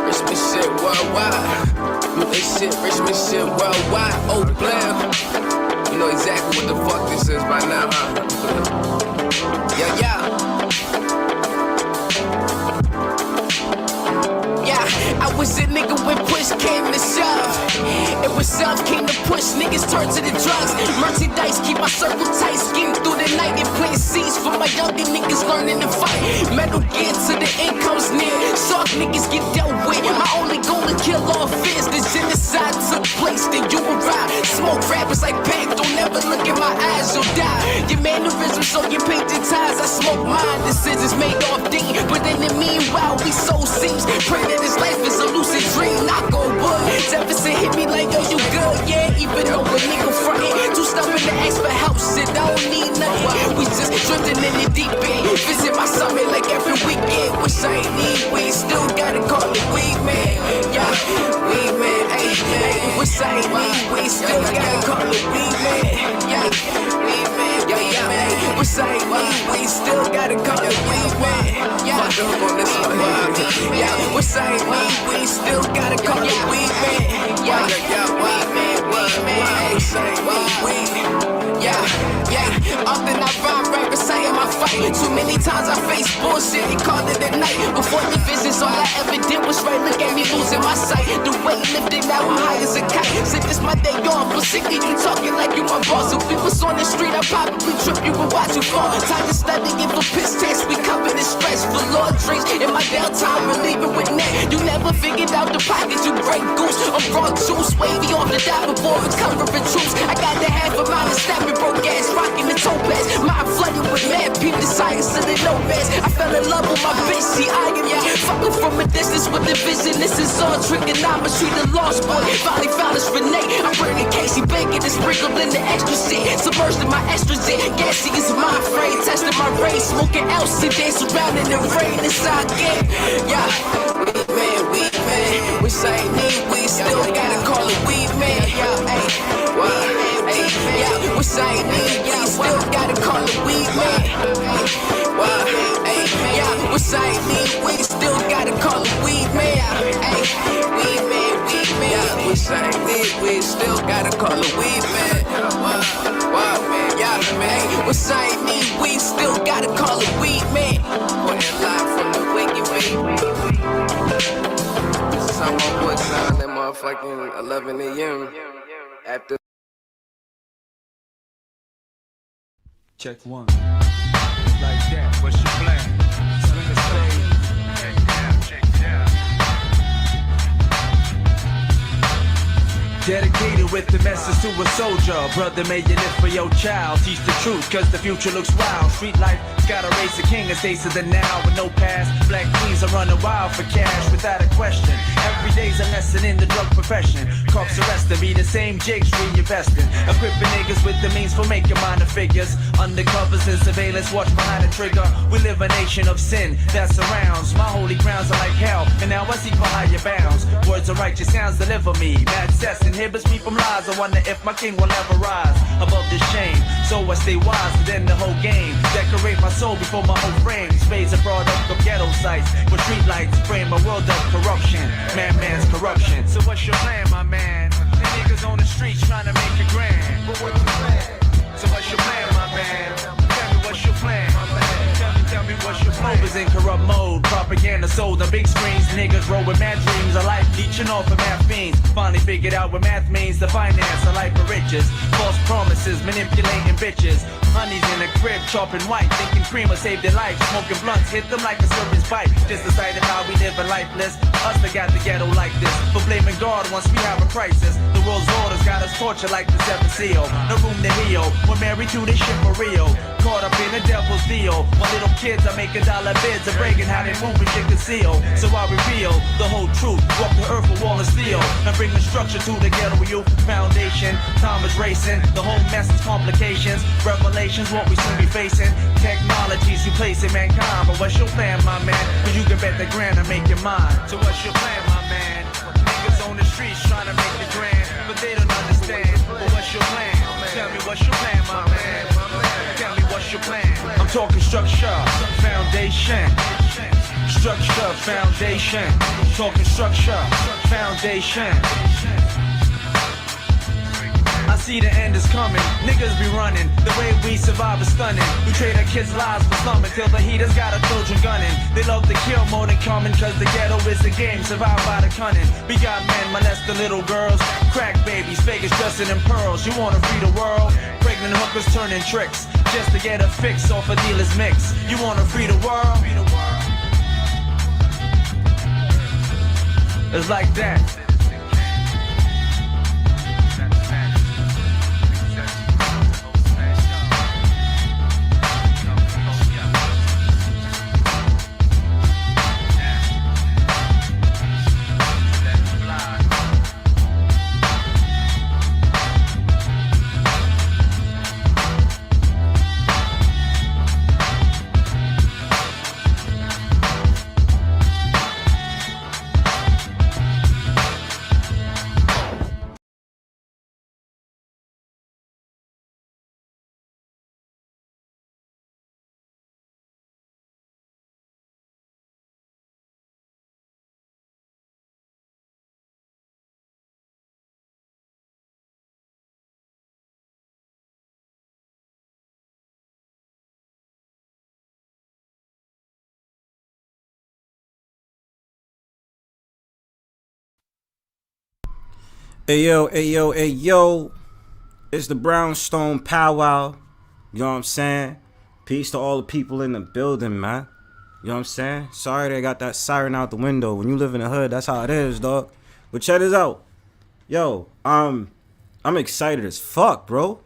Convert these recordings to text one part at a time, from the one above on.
Richmond shit worldwide. They shit, Richmond shit worldwide. Oh, blam. You know exactly what the fuck this is by now, huh? Yeah. I was a nigga when push came to shove. It was self came to push, niggas turn to the drugs. Merchandise, keep my circle tight, scheme through the night and plant seeds for my younger niggas learning to fight. Metal gear to the income's near. Soft niggas get dealt with. My only goal to kill all fears. The genocide took place, then you arrive. Smoke rappers like Pac, don't never look in my eyes, you'll die. Your mannerisms so you paint your ties. I smoke mine, decisions made off D. But in the meanwhile, we sow seeds. Pray that this life is a lucid dream, knock on wood. Deficit hit me like, yo, you good, yeah. Even though a nigga frontin', too stubborn to ask for help, shit, I don't need nothing. We just drifting in the deep end. Visit my summit like every weekend. Wish I ain't need weed, still gotta call it Weedman. Yeah, Weedman, ayy. Wish I ain't need weed, still gotta call it Weedman. Yeah, Weedman, yeah. Wish I ain't need weed, still gotta call it Weedman. Yeah, fuck up on this one. Yeah, wish I ain't need weed, still gotta call it Weedman. Yeah, Weedman. Wish I ain't need weed. Yeah. Often I rhyme right reciting my fight. Too many times I face bullshit and call it a night. Before the visions, all I ever did was right. Look at me losing my sight. The weight lifted, now I'm high as a kite. Said this my day off, but sick of you talking like you my boss. If we was on the street, I'd probably trip you and watch you fall. Time to studying for piss tests. We covered in stress for Lord drinks. In my downtime, relieving with net. You never figured out the pocket, you break goose. I'm raw juice, wavy off the die before recovering troops. I got the half of mine and snapping broke ass, rocking the topaz. Mind flooded with mad peep, the science of the nomads. I fell in love with my bitch, she eyeing me. Fucking from a distance with the vision. This is all trigonometry, the lost boy. Finally found us Renee. I'm burning Casey bacon and sprinkled in the extra shit. Submerged in my estrogen. Gassy is my frame, testing my race. Smoking else and dance around in the rain inside game. Yeah, Weedman. Wish I ain't need weed, still gotta call it Weedman. Yeah, ayy. Yeah, wish I ain't need weed, still gotta call it Weedman. Yeah, wish I ain't need weed, still gotta call it Weedman. Weedman. Yeah, wish I ain't need weed, still gotta call it Weedman. Yeah, wish I ain't need weed, still gotta call it Weedman. Putting live from the wicked beat. This is how my boy sound at motherfucking 11 a.m. after. Check one. Like that, what's your plan? Swing the stage. Check it out. Dedicated with the message to a soldier. Brother, may you live for your child. Teach the truth, cause the future looks wild. Street life gotta raise a king and stays to the now with no past. Black queens are running wild for cash without a question. Every day's a lesson in the drug profession. Cops arresting me, the same jigs reinvesting. Equipping niggas with the means for making minor figures. Undercovers and surveillance, watch behind the trigger. We live a nation of sin that surrounds. My holy grounds are like hell, and now I seek for higher bounds. Words of righteous sounds deliver me. Mad cess inhibits me from lies. I wonder if my king will ever rise above this shame. So I stay wise within the whole game. Decorate my soul before my whole frame. Spades are brought up from ghetto sites, where street lights frame a world of corruption. Man's corruption. So what's your plan, my man? The niggas on the streets trying to make it grand. But what's your plan? So what's your plan, my man? Tell me what's your plan, my man? Tell me what's your plan? Rovers in corrupt mode, propaganda sold on big screens. Niggas roll with mad dreams, a life leeching off of math fiends. Finally figured out what math means, to finance a life of riches. False promises, manipulating bitches. Honeys in a crib, chopping white, thinking cream will save their life. Smoking blunts, hit them like a serpent's bite. Just decided how we live a lifeless. Us that got the ghetto like this. For blaming God once we have a crisis. The world's orders got us tortured like the seventh seal. No room to heal, we're married to this shit for real. Caught up in a devil's deal. While little kids are making dollar bids and bragging how they move and shit conceal. So I reveal the whole truth. Walk the earth with wall and steel. And bring the structure to the ghetto youth foundation. Time is racing, the whole mess is complications. Revelations, what we soon be facing. Technologies replacing mankind. But what's your plan, my man? Cause you can bet the grand and make your mind. So what's your plan, my man? Niggas on the streets trying to make the grand, but they don't understand. But what's your plan? Tell me what's your plan, my man? Tell me what's your plan? I'm talking structure, foundation. Structure, foundation. Talking structure, foundation. I see the end is coming, niggas be running. The way we survive is stunning. We trade our kids' lives for slumming till the heaters got a Trojan gunning. They love to kill more than coming, cause the ghetto is the game, survived by the cunning. We got men molest the little girls, crack babies, Vegas dressing in pearls. You wanna free the world? Pregnant hookers turning tricks, just to get a fix off a dealer's mix. You wanna free the world? It's like that. Hey yo, hey yo, hey yo, it's the Brownstone Powwow, you know what I'm saying? Peace to all the people in the building, man. You know what I'm saying? Sorry they got that siren out the window. When you live in the hood, that's how it is, dog. But check this out. Yo, I'm excited as fuck, bro.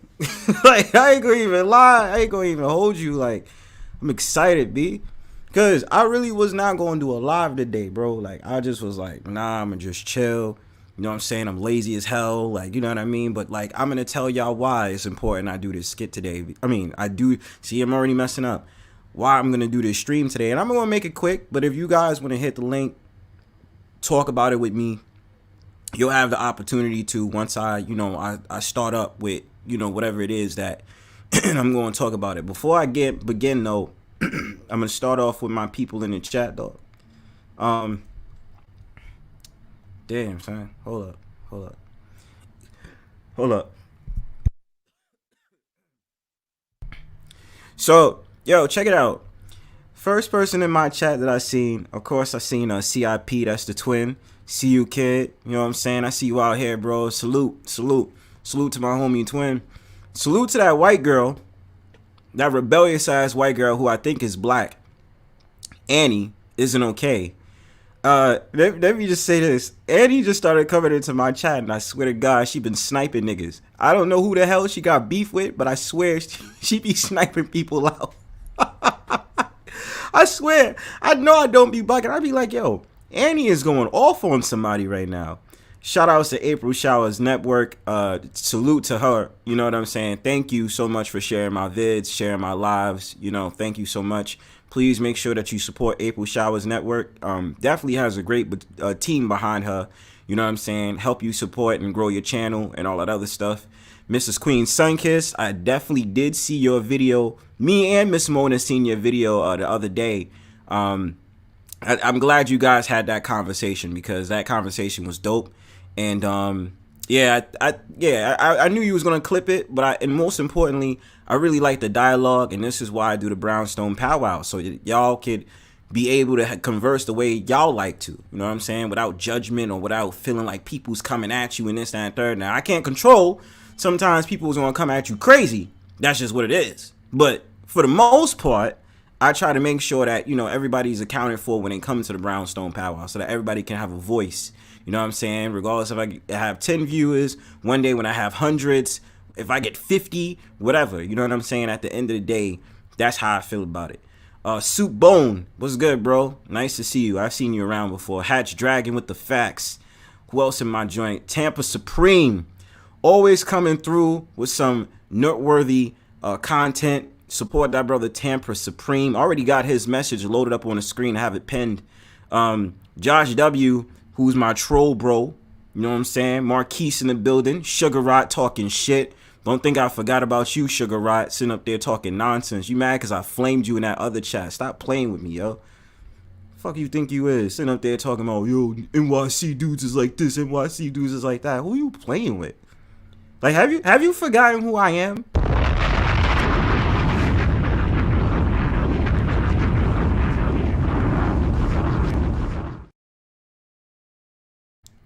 Like, I ain't gonna even lie. I ain't gonna even hold you. Like, I'm excited, B. Because I really was not gonna do a live today, bro. Like, I just was like, nah, I'm gonna just chill. You know what I'm saying? I'm lazy as hell. Like, you know what I mean? But, like, I'm going to tell y'all why it's important I do this skit today. I mean, I do. See, I'm already messing up. Why I'm going to do this stream today. And I'm going to make it quick. But if you guys want to hit the link, talk about it with me, you'll have the opportunity to once I start up with, whatever it is that I'm going to talk about it. Before I begin, though, I'm going to start off with my people in the chat, though. Damn, son. Hold up. So, yo, check it out. First person in my chat that I seen, of course, I seen CIP, that's the twin. See you, kid. You know what I'm saying? I see you out here, bro. Salute to my homie twin. Salute to that white girl, that rebellious ass white girl who I think is black. Annie isn't okay. Let me just say this. Annie just started coming into my chat, and I swear to God, she been sniping niggas. I don't know who the hell she got beef with, but I swear she be sniping people out. I swear. I know I don't be bugging. I be like, yo, Annie is going off on somebody right now. Shout outs to April Showers Network. Salute to her. You know what I'm saying? Thank you so much for sharing my vids, sharing my lives. Thank you so much. Please make sure that you support April Showers Network. Definitely has a great team behind her. You know what I'm saying? Help you support and grow your channel and all that other stuff. Mrs. Queen Sunkissed, I definitely did see your video. Me and Miss Mona seen your video the other day. I'm glad you guys had that conversation because that conversation was dope. And I knew you was gonna clip it, but and most importantly, I really like the dialogue, and this is why I do the Brownstone Powwow, so y'all could be able to converse the way y'all like to. You know what I'm saying? Without judgment or without feeling like people's coming at you and this, that, and third. Now, I can't control. Sometimes people's gonna come at you crazy. That's just what it is. But for the most part, I try to make sure that, everybody's accounted for when it comes to the Brownstone Powwow so that everybody can have a voice. You know what I'm saying? Regardless if I have 10 viewers, one day when I have hundreds, if I get 50, whatever. You know what I'm saying? At the end of the day, that's how I feel about it. Soup Bone, what's good, bro? Nice to see you. I've seen you around before. Hatch Dragon with the facts. Who else in my joint? Tampa Supreme. Always coming through with some noteworthy content. Support that brother Tampa Supreme. Already got his message loaded up on the screen. I have it pinned. Josh W., who's my troll bro. You know what I'm saying? Marquise in the building. Sugar Rot talking shit. Don't think I forgot about you, Sugar Rot, sitting up there talking nonsense. You mad because I flamed you in that other chat. Stop playing with me, yo. Fuck you think you is sitting up there talking about, yo, NYC dudes is like this, NYC dudes is like that. Who you playing with? Like, have you forgotten who I am?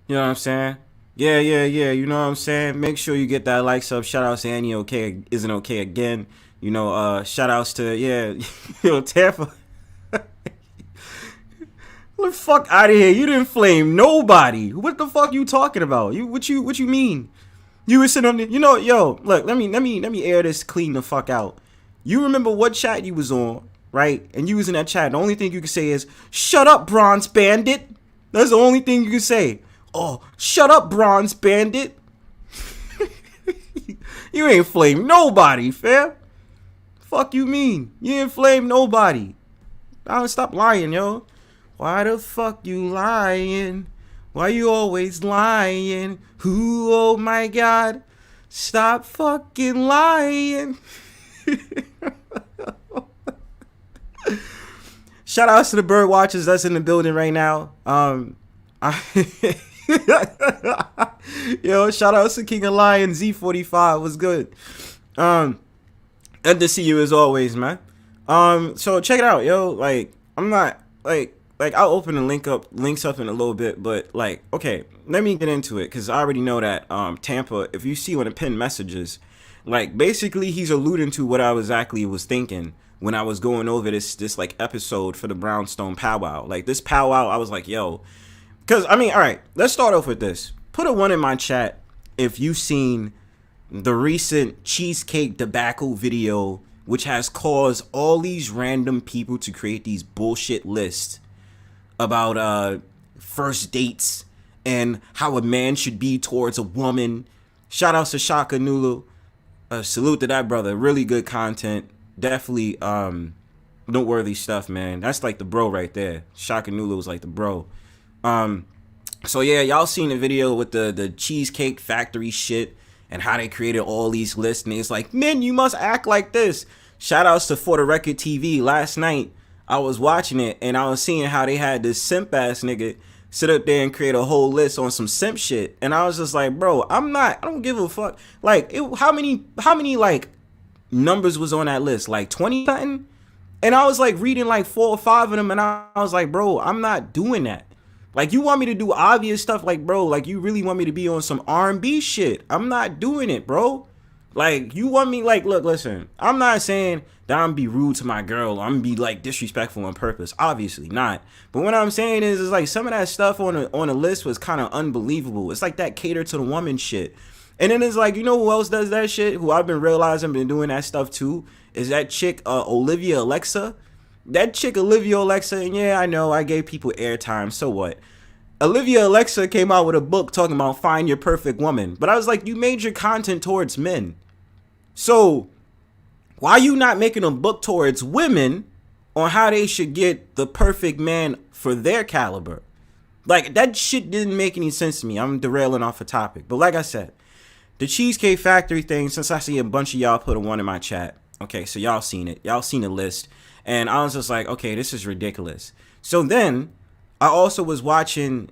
You know what I'm saying? Yeah. You know what I'm saying? Make sure you get that like sub. Shout outs to Annie okay isn't okay again. You know, shout outs to Tampa. Get the fuck out of here. You didn't flame nobody. What the fuck you talking about? What you mean? You were sitting on the, yo, look, let me air this clean the fuck out. You remember what chat you was on, right? And you was in that chat. The only thing you can say is, shut up, Bronze Bandit. That's the only thing you can say. Oh, shut up, Bronze Bandit. You ain't flame nobody, fam. Fuck you mean? You ain't flame nobody. I'll stop lying, yo. Why the fuck you lying? Why you always lying? Who, oh my god. Stop fucking lying. Shout outs to the bird watchers that's in the building right now. Yo, shout outs to King of Lion Z45. What's good? Good to see you as always, man. So check it out, yo. Like, I'm not like I'll open the links up in a little bit, but like, okay, let me get into it because I already know that Tampa, if you see one of the pinned messages, like basically he's alluding to what I exactly was thinking when I was going over this like episode for the Brownstone Powwow. Like this powwow, I was like, yo, because I mean, all right, let's start off with this. Put a 1 in my chat if you've seen the recent cheesecake debacle video, which has caused all these random people to create these bullshit lists about first dates and how a man should be towards a woman. Shout out to Shaka Nulu. Salute to that brother. Really good content. Definitely noteworthy stuff, man. That's like the bro right there. Shaka Nulu was like the bro. So yeah, y'all seen the video with the Cheesecake Factory shit and how they created all these lists, and it's like, men, you must act like this. Shout outs to For the Record TV. Last night I was watching it and I was seeing how they had this simp ass nigga sit up there and create a whole list on some simp shit, and I was just like, bro, I don't give a fuck. Like, how many like numbers was on that list? Like 20 something? And I was like reading like 4 or 5 of them, and I was like, bro, I'm not doing that. Like, you want me to do obvious stuff, like, bro, like, you really want me to be on some R&B shit. I'm not doing it, bro. Like, you want me, like, look, listen, I'm not saying that I'm gonna be rude to my girl, or I'm gonna be, like, disrespectful on purpose. Obviously not. But what I'm saying is like, some of that stuff on a list was kind of unbelievable. It's like that cater to the woman shit. And then it's like, you know who else does that shit? Who I've been realizing been doing that stuff too? Is that chick, Olivia Alexa. That chick Olivia Alexa, and yeah, I know I gave people airtime, so what? Olivia Alexa came out with a book talking about find your perfect woman. But I was like, you made your content towards men. So why are you not making a book towards women on how they should get the perfect man for their caliber? Like, that shit didn't make any sense to me. I'm derailing off a topic. But like I said, the Cheesecake Factory thing, since I see a bunch of y'all put a 1 in my chat. Okay, so y'all seen it. Y'all seen the list. And I was just like, okay, this is ridiculous. So then I also was watching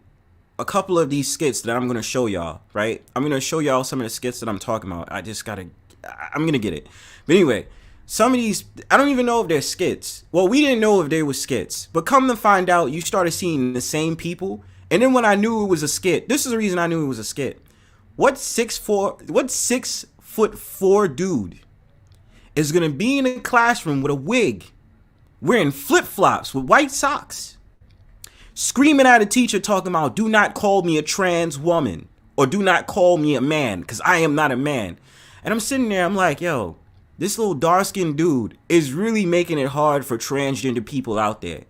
a couple of these skits that I'm going to show y'all, right? I'm going to show y'all some of the skits that I'm talking about. I'm going to get it. But anyway, some of these, I don't even know if they're skits. Well, we didn't know if they were skits. But come to find out, you started seeing the same people. And then when I knew it was a skit, this is the reason I knew it was a skit. What 6'4" dude is going to be in a classroom with a wig, wearing flip-flops with white socks, screaming at a teacher talking about, do not call me a trans woman, or do not call me a man, because I am not a man. And I'm sitting there, I'm like, yo, this little dark-skinned dude is really making it hard for transgender people out there.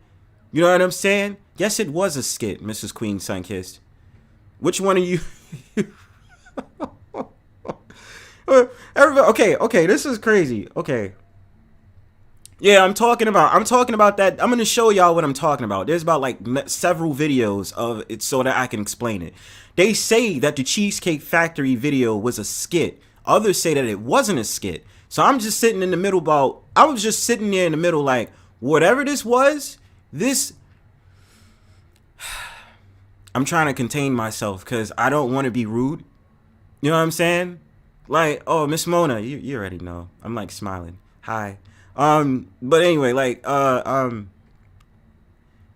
You know what I'm saying? Yes, it was a skit, Mrs. Queen Sunkissed. Which one of you? Everybody, okay, this is crazy. Okay. Yeah, I'm talking about that. I'm going to show y'all what I'm talking about. There's about like several videos of it so that I can explain it. They say that the Cheesecake Factory video was a skit. Others say that it wasn't a skit. So I'm just sitting in the middle I was just sitting there in the middle like, whatever this was, this I'm trying to contain myself because I don't want to be rude. You know what I'm saying? Like, oh, Miss Mona, you already know. I'm like smiling. Hi. But anyway, like,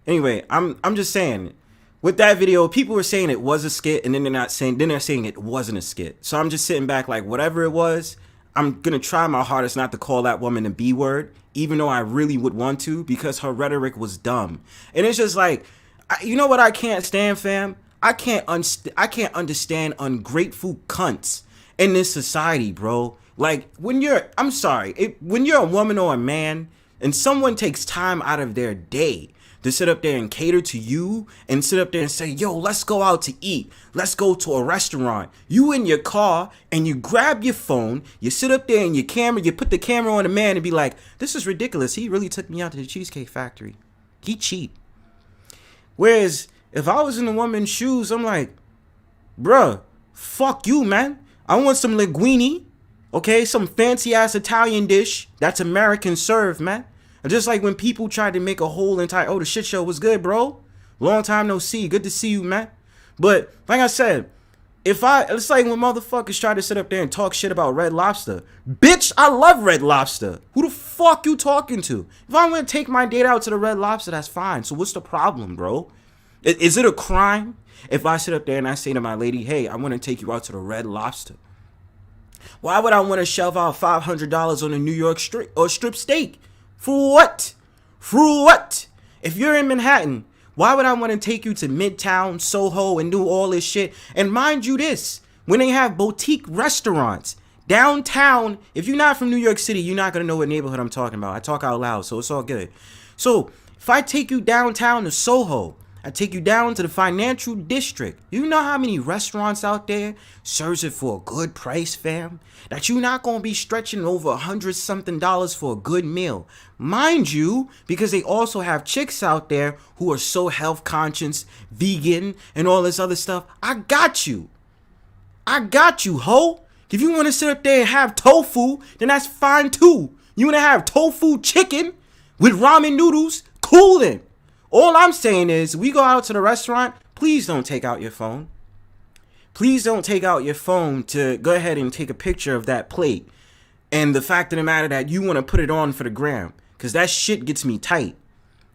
anyway, I'm just saying, with that video, people were saying it was a skit, and then they're saying it wasn't a skit. So I'm just sitting back like, whatever it was, I'm gonna try my hardest not to call that woman a B word, even though I really would want to, because her rhetoric was dumb. And it's just like, you know what I can't stand, fam? I can't understand ungrateful cunts in this society, bro. Like, when you're a woman or a man and someone takes time out of their day to sit up there and cater to you and sit up there and say, yo, let's go out to eat. Let's go to a restaurant. You in your car and you grab your phone, you sit up there and you put the camera on the man and be like, this is ridiculous. He really took me out to the Cheesecake Factory. He cheap. Whereas if I was in a woman's shoes, I'm like, bruh, fuck you, man. I want some linguine, okay? Some fancy ass Italian dish that's American served, man. Just like when people tried to make a whole entire, oh, the shit show was good, bro. Long time no see. Good to see you, man. But like I said, it's like when motherfuckers try to sit up there and talk shit about Red Lobster. Bitch, I love Red Lobster. Who the fuck you talking to? If I want to take my date out to the Red Lobster, that's fine. So what's the problem, bro? Is it a crime if I sit up there and I say to my lady, hey, I want to take you out to the Red Lobster? Why would I want to shell out $500 on a New York strip steak? For what? For what? If you're in Manhattan, why would I want to take you to Midtown, Soho, and do all this shit? And mind you this, when they have boutique restaurants downtown, if you're not from New York City, you're not going to know what neighborhood I'm talking about. I talk out loud, so it's all good. So if I take you downtown to Soho, I take you down to the financial district. You know how many restaurants out there serves it for a good price, fam? That you're not going to be stretching over $100-something for a good meal. Mind you, because they also have chicks out there who are so health conscious, vegan, and all this other stuff. I got you. I got you, ho. If you want to sit up there and have tofu, then that's fine too. You want to have tofu chicken with ramen noodles? Cool then. All I'm saying is, we go out to the restaurant, please don't take out your phone. Please don't take out your phone to go ahead and take a picture of that plate. And the fact of the matter that you want to put it on for the gram, because that shit gets me tight.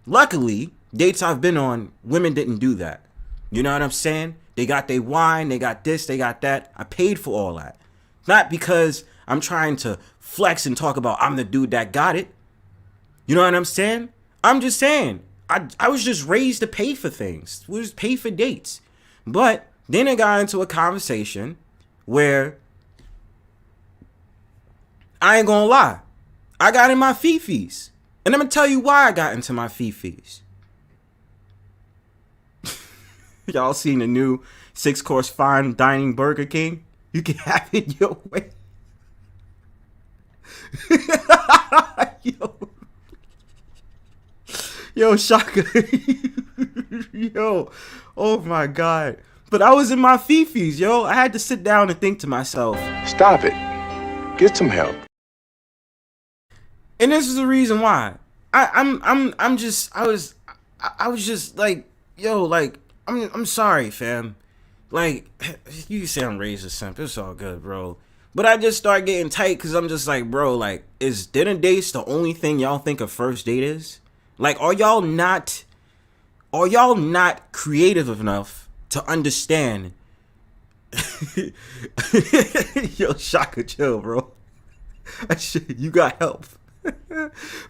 Luckily, dates I've been on, women didn't do that. You know what I'm saying? They got their wine, they got this, they got that. I paid for all that. Not because I'm trying to flex and talk about I'm the dude that got it. You know what I'm saying? I'm just saying. I was just raised to pay for things. We just pay for dates. But then it got into a conversation where I ain't gonna lie. I got in my fifis. And I'm gonna tell you why I got into my fifis. Y'all seen the new 6-course fine dining Burger King? You can have it your way. Yo, Shaka. Yo, oh my God. But I was in my fifis, yo. I had to sit down and think to myself, stop it. Get some help. And this is the reason why. I was just like, yo, like, I'm sorry, fam. Like, you can say I'm raised or something. It's all good, bro. But I just start getting tight because I'm just like, bro, like, is dinner dates the only thing y'all think a first date is? Like, are y'all not creative enough to understand? Yo, Shaka, chill, bro. You got help.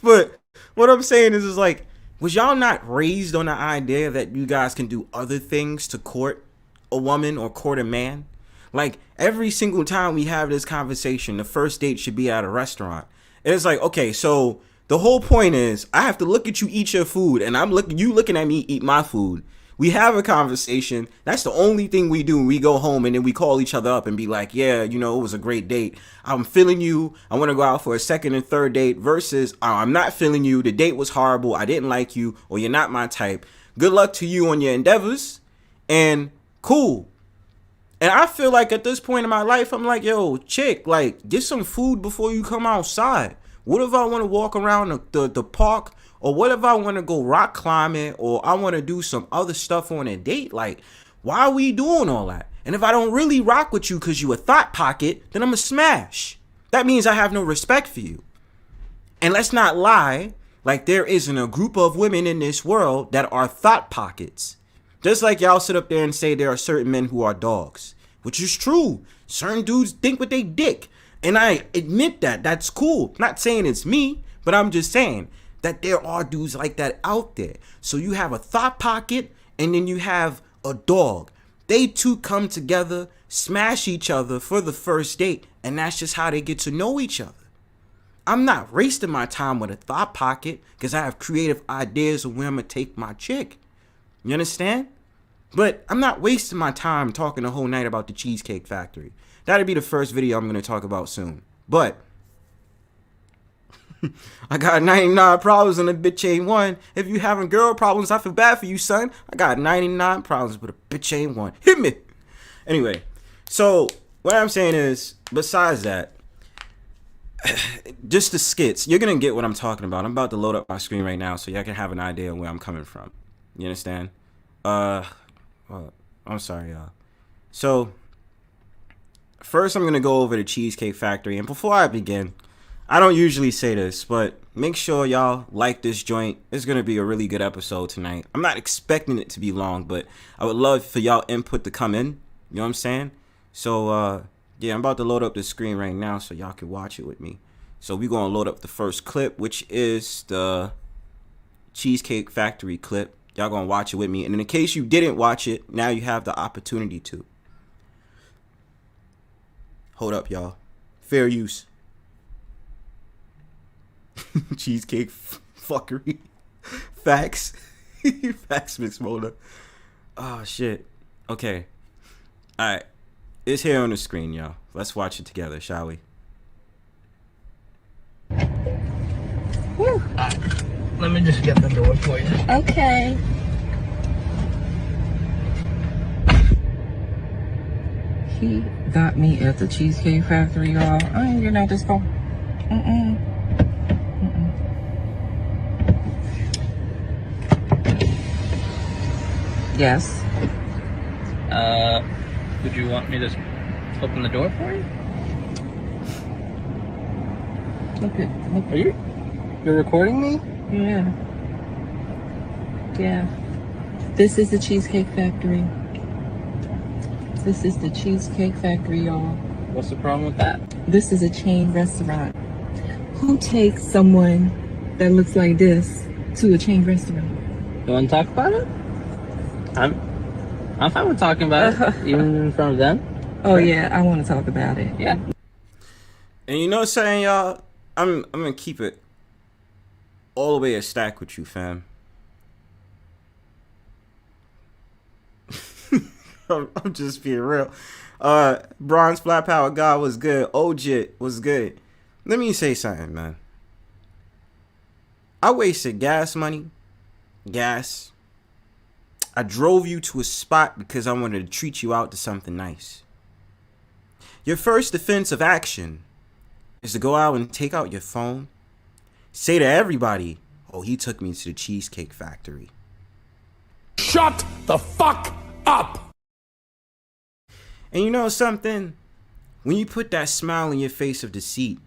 But what I'm saying is like, was y'all not raised on the idea that you guys can do other things to court a woman or court a man? Like, every single time we have this conversation, the first date should be at a restaurant. And it's like, okay, so the whole point is I have to look at you eat your food, and you looking at me eat my food. We have a conversation. That's the only thing we do. We go home and then we call each other up and be like, yeah, you know, it was a great date. I'm feeling you. I want to go out for a second and third date versus I'm not feeling you. The date was horrible. I didn't like you, or you're not my type. Good luck to you on your endeavors, and cool. And I feel like at this point in my life, I'm like, yo, chick, like, get some food before you come outside. What if I want to walk around the park Or what if I want to go rock climbing, or I want to do some other stuff on a date? Like, why are we doing all that? And if I don't really rock with you because you a thought pocket, then I'm a smash. That means I have no respect for you. And let's not lie, like there isn't a group of women in this world that are thought pockets. Just like y'all sit up there and say there are certain men who are dogs, which is true. Certain dudes think with they dick. And I admit that. That's cool. Not saying it's me, but I'm just saying that there are dudes like that out there. So you have a thought pocket and then you have a dog. They two come together, smash each other for the first date, and that's just how they get to know each other. I'm not wasting my time with a thought pocket because I have creative ideas of where I'm going to take my chick. You understand? But I'm not wasting my time talking the whole night about the Cheesecake Factory. That'll be the first video I'm going to talk about soon. But I got 99 problems and a bitch ain't one. If you having girl problems, I feel bad for you, son. I got 99 problems, but a bitch ain't one. Hit me. Anyway, so what I'm saying is, besides that, just the skits, you're going to get what I'm talking about. I'm about to load up my screen right now so y'all can have an idea of where I'm coming from. You understand? Well, I'm sorry, y'all. So, first I'm going to go over the Cheesecake Factory. And before I begin, I don't usually say this, but make sure y'all like this joint. It's going to be a really good episode tonight. I'm not expecting it to be long, but I would love for y'all input to come in. You know what I'm saying? So, yeah, I'm about to load up the screen right now so y'all can watch it with me. So we're going to load up the first clip, which is the Cheesecake Factory clip. Y'all going to watch it with me. And in case you didn't watch it, now you have the opportunity to. Hold up, y'all. Fair use. Cheesecake fuckery. Facts. Facts, Mix Mola. Oh, shit. Okay. All right. It's here on the screen, y'all. Let's watch it together, shall we? Woo. Let me just get the door for you. Okay. He got me at the Cheesecake Factory, y'all. I ain't getting out this car. Yes. Would you want me to open the door for you? Look. Are you're recording me? Yeah. Yeah. This is the Cheesecake Factory. This is the Cheesecake Factory, y'all. What's the problem with that? This is a chain restaurant. Who takes someone that looks like this to a chain restaurant? You want to talk about it? I'm fine with talking about it, even in front of them. Oh yeah, I want to talk about it. Yeah. And you know what I'm saying, y'all? I'm going to keep it all the way a stack with you, fam. I'm just being real. Bronze Flat Power God was good. OJ was good. Let me say something, man. I wasted gas money. Gas. I drove you to a spot because I wanted to treat you out to something nice. Your first defensive action is to go out and take out your phone. Say to everybody, oh, he took me to the Cheesecake Factory. Shut the fuck up! And you know something? When you put that smile on your face of deceit,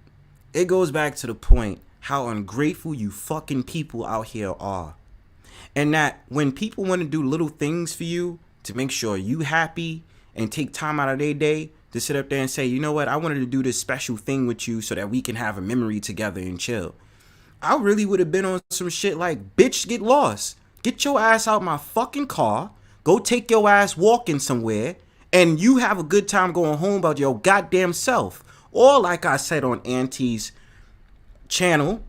it goes back to the point how ungrateful you fucking people out here are. And that when people want to do little things for you to make sure you happy and take time out of their day to sit up there and say, you know what, I wanted to do this special thing with you so that we can have a memory together and chill. I really would have been on some shit like, bitch, get lost. Get your ass out my fucking car. Go take your ass walking somewhere. And you have a good time going home about your goddamn self. Or like I said on Auntie's channel,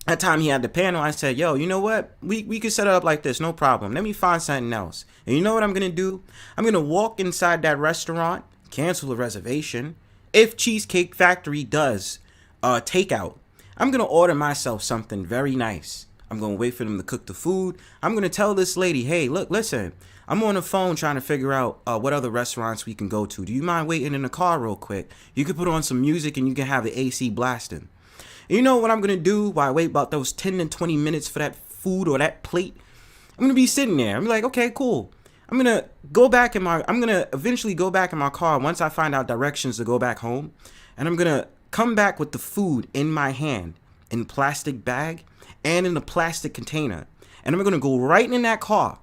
that time he had the panel, I said, yo, you know what? We could set it up like this, no problem. Let me find something else. And you know what I'm going to do? I'm going to walk inside that restaurant, cancel the reservation. If Cheesecake Factory does takeout, I'm going to order myself something very nice. I'm going to wait for them to cook the food. I'm going to tell this lady, hey, look, listen, I'm on the phone trying to figure out what other restaurants we can go to. Do you mind waiting in the car real quick? You could put on some music and you can have the AC blasting. And you know what I'm gonna do while I wait about those 10 to 20 minutes for that food or that plate? I'm gonna be sitting there. I'm like, okay, cool. I'm gonna eventually go back in my car once I find out directions to go back home. And I'm gonna come back with the food in my hand, in plastic bag and in a plastic container. And I'm gonna go right in that car.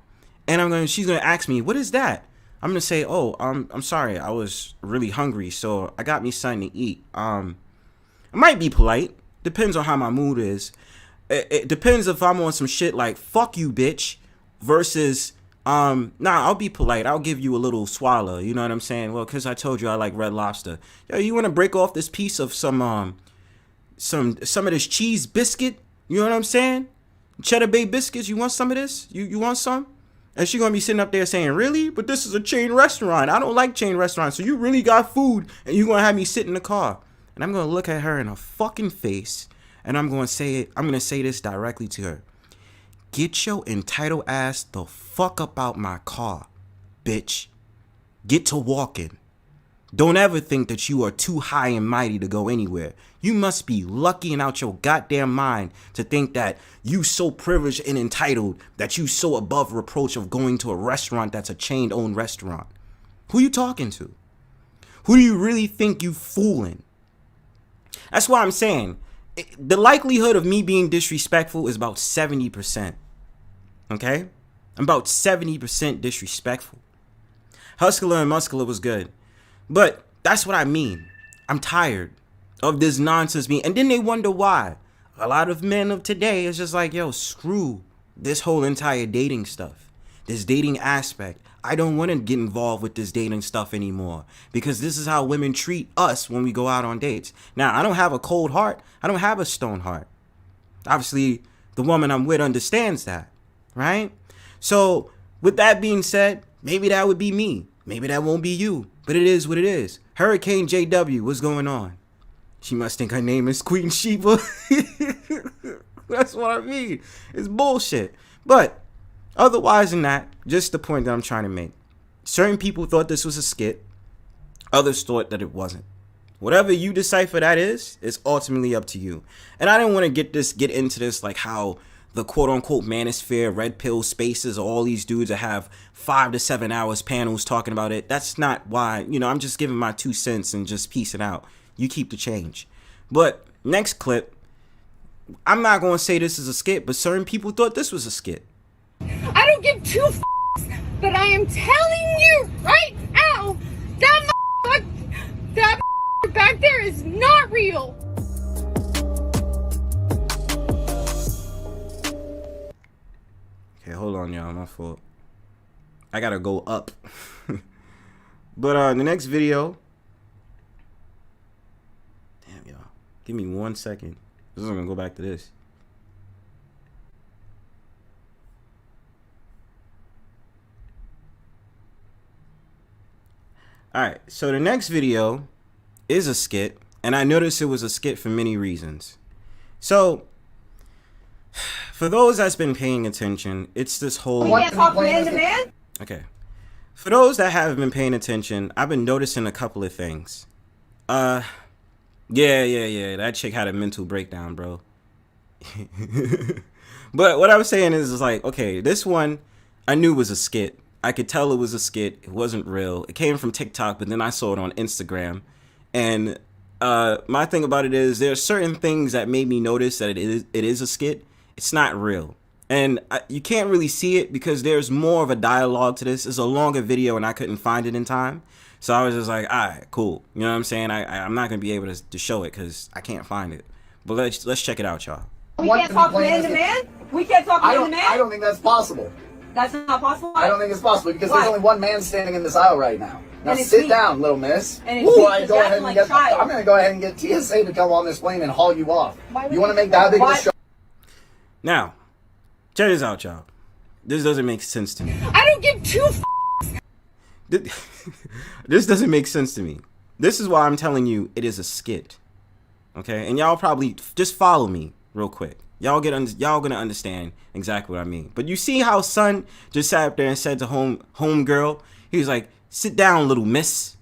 And she's gonna ask me, what is that? I'm gonna say, oh, I'm sorry, I was really hungry, so I got me something to eat. I might be polite. Depends on how my mood is. It depends if I'm on some shit like fuck you, bitch, versus nah, I'll be polite. I'll give you a little swallow. You know what I'm saying? Well, cause I told you I like Red Lobster. Yo, you wanna break off this piece of some of this cheese biscuit? You know what I'm saying? Cheddar Bay biscuits. You want some of this? You want some? And she gonna be sitting up there saying, really? But this is a chain restaurant. I don't like chain restaurants. So you really got food and you gonna have me sit in the car. And I'm gonna look at her in her fucking face and I'm gonna say this directly to her. Get your entitled ass the fuck up out my car, bitch. Get to walking. Don't ever think that you are too high and mighty to go anywhere. You must be lucky and out your goddamn mind to think that you so privileged and entitled that you so above reproach of going to a restaurant that's a chain-owned restaurant. Who you talking to? Who do you really think you fooling? That's why I'm saying the likelihood of me being disrespectful is about 70%. Okay? I'm about 70% disrespectful. Hustler-N-Muscular was good. But that's what I mean. I'm tired of this nonsense being, and then they wonder why. A lot of men of today is just like, yo, screw this whole entire dating stuff. This dating aspect. I don't want to get involved with this dating stuff anymore because this is how women treat us when we go out on dates. Now, I don't have a cold heart. I don't have a stone heart. Obviously, the woman I'm with understands that, right? So, with that being said, maybe that would be me. Maybe that won't be you, but it is what it is. Hurricane JW, what's going on? She must think her name is Queen Sheba. That's what I mean. It's bullshit. But otherwise than that, just the point that I'm trying to make. Certain people thought this was a skit. Others thought that it wasn't. Whatever you decipher that is ultimately up to you. And I didn't want to get into this like how the quote-unquote manosphere, red pill spaces, all these dudes that have 5 to 7 hours panels talking about it. That's not why, I'm just giving my 2 cents and just piecing out. You keep the change. But next clip, I'm not going to say this is a skit, but certain people thought this was a skit. I don't give two f***s, but I am telling you right now, that back there is not real. Okay, hold on, y'all. My fault. I gotta go up. But the next video. Damn, y'all. Give me 1 second. I'm gonna go back to this. Alright, so the next video is a skit. And I noticed it was a skit for many reasons. So, for those that's been paying attention, it's this whole... Okay. For those that haven't been paying attention, I've been noticing a couple of things. Yeah. That chick had a mental breakdown, bro. But what I was saying is like, okay, this one I knew was a skit. I could tell it was a skit. It wasn't real. It came from TikTok, but then I saw it on Instagram. And my thing about it is there are certain things that made me notice that it is a skit. It's not real. And you can't really see it because there's more of a dialogue to this. It's a longer video and I couldn't find it in time. So I was just like, all right, cool. You know what I'm saying? I'm not going to be able to show it because I can't find it. But let's check it out, y'all. We can't talk man to man? We can't talk man to man? I don't think that's possible. That's not possible? I don't think it's possible because there's only one man standing in this aisle right now. Now sit down, little miss. And it's I'm going to go ahead and get TSA to come on this plane and haul you off. You want to make that big of a show? Now, check this out, y'all. This doesn't make sense to me. I don't give two This doesn't make sense to me. This is why I'm telling you it is a skit. Okay? And y'all probably just follow me real quick. Y'all gonna understand exactly what I mean. But you see how Son just sat up there and said to home girl, he was like, sit down, little miss.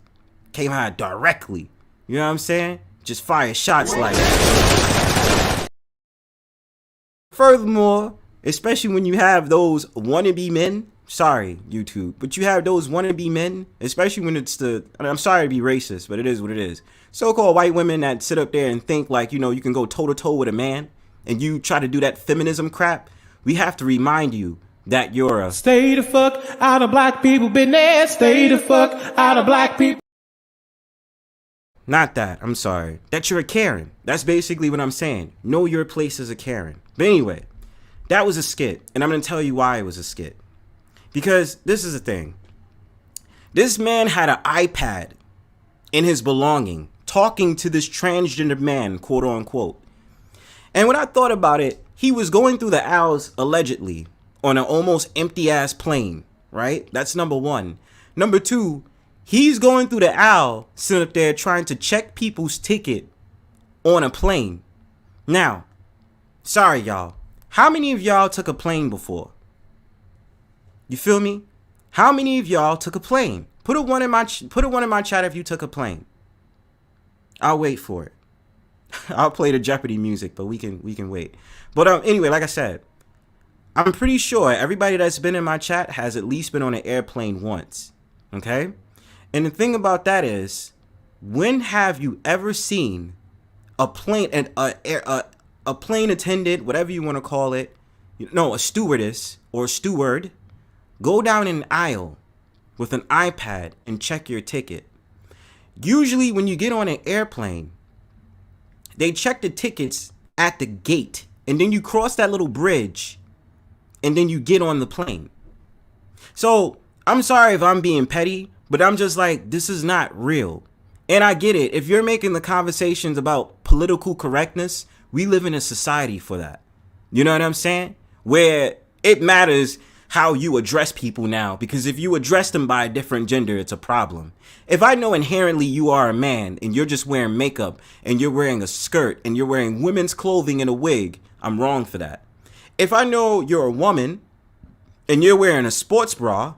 Came out directly. You know what I'm saying? Just fire shots like that. Furthermore, especially when you have those wannabe men, sorry, YouTube, but you have those wannabe men, especially when it's I'm sorry to be racist, but it is what it is. So-called white women that sit up there and think like, you know, you can go toe-to-toe with a man and you try to do that feminism crap. We have to remind you that you're a Stay the fuck out of black people business. Stay the fuck out of black people. Not that, I'm sorry. That you're a Karen. That's basically what I'm saying. Know your place as a Karen. But anyway, that was a skit. And I'm going to tell you why it was a skit. Because this is the thing. This man had an iPad in his belonging, talking to this transgender man, quote unquote. And when I thought about it, he was going through the aisles, allegedly, on an almost empty ass plane, right? That's number one. Number two, he's going through the aisle, sitting up there trying to check people's ticket on a plane. Now, sorry y'all, how many of y'all took a plane before? You feel me? How many of y'all took a plane? Put a one in my chat if you took a plane. I'll wait for it. I'll play the Jeopardy music, but we can wait. But anyway, like I said, I'm pretty sure everybody that's been in my chat has at least been on an airplane once. Okay? And the thing about that is, when have you ever seen a plane and a plane attendant, whatever you want to call it, no, a stewardess or steward, go down an aisle with an iPad and check your ticket? Usually when you get on an airplane, they check the tickets at the gate, and then you cross that little bridge, and then you get on the plane. So I'm sorry if I'm being petty, but I'm just like, this is not real. And I get it. If you're making the conversations about political correctness, we live in a society for that. You know what I'm saying? Where it matters how you address people now, because if you address them by a different gender, it's a problem. If I know inherently you are a man and you're just wearing makeup and you're wearing a skirt and you're wearing women's clothing and a wig, I'm wrong for that. If I know you're a woman and you're wearing a sports bra,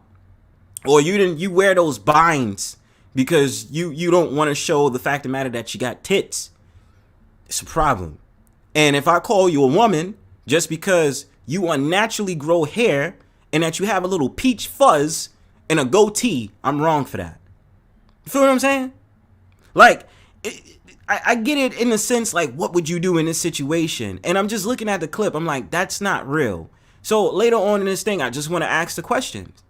or you wear those binds because you don't want to show the fact of the matter that you got tits, it's a problem. And if I call you a woman just because you unnaturally grow hair and that you have a little peach fuzz and a goatee, I'm wrong for that. You feel what I'm saying? Like, I get it in the sense, like, what would you do in this situation? And I'm just looking at the clip. I'm like, that's not real. So later on in this thing, I just want to ask the questions.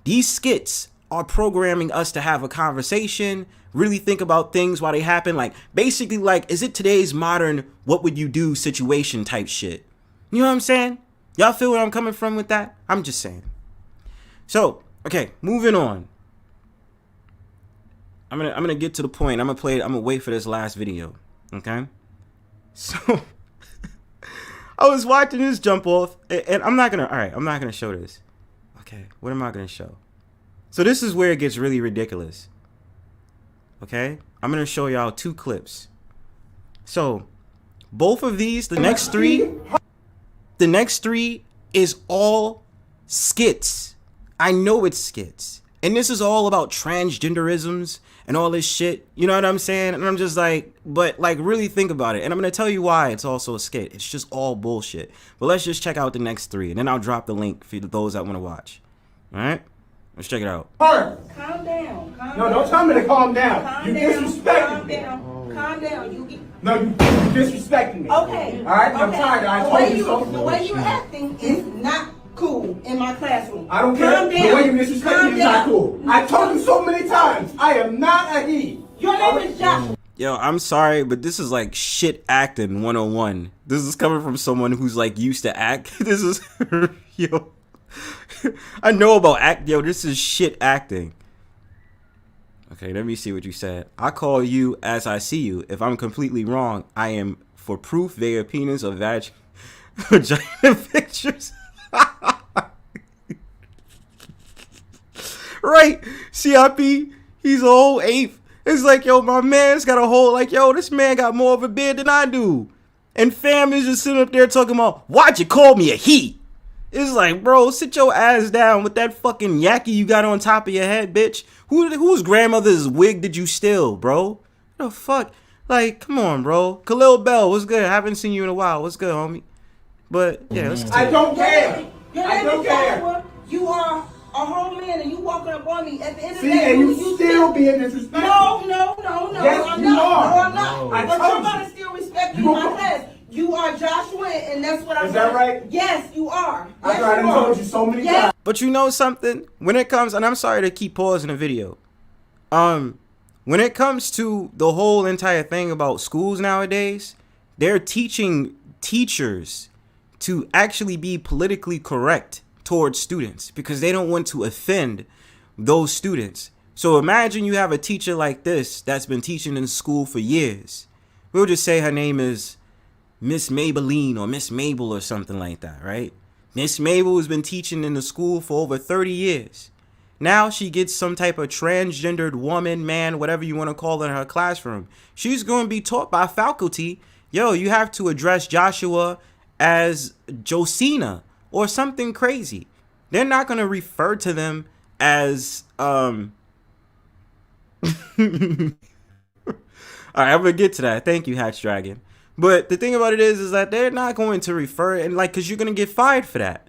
These skits are programming us to have a conversation, really think about things while they happen. Like, basically, like, is it today's modern what would you do situation type shit? You know what I'm saying? Y'all feel where I'm coming from with that? I'm just saying. So, okay, moving on. I'm gonna get to the point. I'm gonna wait for this last video. Okay? So I was watching this jump off, and I'm not gonna show this. Okay, what am I gonna show? So this is where it gets really ridiculous. Okay? I'm gonna show y'all two clips. So both of these, the next three is all skits. I know it's skits. And this is all about transgenderisms and all this shit. You know what I'm saying? And I'm just like, but like, really think about it. And I'm going to tell you why it's also a skit. It's just all bullshit. But let's just check out the next three. And then I'll drop the link for those that want to watch. All right? Let's check it out. Calm down. No, don't tell me to calm down. You disrespecting me. Calm down. No, you disrespecting me. Okay. All right? I'm tired. I told you so. The way you're acting is not cool in my classroom. I don't care. The way you disrespect me is not cool. I told you so many times. I am not a he. Your name is Joshua. Yo, I'm sorry, but this is like shit acting 101. This is coming from someone who's like used to act. This is, yo, I know about act. Yo, this is shit acting. Okay, let me see what you said. I call you as I see you. If I'm completely wrong, I am for proof via penis or vagina pictures. Right, CIP, he's a whole ape. It's like, yo, my man's got a whole, like, yo, this man got more of a beard than I do. And fam is just sitting up there talking about, why'd you call me a he? It's like, bro, sit your ass down with that fucking yaki you got on top of your head, bitch. Whose grandmother's wig did you steal, bro? What the fuck? Like, come on, bro. Khalil Bell, what's good? I haven't seen you in a while. What's good, homie? But yeah, let's I don't care. Your I name don't is care. Joshua. You are a whole man and you walking up on me. At the end of the See, day, and you still being disrespectful. No. Yes, I'm you not. are. No, I'm not. I But told you're you. gonna still respect me in my class. You are Joshua, and that's what I'm. Is that right? Yes, you are. I Yes, tried you and are. told you so many Yes. times. But you know something? When it comes, and I'm sorry to keep pausing the video. When it comes to the whole entire thing about schools nowadays, they're teaching teachers to actually be politically correct towards students because they don't want to offend those students. So imagine you have a teacher like this that's been teaching in school for years. We'll just say her name is Miss Maybelline or Miss Mabel or something like that, right? Miss Mabel has been teaching in the school for over 30 years. Now she gets some type of transgendered woman, man, whatever you want to call it, in her classroom. She's going to be taught by faculty, yo, you have to address Joshua as Josina or something crazy. They're not going to refer to them as, all right, I'm going to get to that. Thank you, Hatch Dragon. But the thing about it is that they're not going to refer, and like, because you're going to get fired for that.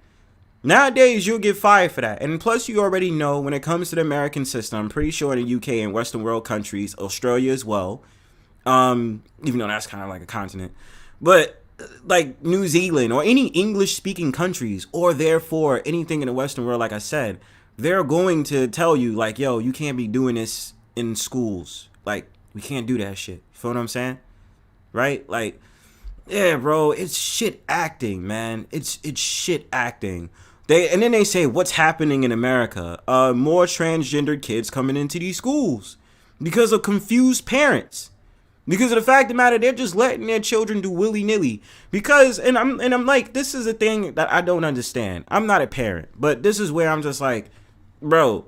Nowadays, you'll get fired for that. And plus, you already know when it comes to the American system, I'm pretty sure in the UK and Western world countries, Australia as well, even though that's kind of like a continent, but like New Zealand or any English-speaking countries, or therefore anything in the Western world, like I said, they're going to tell you, like, yo, you can't be doing this in schools. Like, we can't do that shit. You feel what I'm saying? Right? Like, yeah, bro, it's shit acting, man. It's shit acting. And then they say, what's happening in America? More transgendered kids coming into these schools because of confused parents. Because of the fact of the matter, they're just letting their children do willy-nilly. Because, and I'm like, this is a thing that I don't understand. I'm not a parent, but this is where I'm just like, bro,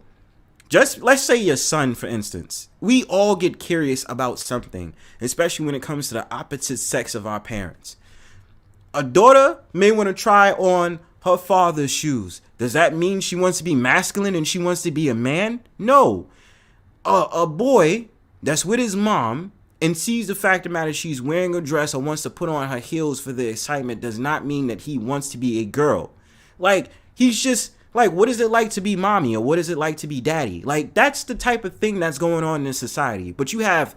just let's say your son, for instance. We all get curious about something, especially when it comes to the opposite sex of our parents. A daughter may want to try on her father's shoes. Does that mean she wants to be masculine and she wants to be a man? No. A boy that's with his mom and sees the fact of the matter she's wearing a dress or wants to put on her heels for the excitement does not mean that he wants to be a girl. Like, he's just like, what is it like to be mommy or what is it like to be daddy? Like, that's the type of thing that's going on in society. But you have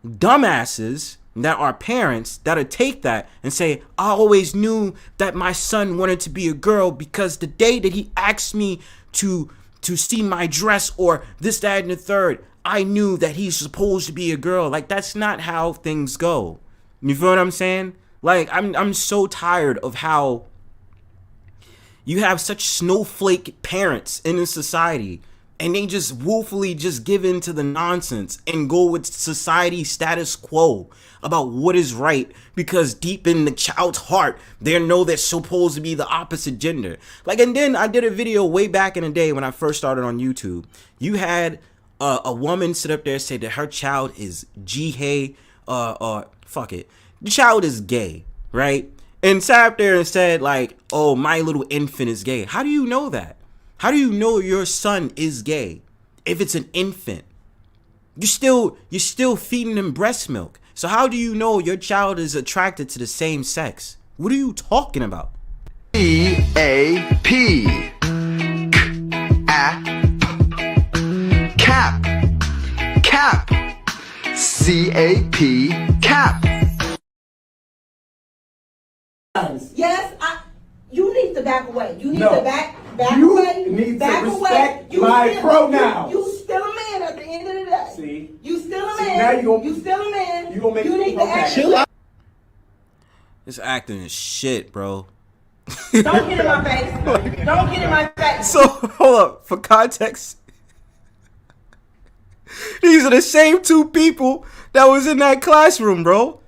dumbasses that are parents that'll take that and say, I always knew that my son wanted to be a girl because the day that he asked me to see my dress or this, that, and the third, I knew that he's supposed to be a girl. Like, that's not how things go. You feel what I'm saying? Like, I'm so tired of how you have such snowflake parents in this society and they just woefully just give in to the nonsense and go with society status quo about what is right because deep in the child's heart, they know they're supposed to be the opposite gender. Like, and then I did a video way back in the day when I first started on YouTube. You had a woman sit up there and say that her child is the child is gay, right? And sat up there and said like, oh, my little infant is gay. How do you know that? How do you know your son is gay if it's an infant? You're still feeding him breast milk. So how do you know your child is attracted to the same sex? What are you talking about? C-A-P Cap C-A-P Cap. Yes, you need to back away. You need No. to back You away. need to back respect away. my pronouns. You still a man at the end of the day. See? You still a See, man. now You still a man. you gonna make you me need to act. chill out. This acting is shit, bro. Don't get in my face. Don't get in my face. So, hold up. For context, these are the same two people that was in that classroom, bro.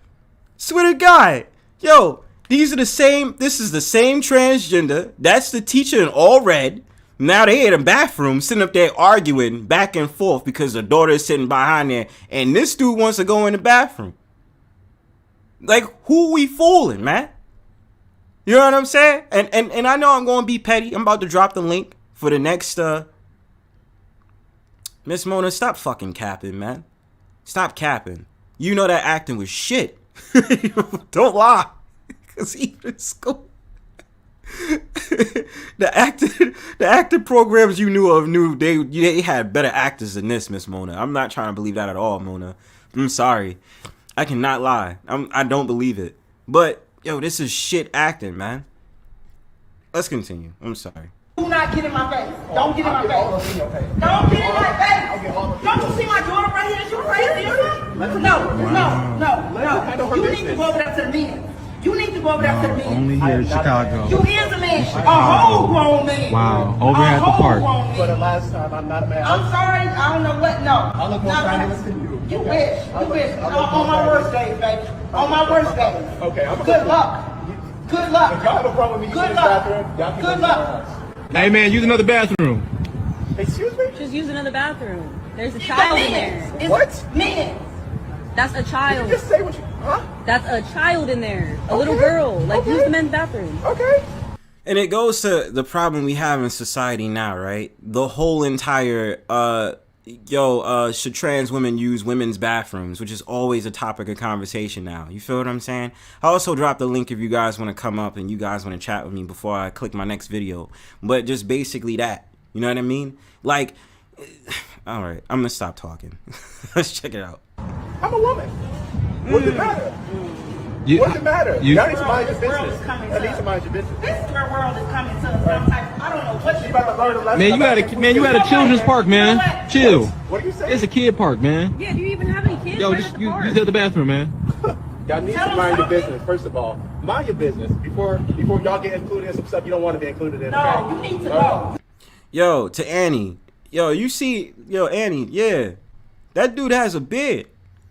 Swear to God. Yo, these are the same. This is the same transgender. That's the teacher in all red. Now they in the bathroom sitting up there arguing back and forth because the daughter is sitting behind there. And this dude wants to go in the bathroom. Like, who we fooling, man? You know what I'm saying? And I know I'm going to be petty. I'm about to drop the link for the next, Miss Mona, stop fucking capping, man. Stop capping. You know that acting was shit. Don't lie. Because even in school, the acting programs you knew of they had better actors than this, Miss Mona. I'm not trying to believe that at all, Mona. I'm sorry. I cannot lie. I don't believe it. But yo, this is shit acting, man. Let's continue. I'm sorry. Do not get in my face. Don't get in my face. Don't get in my face. Don't you see my daughter right here? She crazy or something? No. You need to go over there to the men. You need to go over there to the men. Only here in Chicago. You is a man. A whole grown man. Wow. Over here at the park. For the last time, I'm not a man. I'm sorry. I don't know what. No. I look more fabulous than you. You wish. You wish. On my worst days, baby. On my worst days. Okay. Good luck. Good luck. If y'all have a problem with me using this bathroom, y'all can go to the house. Hey man, use another bathroom. Excuse me? Just use another bathroom. There's a child in there. What? Men. That's a child. Just say what you, huh? That's a child in there. A little girl. Like, use the men's bathroom. Okay. And it goes to the problem we have in society now, right? The whole entire, should trans women use women's bathrooms, which is always a topic of conversation now. You feel what I'm saying? I also dropped a link if you guys want to come up and you guys want to chat with me before I click my next video. But just basically that. You know what I mean? Like, all right, I'm going to stop talking. Let's check it out. I'm a woman. What does it matter? What does it matter? Y'all need to mind your business. Y'all need to mind your business. This is where world is coming to some type. I don't know what you about to learn a lesson. Man, you at a children's park, man. Chill. What are you saying? It's a kid park, man. Yeah, do you even have any kids? Yo, just use the bathroom, man. Y'all need to mind your business. First of all, mind your business before y'all get included in some stuff you don't want to be included in. No, you need to go. Yo, to Annie. Yo, you see, Annie, yeah. That dude has a beard.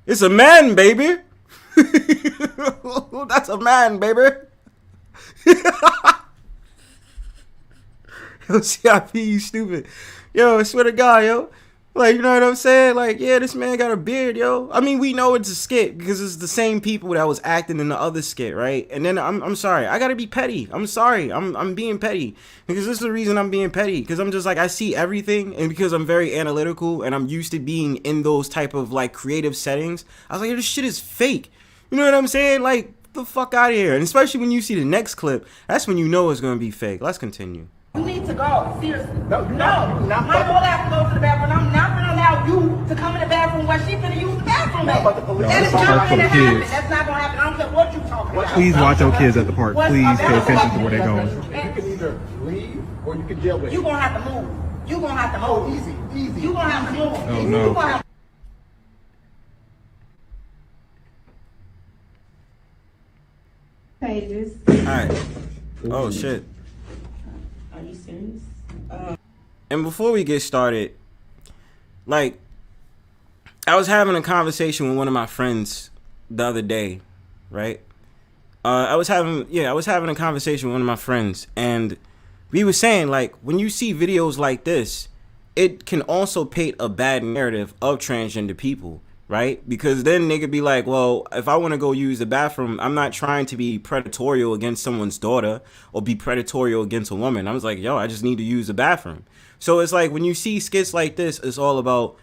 It's a man, baby. That's a man, baby. Yo, CIP, you stupid. Yo, I swear to God, yo. Like, you know what I'm saying? Like, yeah, this man got a beard, yo. I mean, we know it's a skit because it's the same people that was acting in the other skit, right? And then I'm sorry. I gotta be petty. I'm sorry. I'm being petty. Because this is the reason I'm being petty. Because I'm just like, I see everything. And because I'm very analytical and I'm used to being in those type of like creative settings, I was like, this shit is fake. You know what I'm saying? Like, the fuck out of here. And especially when you see the next clip, that's when you know it's gonna be fake. Let's continue. You need to go. Seriously. No. My daughter has to go to the bathroom. I'm not going to allow you to come in the bathroom while she's going to use the bathroom. That is not going to happen. That's not going to happen. I don't care what you're talking about. Please watch your kids at the park. Please pay attention to where they're going. You can either leave or you can deal with it. You're going to have to move. You're going to have to move. Oh, easy. You're going to have to move. Oh, no. Pages. Alright. Oh, shit. Are you serious? And before we get started, like, I was having a conversation with one of my friends the other day, right? I was having a conversation with one of my friends, and we were saying, like, when you see videos like this, it can also paint a bad narrative of transgender people, right? Because then they could be like, well, if I want to go use the bathroom, I'm not trying to be predatory against someone's daughter or be predatory against a woman. I was like, yo, I just need to use the bathroom. So it's like when you see skits like this, it's all about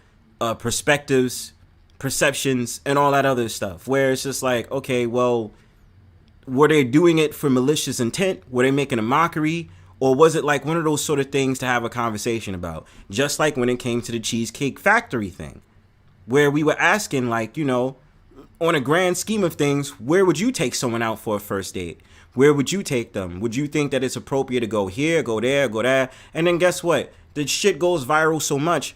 perspectives, perceptions, and all that other stuff, where it's just like, okay, well, were they doing it for malicious intent? Were they making a mockery? Or was it like one of those sort of things to have a conversation about? Just like when it came to the Cheesecake Factory thing, where we were asking, like, you know, on a grand scheme of things, where would you take someone out for a first date? Where would you take them? Would you think that it's appropriate to go here, go there, go there? And then guess what? The shit goes viral so much,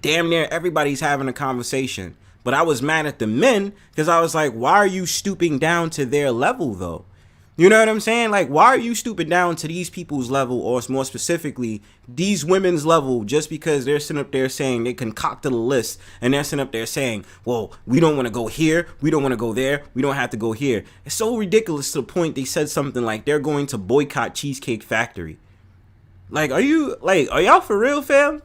damn near everybody's having a conversation. But I was mad at the men because I was like, why are you stooping down to their level, though? You know what I'm saying? Like, why are you stooping down to these people's level, or more specifically, these women's level, just because they're sitting up there saying they concocted a list and they're sitting up there saying, well, we don't want to go here, we don't want to go there, we don't have to go here. It's so ridiculous to the point they said something like they're going to boycott Cheesecake Factory. Like, are y'all for real, fam?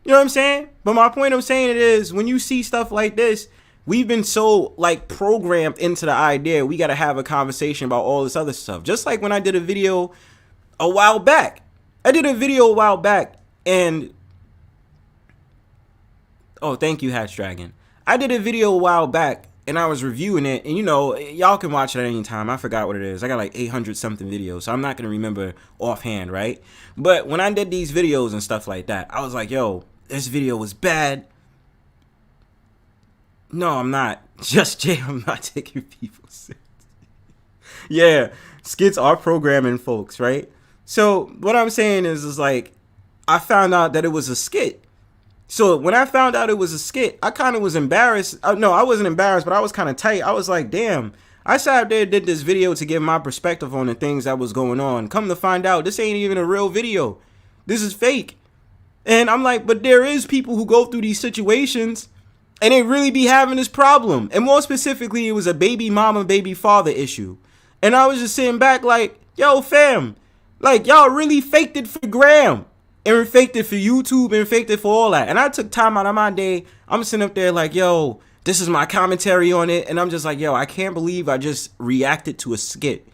You know what I'm saying? But my point I'm saying it is, when you see stuff like this, we've been so, like, programmed into the idea we got to have a conversation about all this other stuff. Just like when I did a video a while back. And... oh, thank you, Hatch Dragon. I did a video a while back and I was reviewing it, and you know, y'all can watch it at any time. I forgot what it is. I got like 800 something videos, so I'm not gonna remember offhand, right? But when I did these videos and stuff like that, I was like, yo, this video was bad. No, I'm not. Just Jay, I'm not taking people serious. Yeah, skits are programming folks, right? So what I'm saying is like, I found out that it was a skit. So when I found out it was a skit, I kind of was embarrassed. No, I wasn't embarrassed, but I was kind of tight. I was like, damn, I sat up there and did this video to give my perspective on the things that was going on. Come to find out, this ain't even a real video. This is fake. And I'm like, but there is people who go through these situations and they really be having this problem. And more specifically, it was a baby mama, baby father issue. And I was just sitting back like, yo, fam, like y'all really faked it for Graham. And faked it for YouTube and faked it for all that. And I took time out of my day. I'm sitting up there like, yo, this is my commentary on it. And I'm just like, yo, I can't believe I just reacted to a skit.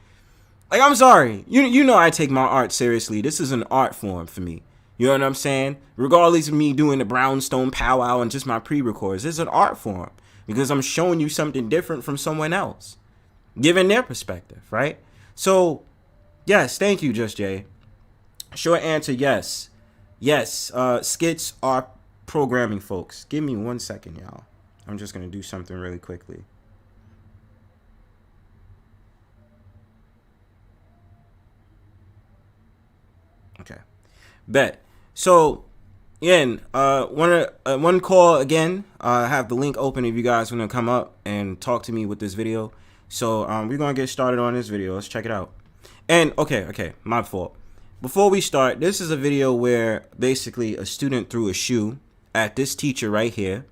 Like, I'm sorry. You know I take my art seriously. This is an art form for me. You know what I'm saying? Regardless of me doing the Brownstone Powwow and just my pre-records, it's an art form. Because I'm showing you something different from someone else. Giving their perspective, right? So, yes, thank you, Just Jay. Short answer, yes. Yes, skits are programming, folks. Give me 1 second, y'all. I'm just going to do something really quickly. Okay. Bet. So, again, one call again. I have the link open if you guys want to come up and talk to me with this video. So, we're going to get started on this video. Let's check it out. And, okay, my fault. Before we start, this is a video where basically a student threw a shoe at this teacher right here.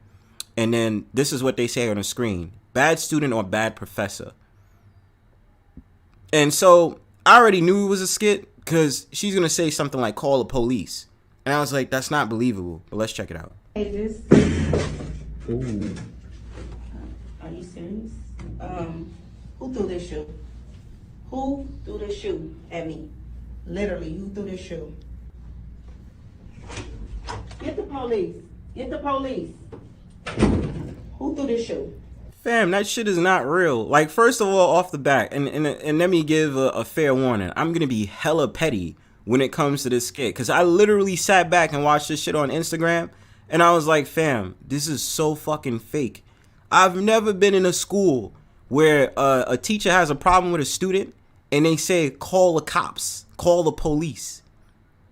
And then this is what they say on the screen. Bad student or bad professor. And so I already knew it was a skit because she's going to say something like call the police. And I was like, that's not believable. But let's check it out. Ages. Ooh. Are you serious? Who threw this shoe? Who threw this shoe at me? Literally, you threw this shoe. Get the police. Get the police. Who threw this shoe? Fam, that shit is not real. Like, first of all, off the back, and let me give a fair warning. I'm going to be hella petty when it comes to this skit. Because I literally sat back and watched this shit on Instagram. And I was like, fam, this is so fucking fake. I've never been in a school where a teacher has a problem with a student. And they say, call the cops, call the police.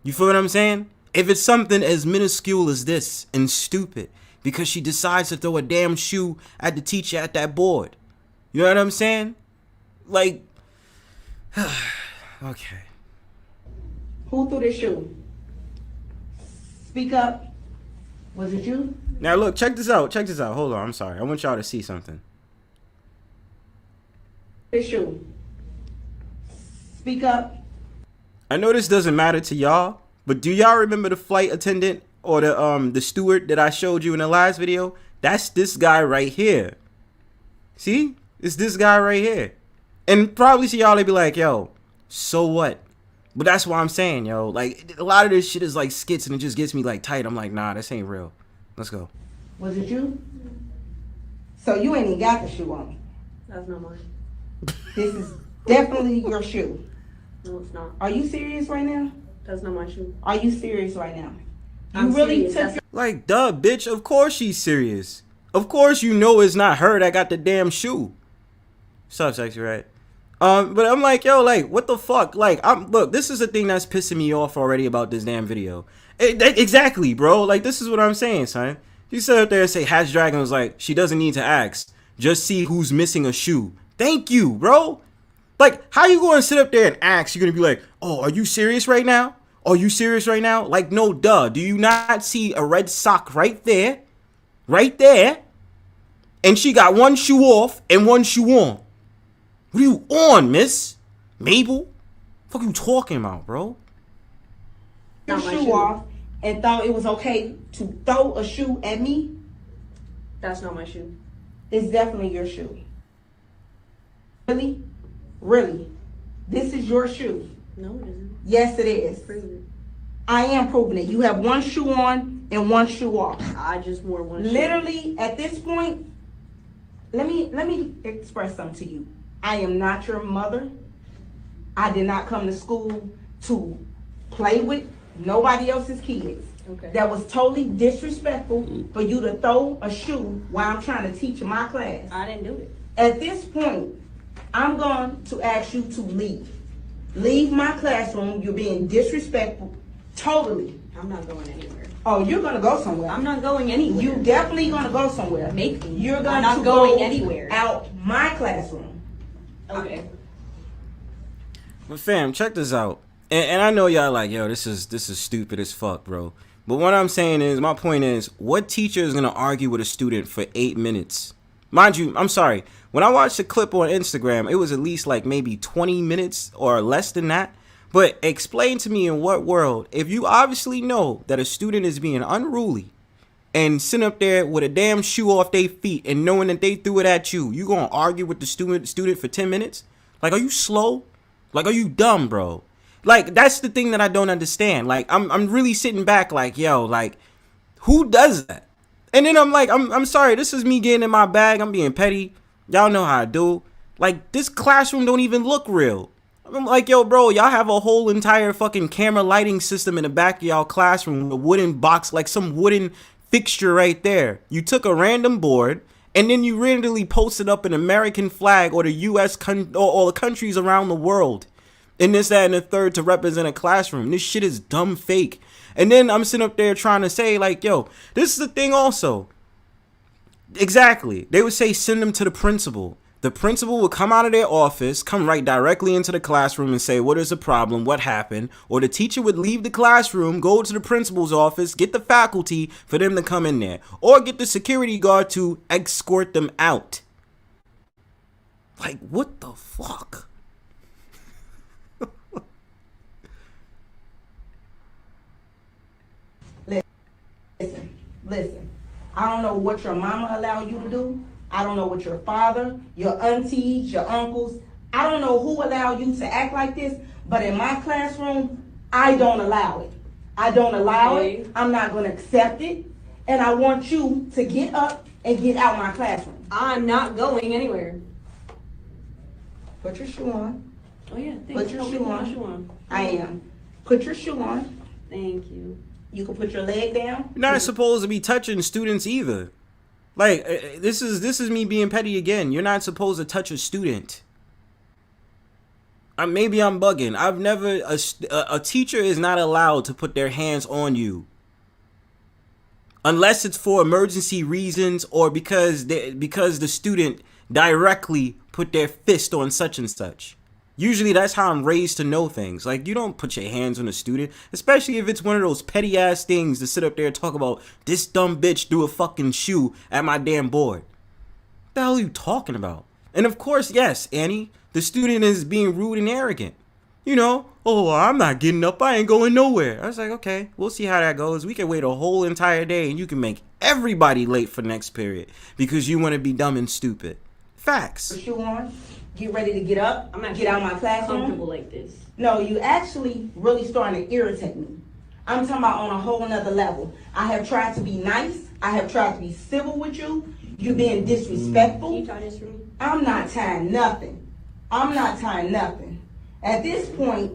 You feel what I'm saying? If it's something as minuscule as this and stupid, because she decides to throw a damn shoe at the teacher at that board. You know what I'm saying? Like, okay. Who threw this shoe? Speak up. Was it you? Now look, check this out. Check this out. Hold on, I'm sorry. I want y'all to see something. This shoe. Speak up. I know this doesn't matter to y'all, but do y'all remember the flight attendant or the steward that I showed you in the last video? That's this guy right here. See? It's this guy right here. And probably to y'all, they be like, yo, so what? But that's what I'm saying, yo. Like, a lot of this shit is like skits and it just gets me like tight. I'm like, nah, this ain't real. Let's go. Was it you? So you ain't even got the shoe on. That's not mine. This is definitely your shoe. No, it's not. Are you serious right now? That's not my shoe. Are you serious right now? I'm You really serious. took Like, duh, bitch. Of course she's serious. Of course you know it's not her that got the damn shoe. What's up, Sexy, right? But I'm like, yo, like, what the fuck? Like, look, this is the thing that's pissing me off already about this damn video. Exactly, bro. Like, this is what I'm saying, son. You sit up there and say, Hatch Dragon was like, she doesn't need to ask. Just see who's missing a shoe. Thank you, bro. Like, how you going to sit up there and ask? You're going to be like, oh, are you serious right now? Are you serious right now? Like, no, duh. Do you not see a red sock right there? Right there. And she got one shoe off and one shoe on. What are you on, miss? Mabel? What the fuck you talking about, bro? your shoe off and thought it was okay to throw a shoe at me? That's not my shoe. It's definitely your shoe. Really? Really? This is your shoe? No, it isn't. Yes, it is. Prove it. I am proving it. You have one shoe on and one shoe off. I just wore one shoe. Literally, at this point, let me express something to you. I am not your mother. I did not come to school to play with nobody else's kids. Okay. That was totally disrespectful for you to throw a shoe while I'm trying to teach my class. I didn't do it. At this point, I'm going to ask you to leave. Leave my classroom. You're being disrespectful. Totally. I'm not going anywhere. Oh, you're gonna go somewhere. I'm not going anywhere. You definitely gonna go somewhere. Make me. You're I'm not to going go anywhere. out my classroom. Okay. But fam, check this out. And I know y'all like, yo, this is stupid as fuck, bro. But what I'm saying is, my point is, what teacher is gonna argue with a student for 8 minutes? Mind you, I'm sorry. When I watched the clip on Instagram, it was at least like maybe 20 minutes or less than that. But explain to me in what world, if you obviously know that a student is being unruly and sitting up there with a damn shoe off their feet and knowing that they threw it at you, you gonna argue with the student for 10 minutes? Like, are you slow? Like, are you dumb, bro? Like, that's the thing that I don't understand. Like, I'm really sitting back like, yo, like, who does that? And then I'm like, I'm sorry, this is me getting in my bag. I'm being petty. Y'all know how I do. Like, this classroom don't even look real. I'm like, yo, bro, y'all have a whole entire fucking camera lighting system in the back of y'all classroom, a wooden box, like some wooden fixture right there. You took a random board, and then you randomly posted up an American flag or the U.S. or the countries around the world, and this, that, and the third to represent a classroom. This shit is dumb fake. And then I'm sitting up there trying to say, like, yo, this is the thing also. Exactly. They would say send them to the principal. The principal would come out of their office, come right directly into the classroom and say, what is the problem? What happened? Or the teacher would leave the classroom, go to the principal's office, get the faculty for them to come in there. Or get the security guard to escort them out. Like, what the fuck? Listen. I don't know what your mama allowed you to do. I don't know what your father, your aunties, your uncles, I don't know who allowed you to act like this, but in my classroom, I don't allow it. I don't allow it. I'm not going to accept it. And I want you to get up and get out my classroom. I'm not going anywhere. Put your shoe on. Oh yeah, thanks. Put your shoe on. I Okay. am. Put your shoe on. Thank you. You can put your leg down. You're not supposed to be touching students either. Like, this is me being petty again. You're not supposed to touch a student. Maybe I'm bugging. I've never, a teacher is not allowed to put their hands on you. Unless it's for emergency reasons or because the student directly put their fist on such and such. Usually that's how I'm raised to know things. Like, you don't put your hands on a student, especially if it's one of those petty ass things to sit up there and talk about this dumb bitch threw a fucking shoe at my damn board. What the hell are you talking about? And of course, yes, Annie, the student is being rude and arrogant. You know, oh, I'm not getting up. I ain't going nowhere. I was like, okay, we'll see how that goes. We can wait a whole entire day and you can make everybody late for next period because you want to be dumb and stupid. Facts. Put your shoe on. Get ready to get up. I'm get out of my classroom. Comfortable like this. No, you actually really starting to irritate me. I'm talking about on a whole nother level. I have tried to be nice. I have tried to be civil with you. You're being disrespectful. Can you try this for me? I'm not tying nothing. I'm not tying nothing. At this point,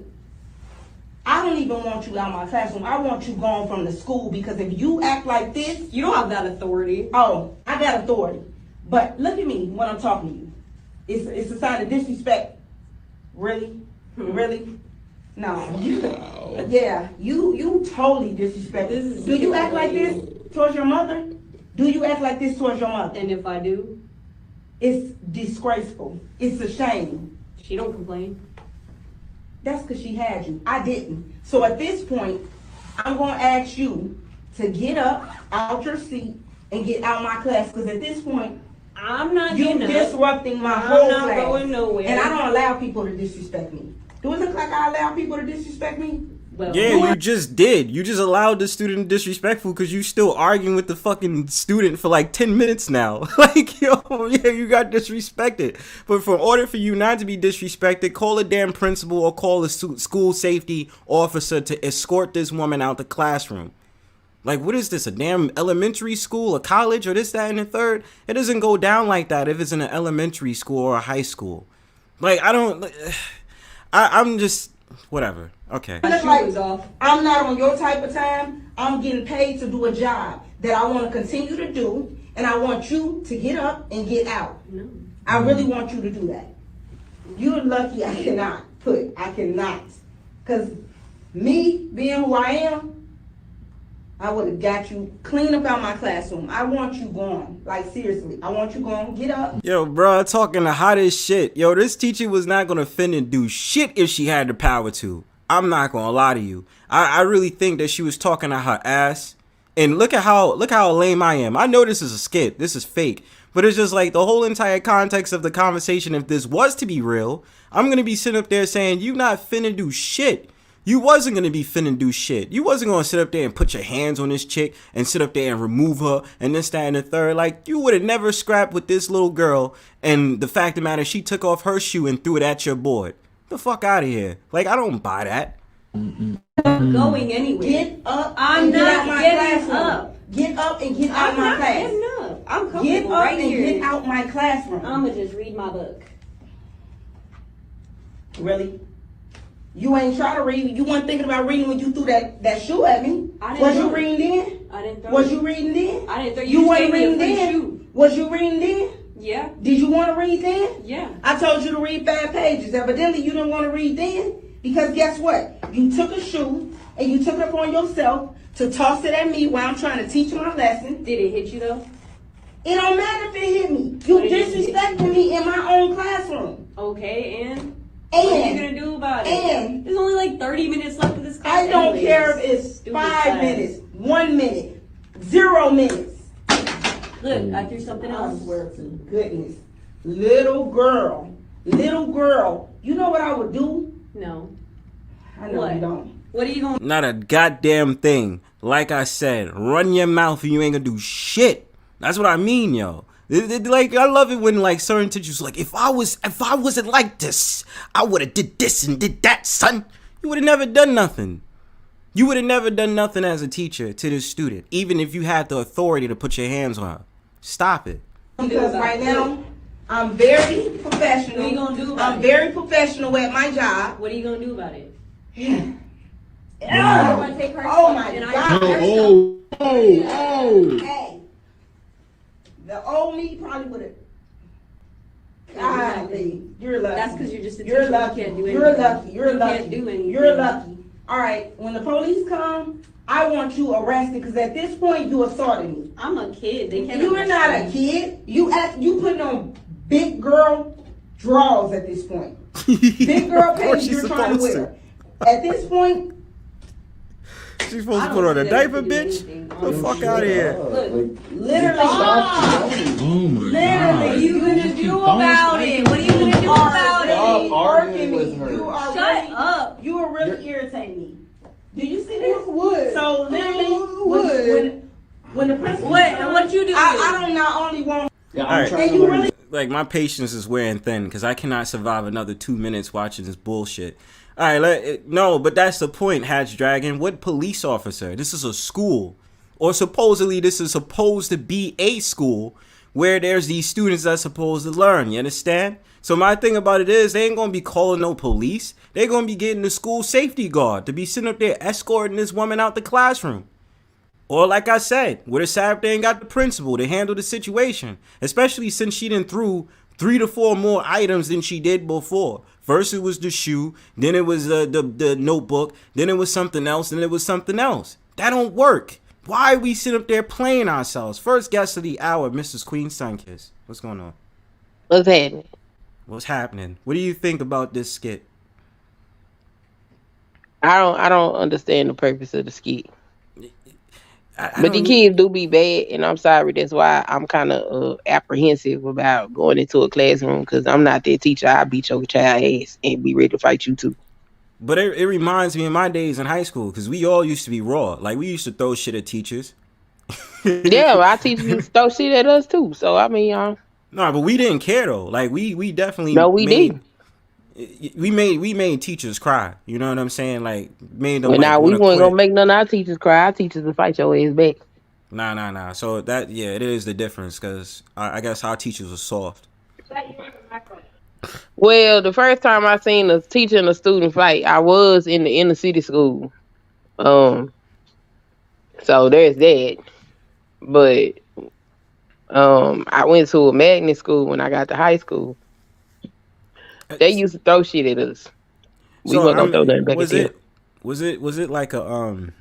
I don't even want you out of my classroom. I want you gone from the school because if you act like this... You don't have that authority. Oh, I got authority. But look at me when I'm talking to you. It's a sign of disrespect. Really? Really? No. You totally disrespectful. Do you act like this towards your mother? Do you act like this towards your mother? And if I do? It's disgraceful. It's a shame. She don't complain. That's because she had you. I didn't. So at this point, I'm going to ask you to get up out your seat and get out my class because at this point, I'm not you disrupting my whole class. I'm not going nowhere. And I don't allow people to disrespect me. Do it look like I allow people to disrespect me? Well, yeah, you just did. You just allowed the student disrespectful because you still arguing with the fucking student for like 10 minutes now. Like, yo, yeah, you got disrespected. But for order for you not to be disrespected, call a damn principal or call a school safety officer to escort this woman out the classroom. Like, what is this, a damn elementary school, a college, or this, that, and the third? It doesn't go down like that if it's in an elementary school or a high school. Like, I'm just, whatever. Okay. Like, I'm not on your type of time. I'm getting paid to do a job that I want to continue to do, and I want you to get up and get out. No. I really want you to do that. You're lucky I cannot. Because me being who I am, I would have got you clean up out my classroom. I want you gone. Like, seriously. I want you gone. Get up. Yo, bro, talking the hottest shit. Yo, this teacher was not going to finna do shit if she had the power to. I'm not going to lie to you. I really think that she was talking to her ass. And look how lame I am. I know this is a skit. This is fake. But it's just like the whole entire context of the conversation. If this was to be real, I'm going to be sitting up there saying, you not finna do shit. You wasn't going to be finna do shit. You wasn't going to sit up there and put your hands on this chick and sit up there and remove her and this, that, and the third. Like, you would have never scrapped with this little girl. And the fact of the matter, she took off her shoe and threw it at your board. The fuck out of here. Like, I don't buy that. I'm going anywhere. Get up. I'm not getting up. Get up and get out my class. I'm comfortable Get up right and here. get out my classroom. I'm going to just read my book. Really? You ain't trying to read. You weren't thinking about reading when you threw that shoe at me. Was you reading then? I didn't throw Was you reading then? I didn't throw you. Wasn't reading reading then? shoe. Was you reading then? Yeah. Did you want to read then? Yeah. I told you to read 5 pages. Evidently, you didn't want to read then because guess what? You took a shoe and you took it upon yourself to toss it at me while I'm trying to teach my lesson. Did it hit you though? It don't matter if it hit me. You disrespected me in my own classroom. Okay, and? What are you gonna do about it? And there's only like 30 minutes left of this class. I don't care if it's 5 minutes, 1 minute, 0 minutes. Look, I threw something else. I swear to goodness. Little girl, you know what I would do? No. I know you don't. What are you gonna? Not a goddamn thing. Like I said, run your mouth and you ain't gonna do shit. That's what I mean, yo. Like, I love it when like certain teachers like, if I wasn't like this, I would have did this and did that, son. You would have never done nothing. You would have never done nothing as a teacher to this student, even if you had the authority to put your hands on her. Stop it. Because right now, I'm very professional. What are you gonna do about I'm very professional at my job. What are you gonna do about it? Yeah. I want to take her. Oh my God. Hey. The old me probably would have. Golly, you're lucky. That's because you're just a You're teacher. lucky. You can't do You're anything. lucky. You're You lucky. can't do anything. You're lucky. All right. When the police come, I want you arrested because at this point you assaulted me. I'm a kid. They can't. You are not a kid. You putting on big girl drawers at this point. Big girl pants you're trying to wear. At this point. She's supposed to put on a diaper, bitch. The fuck out of here. Look, literally. What are you gonna do about it? What are you gonna do about it? Shut up. You are really irritating me. Do you see this? Would. So literally, when the principal. What you do? I don't not only want. Yeah, I'm trying to learn. Like, my patience is wearing thin because I cannot survive another 2 minutes watching this bullshit. All right, no, but that's the point, Hatch Dragon. What police officer? This is a school. Or supposedly this is supposed to be a school where there's these students that's supposed to learn. You understand? So my thing about it is they ain't going to be calling no police. They're going to be getting the school safety guard to be sitting up there escorting this woman out the classroom. Or like I said, would have sat up there and got the principal to handle the situation. Especially since she done threw 3 to 4 more items than she did before. First it was the shoe, then it was the notebook, then it was something else, then it was something else. That don't work. Why we sit up there playing ourselves? First guest of the hour, Mrs. Queen Sunkissed. What's going on? What's happening? What's happening? What do you think about this skit? I don't understand the purpose of the skit. But the kids do be bad, and I'm sorry. That's why I'm kind of apprehensive about going into a classroom because I'm not that teacher. I beat your child ass and be ready to fight you too. But it reminds me of my days in high school because we all used to be raw. Like, we used to throw shit at teachers. Yeah, our teachers used to throw shit at us too. So I mean, no, but we didn't care though. Like we definitely no, we didn't. we made teachers cry. You know what I'm saying? Like made them Well, like now we want to weren't quit. gonna make none of our teachers cry. Our teachers will fight your ass back. Nah. So that it is the difference because I guess our teachers were soft. Well, the first time I seen a teacher and a student fight, I was in the inner city school. So there's that. But I went to a magnet school when I got to high school. They used to throw shit at us. We weren't gonna throw nothing back at them. Was it like a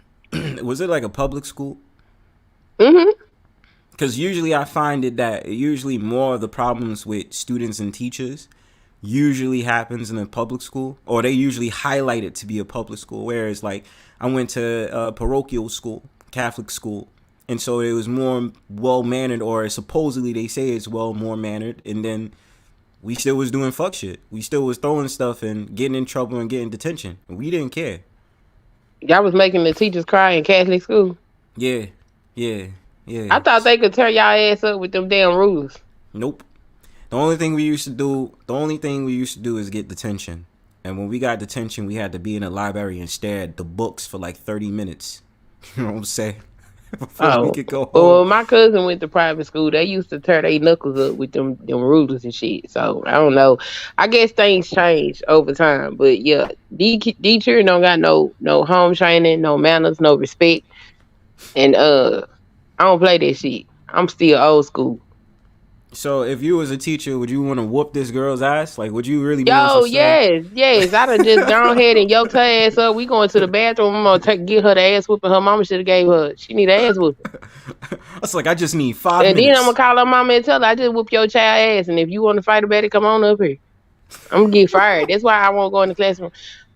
was it like a public school? Mm-hmm. Because usually I find that usually more of the problems with students and teachers usually happens in a public school, or they usually highlight it to be a public school. Whereas like I went to a parochial school, Catholic school, and so it was more well mannered, or supposedly they say it's more mannered, and then we still was doing fuck shit. We still was throwing stuff and getting in trouble and getting detention. We didn't care. Y'all was making the teachers cry in Catholic school? Yeah. I thought they could tear y'all ass up with them damn rulers. Nope. The only thing we used to do is get detention. And when we got detention, we had to be in the library and stare at the books for like 30 minutes. You know what I'm saying? Before we could go home. Well, my cousin went to private school. They used to tear their knuckles up with them rulers and shit. So, I don't know. I guess things change over time. But, yeah, these children don't got no home training, no manners, no respect. And I don't play that shit. I'm still old school. So if you was a teacher, would you want to whoop this girl's ass? Like, would you really be on some yes. I done just gone ahead and yoked her ass up. We going to the bathroom. I'm gonna get her the ass whooping her mama should have gave her. She need an ass whooping. That's like, I just need 5 minutes. And then I'm gonna call her mama and tell her I just whoop your child ass. And if you want to fight about it, come on up here. I'm gonna get fired. That's why I won't go in the classroom.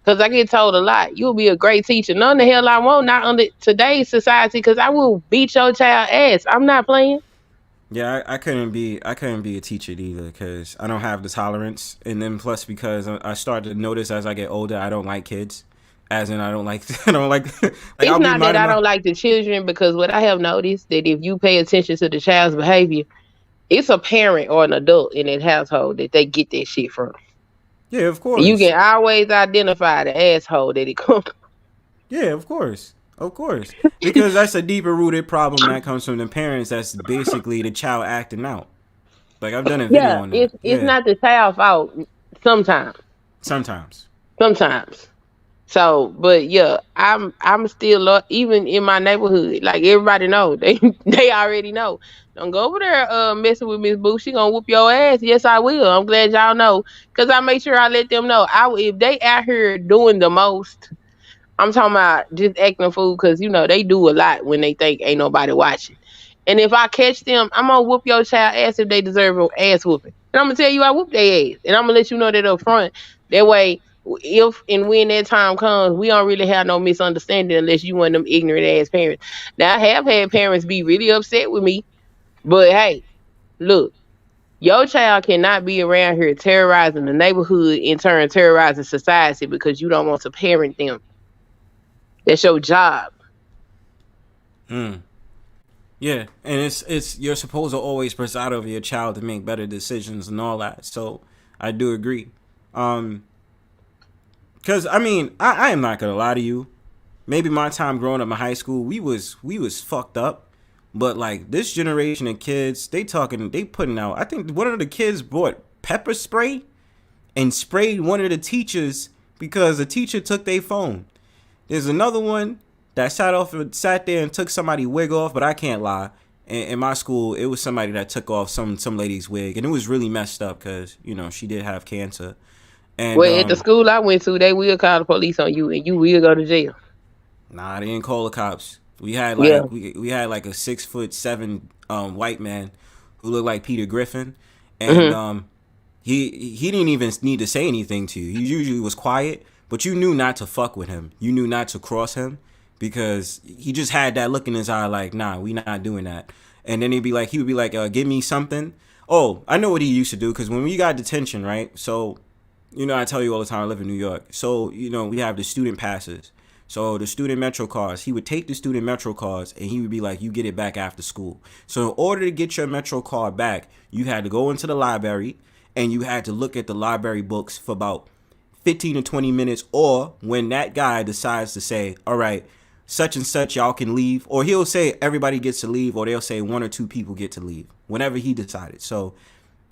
Because I get told a lot. You'll be a great teacher. None the hell I won't. Not under today's society. Because I will beat your child ass. I'm not playing. Yeah, I couldn't be a teacher either because I don't have the tolerance, and then plus because I started to notice as I get older I don't like kids, as in I don't like it's not that I don't like the children, because what I have noticed that if you pay attention to the child's behavior, it's a parent or an adult in that household that they get that shit from. Yeah, of course. You can always identify the asshole that it comes from. Yeah, of course. Because that's a deeper rooted problem that comes from the parents. That's basically the child acting out. Like, I've done a video on that. It's not the child's fault Sometimes. So, but yeah, I'm still even in my neighborhood. Like, everybody know. They already know. Don't go over there messing with Miss Boo. She gonna whoop your ass. Yes, I will. I'm glad y'all know. Because I make sure I let them know. If they out here doing the most, I'm talking about just acting a fool, because, you know, they do a lot when they think ain't nobody watching. And if I catch them, I'm going to whoop your child ass if they deserve an ass whooping. And I'm going to tell you I whoop their ass. And I'm going to let you know that up front. That way, if and when that time comes, we don't really have no misunderstanding unless you one of them ignorant ass parents. Now, I have had parents be really upset with me. But, hey, look. Your child cannot be around here terrorizing the neighborhood, in turn terrorizing society, because you don't want to parent them. That's your job. Yeah, and it's you're supposed to always preside over your child to make better decisions and all that. So I do agree. Because I mean, I am not gonna lie to you. Maybe my time growing up in high school, we was fucked up. But like this generation of kids, they putting out. I think one of the kids bought pepper spray and sprayed one of the teachers because the teacher took their phone. There's another one that sat there and took somebody's wig off, but I can't lie. In my school, it was somebody that took off some lady's wig, and it was really messed up because, you know, she did have cancer. And at the school I went to, they will call the police on you, and you will go to jail. Nah, they didn't call the cops. We had like we had like a 6'7" white man who looked like Peter Griffin, and he didn't even need to say anything to you. He usually was quiet. But you knew not to fuck with him. You knew not to cross him because he just had that look in his eye like, nah, we not doing that. And then he would be like, give me something. Oh, I know what he used to do, because when we got detention, right? So, you know, I tell you all the time, I live in New York. So, you know, we have the student passes. So the student Metro cards, he would take the student Metro cards and he would be like, you get it back after school. So in order to get your Metro card back, you had to go into the library and you had to look at the library books for about 15 to 20 minutes, or when that guy decides to say, all right, such and such, y'all can leave, or he'll say everybody gets to leave, or they'll say 1 or 2 people get to leave, whenever he decided. So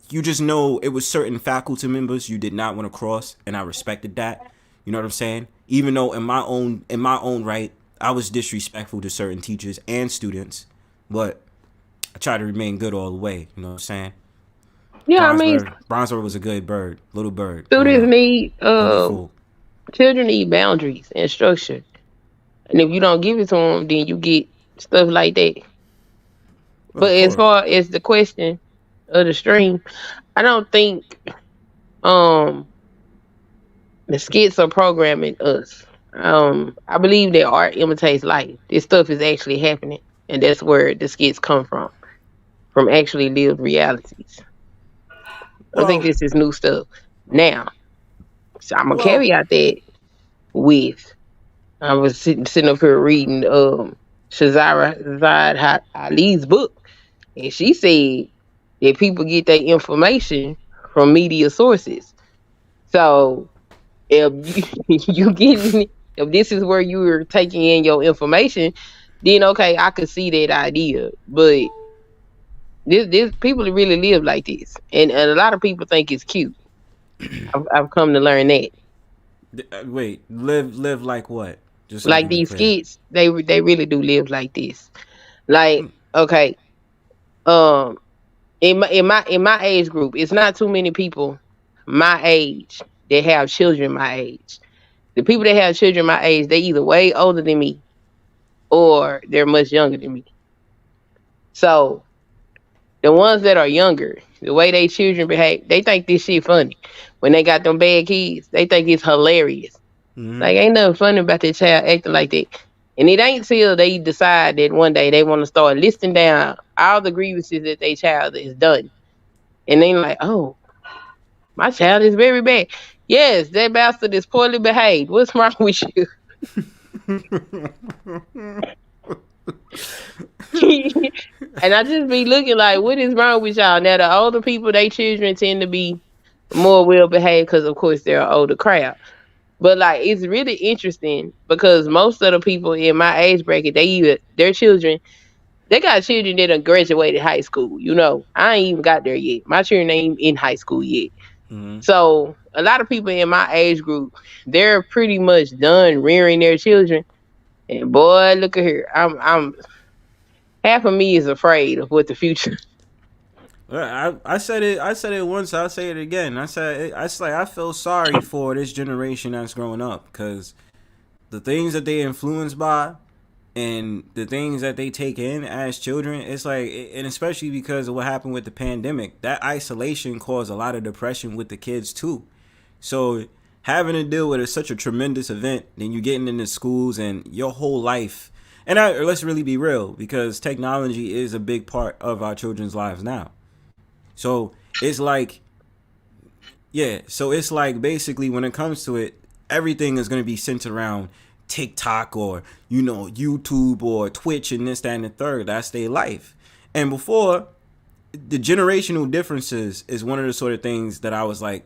you just know it was certain faculty members you did not want to cross, and I respected that. You know what I'm saying? Even though in my own right, I was disrespectful to certain teachers and students, but I try to remain good all the way. You know what I'm saying? Yeah, Bronzebird was a good bird, little bird. Students need children need boundaries and structure, and if you don't give it to them, then you get stuff like that. But as far as the question of the stream, I don't think the skits are programming us. I believe that art imitates life. This stuff is actually happening, and that's where the skits come from actually lived realities. I think this is new stuff. Now, so I'm gonna caveat that with I was sitting up here reading Shazara Ali's book, and she said that people get their information from media sources. So if if this is where you are taking in your information, then okay, I could see that idea. But this people really live like this, and a lot of people think it's cute. I've come to learn that. Wait, live like what? Just like these skits, they really do live like this. Like, okay, in my age group, it's not too many people my age that have children my age. The people that have children my age, they either way older than me or they're much younger than me. So the ones that are younger, the way they children behave, they think this shit funny. When they got them bad kids, they think it's hilarious. Mm-hmm. Like, ain't nothing funny about that child acting like that. And it ain't till they decide that one day they want to start listing down all the grievances that their child has done. And then like, oh, my child is very bad. Yes, that bastard is poorly behaved. What's wrong with you? And I just be looking like, what is wrong with y'all? Now, the older people, they children tend to be more well behaved because, of course, they're an older crowd. But like, it's really interesting because most of the people in my age bracket, their children, they got children that done graduated high school. You know, I ain't even got there yet. My children ain't in high school yet. Mm-hmm. So a lot of people in my age group, they're pretty much done rearing their children. And boy, look at here. I'm half of me is afraid of what the future. I said it once. I'll say it again. I feel sorry for this generation that's growing up, because the things that they influenced by and the things that they take in as children, it's like, and especially because of what happened with the pandemic, that isolation caused a lot of depression with the kids too. So having to deal with such a tremendous event, then you getting into schools and your whole life. And let's really be real, because technology is a big part of our children's lives now. So it's like, basically when it comes to it, everything is going to be centered around TikTok or, YouTube or Twitch and this, that, and the third. That's their life. And before, the generational differences is one of the sort of things that I was like,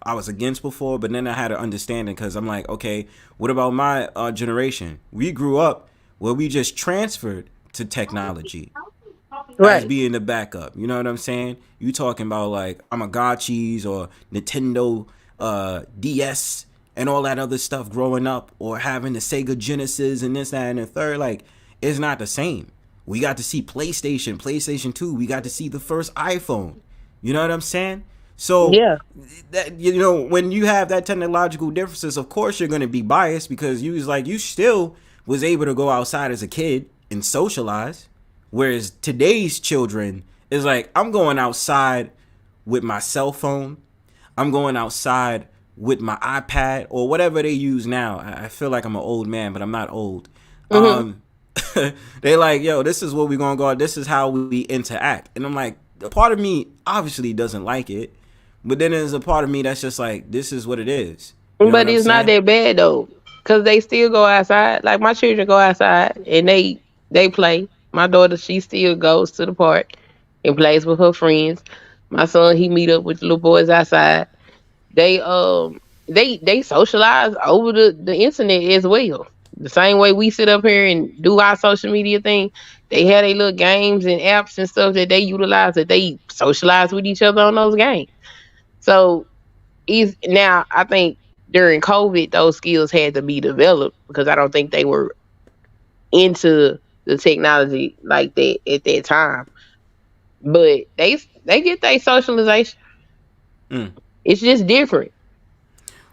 I was against before, but then I had an understanding, because I'm like, okay, what about my generation? We grew up where we just transferred to technology. Right. As being the backup. You know what I'm saying? You talking about like Tamagotchis or Nintendo DS and all that other stuff growing up, or having the Sega Genesis and this, that, and the third. Like, it's not the same. We got to see PlayStation 2. We got to see the first iPhone. You know what I'm saying? So, yeah, that, when you have that technological differences, of course you're going to be biased, because you still was able to go outside as a kid and socialize. Whereas today's children is like, I'm going outside with my cell phone. I'm going outside with my iPad or whatever they use now. I feel like I'm an old man, but I'm not old. Mm-hmm. They like, yo, this is what we're going to go. This is how we interact. And I'm like, a part of me obviously doesn't like it. But then there's a part of me that's just like, this is what it is. But it's not that bad, though. Because they still go outside. Like, my children go outside and they play. My daughter, she still goes to the park and plays with her friends. My son, he meet up with the little boys outside. They they socialize over the internet as well. The same way we sit up here and do our social media thing, they had their little games and apps and stuff that they utilize, that they socialize with each other on those games. So is now I think during COVID those skills had to be developed because I don't think they were into the technology like that at that time. But they get their socialization. It's just different.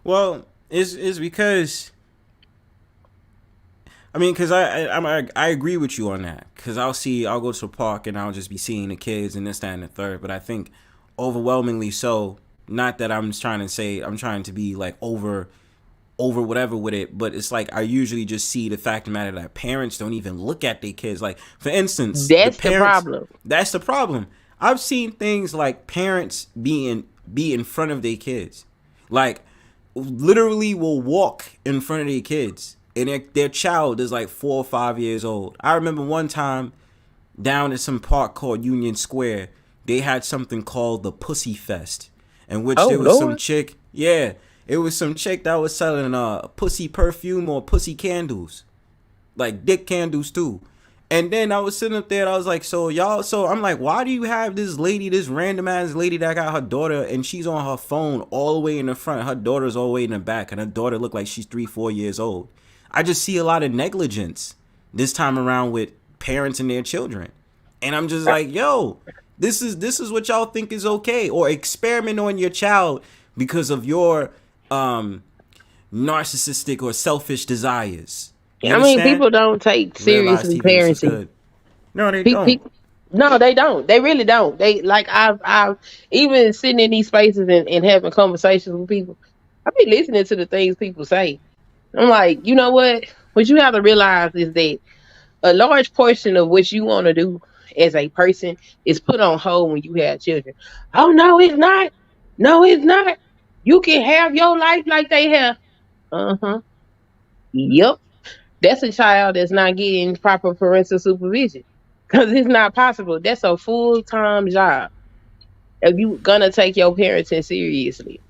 Well, it's because I mean, because I agree with you on that. Because I'll go to the park and I'll just be seeing the kids and this, that, and the third. But I think overwhelmingly so. Not that I'm trying to say I'm trying to be like over whatever with it, but it's like I usually just see the fact of the matter that parents don't even look at their kids. Like, for instance, that's the problem. That's the problem. I've seen things like parents be in front of their kids, like literally will walk in front of their kids, and their child is like 4 or 5 years old. I remember one time down at some park called Union Square, they had something called the Pussy Fest, in which there was some chick, it was some chick that was selling pussy perfume or pussy candles, like dick candles too. And then I was sitting up there and I was like, so I'm like, why do you have this lady, this random ass lady that got her daughter and she's on her phone all the way in the front, her daughter's all the way in the back, and her daughter looked like she's 3-4 years old. I just see a lot of negligence this time around with parents and their children. And I'm just like, yo, this is what y'all think is okay, or experiment on your child because of your narcissistic or selfish desires. I mean, people don't take seriously parenting. No, they don't. No, they don't. They really don't. They like I've even sitting in these spaces and having conversations with people. I've been listening to the things people say. I'm like, you know what? What you have to realize is that a large portion of what you want to do as a person is put on hold when you have children. Oh no, it's not. No, it's not. You can have your life like they have. Yep. That's a child that's not getting proper parental supervision because it's not possible. That's a full-time job. If you gonna take your parenting seriously,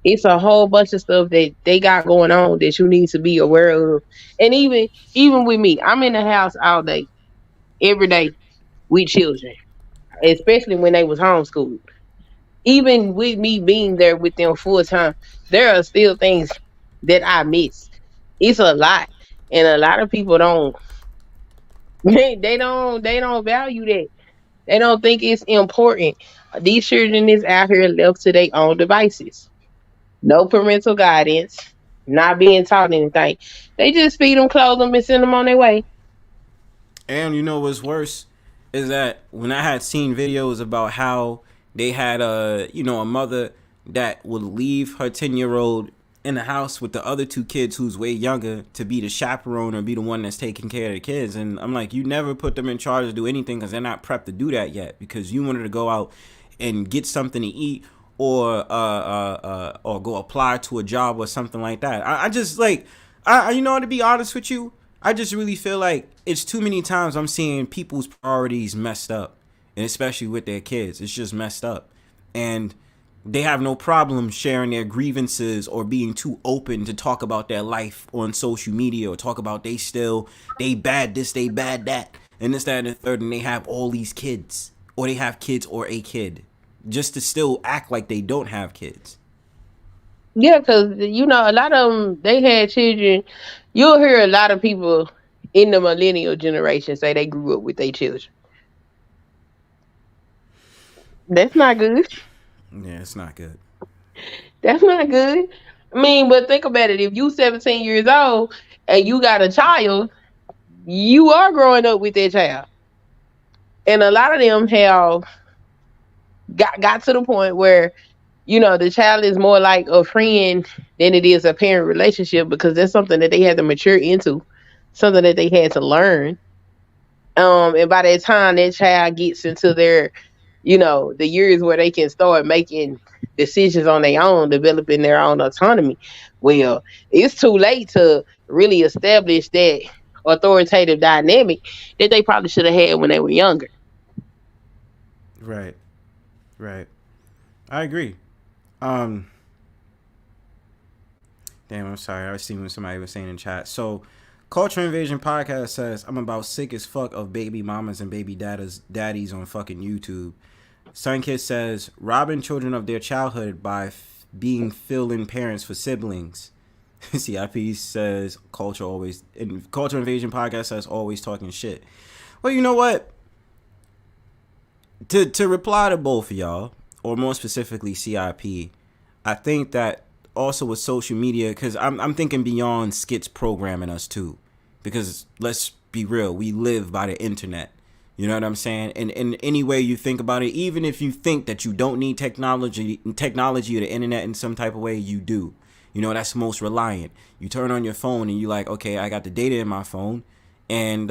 it's a whole bunch of stuff that they got going on that you need to be aware of. And even with me, I'm in the house all day, every day with children, especially when they was homeschooled. Even with me being there with them full time, there are still things that I miss. It's a lot. And a lot of people don't they don't value that. They don't think it's important. These children is out here left to their own devices. No parental guidance, not being taught anything. They just feed them, clothe them, and send them on their way. And you know what's worse is that when I had seen videos about how they had a mother that would leave her 10-year-old in the house with the other 2 kids who's way younger to be the chaperone or be the one that's taking care of the kids. And I'm like, you never put them in charge to do anything because they're not prepped to do that yet, because you wanted to go out and get something to eat or go apply to a job or something like that. I just like, to be honest with you, I just really feel like it's too many times I'm seeing people's priorities messed up, and especially with their kids. It's just messed up. And they have no problem sharing their grievances or being too open to talk about their life on social media or talk about they bad this, they bad that, and this, that, and the third, and they have all these kids, or they have kids or a kid, just to still act like they don't have kids. Yeah, because, a lot of them, they had children. You'll hear a lot of people in the millennial generation say they grew up with their children. That's not good. Yeah, it's not good. That's not good. I mean, but think about it. If you 17 years old and you got a child, you are growing up with that child. And a lot of them have got to the point where, the child is more like a friend than it is a parent relationship, because that's something that they had to mature into, something that they had to learn. And by that time that child gets into their, the years where they can start making decisions on their own, developing their own autonomy, well, it's too late to really establish that authoritative dynamic that they probably should have had when they were younger. Right. I agree. Damn, I'm sorry. I was seeing what somebody was saying in chat. So, Culture Invasion Podcast says, I'm about sick as fuck of baby mamas and baby daddies on fucking YouTube. Sunkissed says, robbing children of their childhood by being fill-in parents for siblings. CIP says, Culture Invasion Podcast says, always talking shit. Well, you know what? To reply to both of y'all, or more specifically CIP, I think that also with social media, because I'm thinking beyond Skits programming us too, because let's be real, we live by the internet. You know what I'm saying? And in any way you think about it, even if you think that you don't need technology or the internet in some type of way, you do. You know, that's most reliant. You turn on your phone and you're like, okay, I got the data in my phone, and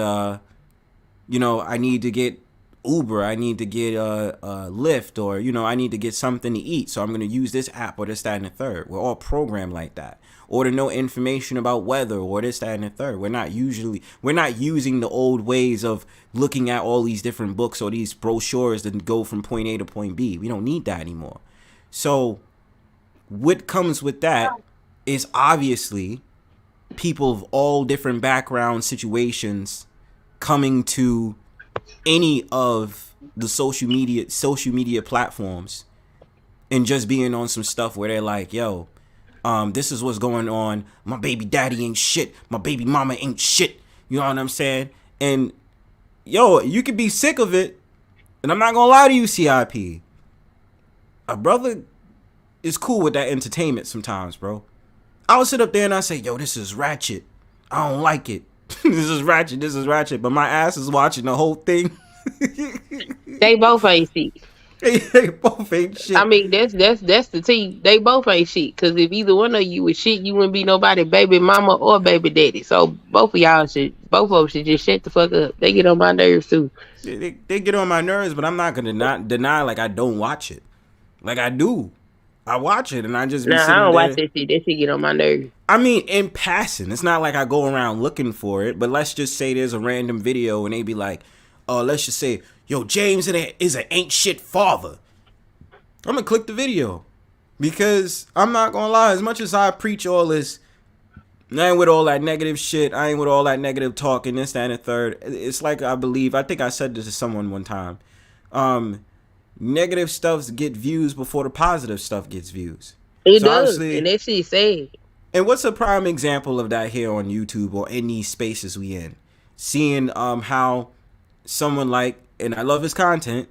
you know, I need to get Uber, I need to get Lyft, or, you know, I need to get something to eat, so I'm going to use this app or this, that, and the third. We're all programmed like that. Or to know information about weather or this, that, and the third. We're not using the old ways of looking at all these different books or these brochures that go from point A to point B. We don't need that anymore. So what comes with that is obviously people of all different background situations coming to any of the social media platforms and just being on some stuff where they're like, yo, this is what's going on. My baby daddy ain't shit. My baby mama ain't shit. You know what I'm saying? And yo, you could be sick of it. And I'm not gonna lie to you, CIP. A brother is cool with that entertainment sometimes, bro. I'll sit up there and I say, yo, this is ratchet. I don't like it. This is ratchet. But my ass is watching the whole thing. They both ain't shit. They both ain't shit. I mean, that's the team. They both ain't shit. Cause if either one of you was shit, you wouldn't be nobody baby mama or baby daddy. So both of them should just shut the fuck up. They get on my nerves too. They get on my nerves, but I'm not gonna deny like I don't watch it. Like I do. I watch it and I just be sitting I don't there. watch that shit. That shit get on my nerves. I mean, in passing, it's not like I go around looking for it, but let's just say there's a random video and they be like, let's just say, yo, James is an ain't shit father. I'm gonna click the video because I'm not gonna lie, as much as I preach all this, I ain't with all that negative shit, I ain't with all that negative talking, this, that, and the third. It's like I think I said this to someone one time. Negative stuff get views before the positive stuff gets views. It does, and that shit sad. And what's a prime example of that here on YouTube or in these spaces we in? Seeing how someone like, and I love his content,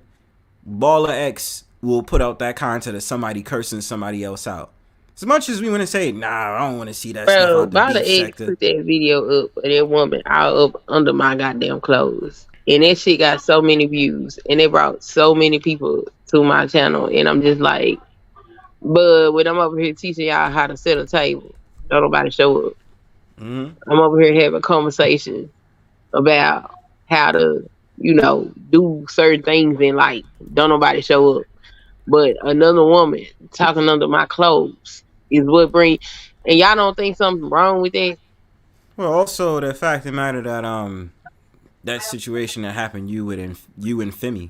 Baller X will put out that content of somebody cursing somebody else out. As much as we want to say, nah, I don't want to see that stuff out the Baller beef X sector. put that video up of that woman all up under my goddamn clothes. And that shit got so many views. And it brought so many people to my channel. And I'm just like, but when I'm over here teaching y'all how to set a table, don't nobody show up. Mm-hmm. I'm over here having conversations about how to, you know, do certain things in life. Don't nobody show up. But another woman talking under my clothes is what bring. And y'all don't think something wrong with that? Well, also the fact of the matter that that situation that happened you and Femi.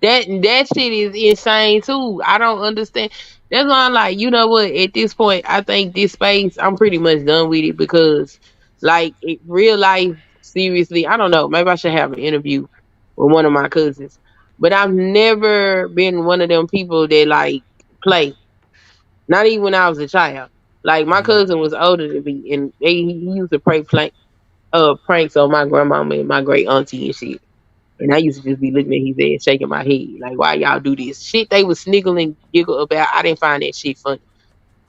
That shit is insane too. I don't understand. That's why I'm like, you know what? At this point, I think this space, I'm pretty much done with it because, like, real life, seriously, I don't know. Maybe I should have an interview with one of my cousins. But I've never been one of them people that like play. Not even when I was a child. Like my cousin was older than me, and he used to pranks on my grandmama and my great auntie and shit. And I used to just be looking at his ass, shaking my head, like, why y'all do this? Shit they was sniggle and giggle about, I didn't find that shit funny.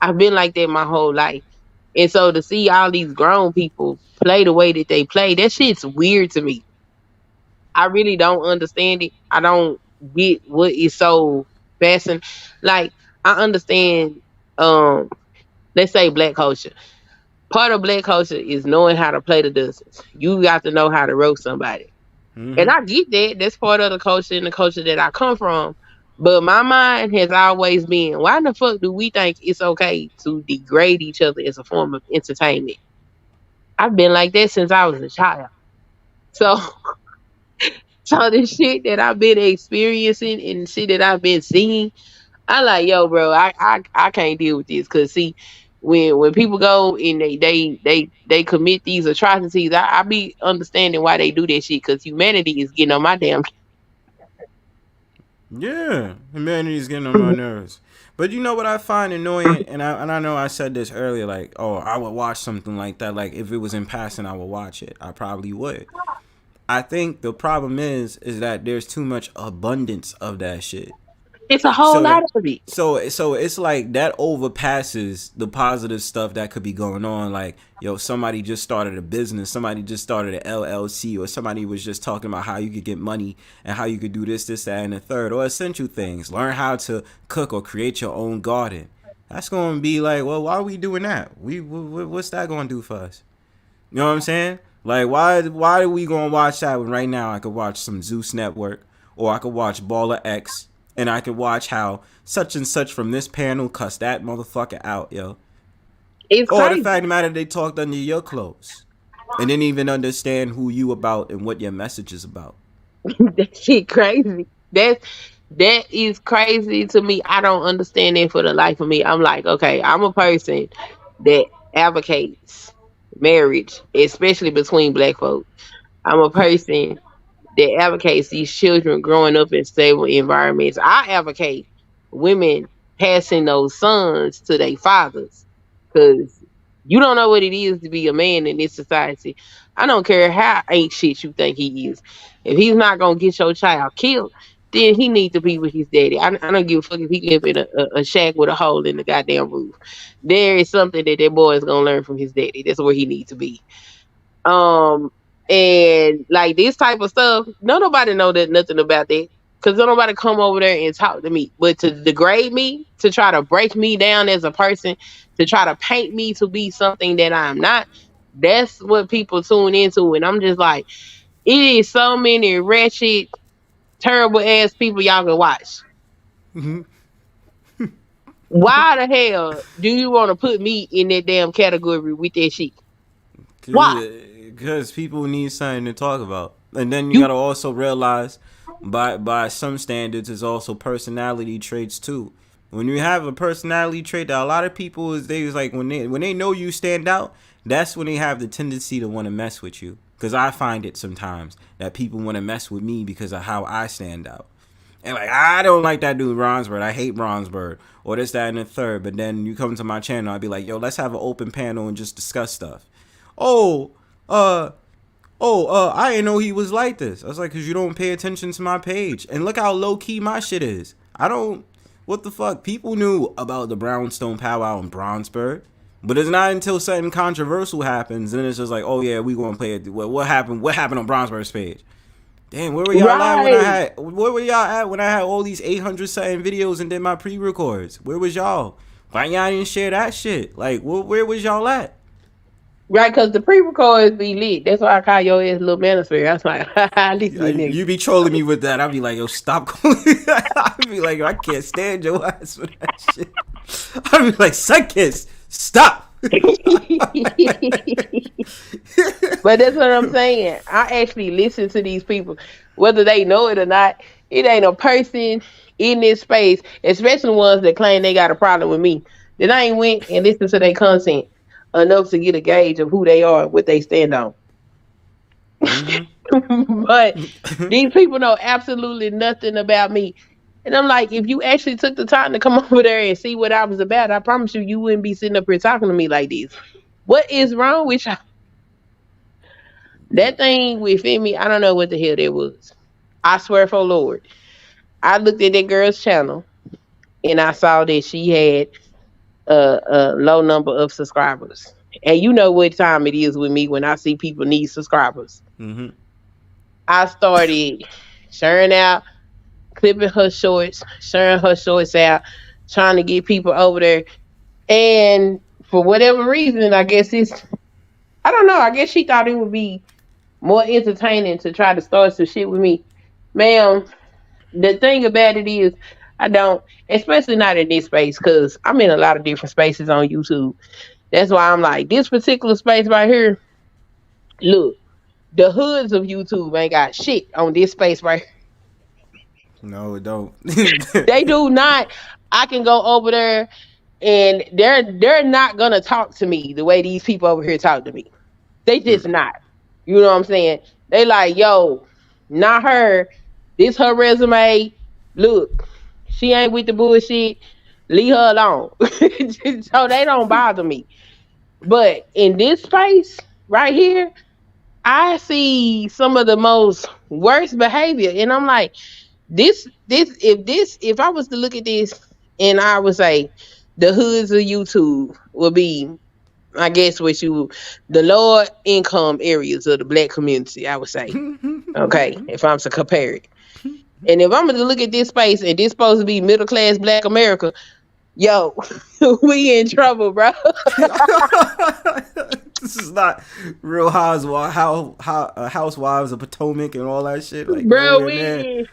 I've been like that my whole life. And so to see all these grown people play the way that they play, that shit's weird to me. I really don't understand it. I don't get what is so fascinating. Like, I understand, let's say black culture. Part of black culture is knowing how to play the dozens. You got to know how to roast somebody. Mm-hmm. And I get that. That's part of the culture and the culture that I come from. But my mind has always been, why the fuck do we think it's okay to degrade each other as a form of entertainment? I've been like that since I was a child. So the shit that I've been experiencing and shit that I've been seeing, I like, yo, bro, I can't deal with this. Because, see, when people go and they commit these atrocities, I be understanding why they do that shit, because humanity is getting on my damn. Yeah, humanity's getting on my nerves. But you know what I find annoying, and I know I said this earlier, like, oh, I would watch something like that. Like, if it was in passing, I would watch it. I probably would. I think the problem is that there's too much abundance of that shit. It's a whole lot of it. So it's like that overpasses the positive stuff that could be going on. Like, yo, somebody just started a business, somebody just started an LLC, or somebody was just talking about how you could get money and how you could do this, that, and the third, or essential things. Learn how to cook or create your own garden. That's going to be like, well, why are we doing that? What's that going to do for us? You know what I'm saying? Like, why are we going to watch that when right now I could watch some Zeus Network, or I could watch Baller X, and I could watch how such and such from this panel cuss that motherfucker out, yo. It's or crazy. The fact of the matter, they talked under your clothes and didn't even understand who you about and what your message is about. That shit crazy. That is crazy to me. I don't understand it for the life of me. I'm like, okay, I'm a person that advocates marriage, especially between black folks. I'm a person that advocates these children growing up in stable environments. I advocate women passing those sons to their fathers, because you don't know what it is to be a man in this society. I don't care how ain't shit you think he is. If he's not gonna get your child killed, then he needs to be with his daddy. I don't give a fuck if he live in a shack with a hole in the goddamn roof. There is something that boy is gonna learn from his daddy. That's where he needs to be. And like this type of stuff, nobody know that nothing about that, because nobody come over there and talk to me. But to degrade me, to try to break me down as a person, to try to paint me to be something that I'm not, that's what people tune into. And I'm just like, it is so many wretched, terrible ass people y'all can watch. Why the hell do you want to put me in that damn category with that shit? Why? Because people need something to talk about. And then you gotta also realize, by some standards, it's also personality traits too. When you have a personality trait that a lot of people is like, when they know you stand out, that's when they have the tendency to want to mess with you. Because I find it sometimes that people want to mess with me because of how I stand out. And like, I don't like that dude Bronzebird. I hate Bronzebird, or this, that, and the third. But then you come to my channel, I'd be like, yo, let's have an open panel and just discuss stuff. I didn't know he was like this. I was like, because you don't pay attention to my page. And look how low-key my shit is. What the fuck? People knew about the Brownstone Powwow and Bronzebird. But it's not until something controversial happens, and it's just like, oh yeah, we gonna play it. What happened on Bronzebird's page? Damn, where were y'all at when I had all these 800 something videos and did my pre-records? Where was y'all? Why y'all didn't share that shit? Like, where was y'all at? Right, because the pre-records be lit. That's why I call your ass little manosphere. I was like, you be trolling me with that. I'll be like, yo, stop calling. I'll be like, yo, I can't stand your ass for that shit. I'll be like, Sunkissed, stop. But that's what I'm saying. I actually listen to these people, whether they know it or not. It ain't a person in this space, especially ones that claim they got a problem with me, that I ain't went and listened to their content enough to get a gauge of who they are and what they stand on. Mm-hmm. But these people know absolutely nothing about me. And I'm like, if you actually took the time to come over there and see what I was about, I promise you wouldn't be sitting up here talking to me like this. What is wrong with y'all? That thing within me, I don't know what the hell that was. I swear for Lord. I looked at that girl's channel and I saw that she had a low number of subscribers. And you know what time it is with me when I see people need subscribers. Mm-hmm. I started sharing out, clipping her shorts, sharing her shorts out, trying to get people over there. And for whatever reason, I guess I don't know, I guess she thought it would be more entertaining to try to start some shit with me. Ma'am, the thing about it is, I don't, especially not in this space, because I'm in a lot of different spaces on YouTube. That's why I'm like, this particular space right here, look, the hoods of YouTube ain't got shit on this space right here. No, it don't. They do not. I can go over there And they're not gonna talk to me the way these people over here talk to me. They just not. You know what I'm saying? They like, yo, not her. This her resume. Look, she ain't with the bullshit. Leave her alone. So they don't bother me. But in this space right here, I see some of the most worst behavior. And I'm like, if I was to look at this and I would say the hoods of YouTube would be, I guess the lower income areas of the black community, I would say. Okay, if I'm to compare it. And if I'm gonna look at this space and this supposed to be middle class black America, yo, we in trouble, bro. This is not Real Housewives of Potomac and all that shit. Like, bro, we in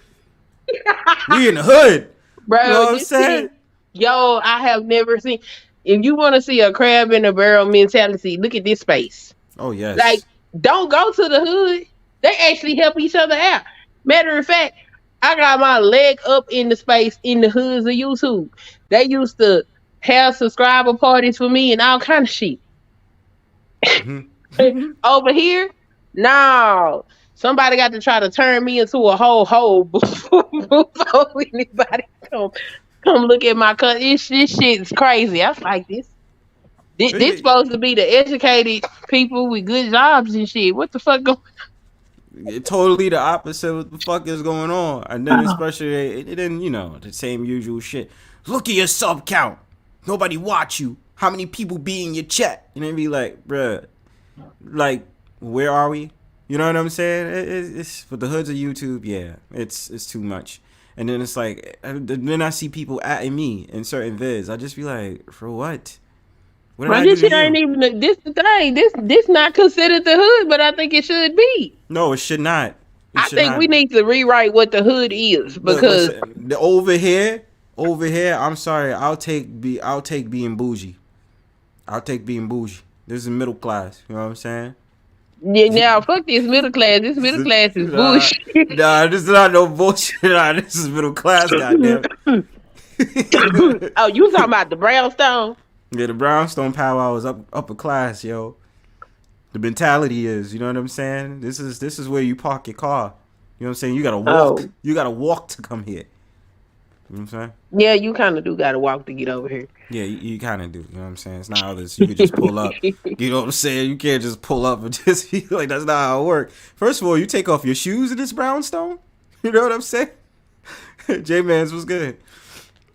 the hood, bro. You know what I'm saying? Yo, I have never seen. If you want to see a crab in a barrel mentality, look at this space. Oh yes. Like, don't go to the hood. They actually help each other out. Matter of fact, I got my leg up in the space in the hoods of YouTube. They used to have subscriber parties for me and all kind of shit. Over here, no. Somebody got to try to turn me into a whole hole before anybody come look at my cut. This shit's crazy. I was like, this supposed to be the educated people with good jobs and shit. What the fuck going? Totally the opposite of what the fuck is going on. And then especially then, you know, the same usual shit. Look at your sub count. Nobody watch you. How many people be in your chat? And then be like, bruh, like, where are we? You know what I'm saying? It's for the hoods of YouTube, yeah. It's too much. And then it's like, then I see people atting me in certain vids. I just be like, for what? Bro, this shit ain't even this the thing. This not considered the hood, but I think it should be. No, it should not. I think we need to rewrite what the hood is because over here, I'm sorry, I'll take being bougie. I'll take being bougie. This is middle class. You know what I'm saying? Yeah, now fuck this middle class. This middle class is bullshit. Nah, this is not no bullshit. Nah, this is middle class, goddamn. Oh, you talking about the Brownstone? Yeah, the Brownstone Powwow is upper class, yo. The mentality is, you know what I'm saying? This is where you park your car. You know what I'm saying? You gotta walk. Oh. You gotta walk to come here. You know what I'm saying? Yeah, you kind of do gotta walk to get over here. Yeah, you kind of do. You know what I'm saying? It's not others. You could just pull up. You know what I'm saying? You can't just pull up and just be like, that's not how it works. First of all, you take off your shoes in this Brownstone. You know what I'm saying? JMANz was good.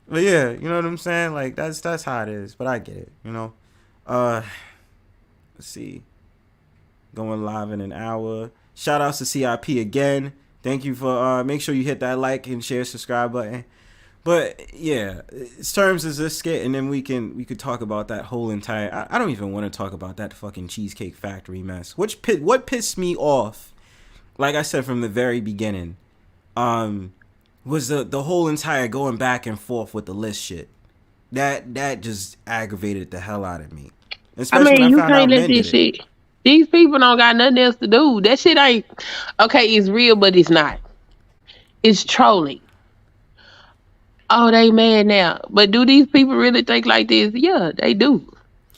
But yeah, you know what I'm saying? Like, that's how it is. But I get it, you know? Let's see. Going live in an hour. Shout outs to CIP again. Thank you for, make sure you hit that like and share, subscribe button. But yeah, in terms of this skit, and then we could talk about that whole entire. I don't even want to talk about that fucking Cheesecake Factory mess. What pissed me off, like I said from the very beginning, was the whole entire going back and forth with the list shit. That just aggravated the hell out of me. Especially I mean, you when I found can't out let men this did shit. These people don't got nothing else to do. That shit ain't okay. It's real, but it's not. It's trolling. Oh, they mad now. But do these people really think like this? Yeah, they do.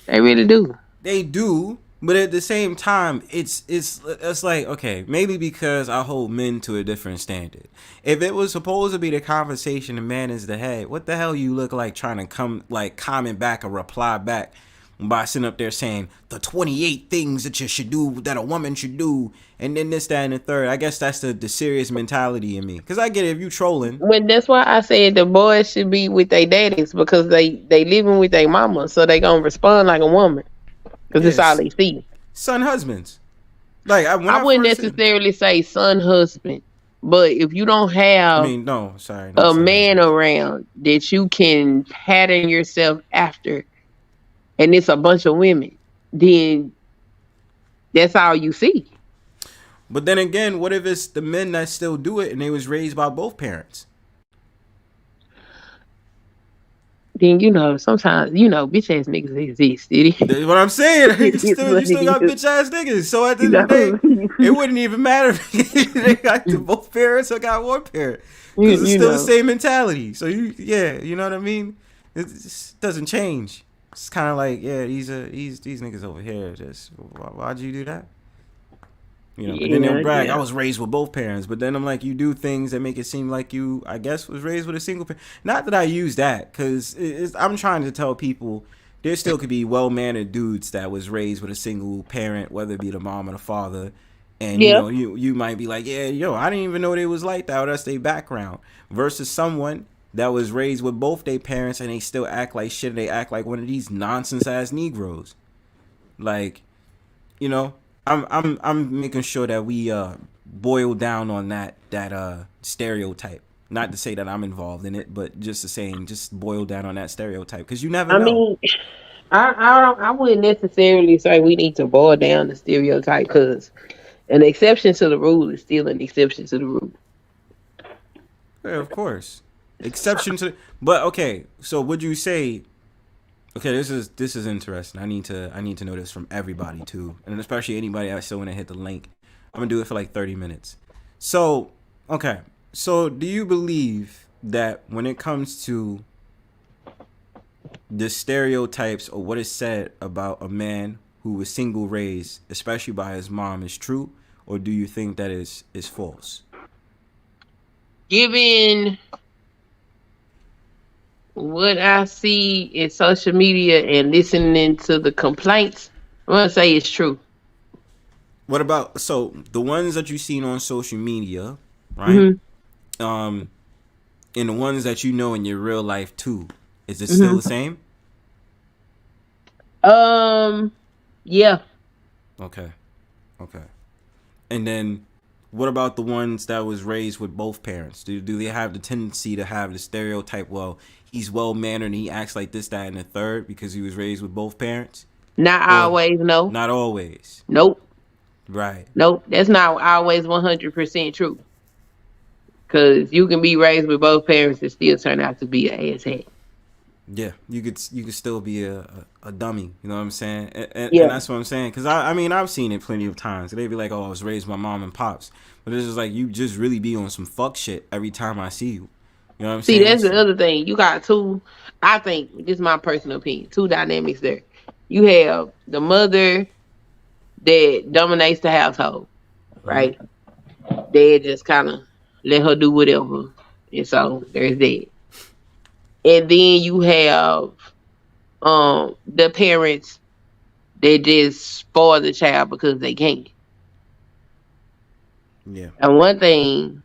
They really do. They do, but at the same time, it's like, okay, maybe because I hold men to a different standard. If it was supposed to be the conversation, the man is the head, what the hell you look like trying to comment back or reply back by sitting up there saying the 28 things that you should do, that a woman should do, and then this, that, and the third. I guess that's the serious mentality in me. Because I get it, if you trolling. Well, that's why I said the boys should be with their daddies, because they living with their mama, so they gonna respond like a woman. Because it's all they see. Son husbands. Like I wouldn't necessarily say son husband, but if you don't have a man around that you can pattern yourself after, and it's a bunch of women, then that's all you see. But then again, what if it's the men that still do it and they was raised by both parents? Then, sometimes, bitch ass niggas exist, did That's what I'm saying. You still got bitch ass niggas. So at the end of the day, it wouldn't even matter if they got both parents or got one parent. Because it's still the same mentality. So you know what I mean? It just doesn't change. It's kind of like, yeah, these niggas over here. Just why'd you do that? You know, but then they'll brag, I was raised with both parents. But then I'm like, you do things that make it seem like you, I guess, was raised with a single parent. Not that I use that, because I'm trying to tell people there still could be well-mannered dudes that was raised with a single parent, whether it be the mom or the father. And, you know, you might be like, yeah, I didn't even know they was like that, or that's their background. Versus someone that was raised with both their parents and they still act like shit. They act like one of these nonsense-ass Negroes. Like, you know, I'm making sure that we boil down on that stereotype. Not to say that I'm involved in it, but just boil down on that stereotype, because you never know. I mean, I wouldn't necessarily say we need to boil down the stereotype, because an exception to the rule is still an exception to the rule. Yeah, of course, exception to. But okay, so would you say? Okay, this is interesting. I need to know this from everybody too, and especially anybody that still want to hit the link. I'm gonna do it for like 30 minutes. So, okay. So, do you believe that when it comes to the stereotypes or what is said about a man who was single raised, especially by his mom, is true, or do you think that is false? Given what I see in social media and listening to the complaints, I'm gonna say it's true. What about the ones that you've seen on social media, right? And the ones that you know in your real life too, is it still the same? Yeah. Okay. And then what about the ones that was raised with both parents? Do they have the tendency to have the stereotype, well, he's well-mannered and he acts like this, that, and the third because he was raised with both parents? Not always, no. Not always. Nope. Right. Nope. That's not always 100% true. Because you can be raised with both parents and still turn out to be an asshat. Yeah, you could still be a dummy. You know what I'm saying? And that's what I'm saying. Because I mean, I've seen it plenty of times. They'd be like, "Oh, I was raised by mom and pops," but it's just like you just really be on some fuck shit every time I see you. You know what I'm saying? See, that's the other thing. You got two. I think this is my personal opinion. Two dynamics there. You have the mother that dominates the household, right? Dad just kind of let her do whatever, and so there's that. And then you have the parents that just spoil the child because they can't. Yeah. And one thing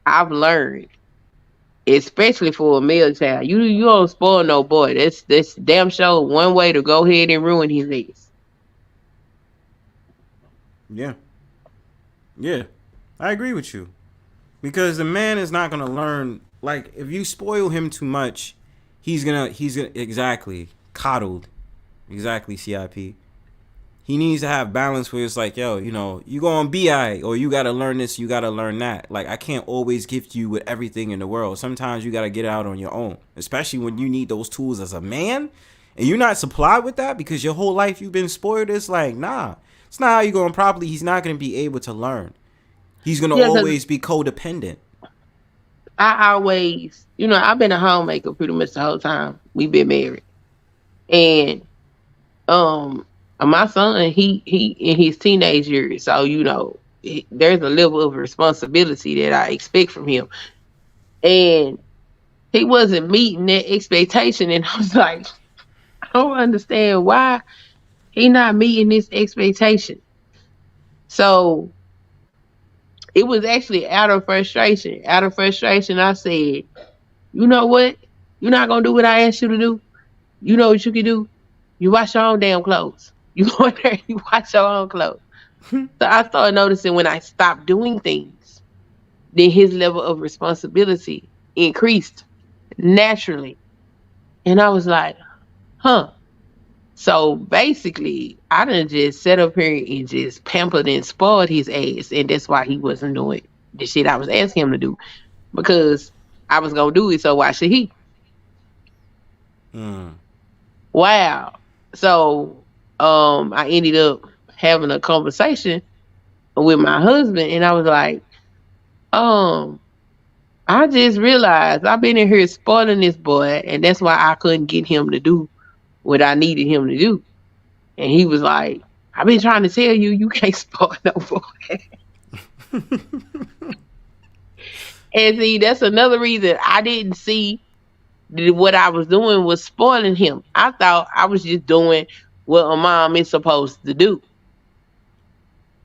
I've learned, especially for a male child, you don't spoil no boy. That's damn sure one way to go ahead and ruin his ass. Yeah. Yeah. I agree with you. Because the man is not gonna learn. Like, if you spoil him too much, he's gonna exactly coddled. Exactly, CIP. He needs to have balance where it's like, yo, you know, you go on BI or you gotta learn this, you gotta learn that. Like, I can't always gift you with everything in the world. Sometimes you gotta get out on your own, especially when you need those tools as a man and you're not supplied with that because your whole life you've been spoiled. It's like, nah, it's not how you going properly. He's not gonna be able to learn. He's gonna always be codependent. I always, I've been a homemaker pretty much the whole time we've been married. And my son, he in his teenage years, so there's a level of responsibility that I expect from him. And he wasn't meeting that expectation, and I was like, I don't understand why he not meeting this expectation. So it was actually out of frustration. I said, you know what? You're not going to do what I asked you to do. You know what you can do? You wash your own damn clothes. You go in there and you wash your own clothes. So I started noticing when I stopped doing things, then his level of responsibility increased naturally. And I was like, huh. So basically, I done just sat up here and just pampered and spoiled his ass. And that's why he wasn't doing the shit I was asking him to do. Because I was going to do it, so why should he? Wow. So I ended up having a conversation with my husband. And I was like, I just realized I've been in here spoiling this boy, and that's why I couldn't get him to do what I needed him to do. And he was like, I've been trying to tell you, you can't spoil no boy. And see, that's another reason I didn't see what I was doing was spoiling him. I thought I was just doing what a mom is supposed to do.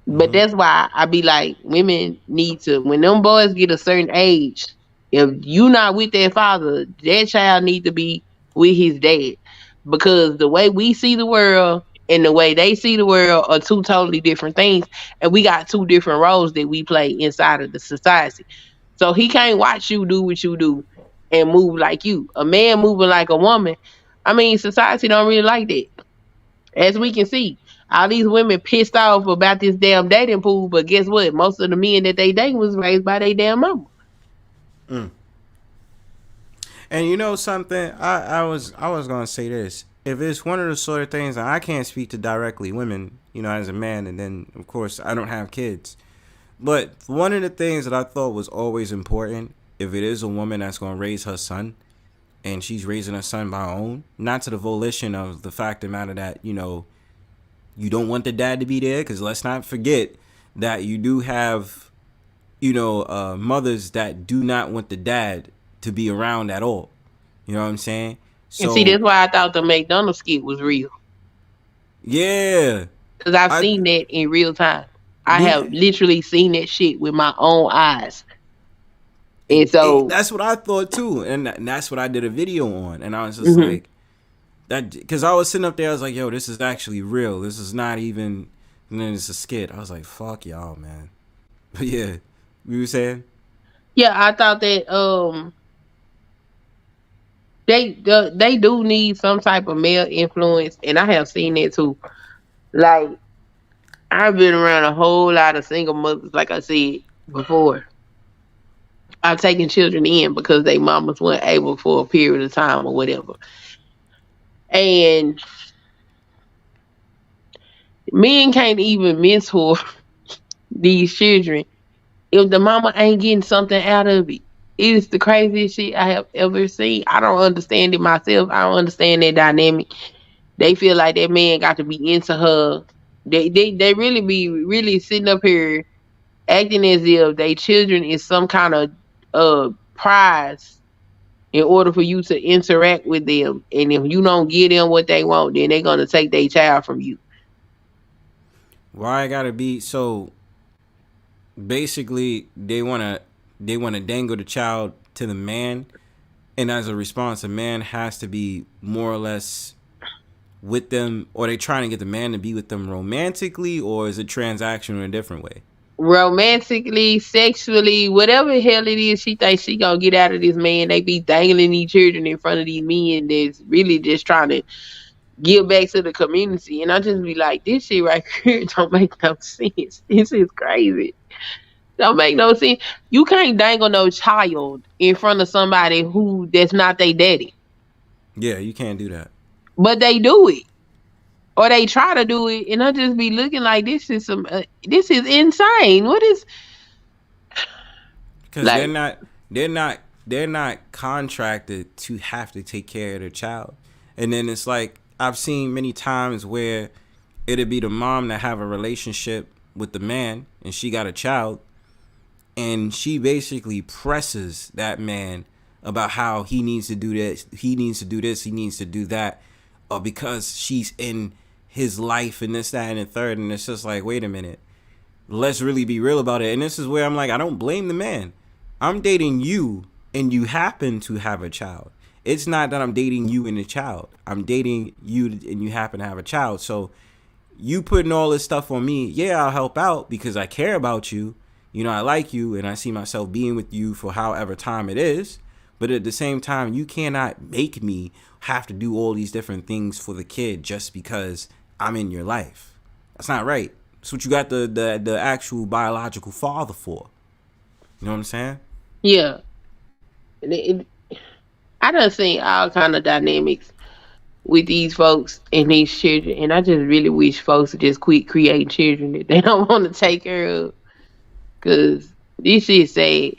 But that's why I be like, women need to, when them boys get a certain age, if you not with their father, that child need to be with his dad. Because the way we see the world and the way they see the world are two totally different things. And we got two different roles that we play inside of the society. So he can't watch you do what you do and move like you. A man moving like a woman, I mean, society don't really like that. As we can see, all these women pissed off about this damn dating pool, but guess what? Most of the men that they date was raised by their damn mama. And you know something? I was gonna say this. If it's one of the sort of things that I can't speak to directly women, you know, as a man, and then of course I don't have kids. But one of the things that I thought was always important, if it is a woman that's gonna raise her son, and she's raising her son by her own, not to the volition of the fact of the matter that, you know, you don't want the dad to be there, because let's not forget that you do have, you know, mothers that do not want the dad to be around at all. You know what I'm saying? So, and see, that's why I thought the McDonald's skit was real. Yeah. Because I've seen that in real time. I have literally seen that shit with my own eyes. And so that's what I thought too, and that's what I did a video on, and I was just like, that, because I was sitting up there, I was like, yo, this is actually real. This is not even, and then it's a skit. I was like, fuck y'all, man. But yeah, you were saying? Yeah, I thought that they do need some type of male influence, and I have seen that too. Like, I've been around a whole lot of single mothers, like I said before. I've taken children in because they mamas weren't able for a period of time or whatever. And men can't even mentor these children if the mama ain't getting something out of it. It is the craziest shit I have ever seen. I don't understand it myself. I don't understand that dynamic. They feel like that man got to be into her. They really be really sitting up here acting as if they children is some kind of prize in order for you to interact with them. And if you don't give them what they want, then they're gonna take their child from you. Why I gotta be so? Basically, they wanna dangle the child to the man, and as a response, a man has to be more or less with them, or they trying to get the man to be with them romantically, or is it transactional in a different way? Romantically, sexually, whatever the hell it is she thinks she gonna get out of this man. They be dangling these children in front of these men that's really just trying to give back to the community. And I just be like, this shit right here don't make no sense. This is crazy. Don't make no sense. You can't dangle no child in front of somebody who that's not their daddy. Yeah, you can't do that. But they do it. Or they try to do it, and I just be looking like this is insane. What is? Because they're not contracted to have to take care of their child. And then it's like I've seen many times where it'd be the mom that have a relationship with the man, and she got a child, and she basically presses that man about how he needs to do this, he needs to do this, he needs to do that, because she's in his life and this, that, and the third. And it's just like, wait a minute, let's really be real about it. And this is where I'm like, I don't blame the man. I'm dating you and you happen to have a child. It's not that I'm dating you and a child. I'm dating you and you happen to have a child. So you putting all this stuff on me, yeah, I'll help out because I care about you. You know, I like you and I see myself being with you for however time it is. But at the same time, you cannot make me have to do all these different things for the kid just because I'm in your life. That's not right. That's what you got the actual biological father for. You know what I'm saying? Yeah. I done seen all kind of dynamics with these folks and these children, and I just really wish folks would just quit creating children that they don't want to take care of, because this shit sad.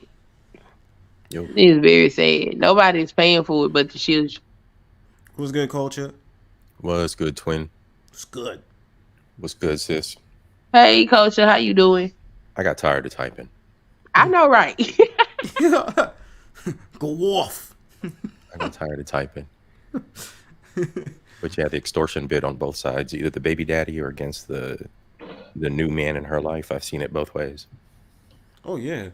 It's very sad. Nobody's paying for it but the children. Who's good, Culture? Was good, twin. What's good? What's good, sis? Hey, Culture, how you doing? I got tired of typing. I know, right? Go off. I got tired of typing. But yeah, the extortion bid on both sides, either the baby daddy or against the new man in her life. I've seen it both ways. Oh yeah.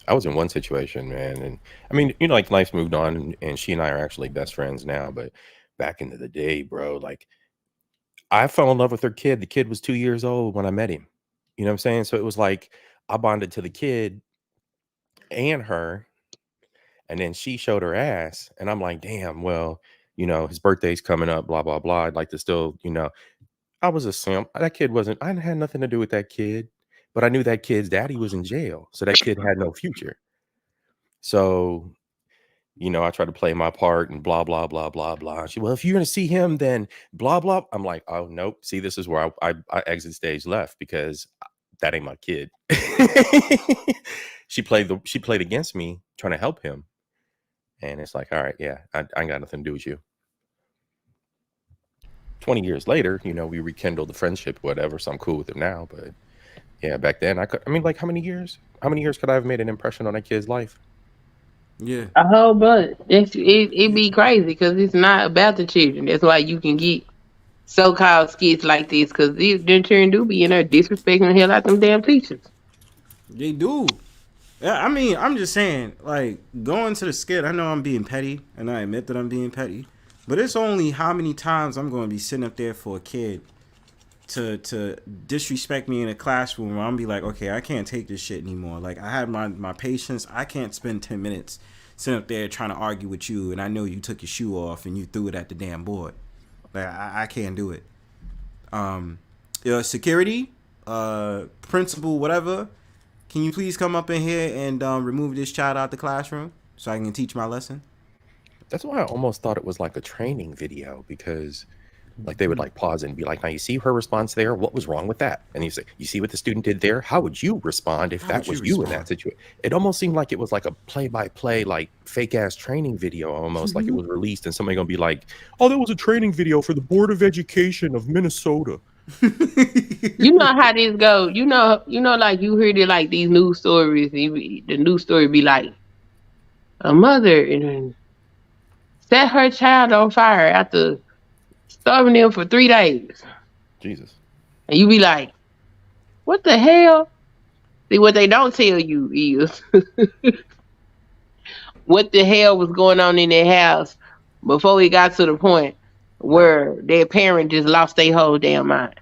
I was in one situation, man, and I mean, you know, like life's moved on, and she and I are actually best friends now. But back into the day, bro, like I fell in love with her kid. The kid was 2 years old when I met him. You know what I'm saying? So it was like I bonded to the kid and her, and then she showed her ass, and I'm like, damn, well, you know, his birthday's coming up, blah blah blah. I'd like to still, you know, I was a simp. That kid wasn't. I had nothing to do with that kid. But I knew that kid's daddy was in jail, so that kid had no future. So, you know, I tried to play my part and blah, blah, blah, blah, blah. She, well, if you're going to see him, then blah, blah. I'm like, oh, nope. See, this is where I exit stage left because that ain't my kid. She played against me trying to help him. And it's like, all right, yeah, I ain't got nothing to do with you. 20 years later, you know, we rekindled the friendship, whatever. So I'm cool with him now, but yeah, back then I mean, like how many years could I have made an impression on that kid's life? Yeah. A whole bunch. It be crazy because it's not about the children. That's why you can get so-called skits like this because these children do be in there disrespecting the hell out them damn teachers. They do. Yeah, I mean, I'm just saying, like, going to the skit, I know I'm being petty, and I admit that I'm being petty, but it's only how many times I'm going to be sitting up there for a kid to disrespect me in a classroom where I'm be like, okay, I can't take this shit anymore. Like, I had my patience. I can't spend 10 minutes sitting up there trying to argue with you, and I know you took your shoe off and you threw it at the damn board. Like, I can't do it. Security, principal, whatever, can you please come up in here and remove this child out the classroom so I can teach my lesson? That's why I almost thought it was like a training video because like they would like pause and be like, now you see her response there? What was wrong with that? And you say, you see what the student did there? How would you respond if that was you in that situation? It almost seemed like it was like a play-by-play, like fake ass training video almost like it was released and somebody gonna be like, oh, that was a training video for the Board of Education of Minnesota. You know how this go. You know, like you heard it like these news stories. The news story be like, a mother set her child on fire after starving them for 3 days. Jesus. And you be like, what the hell? See, what they don't tell you is what the hell was going on in their house before it got to the point where their parent just lost their whole damn mind.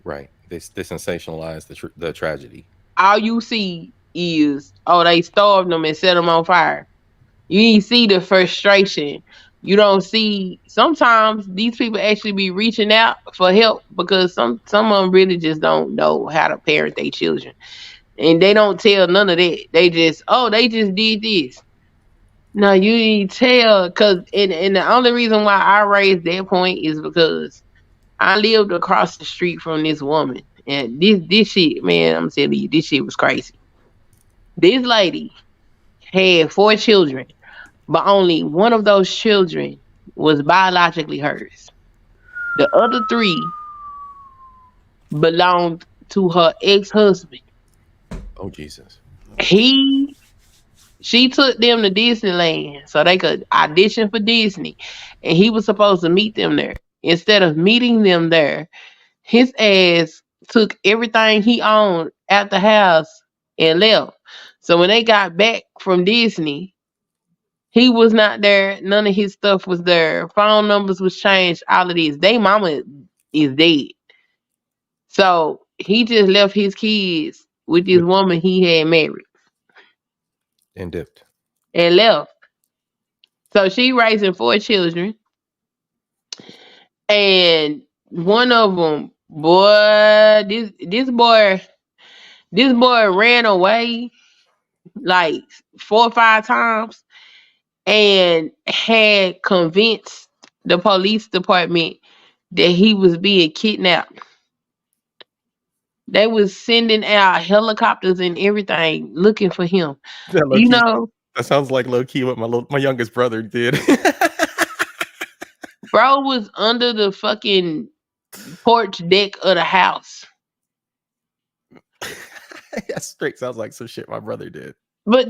Right. They sensationalize the tragedy. All you see is, oh, they starved them and set them on fire. You didn't see the frustration. You don't see, sometimes these people actually be reaching out for help because some of them really just don't know how to parent their children. And they don't tell none of that. They just did this. No, you need to tell, because and the only reason why I raised that point is because I lived across the street from this woman. And this shit, man, I'm telling you, this shit was crazy. This lady had 4 children. But only one of those children was biologically hers. The other 3 belonged to her ex-husband. Oh, Jesus. She took them to Disneyland so they could audition for Disney. And he was supposed to meet them there. Instead of meeting them there, his ass took everything he owned out the house and left. So when they got back from Disney, he was not there. None of his stuff was there. Phone numbers was changed. All of this. They mama is dead. So he just left his kids with this woman he had married. And dipped. And left. So she raising 4 children. And one of them, boy, this boy ran away like 4 or 5 times. And had convinced the police department that he was being kidnapped. They was sending out helicopters and everything looking for him. That low You key. know, That sounds like low key what my youngest brother did. bro was under the fucking porch deck of the house. That straight sounds like some shit my brother did. But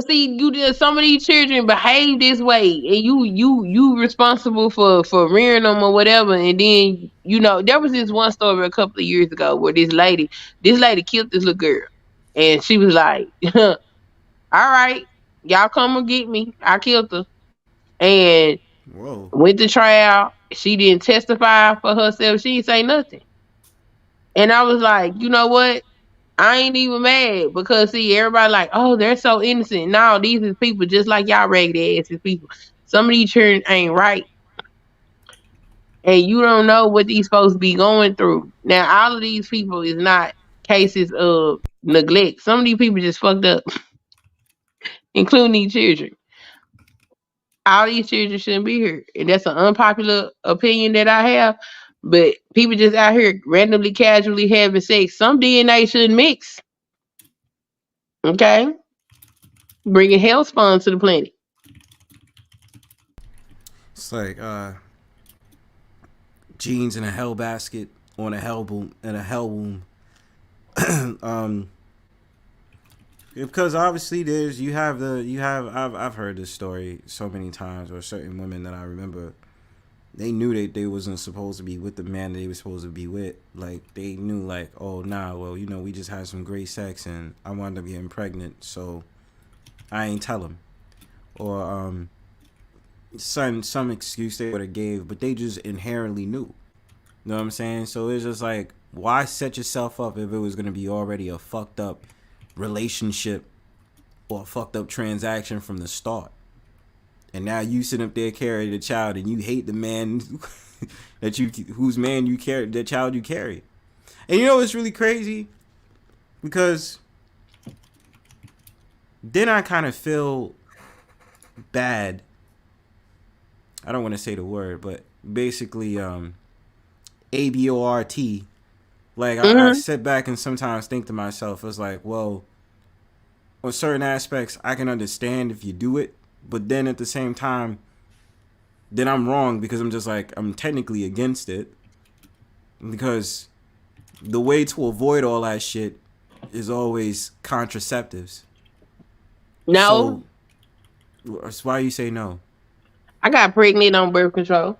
see, some of these children behave this way, and you responsible for rearing them or whatever. And then there was this one story a couple of years ago where this lady killed this little girl, and she was like, "All right, y'all come and get me. I killed her," and went to trial. She didn't testify for herself. She didn't say nothing, and I was like, you know what? I ain't even mad because see everybody like, oh, they're so innocent. No, these is people just like y'all raggedy ass people. Some of these children ain't right. And you don't know what these folks be going through. Now, all of these people is not cases of neglect. Some of these people just fucked up, including these children. All these children shouldn't be here. And that's an unpopular opinion that I have. But people just out here randomly, casually having sex. Some DNA shouldn't mix. Okay? Bringing hell spawn to the planet. It's like genes in a hell basket on a hell boom in a hell womb. Because obviously I've heard this story so many times, or certain women that I remember, they knew that they wasn't supposed to be with the man that they were supposed to be with. Like they knew, like, oh nah, well, we just had some great sex and I wound up getting pregnant, so I ain't tell him. Or some excuse they would have gave, but they just inherently knew. You know what I'm saying? So it's just like, why set yourself up if it was gonna be already a fucked up relationship or a fucked up transaction from the start? And now you sit up there carrying the child and you hate the man the child you carry. And it's really crazy, because then I kind of feel bad. I don't want to say the word, but basically ABORT. Like I sit back and sometimes think to myself, it's like, well, on certain aspects I can understand if you do it, but then at the same time, then I'm wrong, because I'm just like, I'm technically against it, because the way to avoid all that shit is always contraceptives. No. So, that's why you say no. I got pregnant on birth control.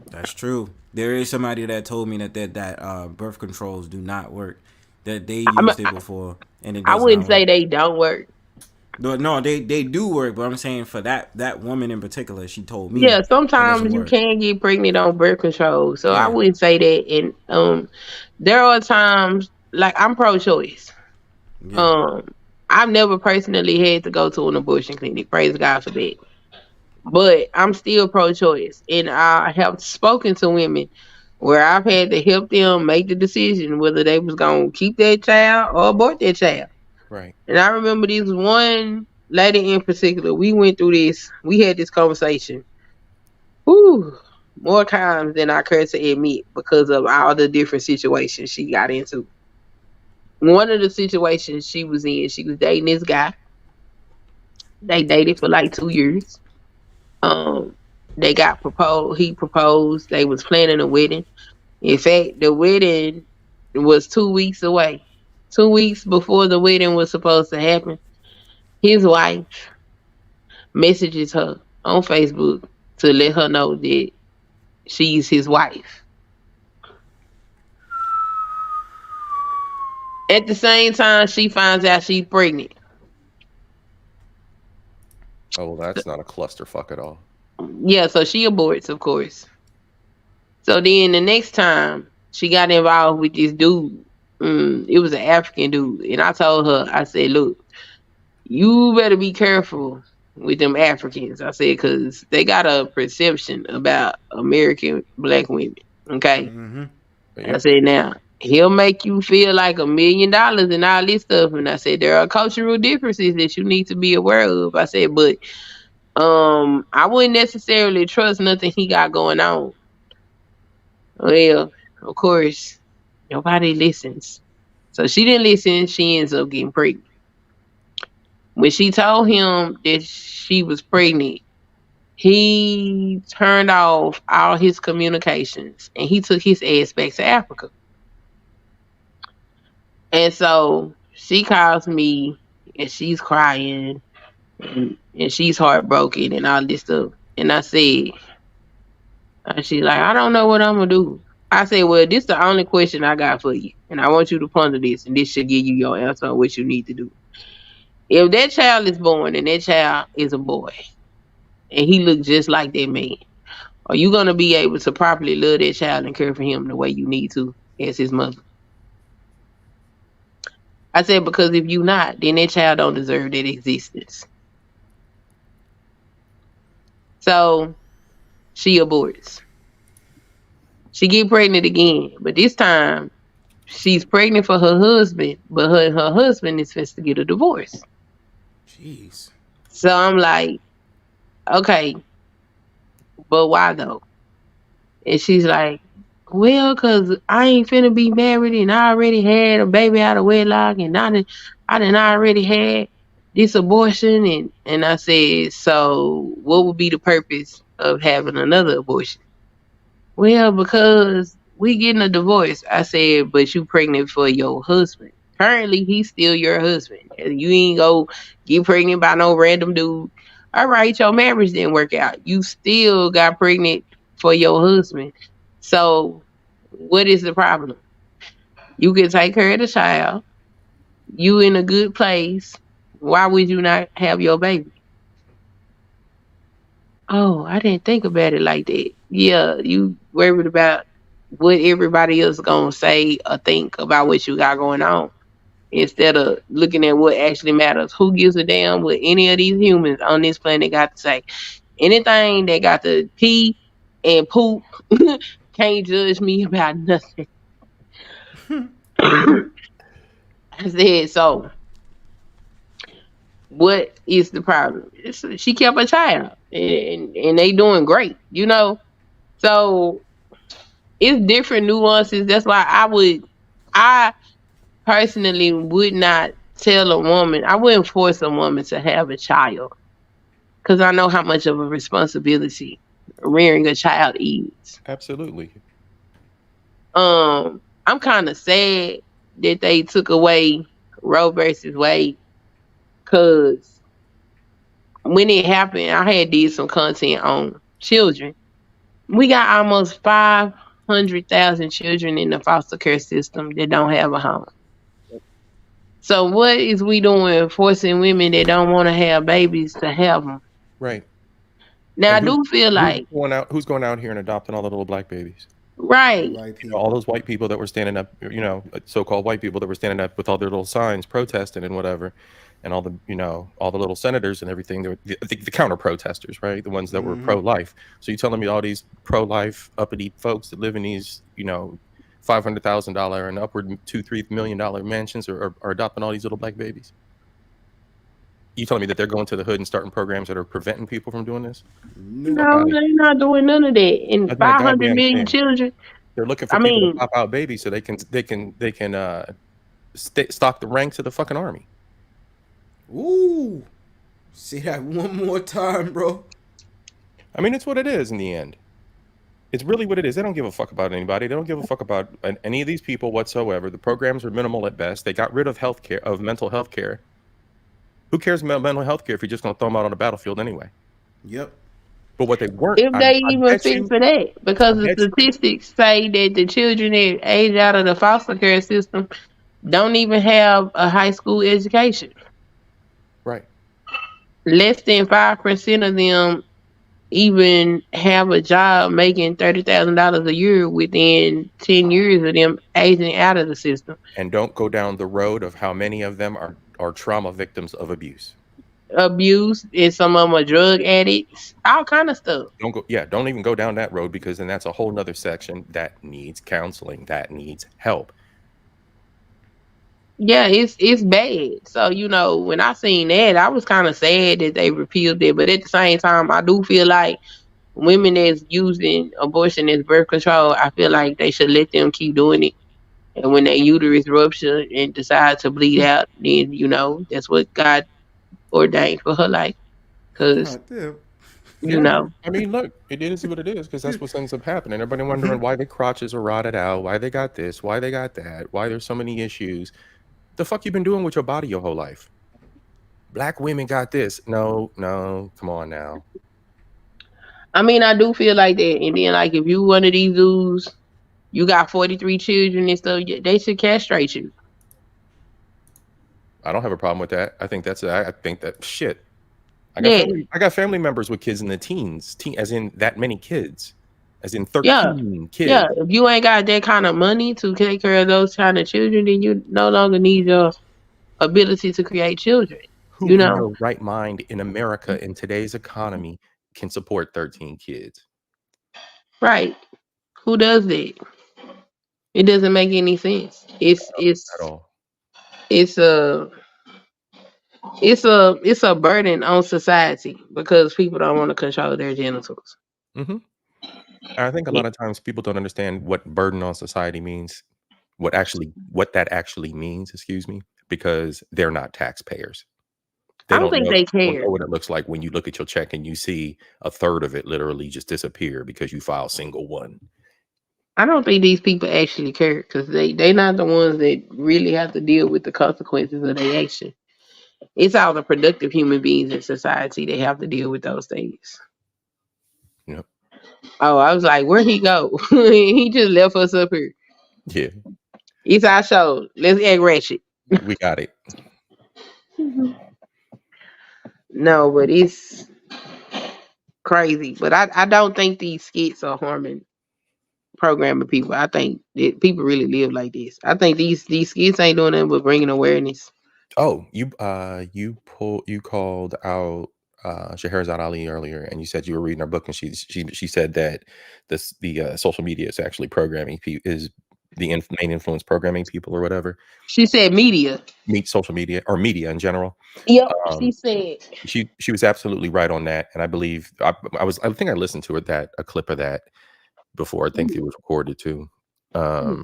That's true. There is somebody that told me that birth controls do not work. That they used it before, and it does I wouldn't not work. say they don't work. No, they do work, but I'm saying for that woman in particular, she told me. Yeah, sometimes you can get pregnant on birth control, so I wouldn't say that. And there are times, like, I'm pro-choice. Yeah. I've never personally had to go to an abortion clinic. Praise God for that. But I'm still pro-choice, and I have spoken to women where I've had to help them make the decision whether they was gonna keep that child or abort that child. Right. And I remember this one lady in particular. We went through this. We had this conversation. More times than I care to admit, because of all the different situations she got into. One of the situations she was in, she was dating this guy. They dated for like 2 years. They got proposed. He proposed. They was planning a wedding. In fact, the wedding was 2 weeks away. 2 weeks before the wedding was supposed to happen, his wife messages her on Facebook to let her know that she's his wife. At the same time, she finds out she's pregnant. Oh, well, that's not a clusterfuck at all. Yeah, so she aborts, of course. So then the next time she got involved with this dude, it was an African dude. And I told her, I said, look, you better be careful with them Africans. I said, because they got a perception about American black women. Okay? Mm-hmm. I said, now, he'll make you feel like $1 million and all this stuff. And I said, there are cultural differences that you need to be aware of. I said, but I wouldn't necessarily trust nothing he got going on. Well, of course, nobody listens. So she didn't listen. She ends up getting pregnant. When she told him that she was pregnant, he turned off all his communications and he took his ass back to Africa. And so she calls me and she's crying and she's heartbroken and all this stuff. And I said, she's like, I don't know what I'm going to do. I said, well, this is the only question I got for you. And I want you to ponder this, and this should give you your answer on what you need to do. If that child is born and that child is a boy, and he looks just like that man, are you going to be able to properly love that child and care for him the way you need to as his mother? I said, because if you not, then that child don't deserve that existence. So she aborts. She get pregnant again, but this time she's pregnant for her husband, but her husband is supposed to get a divorce. Jeez. So I'm like, okay, but why though? And she's like, well, because I ain't finna be married and I already had a baby out of wedlock and I done already had this abortion. And I said, so what would be the purpose of having another abortion? Well, because we getting a divorce. I said, but you pregnant for your husband. Currently, he's still your husband. You ain't go get pregnant by no random dude. All right, your marriage didn't work out. You still got pregnant for your husband. So what is the problem? You can take care of the child. You in a good place. Why would you not have your baby? Oh, I didn't think about it like that. Yeah, you worried about what everybody else gonna say or think about what you got going on, instead of looking at what actually matters. Who gives a damn what any of these humans on this planet got to say? Anything that got to pee and poop can't judge me about nothing. I said, so what is the problem? She kept a child and they doing great, you know? So it's different nuances. That's why I personally would not tell a woman, I wouldn't force a woman to have a child, because I know how much of a responsibility rearing a child is. Absolutely. I'm kind of sad that they took away Roe versus Wade, because when it happened, I had did some content on children. We got almost 500,000 children in the foster care system that don't have a home. So what is we doing forcing women that don't want to have babies to have them? Right. Now, I do feel like... Who's going out here and adopting all the little black babies? Right. You know, all those white people that were standing up, you know, so-called white people that were standing up with all their little signs protesting and whatever, and all the, you know, all the little senators and everything, they were the counter protesters, right? The ones that were pro-life. So you telling me all these pro-life uppity folks that live in these, you know, $500,000 and upward $2-3 million mansions are adopting all these little black babies? You telling me that they're going to the hood and starting programs that are preventing people from doing this? No, they're not doing none of that. And 500 million children. They're looking for people to pop out babies so they can stock the ranks of the fucking army. Ooh, say that one more time, bro. I mean, it's what it is in the end. It's really what it is. They don't give a fuck about anybody. They don't give a fuck about any of these people whatsoever. The programs are minimal at best. They got rid of mental health care. Who cares about mental health care if you're just going to throw them out on the battlefield anyway? Yep. But what they weren't... If they even fit for that, because the statistics say that the children that age out of the foster care system don't even have a high school education. Right. Less than 5% of them even have a job making $30,000 a year within 10 years of them aging out of the system. And don't go down the road of how many of them are trauma victims of abuse. And some of them are drug addicts, all kind of stuff. Don't even go down that road, because then that's a whole nother section that needs counseling, that needs help. Yeah, it's bad. So, you know, when I seen that, I was kind of sad that they repealed it. But at the same time, I do feel like women that's using abortion as birth control, I feel like they should let them keep doing it. And when their uterus rupture and decide to bleed out, then that's what God ordained for her life. Because Yeah, I mean, look, it is what it is because that's what ends up happening. Everybody wondering why their crotches are rotted out, why they got this, why they got that, why there's so many issues. The fuck you been doing with your body your whole life? Black women got this. No, come on now. I mean, I do feel like that. And then, like, if you one of these dudes, you got 43 children and stuff, they should castrate you. I don't have a problem with that. I think that shit. I got family members with kids in the teens, as in that many kids, as in 13 kids. Yeah, if you ain't got that kind of money to take care of those kind of children, then you no longer need your ability to create children. Who in their right mind in America in today's economy can support 13 kids? Right. Who does that? It doesn't make any sense. It's at all. It's a burden on society because people don't want to control their genitals. Mm-hmm. I think a lot of times people don't understand what burden on society means, what that actually means, excuse me, because they're not taxpayers. I don't think they care. They don't know what it looks like when you look at your check and you see a third of it literally just disappear because you file single one. I don't think these people actually care because they not the ones that really have to deal with the consequences of their action. It's all the productive human beings in society that have to deal with those things. Yep. Oh, I was like, where'd he go? He just left us up here. Yeah. It's our show. Let's act ratchet. We got it. No, but it's crazy. But I don't think these skits are harming programming people. I think that people really live like this. I think these skits ain't doing nothing but bringing awareness. Oh, you called out Scheherazade Ali earlier, and you said you were reading her book, and she said that the social media is actually programming is the main influence programming people or whatever. She said media. Social media or media in general. Yep, she said she was absolutely right on that, and I believe I think I listened to a clip of that before. I think it was recorded too. I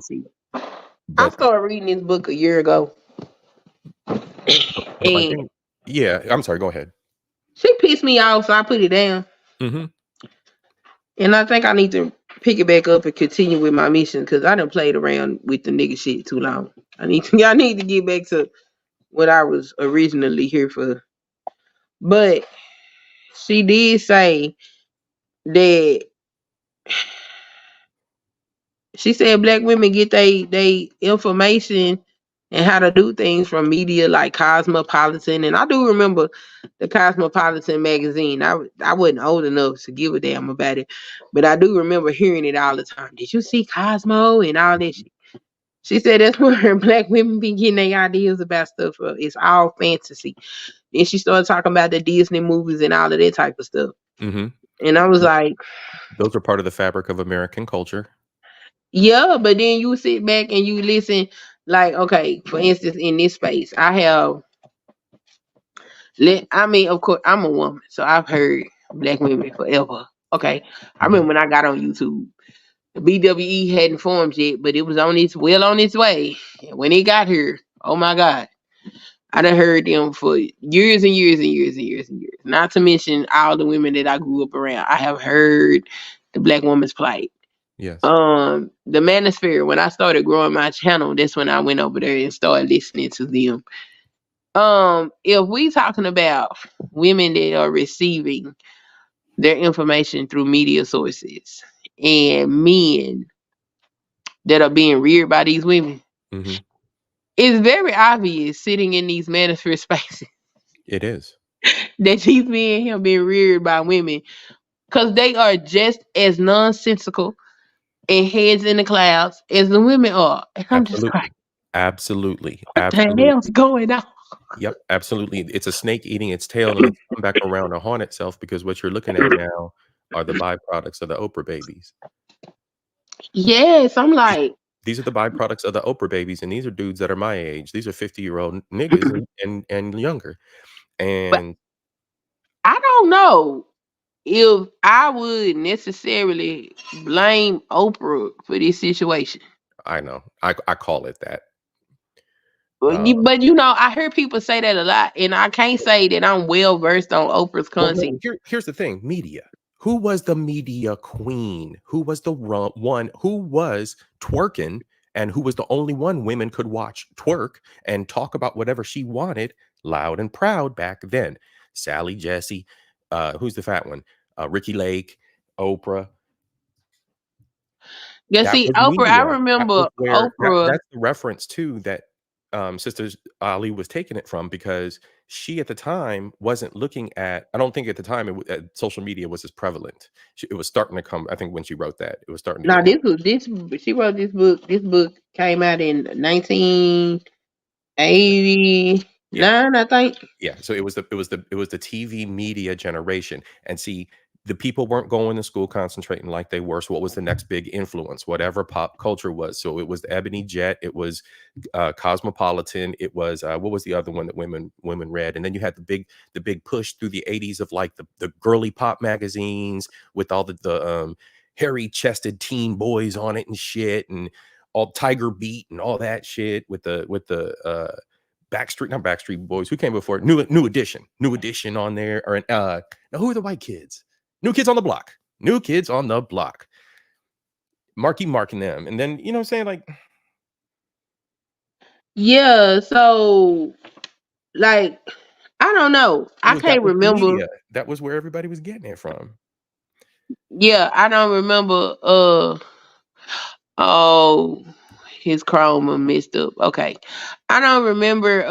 started reading this book a year ago. And I'm sorry. Go ahead. She pissed me off, so I put it down. Mm-hmm. And I think I need to pick it back up and continue with my mission because I done played around with the nigga shit too long. I need to get back to what I was originally here for. But she did say that she said black women get they information and how to do things from media like Cosmopolitan. And I do remember the Cosmopolitan magazine. I wasn't old enough to give a damn about it, but I do remember hearing it all the time. Did you see Cosmo and all that shit? She said that's where black women be getting their ideas about stuff. It's all fantasy. Then she started talking about the Disney movies and all of that type of stuff. Mm-hmm. And I was like, those are part of the fabric of American culture. Yeah, but then you sit back and you listen. Like, okay, for instance, in this space, of course, I'm a woman, so I've heard black women forever. Okay, I remember when I got on YouTube, the BWE hadn't formed yet, but it was on its way. And when it got here, oh my God, I done heard them for years and years and years and years and years. Not to mention all the women that I grew up around. I have heard the black woman's plight. Yes. The Manosphere, when I started growing my channel, that's when I went over there and started listening to them. If we talking about women that are receiving their information through media sources and men that are being reared by these women, it's very obvious sitting in these Manosphere spaces. It is. That these men have been reared by women because they are just as nonsensical and heads in the clouds as the women are. And I'm just like, absolutely. What the hell's going on? Yep, absolutely. It's a snake eating its tail and it's come back around to haunt itself because what you're looking at now are the byproducts of the Oprah babies. Yes, I'm like, these are the byproducts of the Oprah babies, and these are dudes that are my age. These are 50-year-old niggas and younger. And I don't know if I would necessarily blame Oprah for this situation. I know. I call it that. But I hear people say that a lot, and I can't say that I'm well versed on Oprah's Well, content. here's the thing: media. Who was the media queen? Who was the one who was twerking, and who was the only one women could watch twerk and talk about whatever she wanted, loud and proud back then? Sally Jesse, who's the fat one? Ricky Lake, Oprah. Yeah, That see, was Oprah. I media. That remember was where Oprah. that's the reference too that Sisters Ali was taking it from, because she at the time wasn't looking at. I don't think at the time social media was as prevalent. It was starting to come. I think when she wrote that, it was starting to Now get. this she wrote this book. This book came out in 1989, Yeah. I think. Yeah, so it was the TV media generation, and see, the people weren't going to school concentrating like they were. So what was the next big influence? Whatever pop culture was. So it was the Ebony Jet, it was Cosmopolitan, it was what was the other one that women read? And then you had the big push through the 80s of like the girly pop magazines with all the hairy chested teen boys on it and shit, and all Tiger Beat and all that shit with the not Backstreet Boys. Who came before? New Edition on there. Or now who are the white kids? New Kids on the Block. Marky Mark and them. And then, you know what I'm saying? Like, Yeah, so like I don't know. I that can't was the remember. media. That was where everybody was getting it from. Yeah, I don't remember oh, his chroma messed up. Okay. I don't remember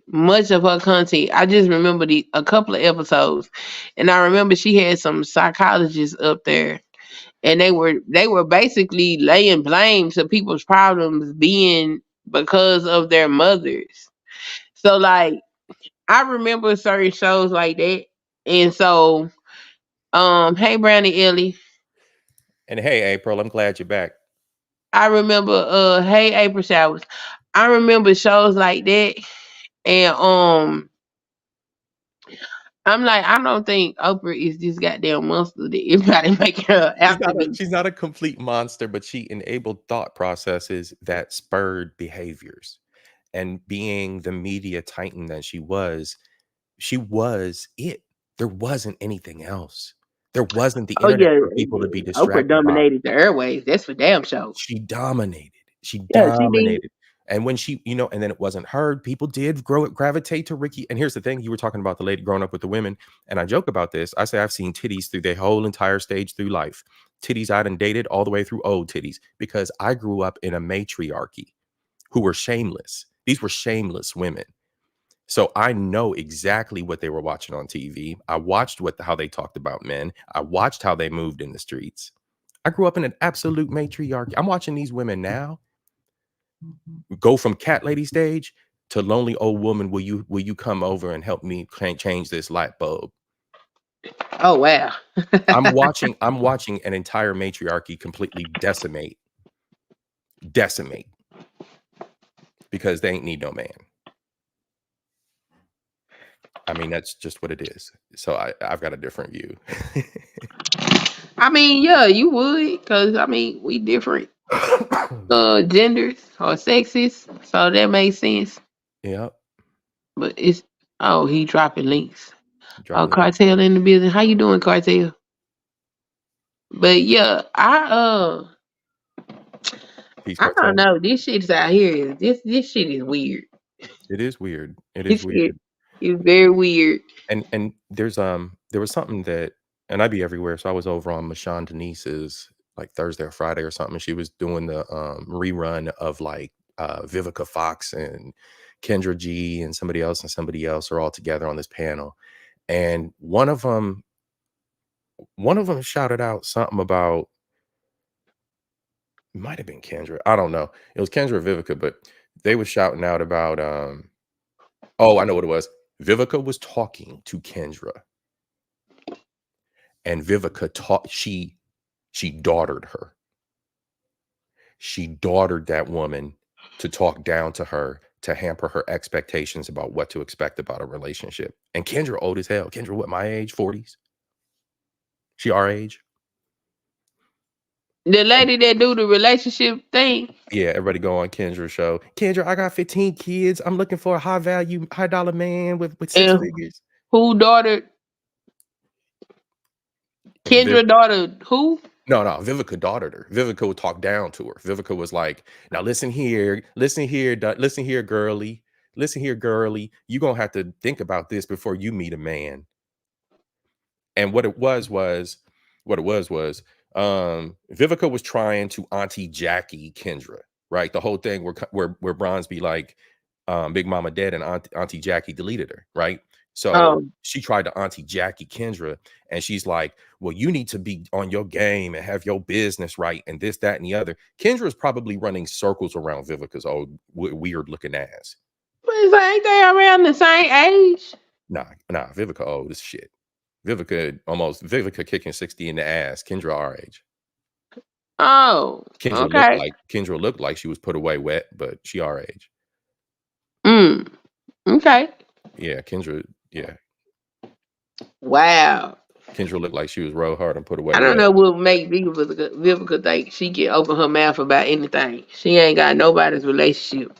much of her content. I just remember a couple of episodes. And I remember she had some psychologists up there, and they were basically laying blame to people's problems being because of their mothers. So like I remember certain shows like that. And so hey Brownie Ellie. And hey, April, I'm glad you're back. I remember hey April Showers. I remember shows like that. And I'm like, I don't think Oprah is this goddamn monster that everybody making her out to be. She's not a complete monster, but she enabled thought processes that spurred behaviors. And being the media titan that she was it. There wasn't anything else. There wasn't the Oh internet yeah, for people to be Oprah distracted by. dominated the airwaves. That's for damn sure. She dominated. She Yeah, she did. dominated. And when she, and then it wasn't heard, people did gravitate to Ricky. And here's the thing: you were talking about the lady growing up with the women, and I joke about this. I say I've seen titties through their whole entire stage through life. Titties I done dated all the way through old titties, because I grew up in a matriarchy who were shameless. These were shameless women. So I know exactly what they were watching on TV. I watched how they talked about men. I watched how they moved in the streets. I grew up in an absolute matriarchy. I'm watching these women now go from cat lady stage to lonely old woman. Will you come over and help me change this light bulb? Oh wow. I'm watching an entire matriarchy completely decimate because they ain't need no man. I mean, that's just what it is. So I've got a different view. I mean, yeah, you would, because I mean, we different genders or sexes, so that makes sense. Yeah. But it's he dropping links. Cartel in the building. How you doing, Cartel? But yeah, I don't know. This shit's out here. This shit is weird. It is weird. It is weird. It's very weird. And there was something that, and I'd be everywhere. So I was over on Michonne Denise's like Thursday or Friday or something. She was doing the rerun of like Vivica Fox and Kendra G and somebody else are all together on this panel. And one of them shouted out something about, it might have been Kendra. I don't know. It was Kendra or Vivica, but they were shouting out about I know what it was. Vivica was talking to Kendra, and Vivica she daughtered her. She daughtered that woman to talk down to her, to hamper her expectations about what to expect about a relationship. And Kendra old as hell. Kendra, what, my age, 40s? She our age. The lady that do the relationship thing. Yeah, everybody go on Kendra's show. Kendra, I got 15 kids. I'm looking for a high value, high dollar man with 6 figures. Who daughter? Kendra daughter who? No, Vivica daughtered her. Vivica would talk down to her. Vivica was like, now listen here, girly. Listen here, girly. You're gonna have to think about this before you meet a man. And what it was Vivica was trying to Auntie Jackie Kendra, right? The whole thing where Bronze be like, Big Mama dead and Auntie Jackie deleted her, right? So she tried to Auntie Jackie Kendra, and she's like, well, you need to be on your game and have your business right, and this, that, and the other. Kendra is probably running circles around Vivica's old weird looking ass. But ain't they around the same age? Nah, Vivica old as shit. Vivica kicking 60 in the ass. Kendra our age. Oh, Kendra looked like she was put away wet, but she our age. Okay. Yeah, Kendra. Yeah. Wow. Kendra looked like she was rolled hard and put away. I don't know what make Vivica think she can open her mouth about anything. She ain't got nobody's relationship.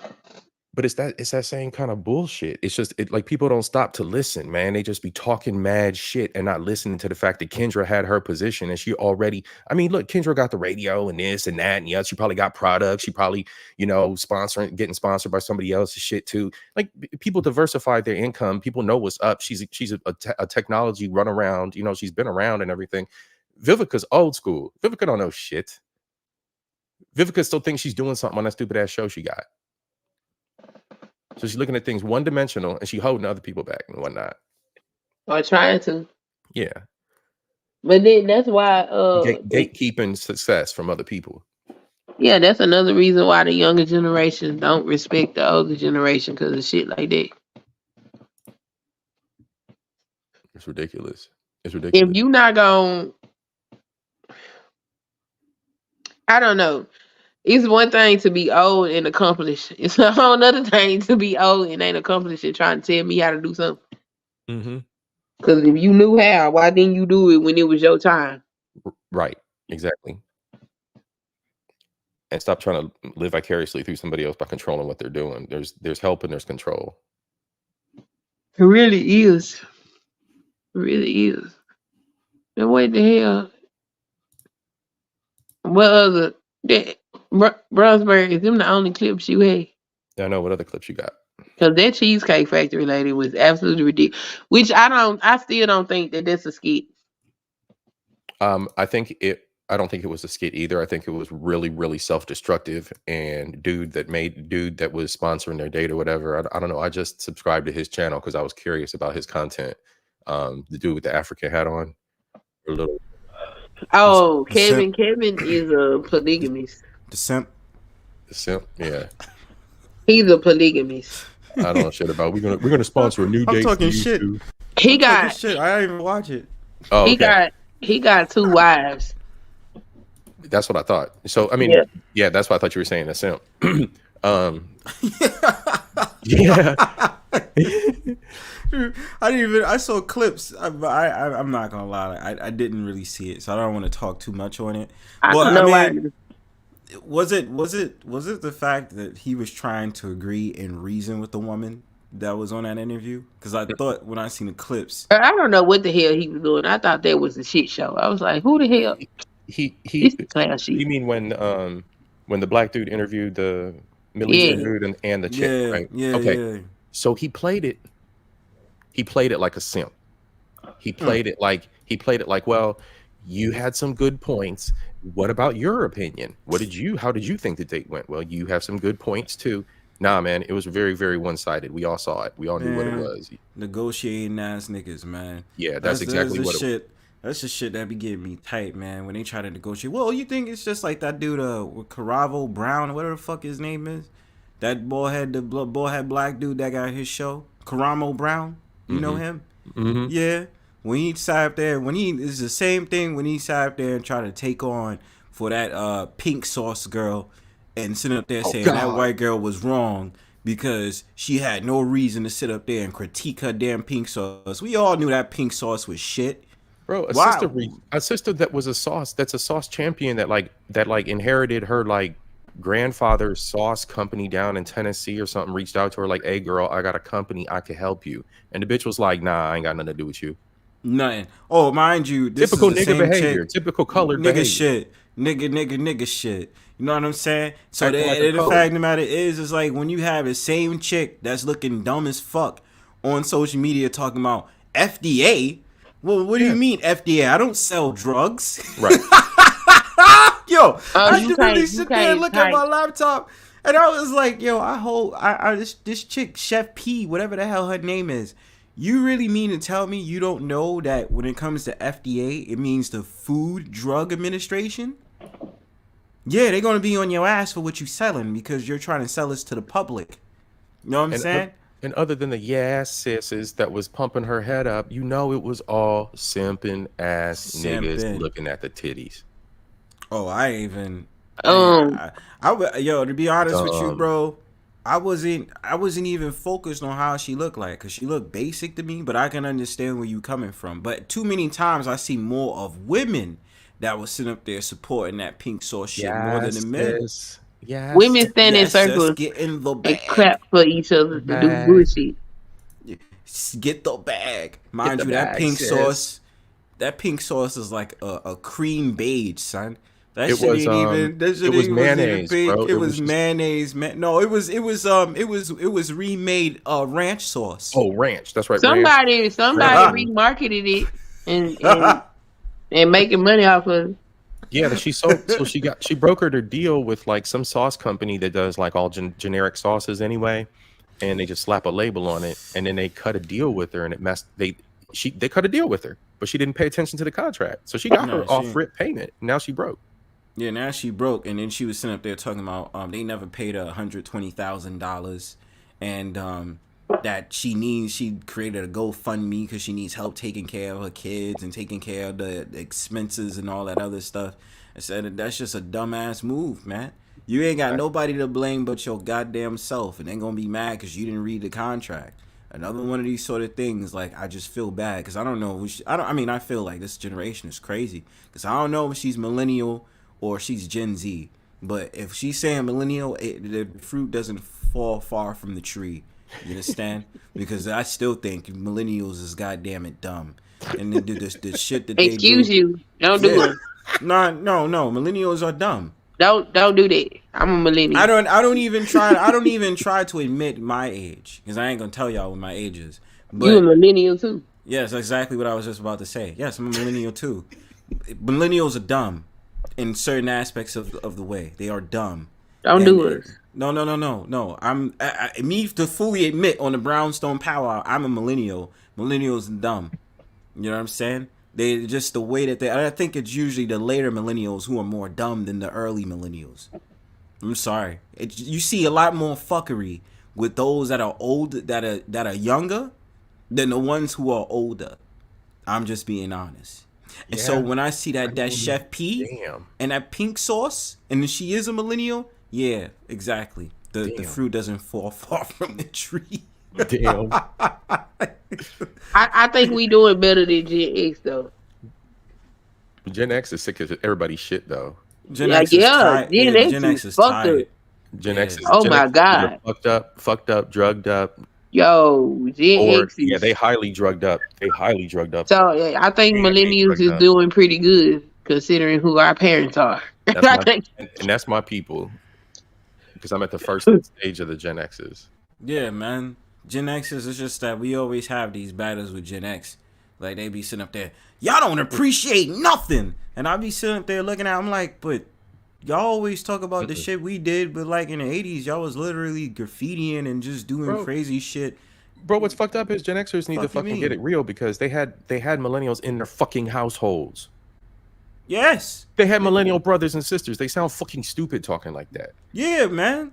But it's that same kind of bullshit. It's just like people don't stop to listen, man. They just be talking mad shit and not listening to the fact that Kendra had her position and she already. I mean, look, Kendra got the radio and this and that and yeah. She probably got products. She probably, getting sponsored by somebody else's shit too. Like people diversify their income. People know what's up. She's a technology runaround. She's been around and everything. Vivica's old school. Vivica don't know shit. Vivica still thinks she's doing something on that stupid ass show she got. So she's looking at things one-dimensional, and she holding other people back and whatnot. Or trying to. Yeah. But then that's why gatekeeping success from other people. Yeah, that's another reason why the younger generation don't respect the older generation because of shit like that. It's ridiculous. If you not going, I don't know. It's one thing to be old and accomplished. It's a whole other thing to be old and ain't accomplished and trying to tell me how to do something. Because if you knew how, why didn't you do it when it was your time? Right. Exactly. And stop trying to live vicariously through somebody else by controlling what they're doing. There's help and there's control. It really is. It really is. And what the hell? What other... Bronzebird, is them the only clips you had? Yeah, I know. What other clips you got? Because that Cheesecake Factory lady was absolutely ridiculous. Which I still don't think that that's a skit. I don't think it was a skit either. I think it was really, really self-destructive. And dude that was sponsoring their date or whatever. I don't know. I just subscribed to his channel because I was curious about his content. The dude with the African hat on. Kevin is a polygamist. The simp, yeah. He's a polygamist. I don't know shit about. We're gonna sponsor a new date. I'm talking shit. He got shit. I didn't even watch it. Oh, okay. He got 2 wives. That's what I thought. So I mean, yeah, that's what I thought you were saying. A simp. Yeah. I saw clips. I'm not gonna lie. I didn't really see it, so I don't want to talk too much on it. Was it the fact that he was trying to agree and reason with the woman that was on that interview? Because I thought when I seen the clips, I don't know what the hell he was doing. I thought that was a shit show. I was like, who the hell? You mean when the black dude interviewed the Middle Eastern dude and the chick, right? Yeah. Okay. Yeah. So he played it like a simp. He played it like, well, you had some good points. What about your opinion? How did you think the date went? Well, you have some good points too. Nah, man, it was very, very one-sided. We all saw it. We all knew what it was. Negotiating ass niggas, man. Yeah, that's exactly what it was. That's the shit that be getting me tight, man. When they try to negotiate. Well, you think it's just like that dude, with Caravo Brown, whatever the fuck his name is? That bald-head black dude that got his show, Karamo Brown. You know him? Mm-hmm. Yeah. When he sat up there, it's the same thing when he sat up there and tried to take on for that pink sauce girl and sit up there saying that white girl was wrong because she had no reason to sit up there and critique her damn pink sauce. We all knew that pink sauce was shit. Bro, Wow. a sister that was a sauce, that's a sauce champion that inherited her like grandfather's sauce company down in Tennessee or something, reached out to her like, "Hey girl, I got a company, I can help you." And the bitch was like, "Nah, I ain't got nothing to do with you." Nothing. Oh, mind you, this Typical is the nigga same behavior, chick. typical colored Nigga behavior. shit. Nigga shit. You know what I'm saying? So Acting like a the code. fact of the matter is like when you have the same chick that's looking dumb as fuck on social media talking about FDA. Well, what do you mean FDA? I don't sell drugs. Right. Yo, I you should really can't- sit you there and can't look at my type. laptop, and I was like, yo, this chick, Chef P, whatever the hell her name is. You really mean to tell me you don't know that when it comes to FDA, it means the Food Drug Administration? Yeah, they're gonna be on your ass for what you selling because you're trying to sell this to the public. You know what I'm saying? And other than the sisses that was pumping her head up, you know it was all simping ass niggas Simping. looking at the titties. Oh, I ain't even. To be honest with you, bro, I wasn't even focused on how she looked like, cause she looked basic to me. But I can understand where you coming from. But too many times I see more of women that was sitting up there supporting that pink sauce shit more than the men. Yes. Women stand in circles Get in the and bag. clap for each other to do Bag. bullshit. Get the bag. Mind the you, that bag, pink sis. sauce. That pink sauce is like a cream beige, son. That It shit was, ain't even. That shit it was ain't wasn't even mayonnaise, pink. bro. It was mayonnaise. No, it was remade ranch sauce. Oh, ranch. That's right. Somebody ranch. remarketed it and making money off of it. Yeah, that she sold. So she brokered her deal with like some sauce company that does like all generic sauces anyway, and they just slap a label on it, and then they cut a deal with her, and it messed. They cut a deal with her, but she didn't pay attention to the contract, so she got her off rip payment. Now she broke. Yeah, now she broke, and then she was sitting up there talking about they never paid her $120,000, and that she created a GoFundMe because she needs help taking care of her kids and taking care of the expenses and all that other stuff. I said that's just a dumbass move, man. You ain't got nobody to blame but your goddamn self, and they're gonna be mad because you didn't read the contract. Another one of these sort of things, like I just feel bad because I don't know. I feel like this generation is crazy because I don't know if she's millennial or she's Gen Z. But if she's saying millennial, the fruit doesn't fall far from the tree. You understand? Because I still think millennials is goddamn it dumb, and they do this shit that they do. Excuse you, don't do it. No. Millennials are dumb. Don't do that. I'm a millennial. I don't even try to admit my age because I ain't gonna tell y'all what my age is. But you a millennial too. Yes, exactly what I was just about to say. Yes, I'm a millennial too. Millennials are dumb in certain aspects of the way. They are dumb. Don't do it. No. Me to fully admit on the Brownstone Powwow, I'm a millennial. Millennials are dumb. You know what I'm saying? They just the way that I think it's usually the later millennials who are more dumb than the early millennials. I'm sorry. You see a lot more fuckery with those that are old, that are younger, than the ones who are older. I'm just being honest. And so when I see that Chef P and that pink sauce, and then she is a millennial, yeah, exactly. The fruit doesn't fall far from the tree. Damn. I think we doing better than Gen X though. Gen X is sick of everybody's shit though. Gen X is tired. Gen X is tired. Gen X is my God. Fucked up, drugged up. Yo, Gen X is... Yeah, they highly drugged up. So yeah, I think millennials is doing pretty good considering who our parents are. And that's my people. Because I'm at the first stage of the Gen X's. Yeah, man. Gen X's is just that we always have these battles with Gen X. Like they be sitting up there, y'all don't appreciate nothing. And I be sitting up there looking at them like, but y'all always talk about the shit we did, but like in the 80s, y'all was literally graffitiing and just doing crazy shit. Bro, what's fucked up is Gen Xers need to fucking get it real because they had millennials in their fucking households. Yes. They had millennial brothers and sisters. They sound fucking stupid talking like that. Yeah, man.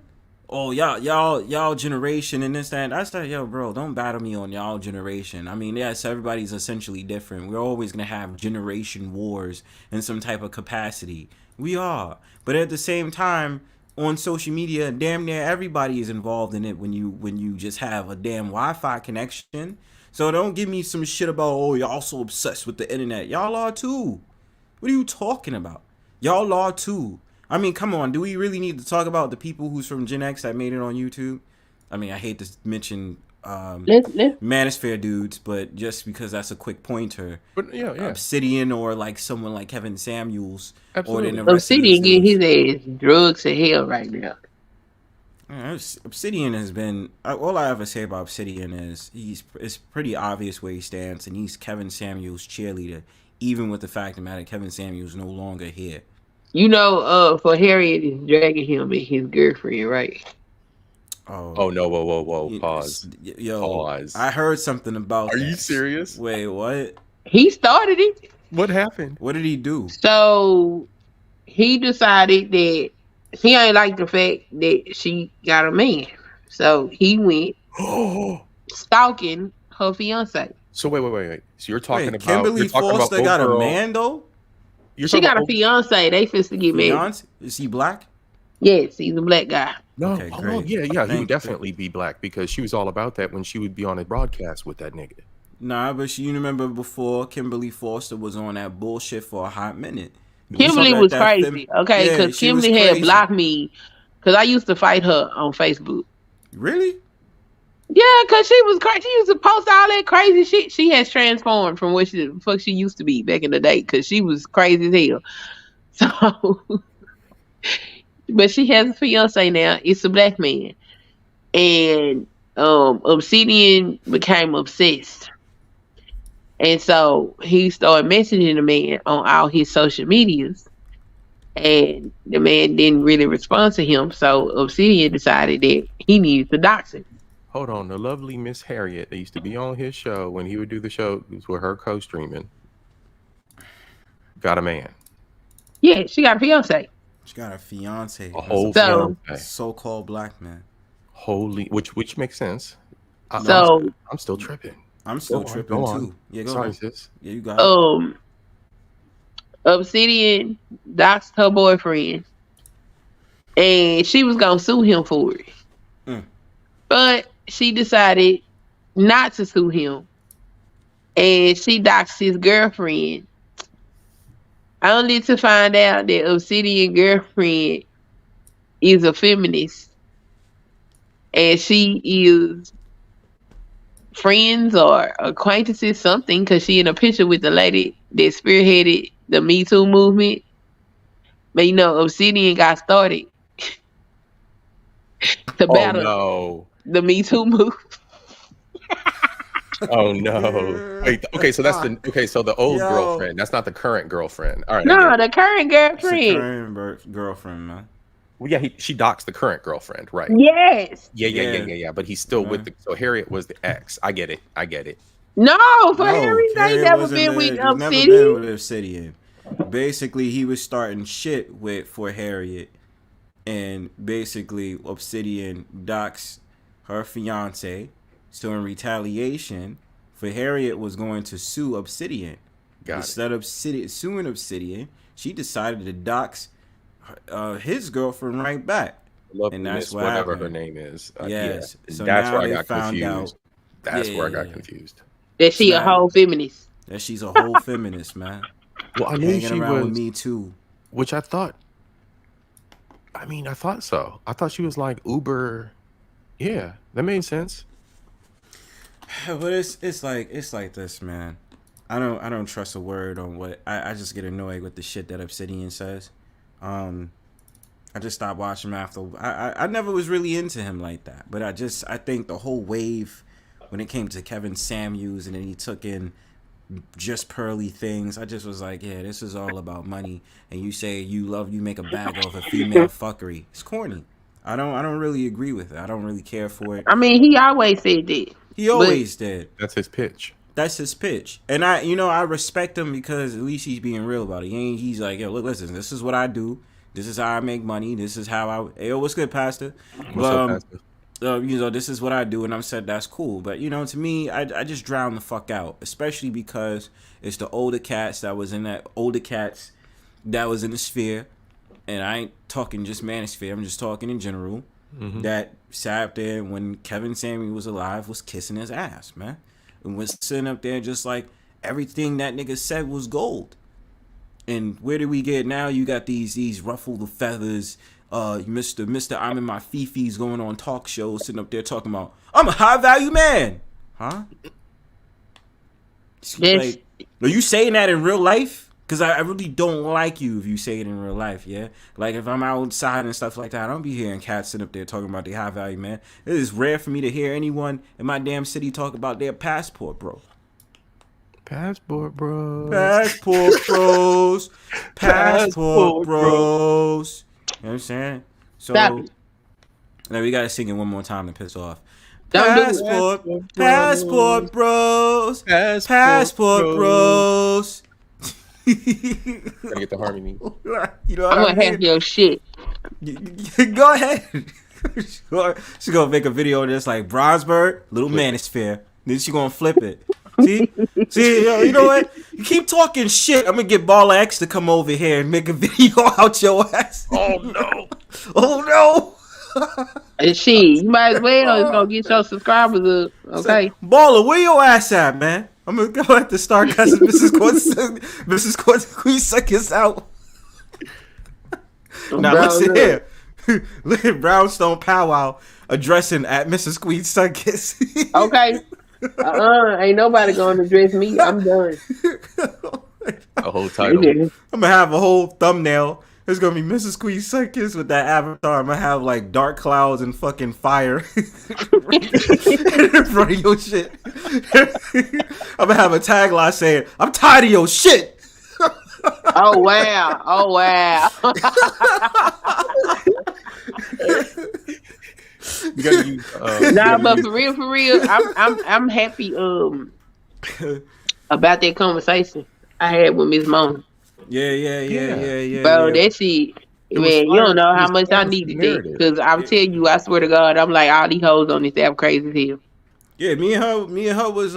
Oh, y'all generation and this, that. I said, yo, bro, don't battle me on y'all generation. I mean, yes, everybody's essentially different. We're always going to have generation wars in some type of capacity. We are. But at the same time, on social media, damn near everybody is involved in it when you just have a damn Wi-Fi connection. So don't give me some shit about, oh, y'all so obsessed with the internet. Y'all are too. What are you talking about? Y'all are too. I mean, come on. Do we really need to talk about the people who's from Gen X that made it on YouTube? I mean, I hate to mention Manosphere dudes, but just because that's a quick pointer. But yeah. Obsidian or like someone like Kevin Samuels. Absolutely. Or then the rest Obsidian of these getting his ass drugs to hell right now. Obsidian has been, all I ever say about Obsidian is it's pretty obvious where he stands, and he's Kevin Samuels' cheerleader, even with the fact that Kevin Samuels no longer here. You know, for Harriet is dragging him and his girlfriend, right? Oh no! Whoa! Pause. Pause. I heard something about that. Are you serious? Wait, what? He started it. What happened? What did he do? So he decided that he ain't like the fact that she got a man. So he went stalking her fiance. So wait. So you're talking about Kimberly Foster got a man though? She got a fiance. They finna get married. Is he black? Yes, he's a black guy. No, okay, great. Yeah. He would definitely be black because she was all about that when she would be on a broadcast with that nigga. Nah, but you remember before Kimberly Foster was on that bullshit for a hot minute. Kimberly was crazy, okay? Because Kimberly had blocked me because I used to fight her on Facebook. Really? Yeah, because she was crazy. She used to post all that crazy shit. She has transformed from what the fuck she used to be back in the day because she was crazy as hell. So, but she has a fiance now. It's a black man. And Obsidian became obsessed. And so he started messaging the man on all his social medias. And the man didn't really respond to him. So Obsidian decided that he needed to dox him. Hold on. The lovely Miss Harriet that used to be on his show when he would do the show with her co-streaming got a man. Yeah, she got a fiance. She got a fiance. A whole fiance. So-called black man. Holy, which makes sense. I'm still tripping. I'm still tripping too. Yeah, go ahead. Sis. Yeah, you got it. Obsidian doxed her boyfriend, and she was gonna sue him for it, but she decided not to sue him, and she doxed his girlfriend. Only to find out that Obsidian girlfriend is a feminist, and she is friends or acquaintances, something, because she in a picture with the lady that spearheaded the Me Too movement. But you know, Obsidian got started to battle the Me Too movement. Oh no! Wait. Okay, so that's the old girlfriend. That's not the current girlfriend. All right. No, the current girlfriend. It's the current girlfriend, man. Well, yeah, she doxed the current girlfriend, right? Yes. Yeah. But he's still with the. So Harriet was the ex. I get it. No, Harriet ain't never been with Obsidian. Never been with Obsidian. Basically, he was starting shit for Harriet, and basically Obsidian doxed her fiance. So in retaliation, for Harriet was going to sue Obsidian. Instead of suing Obsidian, she decided to dox his girlfriend right back. And that's what whatever her name is. Yes. Yeah. So that's now where I they got found confused. out. That's where I got confused. That she a whole feminist. That she's a whole feminist, man. Well, I knew hanging she around was with Me Too. Which I thought. I mean, I thought so. I thought she was like uber. Yeah, that made sense. But it's like this, man. I don't trust a word on what I just get annoyed with the shit that Obsidian says. I just stopped watching him after. I never was really into him like that, but I think the whole wave when it came to Kevin Samuels and then he took in just pearly things, I just was like, yeah, this is all about money. And you say you make a bag of a female fuckery. It's corny. I don't really agree with it. I don't really care for it. I mean, he always said that. He always did. That's his pitch. And I respect him because at least he's being real about it. He's like, yo, look, listen, this is what I do. This is how I make money. This is how hey, yo, what's good, Pastor? What's up, Pastor? This is what I do, and I said that's cool. But to me, I just drown the fuck out, especially because it's the older cats that was in the sphere, and I ain't talking just Manosphere. I'm just talking in general. That sat there when Kevin Samuels was alive was kissing his ass, man. and was sitting up there just like everything that nigga said was gold. And where do we get now? You got these ruffle the feathers, Mr. I'm in my fifis going on talk shows, sitting up there talking about I'm a high value man, huh? Like, are you saying that in real life? Because I really don't like you if you say it in real life, yeah? Like, if I'm outside and stuff like that, I don't be hearing cats sitting up there talking about their high value man. It is rare for me to hear anyone in my damn city talk about their passport, bro. Passport bros. Passport bros. Passport bros. You know what I'm saying? So, now we got to sing it one more time to piss off. Passport bros. Passport bros. Gotta get the harmony. You know, I'm gonna have your shit. Go ahead. She's gonna make a video that's like Bronzebird, little manosphere. Then she gonna flip it. See, you know what? You keep talking shit. I'm gonna get Baller X to come over here and make a video out your ass. Oh no! Oh no! And shit, you might as well. It's gonna get your subscribers up. Okay, Baller, where your ass at, man? I'm gonna go at the start because Mrs. Queen Sunkissed out. Now listen here. Look at Brownstone Powwow addressing at Mrs. Queen Sunkissed. Okay. Ain't nobody gonna address me. I'm done. A whole title. I'm gonna have a whole thumbnail. It's gonna be Mrs. Queen Sunkissed with that avatar. I'm gonna have like dark clouds and fucking fire in front of your shit. I'm gonna have a tagline saying, "I'm tired of your shit." Oh wow! Oh wow! You gotta use, nah, but for real, I'm happy about that conversation I had with Miss Mona. Yeah. Bro, that shit, man, you don't know how much I needed that. Because I'm telling you, I swear to God, I'm like, all these hoes on this app crazy as hell. Yeah, me and her was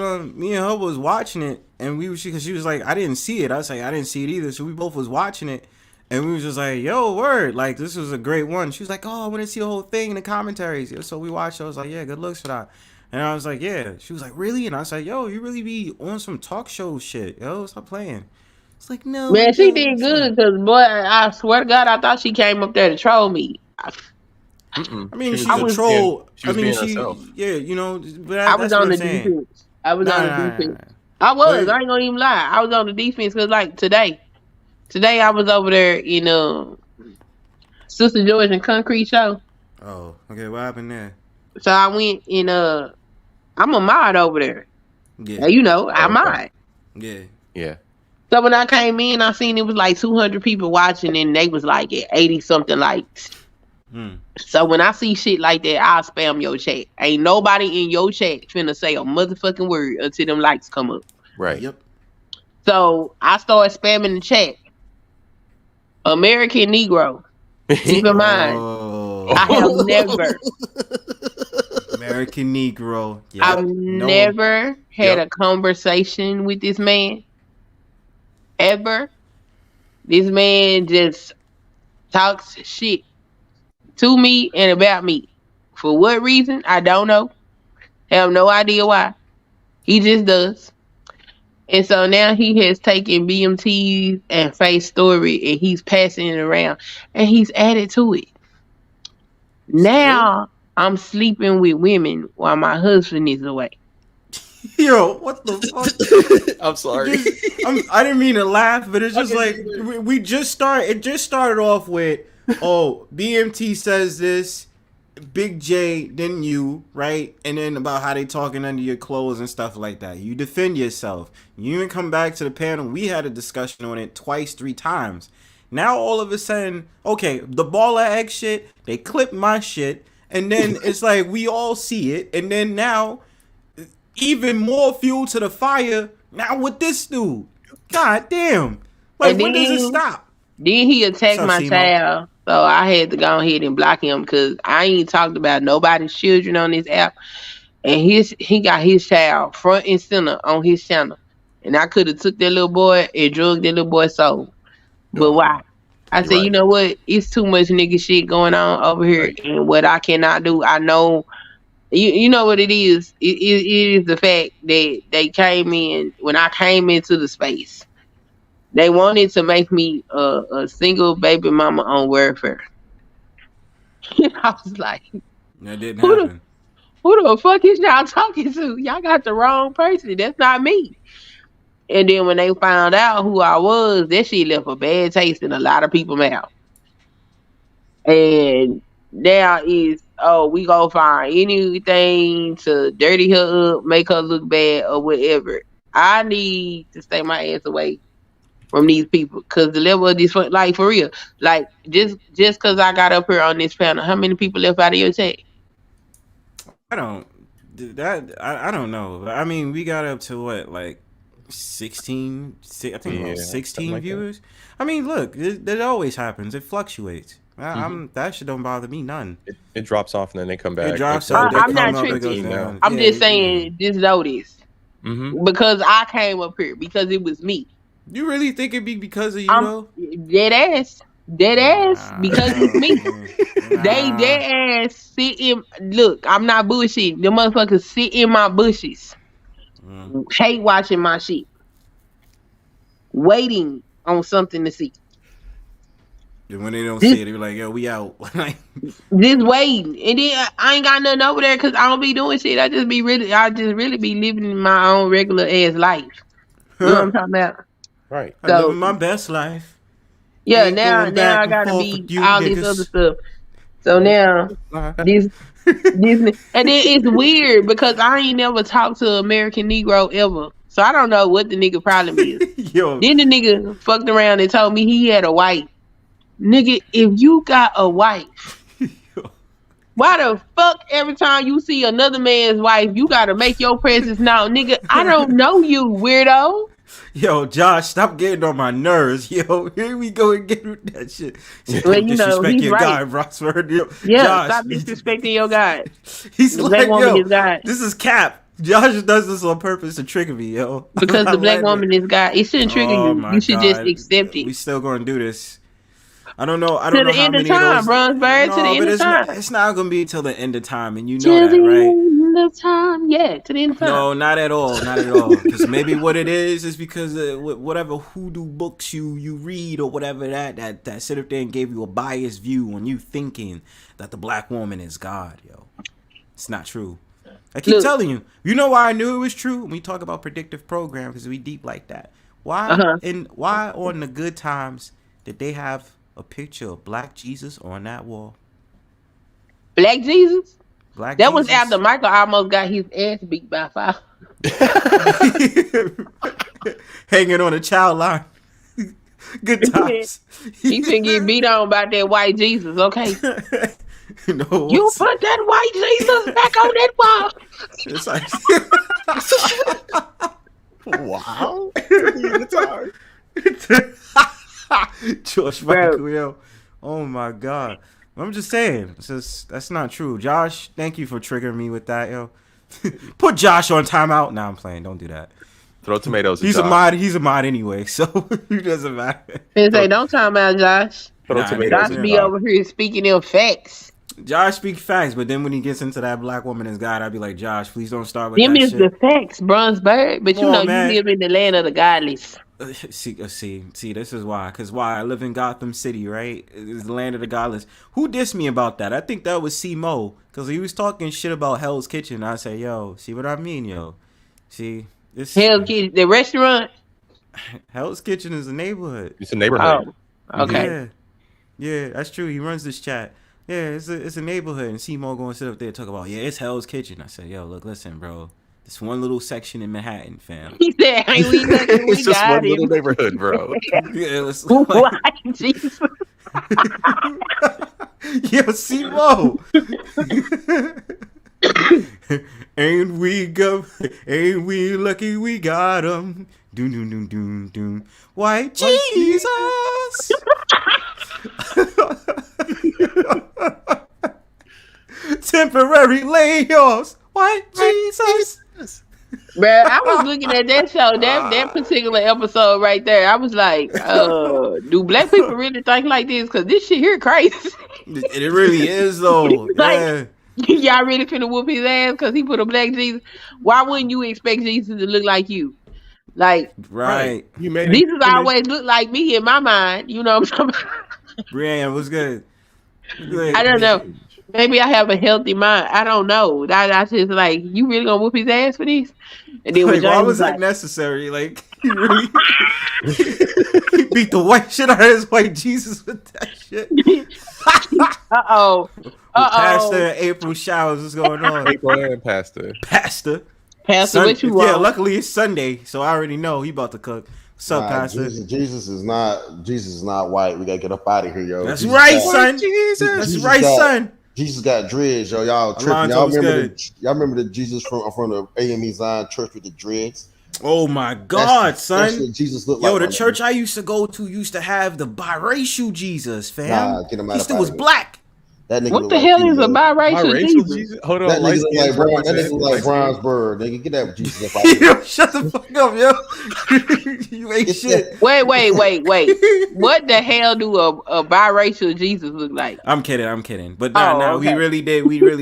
watching it, and because she was like, I didn't see it. I was like, I didn't see it either. So we both was watching it, and we was just like, yo, word, like this was a great one. She was like, oh, I want to see the whole thing in the commentaries. So we watched it. I was like, yeah, good looks for that. And I was like, yeah. She was like, really? And I was like, yo, you really be on some talk show shit, yo, stop playing. It's like, no. Man, she did good because, boy, I swear to God, I thought she came up there to troll me. I mean, she's a troll. She was being herself. Yeah, you know. But I was on the defense. I was on the defense. I was. I ain't gonna even lie. I was on the defense because, like, today I was over there in Sister George and Concrete show. Oh, okay. What happened there? So I went in. I'm a mod over there. Yeah. Now, you know, I mod. Yeah. So when I came in, I seen it was like 200 people watching, and they was like at 80 something likes. So when I see shit like that, I'll spam your chat. Ain't nobody in your chat finna say a motherfucking word until them likes come up. Right. Yep. So I started spamming the chat. American Negro. Keep in mind, I have never. American Negro. Yep. I've never had a conversation with this man. Ever. This man just talks shit to me and about me. For what reason? I don't know. Have no idea why. He just does. And so now he has taken BMT's and Faye's story and he's passing it around and he's added to it. Now I'm sleeping with women while my husband is away. Yo, what the fuck? I'm sorry. I didn't mean to laugh, but it's just like we just started. It just started off with, oh, BMT says this, Big J, then you, right? And then about how they talking under your clothes and stuff like that. You defend yourself. You even come back to the panel. We had a discussion on it twice, 3 times. Now all of a sudden, okay, the Baller X shit, they clip my shit, and then it's like we all see it, and then now even more fuel to the fire now with this dude. God damn. Like, when does it stop? Then he attacked my child, so I had to go ahead and block him because I ain't talked about nobody's children on this app. And he got his child front and center on his channel. And I could have took that little boy and drugged that little boy's soul. But why? I said, you know what? It's too much nigga shit going on over here. And what I cannot do, I know You know what it is? It is the fact that they came in when I came into the space. They wanted to make me a single baby mama on welfare. I was like, That didn't happen. Who the fuck is y'all talking to? Y'all got the wrong person. That's not me. And then when they found out who I was, that shit left a bad taste in a lot of people's mouth. And now is, we gonna find anything to dirty her up, make her look bad or whatever. I need to stay my ass away from these people because the level of this, like for real, like just because I got up here on this panel, how many people left out of your chat? I don't know. I mean, we got up to what, like 16, I think about 16 like viewers. That. I mean, look, it always happens. It fluctuates. That shit don't bother me none. It drops off and then they come back. It drops off. I'm not tripping. I'm just saying, just notice. Because I came up here because it was me. You really think it'd be because of you though? Dead ass because it's me. They dead ass sit in. Look, I'm not bullshitting. The motherfuckers sit in my bushes, hate watching my shit, waiting on something to see. And when they don't see it, they be like, "Yo, we out." Just waiting, and then I ain't got nothing over there because I don't be doing shit. I just really be living my own regular ass life. You know what I'm talking about? Right. I'm living my best life. Yeah, now I gotta be all this other stuff. So now this and then it's weird because I ain't never talked to an American Negro ever. So I don't know what the nigga problem is. Then the nigga fucked around and told me he had a wife. Nigga, if you got a wife, why the fuck every time you see another man's wife, you gotta make your presence known? Nigga, I don't know you, weirdo. Yo, Josh, stop getting on my nerves. Yo, here we go again with that shit. Well, you know, he's your right. guy, Broxford. Yeah, Josh, stop disrespecting your guy. He's the like, black woman yo, is God. This is cap. Josh does this on purpose to trigger me, yo. Because the black woman is God. It shouldn't trigger you. You should just accept it. We still going to do this. I don't know. I to don't know the how end many of time, of those. Bronzebird. To the end of time. It's not going to be till the end of time, and you to know that, right? End of time. Yeah, to the end of time. No, not at all. Not at all. Because maybe what it is because whatever hoodoo books you read or whatever that sit up there and gave you a biased view on you thinking that the black woman is God, yo. It's not true. I keep telling you. You know why I knew it was true? When we talk about predictive program because we deep like that. Why why on the good times did they have a picture of Black Jesus on that wall? Black Jesus? Black that Jesus? Was after Michael almost got his ass beat by fire. Hanging on a child line. Good times. He finna get beat on by that white Jesus, okay? No, you put that white Jesus back on that wall. It's like wow. George Michael, yo. Oh my God. I'm just saying, that's not true. Josh, thank you for triggering me with that, yo. Put Josh on timeout. Nah, I'm playing. Don't do that. Throw tomatoes. He's a mod. He's a mod anyway, so it doesn't matter. They say, don't time out, Josh. Throw tomatoes. Josh be over here speaking in facts. Josh speaks facts, but then when he gets into that black woman as God, I'd be like, Josh, please don't start with Them that is shit. the facts, Bronzebird. But you know, man. you live in the land of the godless. See, this is why. Because why? I live in Gotham City, right? It's the land of the godless. Who dissed me about that? I think that was C-Mo. Because he was talking shit about Hell's Kitchen. I say, yo, see what I mean, yo? See? This Hell's Kitchen, the restaurant? Hell's Kitchen is a neighborhood. It's a neighborhood. Oh, okay. Yeah, that's true. He runs this chat. Yeah, it's a neighborhood. And C-Mo going to sit up there and talk about, yeah, it's Hell's Kitchen. I said, yo, look, listen, bro. This one little section in Manhattan, fam. He said, "Hey, we it's just got one him. little neighborhood, bro." Yeah, let's Why, Jesus? Yo, C-Mo. Ain't we lucky we got him? Doom doom doom doom doom. White Jesus. Temporary layoffs. White Jesus. Bruh, I was looking at that show, that particular episode right there. I was like, do black people really think like this? Because this shit here crazy. It really is, though. like, Yeah. Y'all really finna whoop his ass because he put a black Jesus? Why wouldn't you expect Jesus to look like you? Like, Right. You made him Jesus image. always look like me in my mind. You know what I'm talking about? Breann, what's good? I don't know. Maybe I have a healthy mind. I don't know. I just like, you really gonna whoop his ass for this? And then Like, with why James was that like, necessary? Like, he really he beat the white shit out of his white Jesus with that shit. uh-oh. Pastor and April Showers, what's going on? April and Pastor. Pastor, what you want? Yeah, luckily it's Sunday, so I already know he about to cook. What's up, Pastor? Jesus is not white. We gotta get up out of here, yo. That's Jesus right, got, son. That's right, son. Jesus got dreads, yo. Y'all tripping. Y'all remember the Jesus from the AME Zion Church with the dreads? Oh my God, son! That's what Jesus looked like. Yo, the church I used to go to used to have the biracial Jesus, fam. Nah, get him out he of still was here. black. That nigga What the hell is a biracial Jesus? Hold on, that nigga look like Bronzebird. Nigga, get that Jesus up out Yo, shut the fuck up, yo. You ain't shit. Wait. What the hell do a biracial Jesus look like? I'm kidding. But okay. we really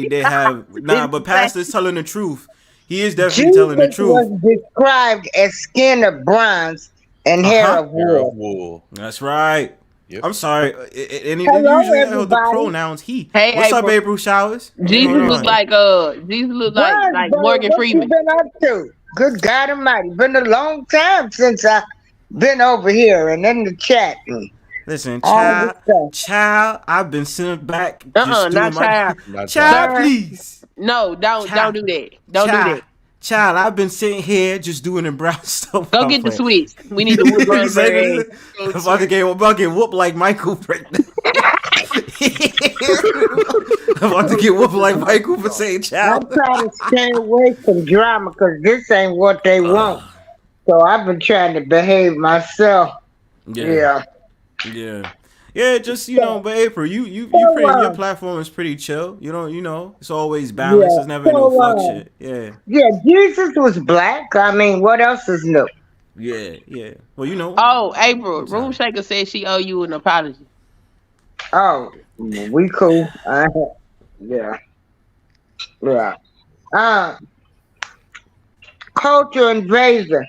did have but Pastor's telling the truth. He is definitely telling the truth. Was described as skin of bronze and hair of wool. That's right. Yep. I'm sorry. And usually everybody. the pronouns he. Hey, what's April. up, April Showers? Jesus look like Morgan Freeman. What you been up to? Good God Almighty, been a long time since I've been over here and in the chat. Listen, child, I've been sitting back. Not child. Child, please. No, don't do that. Don't do that. Child, I've been sitting here just doing the Brownstone. Go get the switch. We need to whoop Bronzebird. I'm about to get whooped like Michael right now. I'm about to get whooped like Michael for saying child. I'm trying to stay away from drama because this ain't what they want. So I've been trying to behave myself. Yeah. Just but April, you pretty, your platform is pretty chill. You know, it's always balanced. There's never no fuck shit. Yeah, Jesus was black. I mean, what else is new? Yeah. Well, you know. Oh, April, Room Shaker said she owe you an apology. Oh, we cool. Yeah. Culture invasion.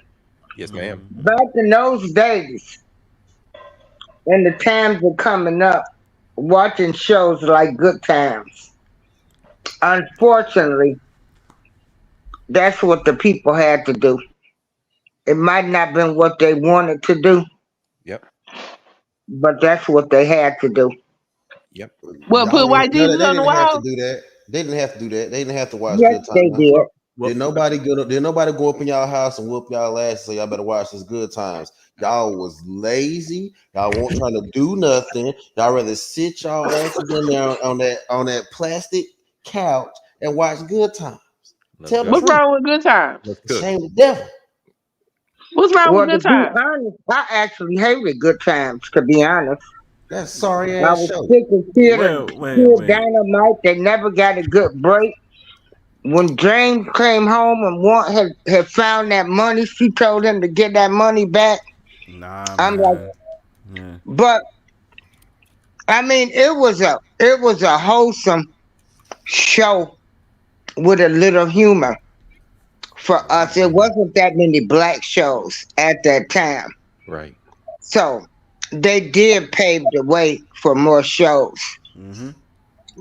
Yes, ma'am. Back in those days, and the times are coming up, watching shows like Good Times. Unfortunately, that's what the people had to do. It might not have been what they wanted to do. Yep. But that's what they had to do. Yep. Well, put white Jesus on the wall. They didn't have to do that. They didn't have to watch Good Times. They did. Did nobody go up in y'all house and whoop y'all ass and say y'all better watch this Good Times? Y'all was lazy. Y'all won't trying to do nothing. Y'all rather sit y'all asses in there on that plastic couch and watch Good Times. What's wrong with Good Times? Shame the devil. What's wrong with Good Times? To be honest, I actually hated Good Times, to be honest. That's sorry ass I was show. sick of Kid Dynamite. They never got a good break. When James came home and had found that money, she told him to get that money back. I'm like, but I mean, it was a wholesome show with a little humor for us. It wasn't that many black shows at that time, right? So they did pave the way for more shows.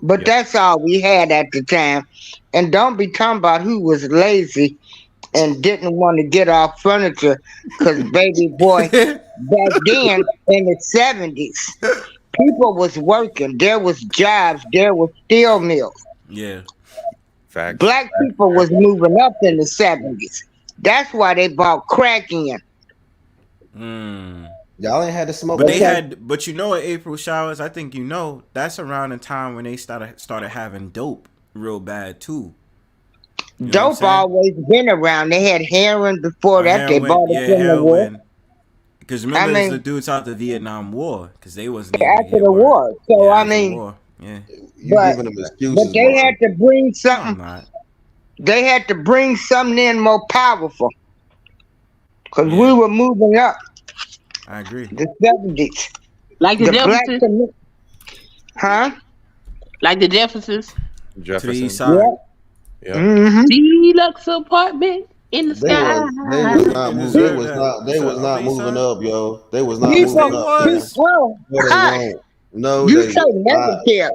But that's all we had at the time. And don't be talking about who was lazy and didn't want to get off furniture, because baby boy, back then in the 70s, people was working. There was jobs. There was steel mills. Yeah. Fact. Black people was moving up in the 70s. That's why they bought crack in. Y'all ain't had to smoke. But you know, at April Showers, I think that's around the time when they started having dope real bad too. Dope always been around. They had heroin before that. They bought it in the war. Because remember, it's the dudes out the Vietnam War, because they wasn't after the war. So I mean, giving them excuses. But they had to bring something. They had to bring something in more powerful, because we were moving up. I agree. The 70s, like the Jeffersons, huh? Like the Jeffersons. To the east Jefferson. side. Yeah. Mm-hmm. Deluxe apartment in the They sky. was not Is they that was that? not they Is that was Upper not East moving Side? up, yo. They was not Yes, they moving up, man. was. No, they Hush. won't. No, You they say was not. negative.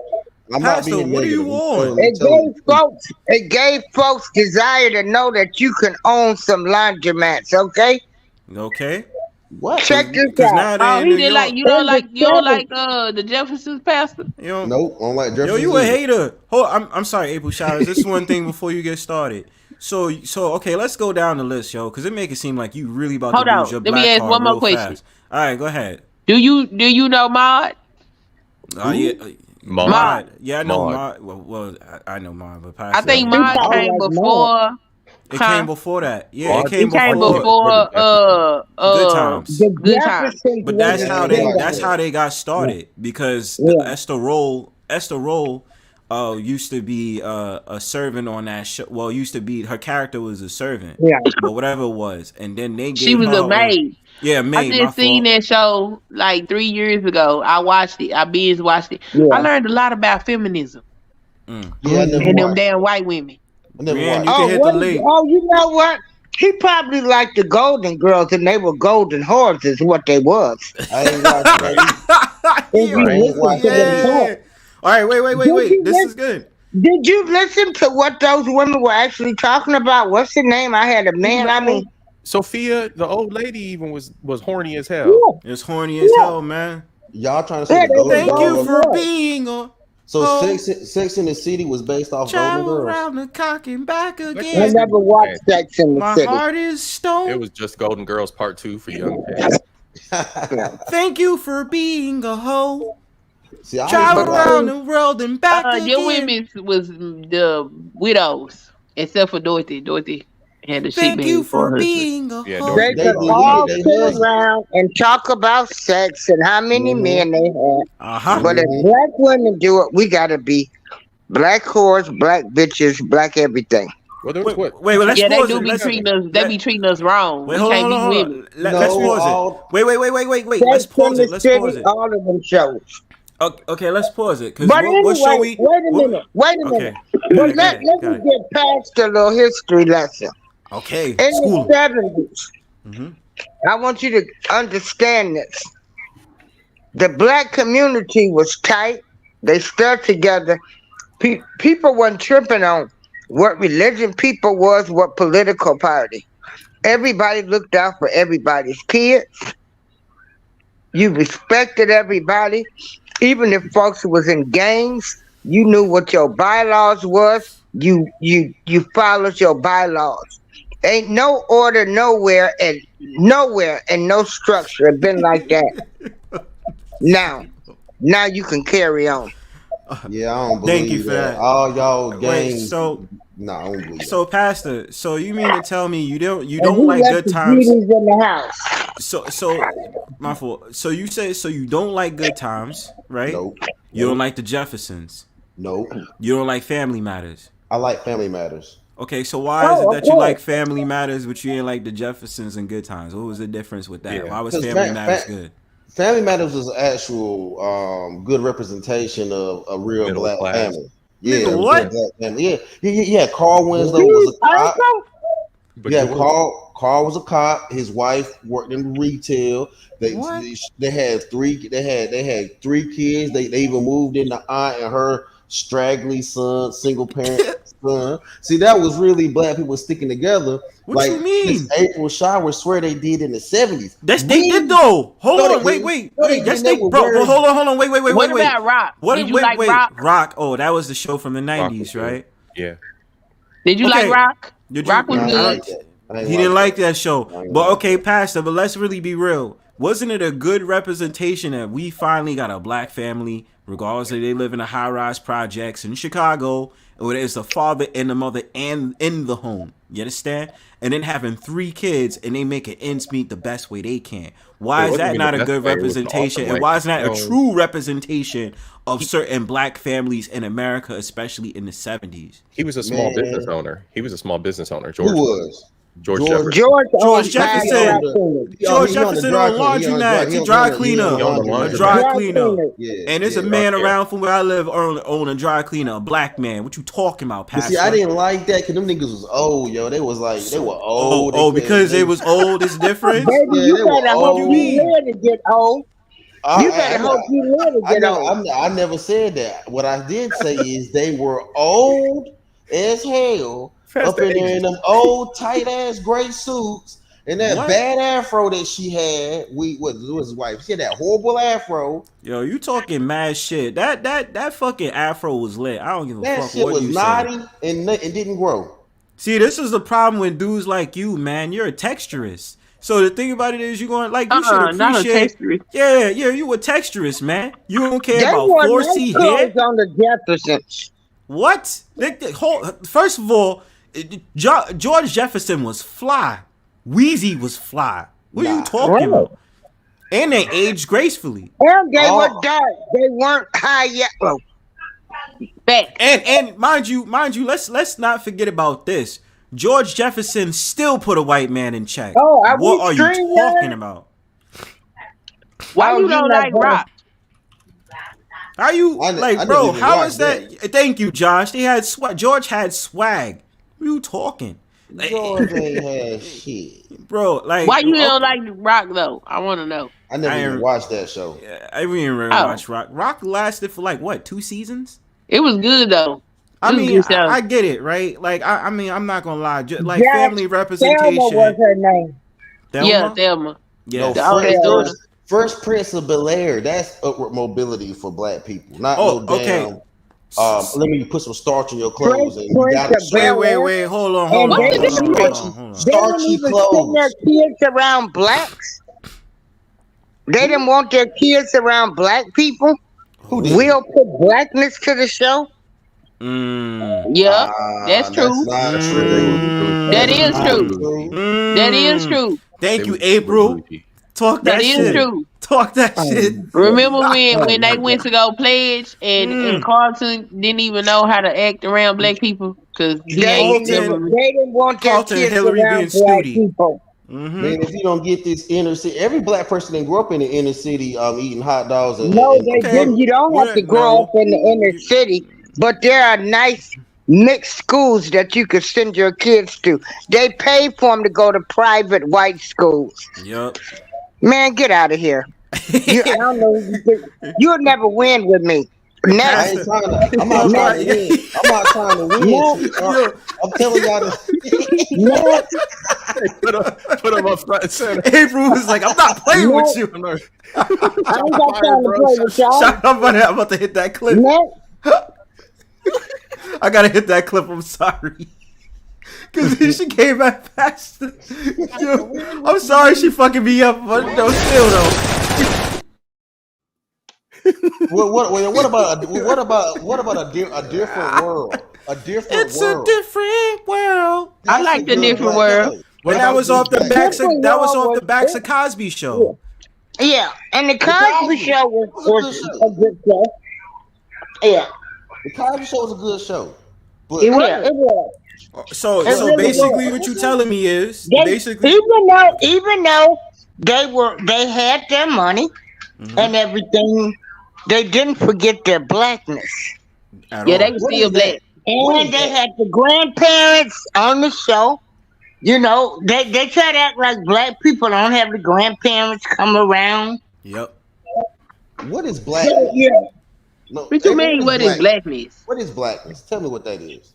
I'm not Pastor, being what are negative. you I'm on? telling you the truth. It gave folks desire to know that you can own some laundromats, okay? Okay. What? Check this Because out. now they Oh, in he New did like York. you don't In the like you don't 70s, like the Jefferson's pastor. You know, Nope, I don't like yo, Jefferson you a either. hater. Hold, I'm sorry, April Showers. This is one thing before you get started. So okay, let's go down the list, yo, because it make it seem like you really about Hold to lose on, your let me black ask card one more real question. fast. All right, go ahead. Do you know Maud? Yeah, Maud. Yeah, I know Maud. Maud. Well, I know Maud, but I Pastor, think I don't Maud know. came before. It came before that. Yeah, it Maud- came It came before before Good Times. the Good Times. Jeffersons But was that's a how they got started because the Yeah. Esther Roll used to be a servant on that show. Well, used to be her character was a servant. Yeah. But whatever it was, and then they She gave was her a maid. Yeah, I maid. My just seen fault. that show like 3 years ago. I watched it. I binge watched it. Yeah. I learned a lot about feminism Yeah, I never and them watched. damn white women. I never Breann, watched. you can hit the link. You know what? He probably liked the Golden Girls, and they were golden whores, is what they was. I ain't watched that. If you listen to them talk. All right, wait. This is good. Did you listen to what those women were actually talking about? What's the name? I had a man. I mean, Sophia, the old lady, even was horny as hell. It's horny as hell, man. Y'all trying to say the Golden Thank you Girls? for being a So Sex in the City was based off Golden travel Girls. around the cock and back I again. never watched Sex in the My City. heart is stone. It was just Golden Girls Part 2 for young kids. Thank you for being a hoe. See, I Travel ain't around the world and back Your again. women was the widows, except for Dorothy. Dorothy had the sheep Thank you baby for for her. being a Yeah, hoe. They They could did. all They sit did. around and talk about sex and how many men they had. Uh-huh. But if black women do it, we gotta be black whores, black bitches, black everything. Well, there was what? Wait, let's Yeah, they pause do it. be Let's- treating us. They be treating us wrong. Wait, We hold can't on, be hold women. on. Let's No, pause all- it. Wait. Let's Sex pause in the it. Let's City, pause it. all of them shows. Okay, let's pause it. Cause But what show anyway, we? wait a minute. Okay. But let me get past the little history lesson. Okay. In School. the 70s, Mhm. I want you to understand this. The black community was tight. They stuck together. People wasn't tripping on what religion people was, what political party. Everybody looked out for everybody's kids. You respected everybody. Even if folks was in gangs, you knew what your bylaws was. You followed your bylaws. Ain't no order nowhere and no structure have been like that. Now you can carry on. Yeah, I don't believe Thank you for that. All y'all Wait, gangs. so I don't believe so Pastor, so you mean to tell me you don't And who like let good the times? beauties in the house? So my fault. So you say so you don't like good times, right? Nope. You don't like the Jeffersons. Nope. You don't like Family Matters. I like Family Matters. Okay, so why is it that you like Family Matters, but you ain't like the Jeffersons and Good Times? What was the difference with that? Yeah. Why was 'Cause Family Matters good? Family Matters was actual good representation of a real Middle black class. family. Yeah, Nigga, a real what? black family. Yeah. Carl Winslow was a cop. But Yeah, you were- Carl was a cop. His wife worked in retail. They had three kids. They even moved in the aunt and her straggly son, single parent son. See, that was really black people sticking together. What you mean? This April Shower swear they did in the 70s. They did though. Hold on, wait. Yes, they they were bro. wearing- Hold on. Wait. What about Rock? Did you like Rock? Rock. Oh, that was the show from the Rock 90s, was good. right? Yeah. Did you Okay. like Rock? Did you- Rock was I good. like that. I ain't He didn't like that show. But okay, Pastor, but let's really be real. Wasn't it a good representation that we finally got a black family, regardless if they live in a high-rise projects in Chicago, or it's the father and the mother and in the home? You understand? And then having 3 kids and they make it ends meet the best way they can. Why Wait, is what do you that mean not the a best good way? It was representation? awesome, And why is that like, a true representation of certain black families in America, especially in the 70s? He was a small Man. business owner. He was a small business owner. Who George was? George Jefferson. George Jefferson. George Jefferson on laundromat. He dry cleaner. A dry cleaner. And there's a man around from where I live on a dry cleaner, a black man. What you talking about, Pastor? See, I didn't like that because them niggas was old, yo. They was like, they were old. Oh, because they was old, it's different? Baby, you better hope you live to get old. You better hope you live to get old. I never said that. What I did say is they were old as hell. Up in there in them old tight ass gray suits and that bad afro that she had. What was his wife? She had that horrible afro. Yo, you talking mad shit. That fucking afro was lit. I don't give a fuck what you said. That shit was naughty and didn't grow. See, this is the problem with dudes like you, man. You're a texturist. So the thing about it is, you going like you should appreciate. Yeah, you a texturist, man. You don't care about 4C hair on the Jeffersons. What? First of all, George Jefferson was fly. Wheezy was fly. What are you talking about? And they aged gracefully. And they were dark. They weren't high yellow. And mind you, let's not forget about this. George Jefferson still put a white man in check. Oh, what are you talking about? Why you don't like rock? How you bro? How is that? Thank you, Josh. They had swag. George had swag. What are you talking? George ain't had shit, bro. Like, why you don't like rock though? I want to know. I never even watched that show. Yeah, I didn't really watch Rock. Rock lasted for like what, 2 seasons? It was good though. I mean, I get it, right? Like, I mean, I'm not gonna lie. Just, like, family representation. Thelma was her name. Thelma? Yeah, Thelma. Yeah. No, First Prince of Bel-Air. That's upward mobility for black people. Not damn. Let me put some starch in your clothes. And you wait. Hold on. Starchy clothes. Their kids around blacks. They didn't want their kids around black people. We'll put Blackness to the show. Yeah, that's true. That's not true. That is true. That is true. Thank you, April. Talk that shit. That is true. Talk that shit. Remember when they went to go pledge and Carlton didn't even know how to act around black people because they didn't want their kids Hillary around black people. Man, if you don't get this inner city, every black person that grew up in the inner city eating hot dogs. They didn't. You don't have to grow up in the inner city, but there are nice mixed schools that you could send your kids to. They pay for them to go to private white schools. Yep. Man, get out of here. I don't know. You'll never win with me. Next. I'm not trying to win. I'm telling y'all to put him up front and center. April was like, I'm not playing with you. I ain't got time to play with y'all. I'm about to hit that clip. I gotta hit that clip. I'm sorry. Because she came back fast. Yo, I'm sorry she fucking me up, but no, still though. What about a different world? It's a different world. I like the different world. Well, that was off the backs of Cosby Show. Yeah, and the Cosby Show was a good show. Yeah, the Cosby Show was a good show. But it was. So basically, what you telling me is even though they had their money and everything, they didn't forget their blackness. They were still black. And they had the grandparents on the show. You know, they try to act like black people don't have the grandparents come around. Yep. What is blackness? Yeah. No, what you mean? What is blackness? What is blackness? Tell me what that is.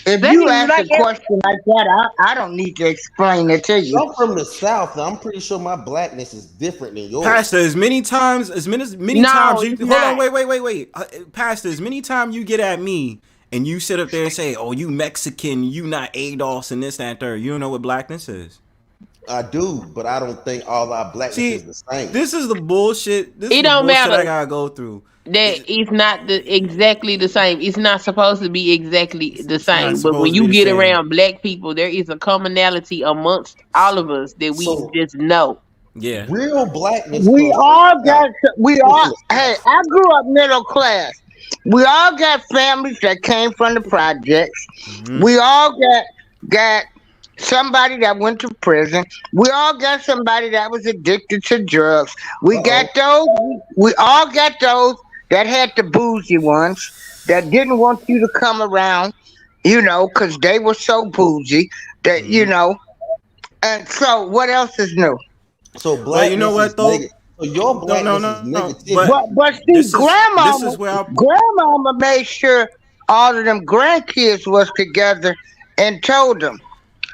If you ask a question like that, I don't need to explain it to you. I'm from the South. I'm pretty sure my blackness is different than yours. Pastor, as many times you hold on, wait. Pastor, as many times you get at me and you sit up there and say, "Oh, you Mexican, you not ADOS and this, that, and third," you don't know what blackness is. I do, but I don't think all our blackness is the same. This is the bullshit. This it is don't the bullshit matter. I gotta go through. That it's not exactly the same. It's not supposed to be exactly the same. But when you get around black people, there is a commonality amongst all of us that we just know. Yeah, real blackness. Hey, I grew up middle class. We all got families that came from the projects. Mm-hmm. We all got somebody that went to prison. We all got somebody that was addicted to drugs. We got those. We all got those that had the bougie ones that didn't want you to come around, because they were so bougie that. And so, what else is new? So blackness you know what, is though? negative. So your blackness is negative. But see, grandmama made sure all of them grandkids was together and told them,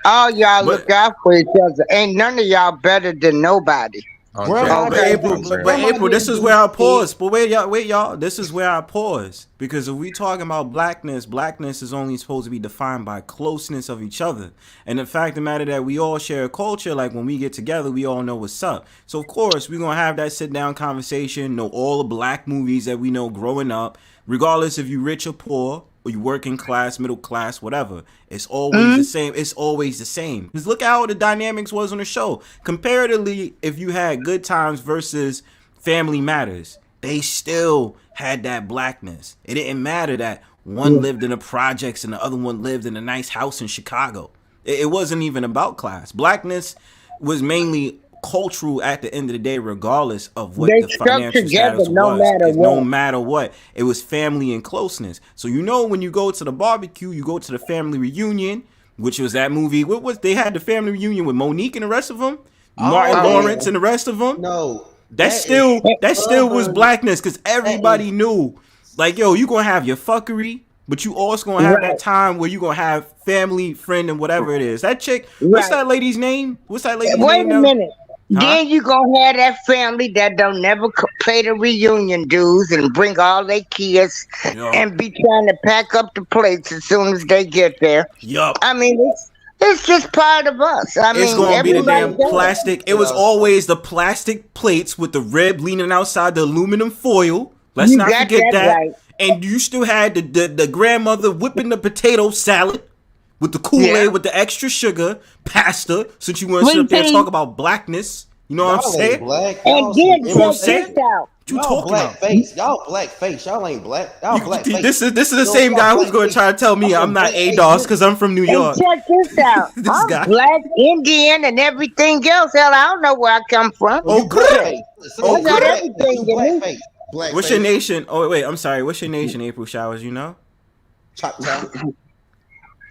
all y'all look out for each other. Ain't none of y'all better than nobody. But April, this is where I pause. But wait, y'all. This is where I pause. Because if we talking about blackness is only supposed to be defined by closeness of each other. And the fact of the matter that we all share a culture, like when we get together, we all know what's up. So of course, we're going to have that sit down conversation, know all the black movies that we know growing up, regardless if you rich or poor, or you working class, middle class, whatever. It's always the same. It's always the same. Because look at how the dynamics was on the show. Comparatively, if you had Good Times versus Family Matters, they still had that blackness. It didn't matter that one lived in the projects and the other one lived in a nice house in Chicago. It wasn't even about class. Blackness was mainly cultural at the end of the day, regardless of what the financial status was. No matter what, it was family and closeness. So when you go to the barbecue, you go to the family reunion, which was that movie. What was they had the family reunion with Monique and the rest of them, Martin Lawrence and the rest of them. No, that still was blackness because everybody knew, like, yo, you gonna have your fuckery, but you also gonna have that time where you gonna have family, friend, and whatever it is. That chick, what's that lady's name? Wait a minute. Huh? Then you gonna have that family that don't never pay the reunion dues and bring all their kids and be trying to pack up the plates as soon as they get there. Yup. I mean, it's just part of us. It's gonna be the damn plastic. It was always the plastic plates with the rib leaning outside the aluminum foil. Let's not forget that. Right. And you still had the grandmother whipping the potato salad with the Kool-Aid with the extra sugar, PASSDA, since you want to sit up there and talk about blackness. You know what I'm saying? And then check this out. What you talking about? Y'all black face. Y'all ain't black. Y'all black face. This is the same guy who's going to try to tell me I'm not ADOS because I'm from New York. And check this out. I'm black, Indian, and everything else. Hell, I don't know where I come from. Oh, good. I got everything in me. What's your nation? Oh, wait, I'm sorry. What's your nation, April Showers, you know? Choctaw.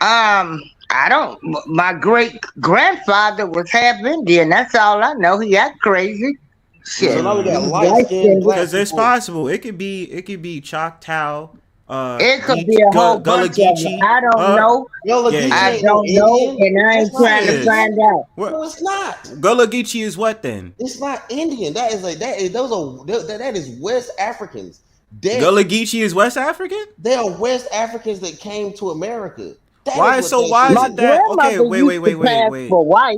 I don't. My great grandfather was half Indian. That's all I know. He got crazy. Shit. Because it's possible. It could be Choctaw. It could be a whole bunch of them. I don't know. I don't know, and I ain't trying to find out. No, it's not. Gullah Geechee is what then? It's not Indian. That is West Africans. Gullah Geechee is West African? They are West Africans that came to America. Why is it that? Okay, wait. For white.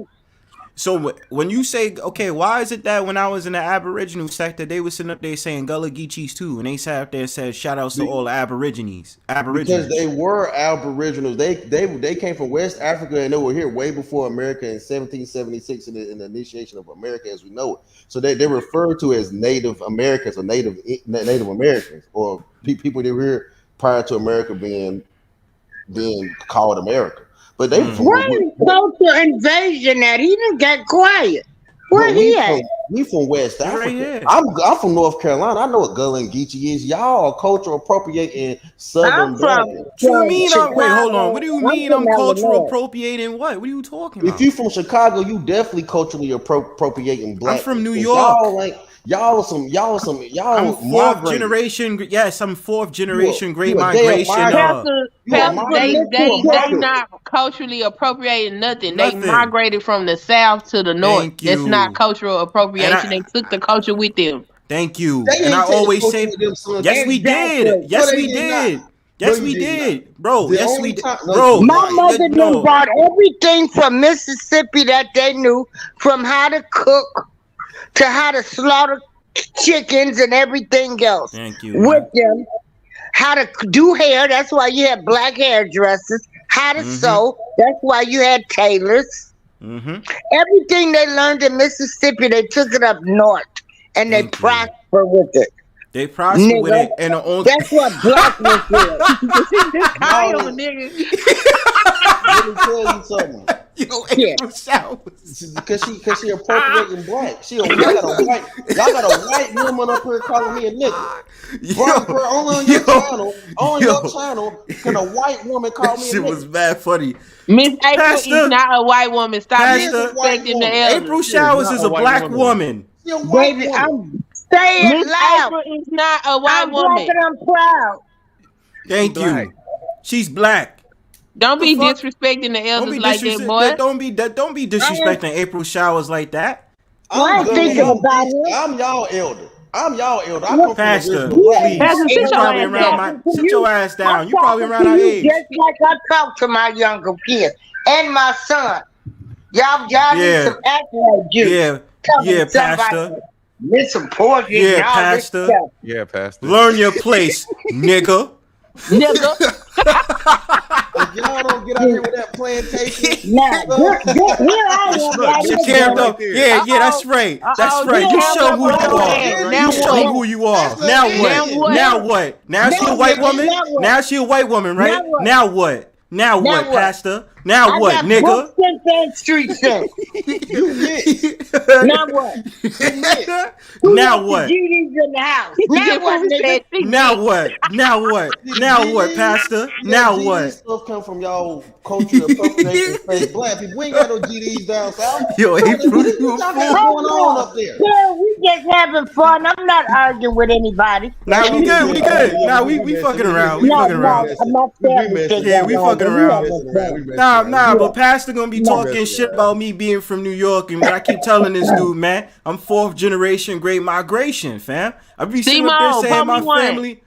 So when you say, okay, why is it that when I was in the Aboriginal sector, they were sitting up there saying Gullah Geechees too, and they sat up there and said shout outs to all the Aborigines. Because they were Aboriginals. They came from West Africa and they were here way before America in 1776 in the initiation of America as we know it. So they're referred to as Native Americans or Native Americans or people that were here prior to America being called America. But they culture invasion that he done got quiet. Where he at? We from West Africa. I'm from North Carolina. I know what Gullah and Geechee is. Y'all are cultural appropriating Southern. What do you mean? Wait, hold on. What do you mean I'm cultural appropriating what? What are you talking about? If you from Chicago, you definitely culturally appropriating black. I'm from New York. Y'all I'm fourth generation. Yes, I'm fourth generation great migration. They not culturally appropriating nothing. They migrated from the south to the north. That's not cultural appropriation. They took the culture with them. Thank you. And I always say, yes, we did. Yes, we did. Yes, we did, bro. Yes, we did, bro. My mother brought everything from Mississippi that they knew, from how to cook to how to slaughter chickens and everything else. Thank you. With them, how to do hair. That's why you had black hairdressers. How to sew. That's why you had tailors. Everything they learned in Mississippi, they took it up north and they prospered with it. They prosper with it, and the only that's what Blackness is. I am a nigga. Let me tell you something. Yo, April Showers. Because she appropriating black. Y'all got a white woman up here calling me a nigga. Bro, only on your channel, can a white woman call me a nigga? Shit was mad funny. Miss April is not a white woman. Stop disrespecting the elders. April Showers is a black woman. Baby, I'm saying Miss loud. April is not a white woman. Black and I'm proud. Thank you. She's black. Don't be disrespecting the elders like that, boy. Don't be disrespecting April Showers like that. I'm y'all elder. I come Pastor, from please. You probably around sit your ass down. You probably around our age. Just like I talk to my younger kids and my son. Y'all need some accolades. Yeah, Pastor. Listen, poetry. Yeah, Pastor. Yeah, Pastor. Learn your place, nigga. Nigga. If y'all don't get out here with that plantation. Yeah, that's right. That's right. You show who you are. You show who you are. Now what? Now she a white woman? Now she a white woman, right? Now what? Now what, Pastor? Now what, nigga? Now what? Now what? GD's in the house. Now what? Now what, Pastor? Now what? Stuff come from y'all culture appropriation fake black people. We ain't got no GDs down south. Yo, April, you going on up there? Yeah, we just having fun. I'm not arguing with anybody. Nah, we good. Nah, we fucking around. We fucking around. Yeah, we fucking around. Nah, but Pastor gonna be talking shit about me being from New York, and I keep telling this dude, man, I'm 4th generation Great Migration, fam. I be sitting up there saying my family.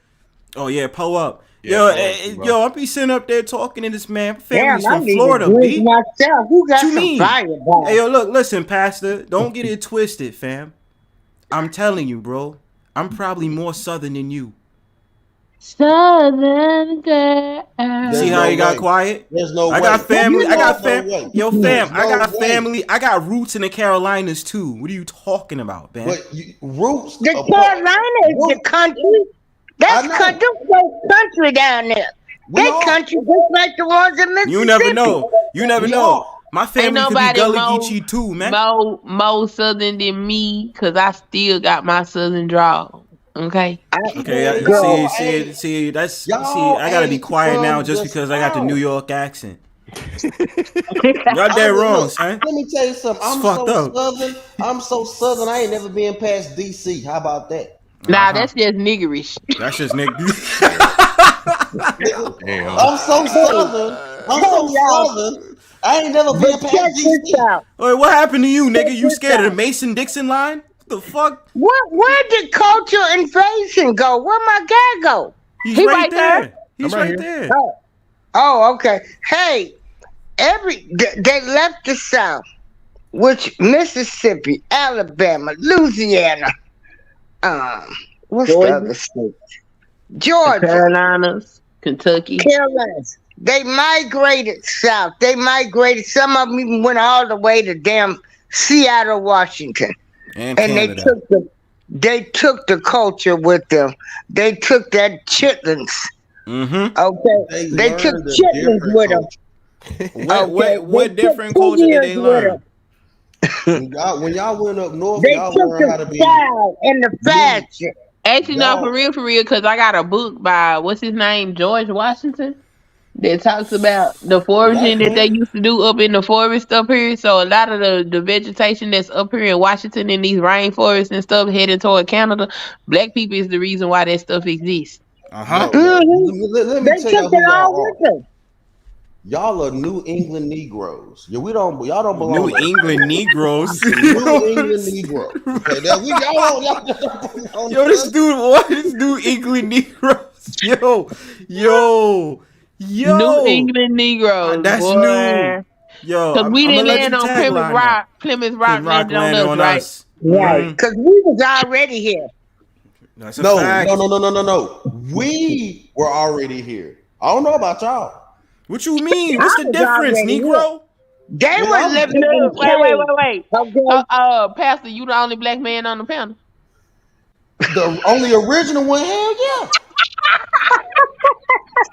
Oh yeah, pull up. Yo, I be sitting up there talking to this man. Family's from Florida, B. Who got some fire? Hey, yo, look, listen, Pastor, don't get it twisted, fam. I'm telling you, bro, I'm probably more Southern than you. Southern girl. See how he got quiet? There's no I got family. Yo, fam, I got family. I got roots in the Carolinas too. What are you talking about, man? Roots? The Carolina is the country. That's country down there. That country just like the ones in Mississippi. You never know. My family could be Gullah Geechee too, man. More Southern than me, cause I still got my Southern draw. Okay. See, I gotta be quiet now just because I got the New York accent. Y'all dead wrong, son. Let me tell you something. I'm so southern. I ain't never been past DC. How about that? Nah, that's just niggerish. That's just niggerish. I'm so southern. I ain't never been past DC. Wait, what happened to you, nigga? You scared of the Mason-Dixon line? The fuck? Where did culture invasion go? Where my guy go? He's right there. He's right there. Oh, okay. Hey, they left the South, which Mississippi, Alabama, Louisiana, what's the other state? Georgia, the Carolinas, Kentucky, Carolinas. They migrated south. Some of them even went all the way to damn Seattle, Washington. And they took the culture with them. They took that chitlins. Mm-hmm. Okay. They took chitlins with them. What different culture did they learn? When y'all went up north, they y'all took learned how to the be style and the fashion. Actually, no, for real, because I got a book by what's his name, George Washington, that talks about the foraging that they used to do up in the forest up here. So a lot of the vegetation that's up here in Washington in these rainforests and stuff heading toward Canada, black people is the reason why that stuff exists. Let me tell you who y'all are. Y'all are New England Negroes. Y'all don't belong. New England Negroes. New England Negroes. Okay, y'all don't Yo, this New England Negroes. Yo. New England Negroes. That's boy. new. Yo, because we didn't land on Plymouth Rock landed on us, right? Right, because we was already here. That's a fact. No. We were already here. I don't know about y'all. What you mean? What's the difference, Negro? They were living in Wait. Pastor, you the only black man on the panel? The only original one, hell yeah.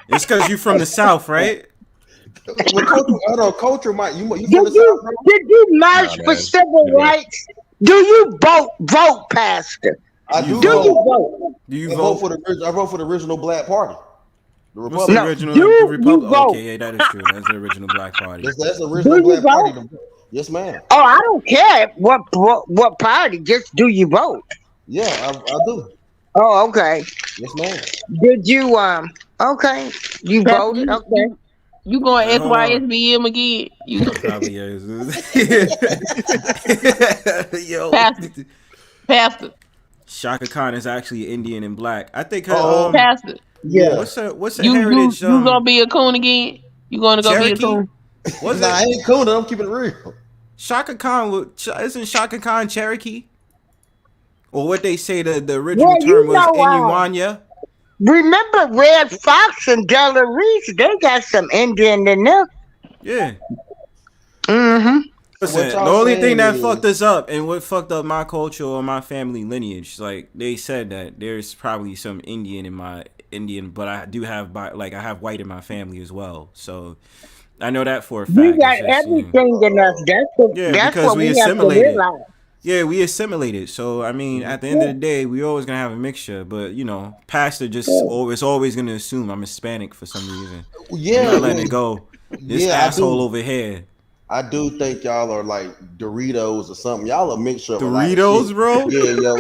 It's because you from the South, right? Well, culture might you from the Did South, bro? you march for civil rights? Do you vote, Pastor? I do. Do you vote? Do you vote for the? I vote for the original Black Party. The What's Republic. the original? The Republic. Okay, yeah, that is true. That's the original Black Party. That's the original Black Party. Yes, ma'am. Oh, I don't care what party. Just do you vote? Yeah, I do. Oh, okay. Yes, ma'am. Did you Okay, you voted. Okay. You going SYSBM again? You probably is. Yo, Pastor. Shaka Khan is actually Indian and black. I think her. Pastor. Yeah. What's her heritage? You gonna be a coon again? You gonna go Cherokee? be a coon? Nah, I ain't coon. I'm keeping it real. Shaka Khan isn't Shaka Khan Cherokee? Or what they say the original term was Inuanya? Remember Red Fox and Della Reese? They got some Indian in them. Yeah. Mm-hmm. Listen, the only thing that fucked us up and what fucked up my culture or my family lineage, like they said that there's probably some Indian, but I do have I have white in my family as well. So I know that for a fact. We got everything in us. That's what we have to realize. Yeah, we assimilated. So I mean, at the end of the day, we always gonna have a mixture. But Pastor just always gonna assume I'm Hispanic for some reason. Yeah, I'm not letting it go. This asshole over here. I do think y'all are like Doritos or something. Y'all a mixture of Doritos, bro. Yeah, yo.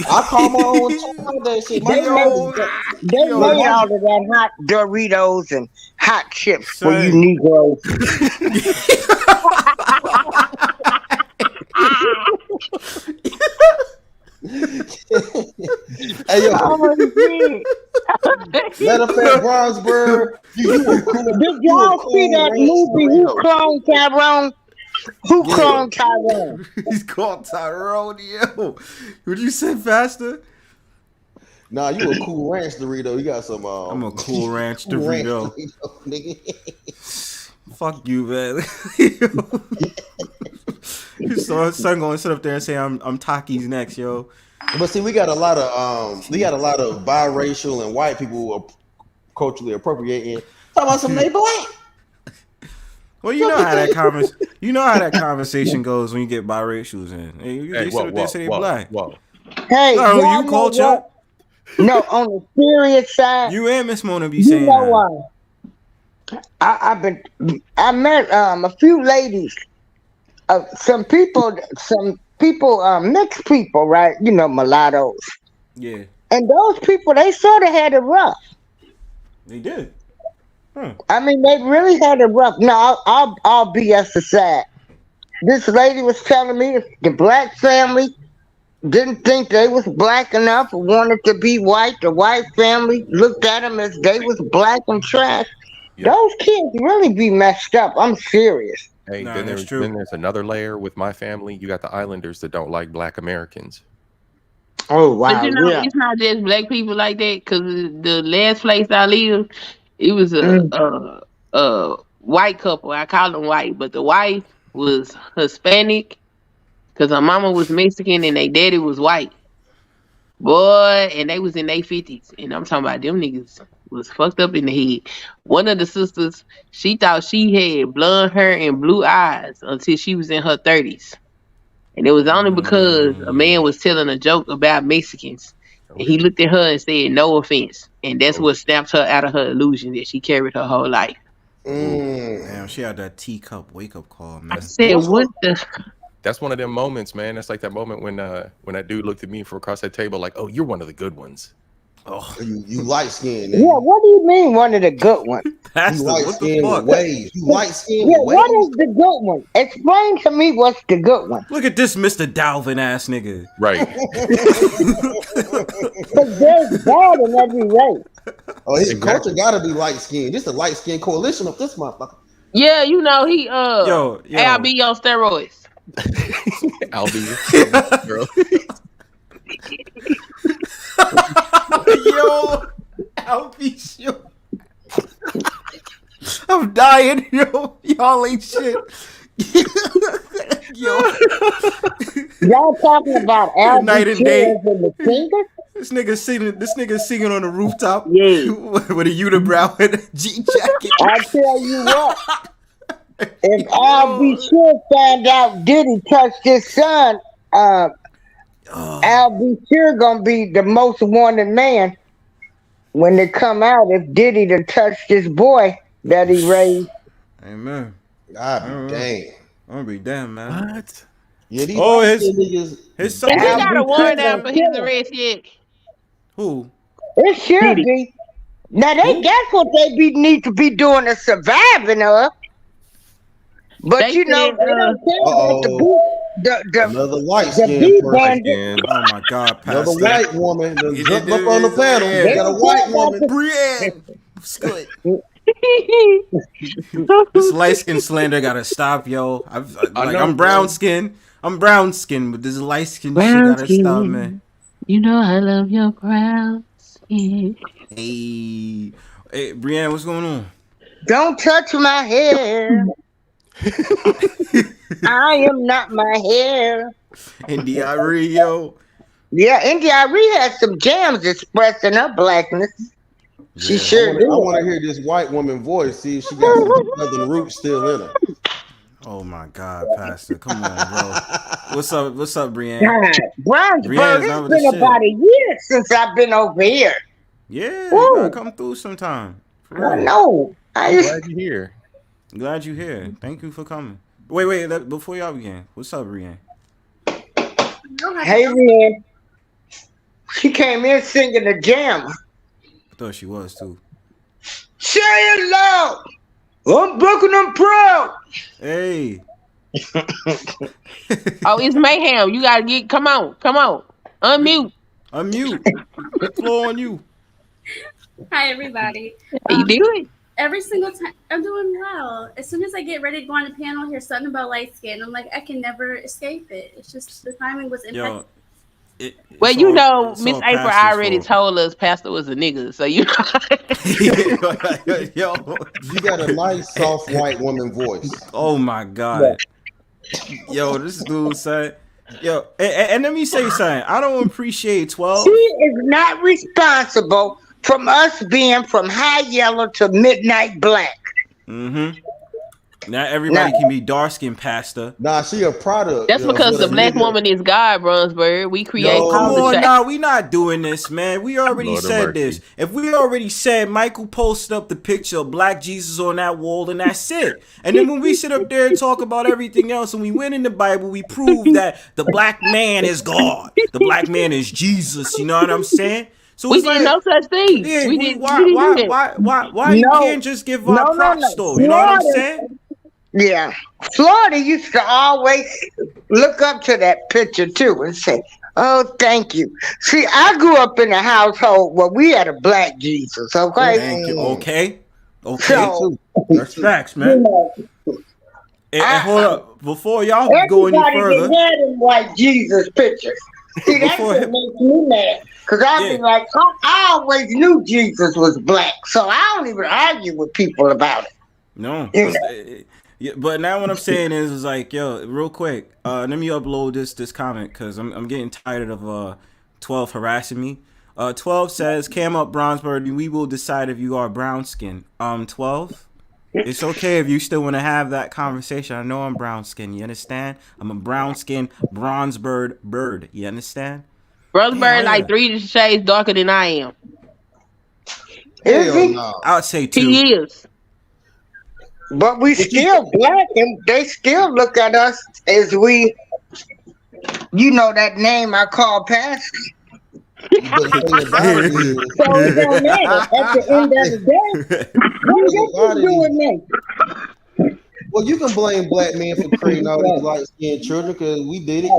I call my own that shit. They made all of that hot Doritos and hot chips for you Negroes. Hey, yo. Matter of fact, Bronzebird, you were cool. Did y'all see that movie? Who cloned Tyrone? Who cloned Tyrone? He's called Tyrone, yo. Would you say faster? Nah, you a Cool Ranch Dorito. You got some. I'm a Cool Ranch Dorito. Nigga. Fuck you, man. So son gonna sit up there and say I'm Taki's next, yo. But see, we got a lot of biracial and white people who are culturally appropriating. Talking about some they black. Well, you know how that conversation goes when you get biracials in. They sit up there and say they black. Hey, you culture. No, on the serious side, you and Miss Mona be saying that. I met a few ladies, some people, mixed people, right? Mulattoes. Yeah. And those people, they sort of had it rough. They did. I mean, they really had it rough. No, I'll BS aside. This lady was telling me the black family didn't think they was black enough, wanted to be white. The white family looked at them as they was black and trash. Yep. Those kids really be messed up. I'm serious. Hey, then there's another layer with my family. You got the Islanders that don't like black Americans. Oh, wow. But it's not just black people like that, because the last place I lived, it was a white couple. I call them white, but the wife was Hispanic because her mama was Mexican and their daddy was white. Boy, and they was in their 50s. And I'm talking about them niggas was fucked up in the head. One of the sisters, she thought she had blonde hair and blue eyes until she was in her 30s. And it was only because a man was telling a joke about Mexicans. And he looked at her and said, "No offense." And that's what snapped her out of her illusion that she carried her whole life. Damn, she had that teacup wake up call, man. I said, what the... That's one of them moments, man. That's like that moment when that dude looked at me from across that table like, "Oh, you're one of the good ones." Oh, you light skinned. Yeah, what do you mean one of the good ones? You light skinned with waves. You light skinned with waves. What is the good one? Explain to me what's the good one. Look at this Mr. Dalvin ass nigga. Right. Because there's bad in every race. Oh, his culture gotta be light skinned. This is a light skinned coalition of this motherfucker. Yeah, you know he yo. I'll be on steroids. I'll be yo, I'll be sure. I'm dying, yo. Y'all ain't shit. Y'all talking about Al night and day. In the finger? This nigga singing on the rooftop Yeah. with a unibrow and a jean jacket. I tell you what, if Al B. Sure find out Diddy touched his son, Al B. Sure gonna be the most wanted man when they come out if Diddy done touched this boy that he raised. Amen. God damn. I'm gonna be damn, man. What? Yeah, these his son. Has he Al got B. a warrant Sure out for his arrest yet? Who? It should be. Now that's what they need to be doing the surviving of. But They you know, said, they don't care about Another light the skinned beat person. bandit. Oh my God, Another Pastor. white woman that jumped up on the panel. Yeah. You got a white woman. Breann. Good. This light skin slander gotta stop, yo. I'm brown skin. I'm brown skin, but this light skin shit gotta stop, man. You know I love your brown skin. Hey, Breann, what's going on? Don't touch my hair. I am not my hair. NDRE, yo. Yeah, NDRE has some jams expressing her blackness. She sure do. I want to hear this white woman voice. See if she got some southern roots still in her. Oh my God, Pastor, come on, bro. What's up, Breann? God, Bronzebird, it's been about a year since I've been over here. Yeah, you gotta come through sometime. I know. I'm glad you're here. Glad you're here. Thank you for coming. Wait, before y'all begin, what's up, Breann? Hey, Breann. She came in singing the jam. I thought she was too. Say it loud. I'm broken, I'm proud. Hey. Oh, it's mayhem. You gotta come on. Unmute. The floor on you. Hi, everybody. How you doing? Every single time, I'm doing well. As soon as I get ready to go on the panel, hear something about light skin. I'm like, I can never escape it. It's just the timing was impeccable. Well, you know, Miss April already told us Pastor was a nigga, so you know. Yo, you got a nice, soft white woman voice. Oh my God. Yo, this dude said, yo, and let me say something. I don't appreciate 12. She is not responsible from us being from high yellow to midnight black. Mm-hmm. Not everybody can be dark skinned, Pastor. Nah, she a product. That's because the black woman is God, Bronzebird. We create. Come on, now we not doing this, man. We already said this. If we already said Michael posted up the picture of Black Jesus on that wall, and that's it. And then when we sit up there and talk about everything else, and we went in the Bible, we prove that the black man is God. The black man is Jesus. You know what I'm saying? So we did no such thing. Yeah, we did. Why you can't just give our props though? You know what I'm saying? Yeah, Florida used to always look up to that picture too and say, "Oh, thank you." See, I grew up in a household where we had a black Jesus. Okay. Thank you. Okay. So, that's facts, man. And hold up, before y'all go any further. Everybody had them white Jesus pictures. See, that's what makes me mad. Because I've been like, I always knew Jesus was black, so I don't even argue with people about it. No. But now what I'm saying is like, yo, real quick, let me upload this comment because I'm getting tired of 12 harassing me. 12 says, "Cam up, Bronzebird, we will decide if you are brown skin." 12, it's okay if you still want to have that conversation. I know I'm brown skin. You understand? I'm a brown skin Bronzebird bird. You understand? Bronzebird like 3 shades darker than I am. Is he? I would say 2. He is. But we still black, and they still look at us as we, you know, that name I call Pastor. But the thing about it is, so it don't matter. At the end of the day, what you doing next? Well, you can blame black men for creating all these light-skinned children because we did it.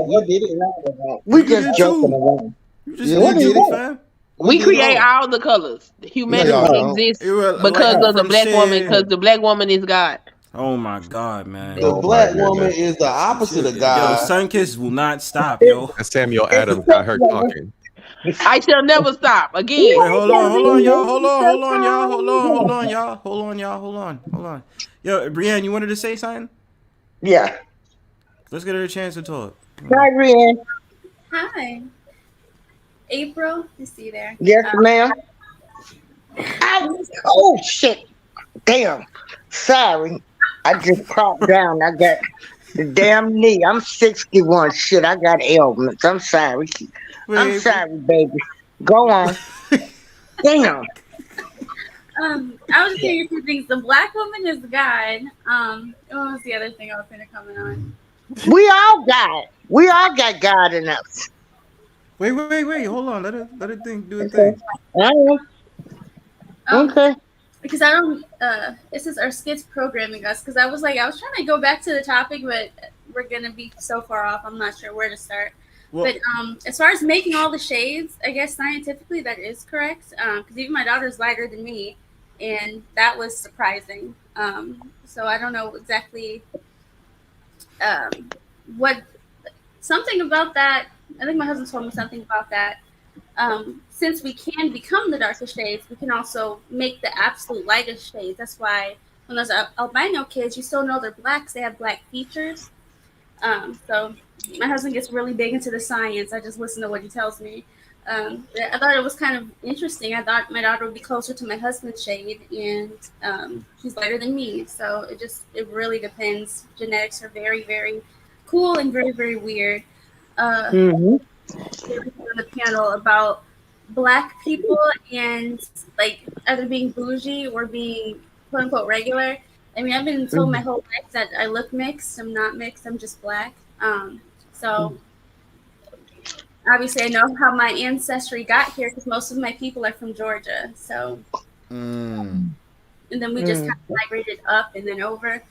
We just joking around. You just did it, fam. We create all the colors. Humanity exists because of the black woman, because the black woman is God. Oh my God, man. The black woman is the opposite of God. Yo, Sunkissed will not stop, yo. Samuel Adams got her talking. I shall never stop. Again. Wait, hold on, y'all. Hold on. Yo, Breann, you wanted to say something? Yeah. Let's get her a chance to talk. Hi, Breann. Hi. April, you see there. Yes, ma'am. Oh shit! Damn. Sorry. I just popped down. I got the damn knee. I'm 61. Shit, I got ailments. I'm sorry. I'm sorry, baby. Go on. Damn. I was thinking two things. The black woman is God. What was the other thing I was going to comment on? We all got. We all got God in us. Wait. Hold on. Let her think. Do a thing. Okay. Because I don't. This is our skits programming us. Because I was trying to go back to the topic, but we're gonna be so far off. I'm not sure where to start. Well, but as far as making all the shades, I guess scientifically that is correct. Because even my daughter's lighter than me, and that was surprising. So I don't know exactly what. Something about that. I think my husband told me something about that. Since we can become the darkest shades, we can also make the absolute lightest shades. That's why when those albino kids, you still know they're blacks. They have black features. So my husband gets really big into the science. I just listen to what he tells me. I thought it was kind of interesting. I thought my daughter would be closer to my husband's shade, and she's lighter than me. So it really depends. Genetics are very, very cool and very, very weird. On the panel about black people and either being bougie or being quote unquote regular. I mean, I've been told my whole life that I look mixed. I'm not mixed. I'm just black. So obviously I know how my ancestry got here because most of my people are from Georgia. So and then we just kind of migrated up and then over.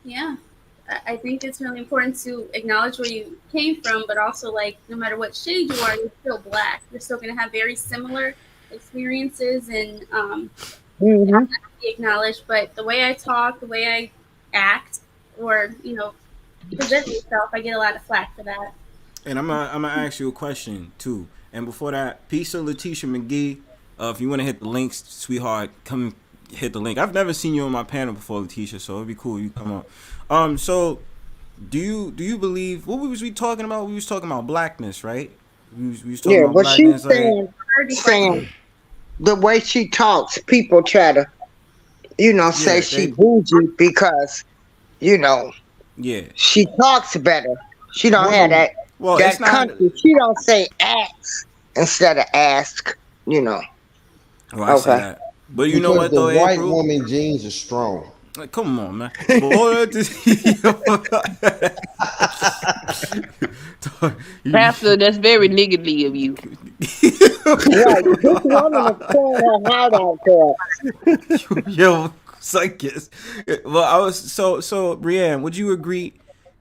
Yeah. I think it's really important to acknowledge where you came from, but also no matter what shade you are, you're still black. You're still going to have very similar experiences and have to be acknowledged. But the way I talk, the way I act, or present myself, I get a lot of flack for that. And I'm gonna ask you a question too. And before that, peace to Letitia McGee. If you want to hit the links, sweetheart, come hit the link. I've never seen you on my panel before, Letitia, so it'd be cool you come on. So do you believe what was we talking about? We was talking about blackness, right? We was talking about blackness. She's saying the way she talks, people try to, say she bougie because, she talks better. She don't have that. Well, that country. She don't say ask instead of ask. Well, I say that. But you know what though, the white woman genes are strong. Like, come on, man. Pastor, that's very niggardly of you. Right, this woman is pouring her heart out there. Yo, Sunkissed. Well, I was so Breann, would you agree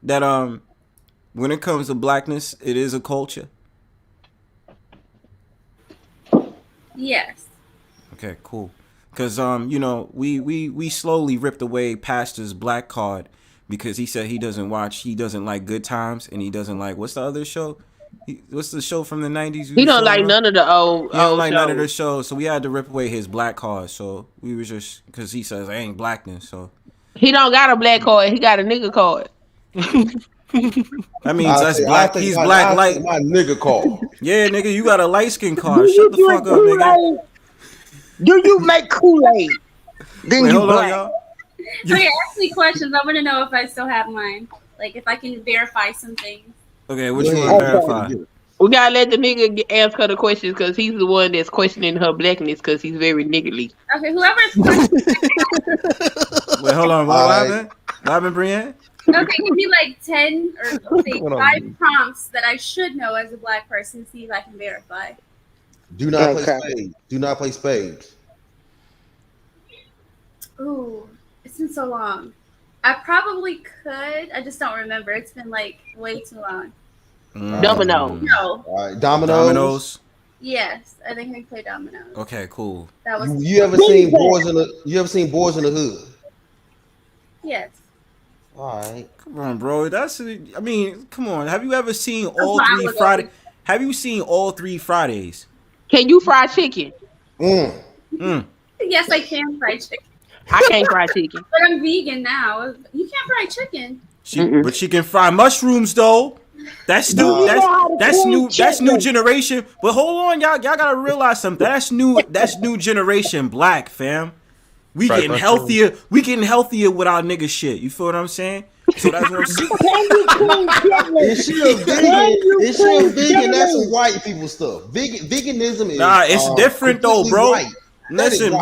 that when it comes to blackness, it is a culture? Yes. Okay, cool. Because we slowly ripped away Pastor's black card because he said he doesn't like Good Times and he doesn't like what's the other show? What's the show from the 90s? He don't like none of the old. He don't like none of the shows, so we had to rip away his black card. So we was just because he says I ain't blackness. So he don't got a black card. He got a nigga card. That means that's black. He's black light. My nigga card. Yeah, nigga, you got a light skin card. Shut the fuck up, nigga. Do you make Kool-Aid? Then Wait, you hold black. on, y'all. Okay, ask me questions. I want to know if I still have mine. Like if I can verify some things. Okay, what you want to verify? We gotta let the nigga ask her the questions because he's the one that's questioning her blackness because he's very niggardly. Okay, whoever's Wait, hold on. What happened? What happened, Breann? Okay, give me like 10 or say 5 prompts that I should know as a black person. See if I can verify. Do not play spades. Do not play spades. Ooh, it's been so long. I probably could. I just don't remember. It's been like way too long. Domino. No. All right, dominoes. Yes, I think I can play dominoes. Okay, cool. That was. You ever seen Boys in the Hood? Yes. All right. Come on, bro. Come on. Have you ever seen all 3 Fridays? Have you seen all 3 Fridays? Can you fry chicken? Yes, I can fry chicken. I can't fry chicken. But I'm vegan now. You can't fry chicken. But she can fry mushrooms though. That's new. That's new generation. But hold on, y'all gotta realize something. That's new generation black, fam. We getting healthier. We getting healthier with our nigga shit. You feel what I'm saying? So that's what I'm saying. Is she a vegan? Is she a vegan? That's some white people stuff. Veganism is it's different though, bro. White. Listen,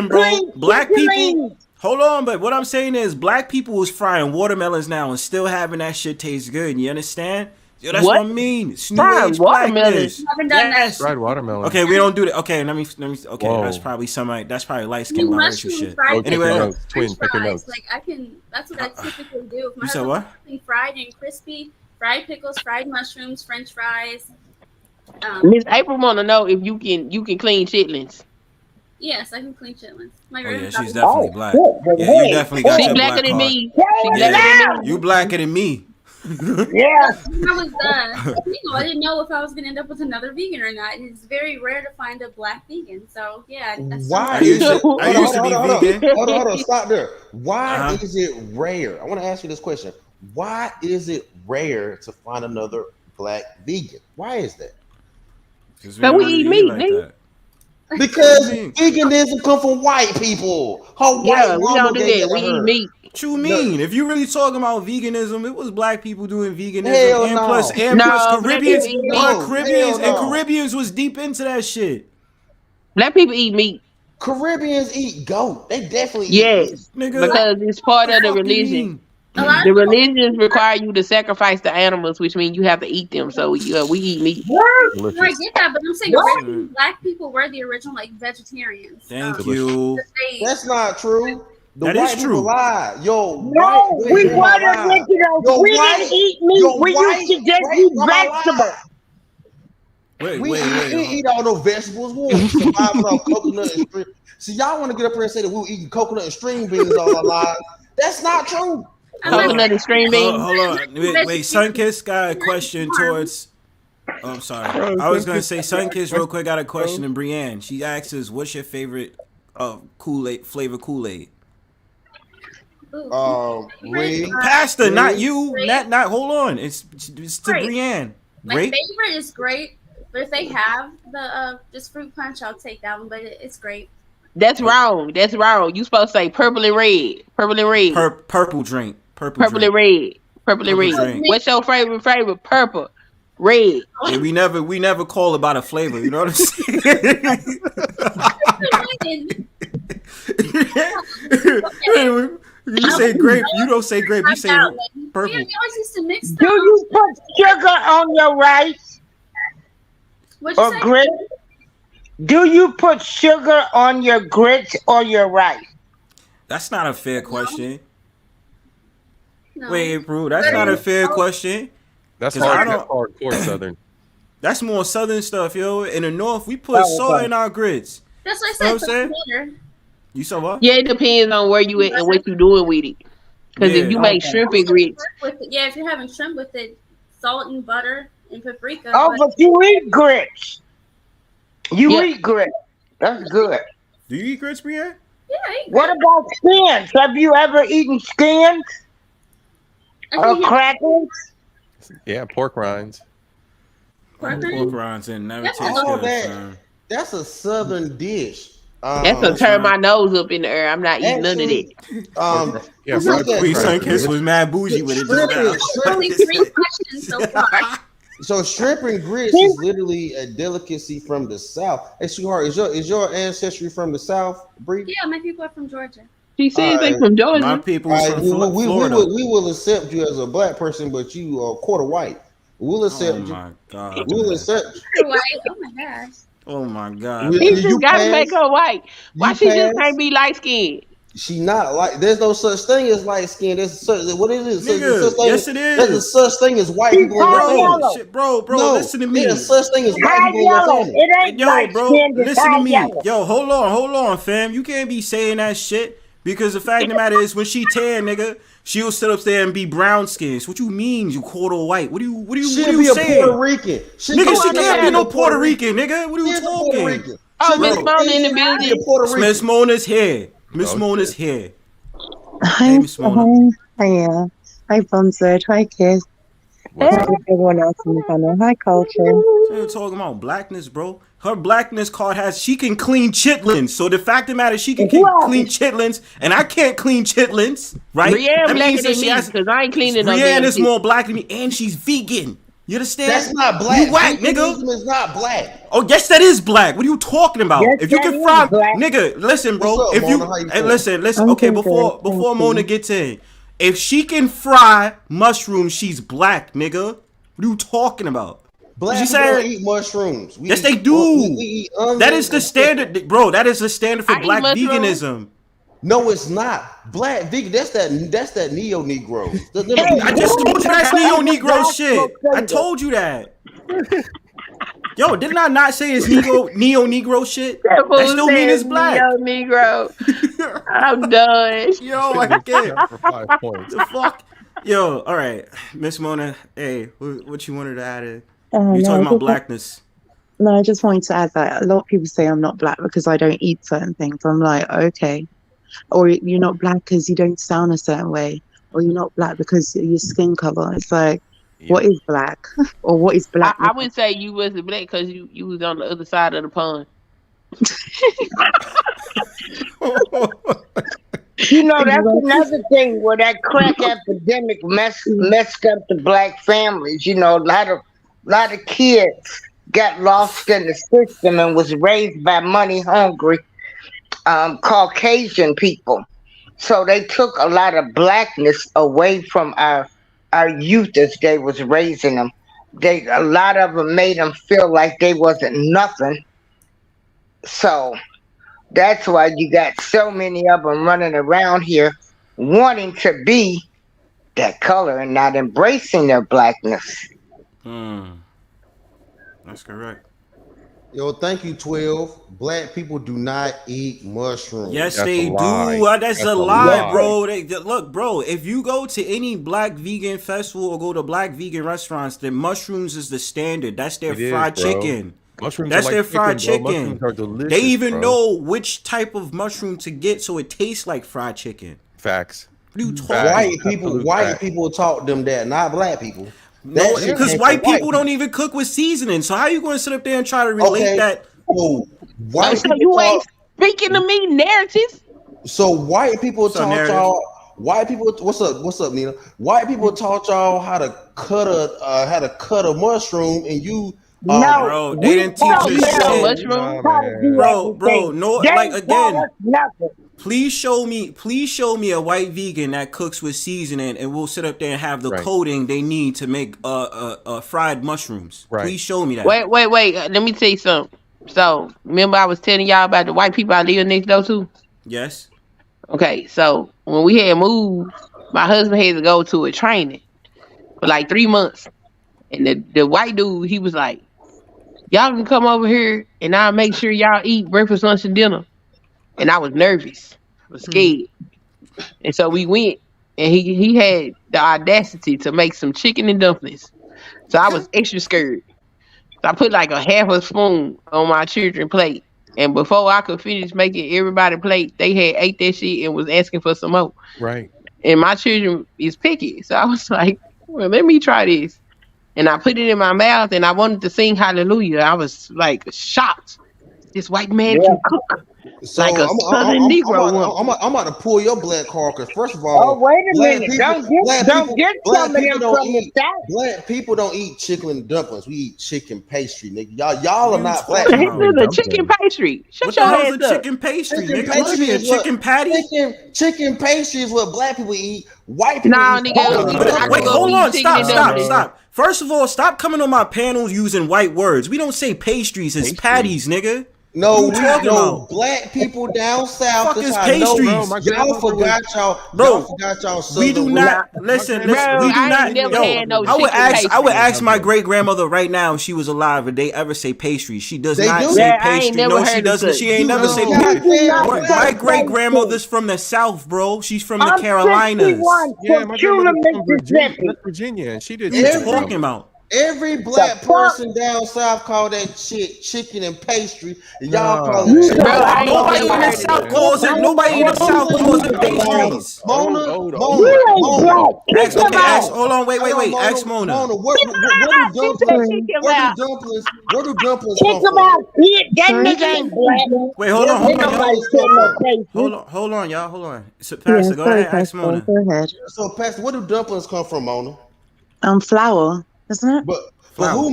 bro. Black people. Hold on, but what I'm saying is black people is frying watermelons now and still having that shit taste good. You understand? Yo, that's what I mean. It's new age blackness. Yes. Fried watermelon. Okay, we don't do that. Okay, let me. Okay, that's probably somebody. That's probably light skin biracial shit. Anyway, French fries. Like I can. That's what I typically do. You said what? Fried and crispy, fried pickles, fried mushrooms, French fries. Miss April want to know if you can clean chitlins. Yes, I can clean chitlins. Yeah, she's definitely black. Yeah, you definitely got your black than me. You blacker than me. Yeah. I didn't know if I was gonna end up with another vegan or not. It's very rare to find a black vegan. So yeah. Why is it? Hold on, stop there. Why is it rare? I want to ask you this question. Why is it rare to find another black vegan? Why is that? Because we eat meat, nigga. Because veganism come from white people. We don't do that. We eat meat. What you mean? If you really talking about veganism, it was black people doing veganism. Hell and no. plus Caribbeans was deep into that shit. Black people eat meat. Caribbeans eat goat. They definitely eat meat. Nigga, because it's part of the religion. The religions require you to sacrifice the animals, which means you have to eat them. So we eat meat. I get that, but I'm saying originally black people were the original like vegetarians. Thank you. That's not true. That is true. Lie. Yo, no, we weren't original. We didn't eat meat. We used to just eat vegetables. We eat all those vegetables. We don't survive without coconut and string. See, y'all want to get up here and say that we were eating coconut and string beans all our lives. That's not true. Coconut and string beans. Hold on. Wait. Sunkissed got a question towards. Oh, I'm sorry. I was gonna say Sunkissed real quick. Got a question to Breann. She asks us, "What's your favorite Kool-Aid flavor Kool-Aid?" PASSDA, not you. Not. Hold on. It's to Breann. My favorite is grape, but if they have the just fruit punch, I'll take that one. But it's great. That's wrong. You supposed to say purple and red. Purple drink. Purple and red. What's your favorite? Purple, red. Yeah, we never call about a flavor. You know what I'm saying? You say grape. You don't say grape. You say purple. Do you put sugar on your rice or grits? Do you put sugar on your grits or your rice? That's not a fair question. No. Wait, bro, that's not a fair question. That's hardcore Southern. That's more Southern stuff, yo. In the North, we put salt in our grits. That's what I said. You saw what? Yeah, it depends on where you at and what you doing with it. Because if you make shrimp and grits. If you're having shrimp with it, salt and butter and paprika. Oh, but you eat grits. You eat grits. That's good. Do you eat grits, Breann? Yeah, I eat grits. What about skins? Have you ever eaten skins? Or crackers? Yeah, pork rinds. Pork rinds and never taste good. That's a Southern dish. That's a turn my nose up in the air. I'm not eating none of that. Sunkissed was mad bougie with it. So shrimp and grits is literally a delicacy from the South. Hey, sweetheart, is your ancestry from the South, Bree? Yeah, my people are from Georgia. She says they from Georgia. My people from Florida. We will accept you as a black person, but you are quarter white. We'll accept you. Oh my God. We'll accept you. White. Oh my gosh. Oh my God. He just got to make her white. Why she just can't be light skinned? She not like. There's no such thing as light skin. What is it? Nigga, yes, it is. There's a such thing as white people. Bro, no, listen to me. There's a such thing as white people. It ain't listen to me. Yo, hold on, fam. You can't be saying that shit because the fact of the matter is, when she tan, nigga, she'll sit up there and be brown skinned. So what you mean? You quarter white? What do you saying? Puerto Rican. Nigga, she can't be no Puerto Rican, nigga. What are you talking? Oh, Miss Mona in the building. Miss Mona's here. Miss Mona's here. Hi, Miss Mona. Hi, Bronzebird. Hi, Kiss. What's up? Everyone else in the panel. Hi, culture. You're talking about blackness, bro. Her blackness card she can clean chitlins. So the fact of the matter, she can clean chitlins, and I can't clean chitlins, right? Breann That blacker means than that me because I ain't cleaning no Breann damn is shit. more black than me, and she's vegan. You understand? That's not black. You whack, nigga. Veganism is not black. Oh, yes, that is black. What are you talking about? Yes, if you that can is fry, black. nigga, listen, bro. What's up, If you Mona? How you hey, feeling? listen, I'm okay, doing before good, thank Mona you. gets in, if she can fry mushrooms, she's black, nigga. What are you talking about? Black She people said- don't eat mushrooms. Yes, they do. We eat onions That is the and- standard, bro. That is the standard for I eat black mushrooms. veganism. No, it's not. Black vegan. That's that neo Negro. I just told you that's neo-Negro shit. I told you that. Yo, didn't I not say it's neo-Negro shit? That still mean it's black. Negro. I'm done. Yo, I can't. For 5 points. The fuck? Yo, all right. Miss Mona, hey, what you wanted to add in? Oh, You no, talking I about just- blackness. No, I just wanted to add that a lot of people say I'm not black because I don't eat certain things. I'm like, okay. Or you're not black because you don't sound a certain way. Or you're not black because your skin color. It's like, what is black? Or what is black? I would say you wasn't black because you was on the other side of the pond. You know, that's another thing where that crack epidemic messed up the black families. You know, a lot of kids got lost in the system and was raised by money hungry Caucasian people. So they took a lot of blackness away from our youth as they was raising them. A lot of them made them feel like they wasn't nothing. So that's why you got so many of them running around here wanting to be that color and not embracing their blackness. That's correct. Yo, thank you, 12. Black people do not eat mushrooms. Yes, That's they a do. lie. That's That's a a lie, lie. bro. Look, bro, if you go to any black vegan festival or go to black vegan restaurants, then mushrooms is the standard. That's their It is, fried bro. chicken. Mushrooms That's are like their fried chicken, bro. chicken. Mushrooms are delicious, They even bro. know which type of mushroom to get so it tastes like fried chicken. Facts. What are you talking Facts. about? White people taught them that, not black people. No, That shit because came white from people don't even cook with seasoning. So how you going to sit up there and try to relate Okay. that? So white So people you ain't taught, speaking to me narratives? so white people What's up, taught narrative? y'all. White people, what's up, Nina? White people taught y'all how to cut a mushroom, and you No, bro, they didn't teach taught you them shit. Mushroom? how to do Bro, everything. no, They like ain't taught again. us nothing. Please show me a white vegan that cooks with seasoning and will sit up there and have the Right. coating they need to make fried mushrooms. Right. Please show me that. Wait. Let me tell you something. So, remember I was telling y'all about the white people I live next door to? Yes. Okay, so when we had moved, my husband had to go to a training for like 3 months. And the white dude, he was like, y'all can come over here and I'll make sure y'all eat breakfast, lunch, and dinner. And I was nervous. I was scared. And so we went, and he had the audacity to make some chicken and dumplings. So I was extra scared. So I put like a half a spoon on my children's plate. And before I could finish making everybody plate, they had ate that shit and was asking for some more. Right. And my children is picky. So I was like, well, let me try this. And I put it in my mouth and I wanted to sing hallelujah. I was like shocked. This white man can cook So like a southern Negro woman. I'm about to pull your black card because first of all, Oh, wait a black minute. people- Don't get black some of people them don't from the eat- South. Black people don't eat chicken dumplings. We eat chicken pastry, nigga. Y'all are not black. This is a chicken pastry. Shut What your the hell's ass a up. chicken pastry, Chicken nigga? What pastry is is a chicken patty? Chicken pastry is what black people eat. White people Nah, eat. nigga, I Wait, go hold eat on. chicken Stop, and stop, dumplings. stop. First of all, stop coming on my panels using white words. We don't say pastries, it's patties, nigga. No, What you talking about? black people down south. Fuck That's is how I know. pastries? Y'all forgot y'all. Bro, Y'all forgot y'all. We do Southern not roots. listen. Bro, We do I not. ain't never had no I would chicken ask. I would pastry. ask my great grandmother right now if she was alive. Would they ever say pastry? She does They not do. say Yeah, I ain't pastry. never No, she heard of doesn't. such. She ain't You never say know, pastry. goddamn My pastry. great grandmother's from the South, bro. She's from the I'm Carolinas. 61 Yeah, from my Chula, grandmother's from Virginia, Mississippi. West Virginia, and she did. What are you chicken talking dumplings. about? Every black person down south call that shit chicken and pastry, and y'all call Bro, it chicken. I ain't Nobody never in the heard of South it. calls it. Nobody in the South calls it pastries. Mona, You ain't black. Kick Ask, him okay, ask. out. Hold on, wait. Ask Mona, Mona. what do dumplings? Where do dumplings Kick come him from? out, kid. That Sorry? nigga ain't black. Wait, hold on, Ain't nobody said no pastry. hold on, y'all, hold on. So, Yeah, Pastor, go sorry, ahead, ask Pastor. Mona. Go ahead. So, Pastor, where do dumplings come from, Mona? Flour, isn't it? But Flour.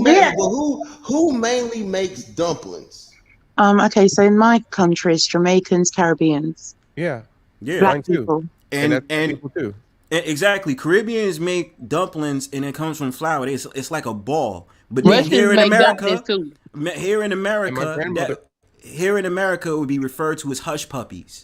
who mainly makes dumplings? Okay, so in my country, it's Jamaicans, Caribbeans, Yeah. Yeah, black Mine too. people. And that's people too. exactly. Caribbeans make dumplings, and it comes from flour. It's like a ball. But then Russians here in make America, dumplings too. America, it would be referred to as hush puppies.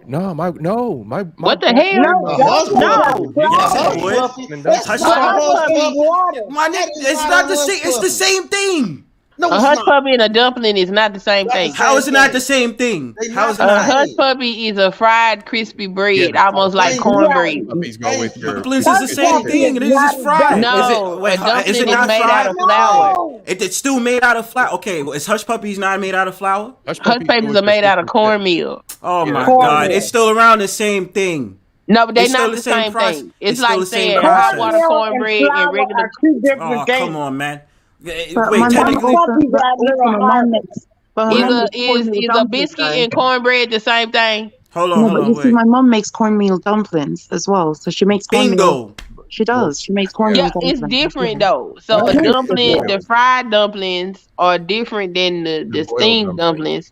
No, my What the hell? No. Yes, it would. Hush puppy. My nigga, it's not the same. It's the same thing. No, A hush puppy and a dumpling is not the same thing. How is it not the same thing? How is it A not? hush puppy is a fried, crispy bread, Yeah, almost like cornbread. Puppies go with your Dumplings is the same thing. It is just fried. No, Is a dumpling it is not made fried? out of flour. It's still made out of flour. Okay, well, is hush puppies not made out of flour? Hush puppies are made out of cornmeal. Oh my God, it's still around the same thing. No, but they're It's still not the same process. thing. It's still like the same saying process. hot water cornbread and regular. Two different Oh, things. come on, man. Wait, But my mom technically, also, my mom makes. But my mom makes cornmeal Is a dumplings, biscuit though. and cornbread the same thing? hold No, but on, you see, wait. my mom makes cornmeal dumplings as well. So she makes cornmeal. Bingo. She does. She makes cornmeal Yeah, dumplings. it's different Yeah. though. So a dumpling, the fried dumplings are different than the steamed dumplings.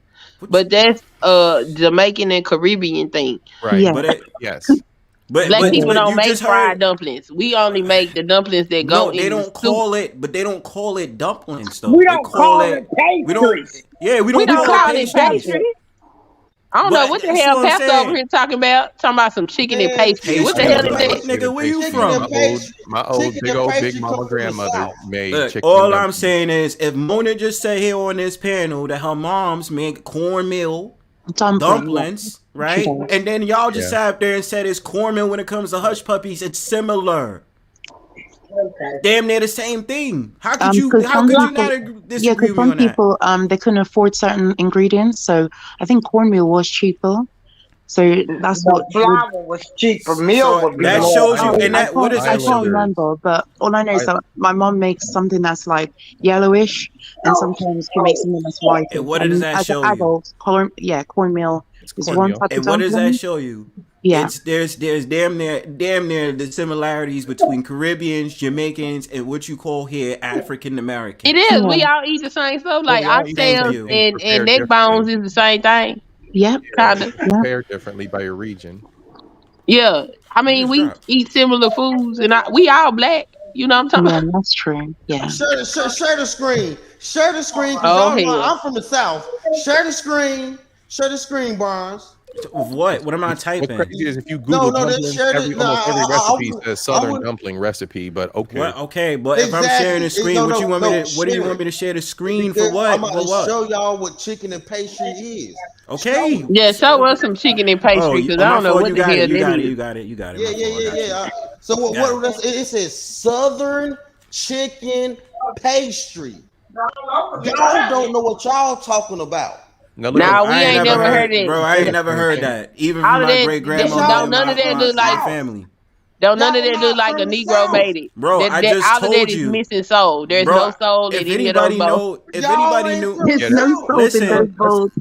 But that's Jamaican and Caribbean thing. Right. Yeah. But Yes. Black people don't you make just fried heard. dumplings. We only make the dumplings that go No, in they the don't soup. call it. But they don't call it dumplings though. We They don't call it We don't. pastries. Yeah, we We don't don't call it pastry. I don't know But what the that's hell what I'm Pastor saying. over here talking about. Talking about some chicken and pastry. What the hell is that? Nigga, where you Chicken from? and My old Chicken big and old pastry big come mama from the grandmother South. made Look, chicken. all and I'm dumplings. saying is, if Mona just said here on this panel that her mom's make cornmeal dumplings, right? And then y'all just sat up there and said it's cornmeal when it comes to hush puppies. It's similar. Damn near the same thing. How could you? How could you not disagree with me some on that? people they couldn't afford certain ingredients, so I think cornmeal was cheaper. So that's what flour was cheaper. Meal would be that more. shows you. And that what does I that can't show you? remember, but all I know is that my mom makes something that's like yellowish, and sometimes she makes something that's white. And what does that as show an you? adult, cornmeal is one type of And what does dumpling. that show you? Yeah. There's damn near the similarities between Caribbeans, Jamaicans, and what you call here African Americans. It is. We all eat the same stuff. Like oxtails and neck bones is the same thing. Yep. Kind of. Prepared differently by your region. Yeah. I mean, we eat similar foods, and we all black. You know what I'm talking about? Yeah, that's true. Yeah. Share the screen. Share the screen. Oh, Cause y'all know hell. I'm from the South. Share the screen. Share the screen, Barnes. Of what? What am I typing? What's crazy is if you Google dumplings, almost every recipe says Southern dumpling recipe, but okay. What? Okay, but if I'm sharing the screen, what do you want me to share the screen for? What? I'm about to show y'all what chicken and pastry is. Okay. Yeah, show us some chicken and pastry because I don't know what the hell that is. You got it. Yeah. So what it says Southern chicken pastry. Y'all don't know what y'all talking about. No, we ain't never heard it. Bro, I ain't never heard that. Even from All of my that- great grandmother don't and none of that look my like- family. Don't none of that look like a Negro made it. Bro, I just all of told that is you. missing soul. There's Bro, no soul in any of those bowls. if anybody knew, There's no salt in those bowls.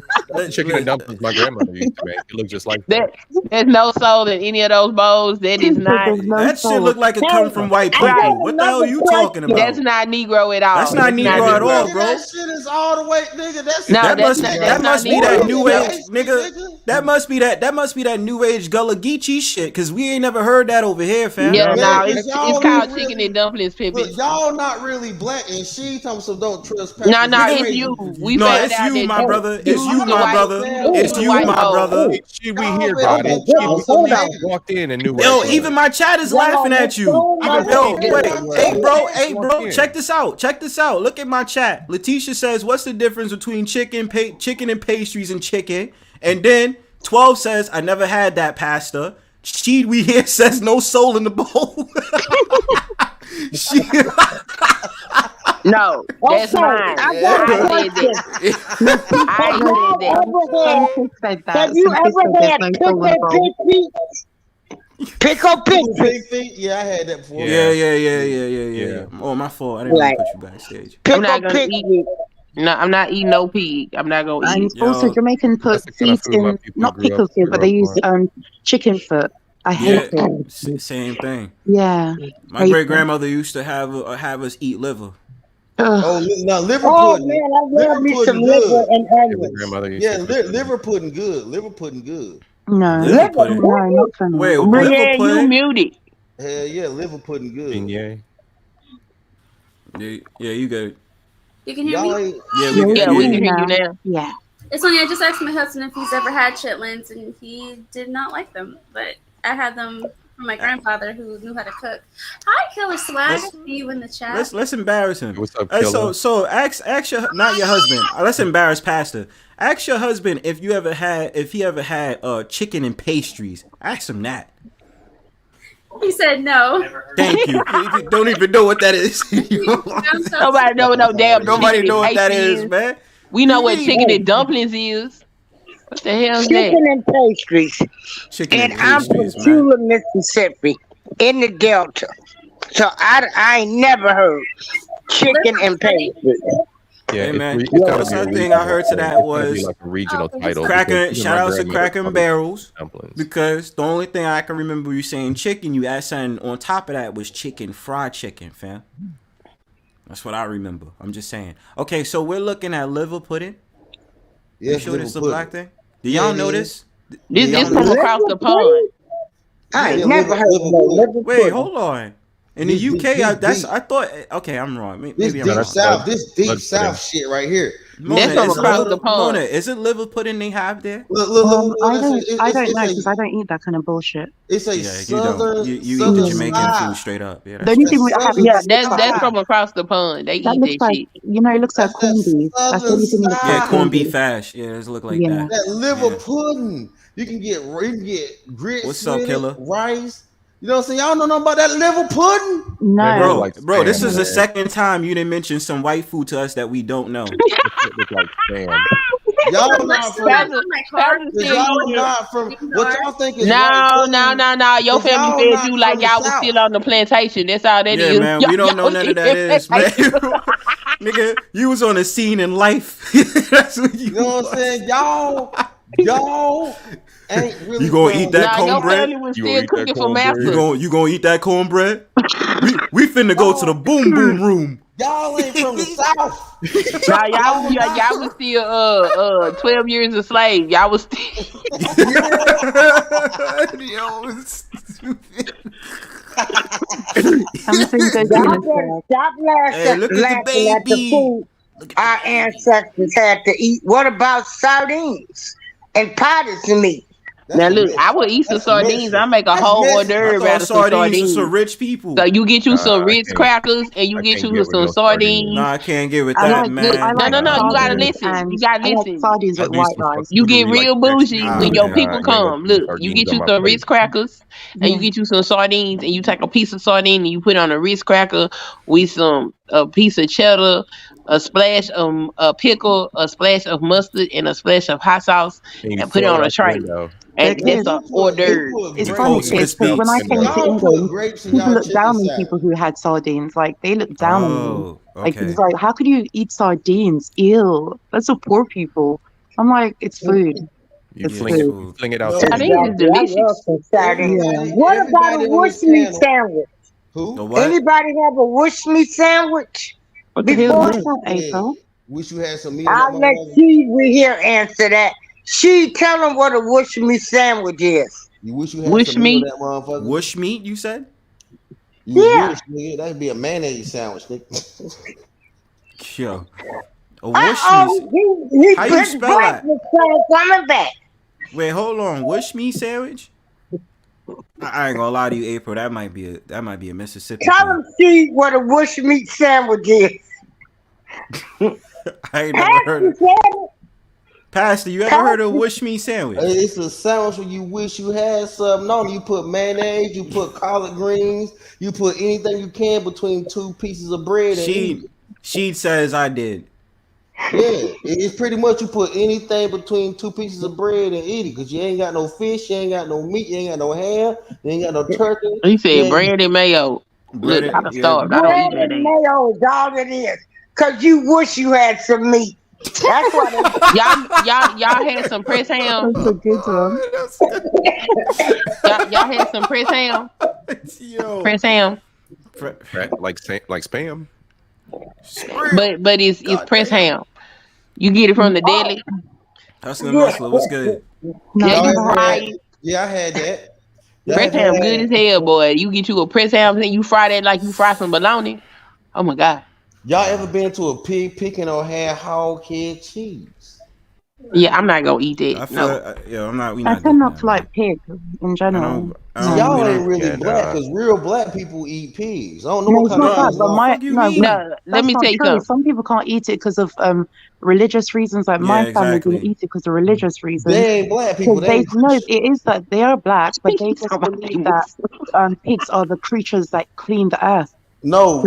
Chicken and dumplings my grandmother used to make. It looked just like that. There's no soul in any of those bowls. That is not. that shit look like it come from white people. Right. What the hell are you talking about? That's not Negro at all. That's not Negro at all, bro. That shit is all the way, nigga. That must be that new age, nigga. That must be that new age Gullah Geechee shit. Cause we ain't never heard that over here, fam. Yeah, no, it's y'all called really- chicken and dumplings, Pippin. Look, y'all not really black, and she talking some don't trust. No, it's you. We No, found it's out you, that my brother. It's you, the my white- brother. It's the you, white my folk. brother. We hear about it. Walked in and knew. Yo, even my chat is laughing at you. Yo, wait, hey, bro, check this out. Look at my chat. Letitia says, "What's the difference between chicken and pastries and chicken?" And then 12 says, "I never had that pasta." We here says, "No soul in the bowl." No, that's Okay, mine. I got a question. I said that. Have you ever had pickle pig feet? Yeah, I had that before. Yeah. Oh, my fault. I didn't mean to put you backstage. I'm not gonna eat. No, I'm not eating no pig. I'm not gonna And eat. also Jamaican put feet in, not pickle feet, but they use chicken foot. I hate it. Same thing. Yeah. My great grandmother used to have us eat liver. Oh, now liver Oh pudding. man, I love me some good. liver and onions. Yeah, liver pudding good. Liver pudding good. No, Liver pudding. no, not for me. Wait, liver Yeah, pudding? you muted. Hell yeah, liver pudding good. Yeah, you good. You can hear me? Yeah, we can hear you now. Yeah. It's funny, I just asked my husband if he's ever had chitlins, and he did not like them. But I had them from my grandfather who knew how to cook. Hi, Killer Swag. See you in the chat. Let's embarrass him. What's up, So ask your, not your husband. Let's embarrass PASSDA. Ask your husband if he ever had chicken and pastries. Ask him that. He said no. Thank you. You don't even know what that is. Nobody know no damn. Nobody chicken know what and that pastries is, man. We know what chicken and dumplings is. What the hell is Chicken that? and pastries. Chicken and and I'm from pastries, man. Tula, Mississippi, in the Delta. So I ain't never heard chicken and pastries. Yeah, Hey man, it's gotta the be a other thing I heard to that It's gotta was be like a regional title. Shout out to Cracking Barrels, dumplings. because the only thing I can remember you saying chicken, you add something on top of that was fried chicken, fam. That's what I remember. I'm just saying. Okay, so we're looking at liver pudding. Yeah, You sure this is a black thing? Do Yeah, y'all it know is. this? This from across the pond. I ain't never heard of no liver Wait, pudding. hold on. In the UK, I thought. Okay, I'm wrong. This Maybe I'm deep wrong. south, this deep south shit right here. Mona, That's from is across it- the pond. Mona, is it liver pudding they have there? Look, I don't know because I don't eat that kind of bullshit. It's a Yeah, you southern. don't. You eat southern Jamaican style. food straight up. Yeah, The only thing I have is Yeah, that's from across the pond. They that eat looks that like, shit. you know, it looks like corned beef. That's the only thing that looks yeah, like corned beef hash. Yeah, it look like Yeah. that. That liver Yeah. pudding. You can get grits. What's up, with it, Killer? rice. You know what I'm saying? Y'all don't know nothing about that liver pudding? No. Bro, this is the second time you didn't mention some white food to us that we don't know. Look like spam. Y'all not from. Pastor Y'all not from. What y'all think is No. Your Cause y'all family not fed you like from the y'all was South. still on the plantation. That's all that is. Yeah, man, we don't know none of that is, man. Nigga, you was on a scene in life. That's what You know what I'm saying? Y'all ain't really. You gonna eat that Your cornbread? family was still cooking for master. You gonna eat that cornbread? we finna go to the boom boom room. Y'all ain't from the South. Nah, y'all was still 12 years a slave. Y'all was still. Yo, it's stupid. Stop Hey, look at the laughing at the baby. food our ancestors had to eat. What about sardines and potted meat? Now look, I would eat some sardines. I make a whole hors d'oeuvre out of some sardines. For rich people. So you get you some I Ritz can't- crackers and you I get can't you get some with no sardines. No, I can't get with I that, like- man. I like No, you gotta sardines listen. and You gotta I like listen. sardines with white rice. You get real bougie when your people come. Look, you sardines get on you my some plate. Ritz crackers and you get you some sardines and you take a piece of sardine and you put on a Ritz cracker with a piece of cheddar, a splash of a pickle, a splash of mustard, and a splash of hot sauce, And and put it on a tray. And They're that's good. an hors d'oeuvre. It's funny because when I came to England, people look down on people who had sardines. Like they look down on me. Like okay. it's like, how could you eat sardines? Ew, that's for poor people. I'm like, it's food. You It's fling food. it, fling it out. Sardines is delicious. What about a wish meat sandwich? Who? What? Anybody have a wish meat sandwich? What the hell is Before? that, April? Wish you had some meat. I'll let she we here answer that. She tell them what a wish meat sandwich is. You wish you had Wish some meat meat? on that motherfucker. Wish meat, you said? You Yeah. wish, nigga. That'd be a mayonnaise sandwich, nigga. Yo. A wish meat. He How you spell that? coming back. Wait, hold on. Wish me sandwich? I ain't gonna lie to you, April. That might be a Mississippi. Tell them see what a wish meat sandwich is. I ain't never heard of it. Pastor, you ever heard of wish me sandwich? It's a sandwich where you wish you had something on. You put mayonnaise, you put collard greens, you put anything you can between two pieces of bread and eat. She says I did. Yeah, it's pretty much you put anything between two pieces of bread and eat it because you ain't got no fish, you ain't got no meat, you ain't got no ham, you ain't got no turkey. He said bread and mayo. Look, I done starved. I don't eat Bread that. and mayo is all it is. Cause you wish you had some meat. That's what y'all had some press ham. That's a good one. Y'all had some press ham. Press ham. Like spam. But it's press ham. You get it from the deli. Hustler-N-Muscular, what's good? Yeah, you fry it. Yeah, I had that. Press ham good as hell, boy. You get you a press ham and you fry that like you fry some bologna. Oh my God. Y'all ever been to a pig picking or had hog head cheese? Yeah, I'm not gonna eat that. I'm not. I tend not to like pig in general. Y'all ain't really black because real black people eat pigs. I don't know No, what it's kind not of that, but let me tell you something. Some people can't eat it because of religious reasons. Like my family didn't eat it because of religious reasons. They ain't black people. No, it is that they are black, but they just believe that pigs are the creatures that clean the earth. No,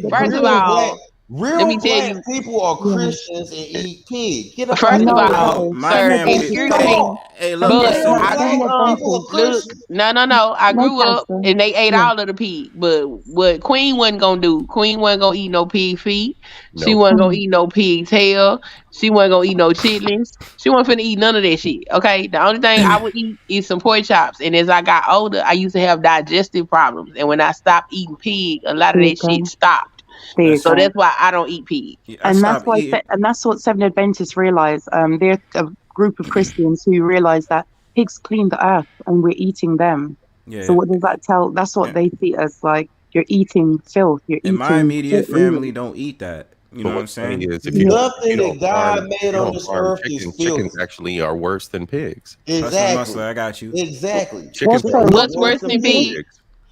first of all, real black people are Christians and eat pig. Get up First of out all, sir, excuse me. Hey, but I grew up. Look, no. I grew up and they ate all of the pig. But what Queen wasn't gonna do? Queen wasn't gonna eat no pig feet. Nope. She wasn't gonna eat no pig tail. She wasn't gonna eat no chitlins. She wasn't finna eat none of that shit. Okay, the only thing I would eat is some pork chops. And as I got older, I used to have digestive problems. And when I stopped eating pig, a lot of that shit stopped. So that's why I don't eat pig. And that's why, and that's what Seven Adventists realize. They're a group of Christians who realize that pigs clean the earth, and we're eating them. Yeah. So what does that tell? That's what they see as like you're eating filth. You're eating. My immediate family don't eat that. You know what I'm saying? Nothing that God made on this earth is filthy. Chickens actually are worse than pigs. Exactly. I got you. Exactly. What's worse than pigs?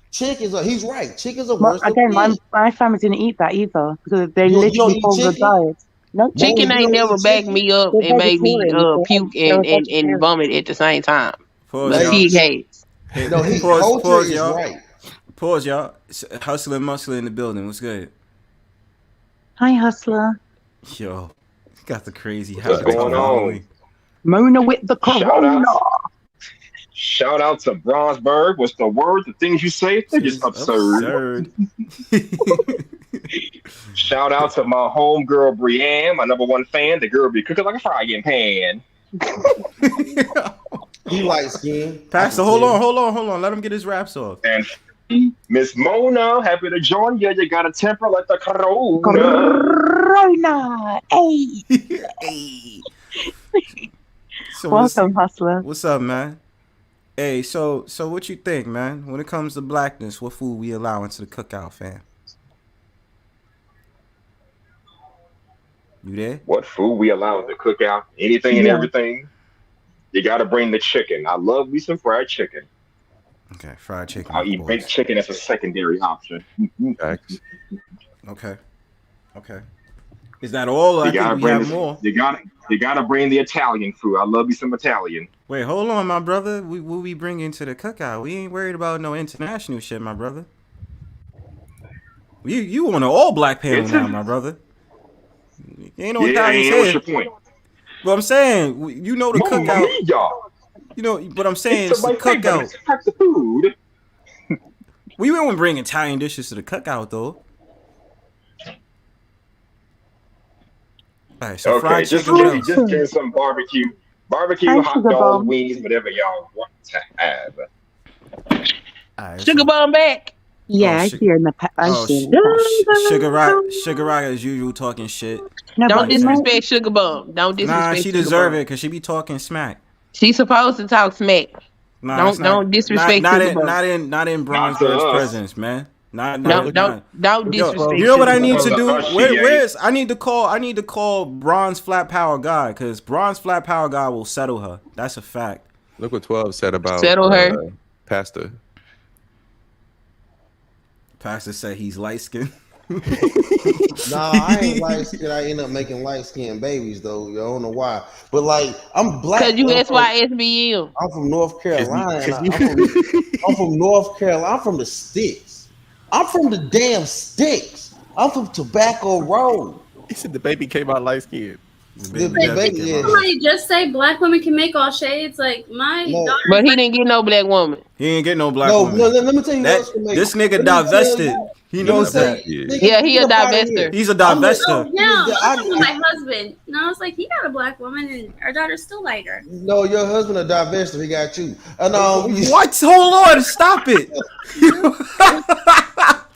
Chickens are. He's right. Chickens are worse. Again, my family didn't eat that either because they literally follow the diet. No, chicken ain't never backed me up and made me puke and vomit at the same time. But pig hates. No, pause, is y'all. Right. Pause, y'all. Hustler-N-Muscular in the building. What's good? Hi, Hustler. Yo, got the crazy. What's going on? Mona with the corona. Shout out to Bronzebird. What's the word? The things you say, they're just absurd. Shout out to my homegirl Breann, my #1 fan. The girl be cooking like a frying pan. He likes skin. Pastor, hold on. Let him get his raps off. And Miss Mona, happy to join you. You got a temper like the corona. Corona. Hey. Hey. So welcome, Hustler. What's up, man? Hey, so what you think, man? When it comes to blackness, what food we allow into the cookout, fam? You there? What food we allow in the cookout? Anything and everything. You got to bring the chicken. I love me some fried chicken. Okay, fried chicken. I'll eat baked chicken as a secondary option. Okay. Is that all? I think we have more. You gotta bring the Italian food. I love you some Italian. Wait, hold on, my brother. What we bring into the cookout? We ain't worried about no international shit, my brother. You on an all black panel now, my brother. Ain't no Italians here. What's your point? But I'm saying, you know the cookout. You know, but I'm saying it's the cookout. The food. We wouldn't bring Italian dishes to the cookout though. All right, so fried chicken. Just get some barbecue, hot dogs, wings, whatever y'all want to have. Right, Sugar bomb back. Yeah, I hear in the Sugar Rock as usual talking shit. No, don't disrespect Sugar Bomb. Don't disrespect. Nah, she deserve it because she be talking smack. She's supposed to talk smack. Nah, don't disrespect Sugar Bomb. Not in Bronzebird's presence, man. Don't disrespect. You know what I need to do? Where's I need to call Bronze Flat Power God because Bronze Flat Power God will settle her. That's a fact. Look what 12 said about settle her. PASSDA. Pastor said he's light skinned. Nah, I ain't light skinned. I end up making light skinned babies though. I don't know why. But like I'm black. Cause you SYSBM. I'm from North Carolina. I'm from North Carolina. I'm from the sticks. I'm from the damn sticks. I'm from Tobacco Road. He said the baby came out light skinned. Somebody just say black women can make all shades. Like my daughter. But he didn't get no black woman. He ain't get no black woman. No, let me tell you that, this nigga divested. He knows that. Yeah, he a divester. He's a divester. Oh, yeah, I was with my husband. And I was like, he got a black woman, and our daughter's still lighter. No, your husband a divester. He got you. And what? Hold on, stop it.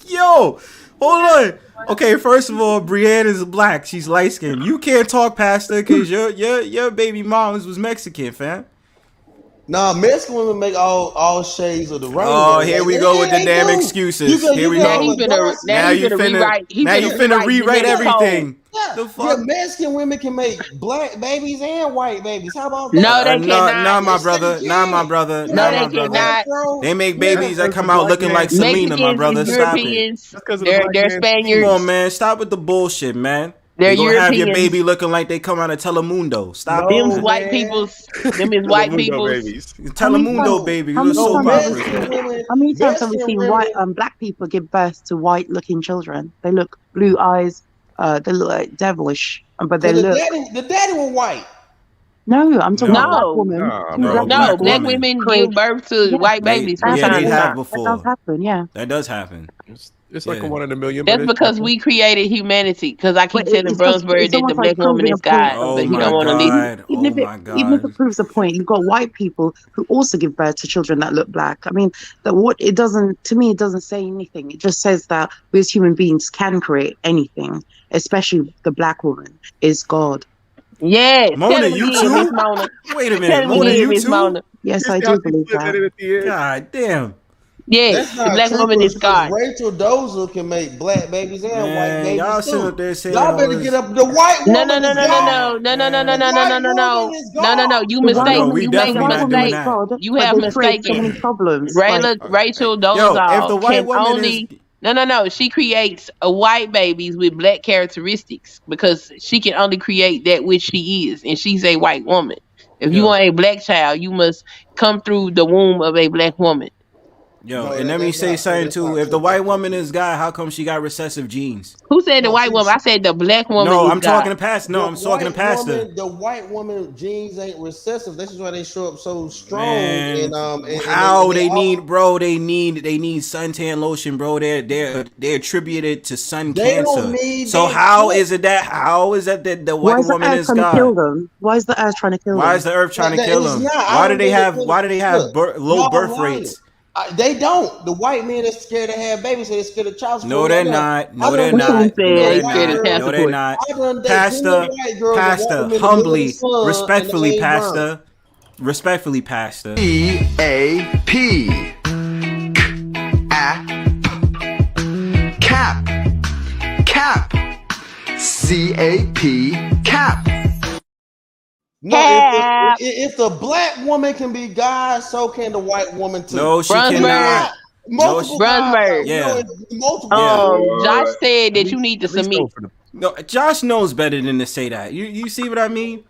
Yo, hold on. Okay, first of all, Breann is black. She's light skinned. You can't talk past her because your baby moms was Mexican, fam. Nah, Mexican women make all shades of the rainbow. Oh, here we go with the damn excuses. Here we go. Now you finna rewrite everything. The fuck? Yeah, Mexican women can make black babies and white babies. How about that? No, they cannot. Nah, my brother. Nah, my brother. No, they cannot. They make babies that come out looking like Selena, my brother. Stop it. They're Spaniards. Come on, man. Stop with the bullshit, man. They're you gonna have your Europeans. baby looking like they come out of Telemundo. Stop Them it. white people's. Them is white people's. Telemundo babies. How many times have we seen black people give birth to white-looking children? They look blue eyes. They look like devilish, but they look. The daddy was white. No, I'm talking about black women. No, black women give birth to white babies. Yeah, they have before. That does happen. Yeah, that does happen. It's like a 1 in a million. That's because we created humanity. Because I keep telling Bronzebird that the black woman is God, but he don't want to listen. Even if it proves a point, you've got white people who also give birth to children that look black. I mean, it doesn't say anything. It just says that we as human beings can create anything, especially the black woman is God. Yes. Mona, you too? Wait a minute, Mona, you too? Yes, I do believe that. God damn. Yes, the black woman is God. Rachel Dozer can make black babies and white babies y'all too. sit up there saying y'all better get up. The white woman No. You mistaken. You make a mistake. You have mistaken. Rachel Dozer can only. No. She creates a white babies with black characteristics because she can only create that which she is, and she's a white woman. If you want a black child, you must come through the womb of a black woman. Yo, and let me say something too. If the white woman is God, how come she got recessive genes? Who said the white woman? I said the black woman. No, is I'm God. talking to Pastor. No, I'm talking to Pastor. The white woman genes ain't recessive. This is why they show up so strong. Man, and how they need suntan lotion, bro. They're attributed to sun cancer. So how is it that the white woman is God? Why is the earth trying to kill them? Why is the earth trying to kill them? Why do they have low birth rates? They don't. The white men are scared to have babies, so they're scared of child support. No, they're not. No, they're not. No, they're not. Pastor, humbly, respectfully, Pastor. Respectfully, Pastor. CAP. Cap. Cap. CAP. Cap. No, if the black woman can be God, so can the white woman too. No, she cannot. Bronzebird. Yeah. Josh said that you need to submit. No, Josh knows better than to say that. You see what I mean?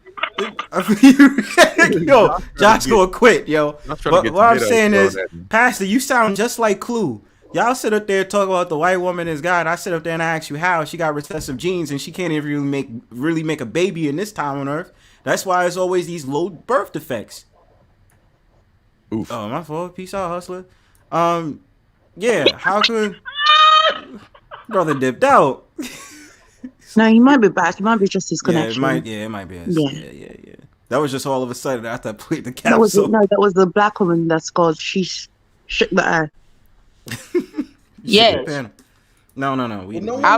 Yo, Josh gonna quit, yo. What I'm saying is, Pastor, you sound just like Clue. Y'all sit up there talk about the white woman is God. I sit up there and I ask you how she got recessive genes and she can't even really make a baby in this time on Earth. That's why it's always these low birth defects. Oof. Oh, my fault. Peace out, hustler. Yeah. How could brother dipped out? No, he might be back. It might be just his connection. It might be. Yeah. That was just all of a sudden after I played the that was capsule. the black woman that's called. She shook the earth. Yes. No. All of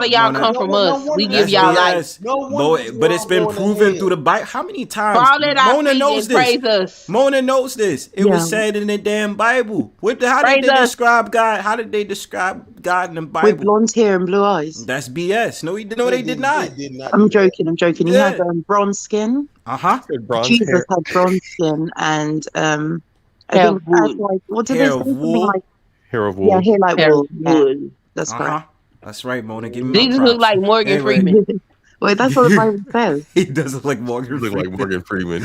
y'all come from us. We give y'all life. But it's been proven through the Bible. How many times? Mona knows this. Mona knows this. It was said in the damn Bible. How did they describe God? How did they describe God in the Bible? With blonde hair and blue eyes. That's BS. No, they did not. I'm joking. He had bronze skin. Jesus had bronze skin and hair of wood. What did they say? Hair of wool. Yeah, hair like wool. Yeah, that's correct. That's right, Mona. Give me my Jesus props. look like Morgan Anyway. Freeman. Wait, that's what the Bible says. He does look like Morgan Freeman. Like Morgan Freeman.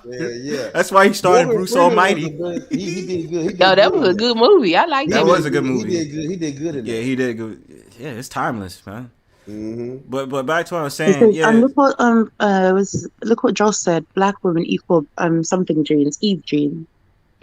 Yeah. That's why he started Morgan Bruce Freeman Almighty. He did good. He did No, that good was a in good movie. I liked That it. was a good movie. He did good in Yeah, that. he did good. Yeah, it's timeless, man. Mm-hmm. But back to what I was It saying. says, Yeah, look what Josh said. Black women equal something genes, Eve gene.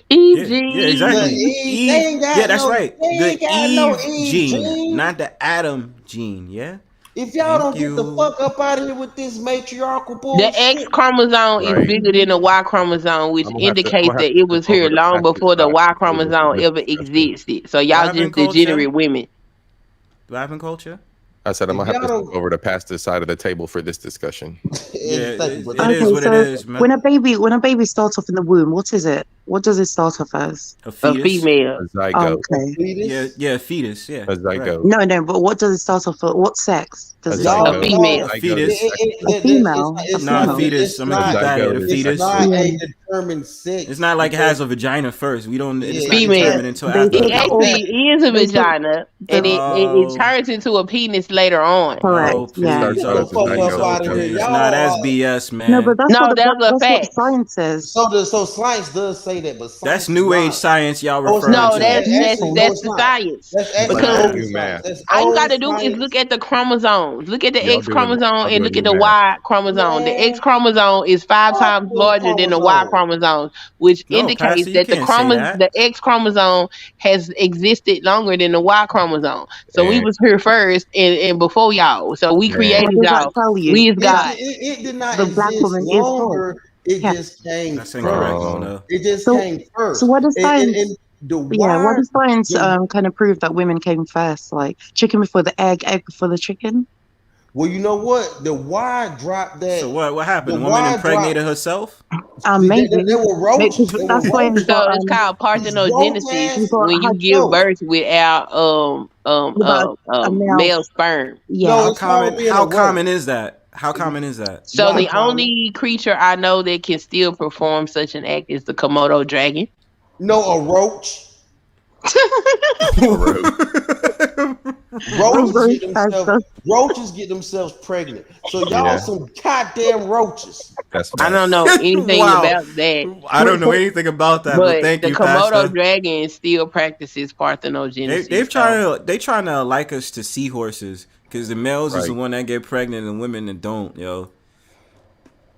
Eve yeah, exactly. Eve. Yeah, that's right. The Eve gene, not the Adam gene. Yeah. If y'all Thank don't get the fuck up out of here with this matriarchal bullshit. The X chromosome is bigger than the Y chromosome, which indicates that it was here long before the Y chromosome ever existed. So y'all just degenerate women. Do I have in culture? I said I'm gonna have to step over to PASSDA side of the table for this discussion. Yeah, it is what so it is, man. when a baby starts off in the womb, what is it? What does it start off as? A fetus. female. A zygote. Okay. Yeah, fetus. Yeah. A zygote. No, but what does it start off at? What sex does it zygote. start? A female. A fetus. A female. Nah, fetus. I'm gonna keep that at a fetus. It's not a determined sex. It's not like it has a vagina first. We don't. It's not Female. determined until after. It actually is a vagina, and it turns into a penis later on. Correct. Oh, please. Yeah. It's not as BS, man. No, but that's No, what that's a what fact. science says. So science does say that, but science That's new age science y'all Oh, it's referring No, to. that's the not. science. That's actually Because old science. That's all you old got to do is science. look at the chromosomes. Look at the Y'all X doing- chromosome y'all and look doing at the math. Y chromosome. The X chromosome is 5 times larger than the Y chromosome, which No, indicates Pastor, you that can't say that. the X chromosome has existed longer than the Y chromosome. So we And- was here first and before y'all. So we Man. created What does that y'all. tell you? We is God. It did not The black exist woman is longer. It Yeah. just came That's first. incorrect, Mona. It just So- came first. So what does science? And the Yeah, what wire- does science the- kind of prove that women came first? Like chicken before the egg before the chicken? Well, you know what? The wire dropped that. So what happened? The The woman wire impregnated herself? Maybe. They were roaches. They were That's why roaches. we got, So it's called parthenogenesis you got when you hot give dog. birth without a male. male sperm. Yeah. No, How it's called common? being a How roach. common is that? How common is that? So Not the common. only creature I know that can still perform such an act is the Komodo dragon. No, a roach. Roaches get themselves pregnant. So y'all Yeah. some goddamn roaches. That's I don't know anything Wow. about that. I don't know anything about that, but But thank the you, Komodo Pastor. dragon still practices parthenogenesis. They trying to like us to seahorses because the males is the Right. one that get pregnant and women that don't, yo.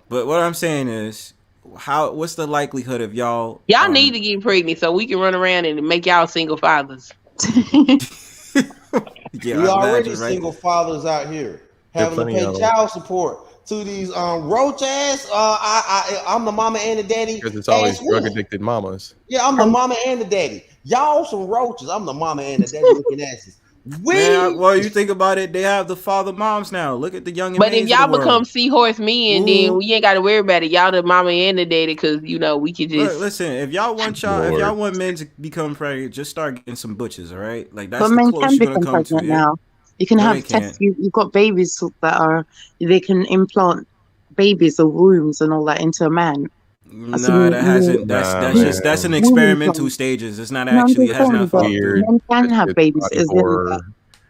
But what I'm saying is, what's the likelihood of y'all? Y'all need to get pregnant so we can run around and make y'all single fathers. Yeah, We I already imagine, right? single fathers out here There having to plenty pay of 'em. child support to these roach ass. I'm the mama and the daddy. Because it's always ass women. drug addicted mamas. Yeah, I'm the mama and the daddy. Y'all some roaches. I'm the mama and the daddy looking asses. Man, well, you think about it, they have the father moms now. Look at the young and But if maids y'all of the world. become seahorse men, then we ain't got to worry about it. Y'all the mama and the daddy, because we can just Look, listen, if y'all want men to become pregnant, just start getting some butches, all right? Like that's But the men closest can you're gonna become come to. pregnant Yeah? now. You can No, have they can't. tests. You've got babies that they can implant babies or wombs and all that into a man. Nah, that hasn't. That's in experimental stages. It's not actually. It has not followed through. Men can have It's babies. body Is horror.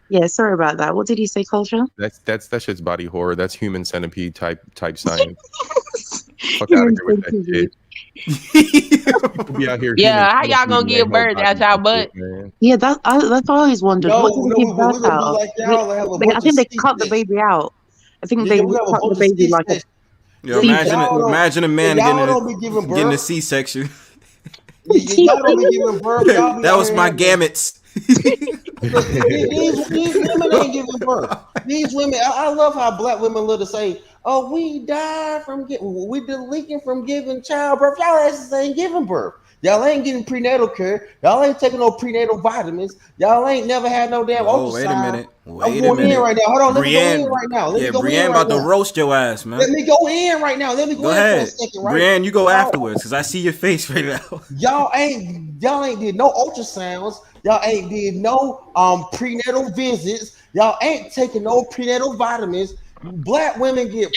Yeah, sorry about that. What did you say, Culture? That shit's body horror. That's human centipede type science. Fuck out of here with that shit. People be out here. Yeah, how human y'all gonna centipede give and birth ain't out no y'all body butt? shit, man. Yeah, that's I always wondered. No, What did no, they give we're birth gonna out? do like y'all and have a I bunch think of they C-section. cut the baby out. I think Yeah, they we have a cut bunch the of baby like a. C-section. Yo, Y'all imagine a man y'all don't be giving getting a birth. C-section. Y'all don't be giving birth. Y'all be That out was here my having- gametes. These women ain't giving birth. These women, I love how black women love to say, "Oh, we died from we leaking from giving childbirth." Y'all asses ain't giving birth. Y'all ain't getting prenatal care. Y'all ain't taking no prenatal vitamins. Y'all ain't never had no damn Oh, ultrasound. wait a minute. I'm Wait a going in minute. right now. Hold on, let me go Breann- in right now. Let Yeah, me go Breann in right about to now. roast your ass, man. Let me go in right now. Let me go, Go in ahead. for a second, right? Breann, you go afterwards because I see your face right now. Y'all ain't did no ultrasounds. Y'all ain't did no prenatal visits. Y'all ain't taking no prenatal vitamins. Black women get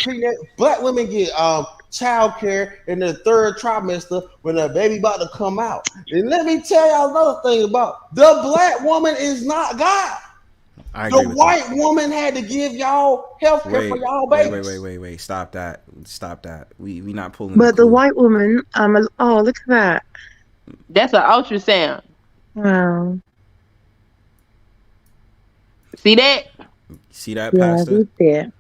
child care in the third trimester when the baby about to come out. And let me tell y'all another thing about the black woman is not God. I agree The with white woman had to give y'all health care for y'all babies. Wait. Stop that. We not pulling But the clue. white woman, oh, look at that. That's an ultrasound. Wow. See that? See that, Yeah, PASSDA? we see it.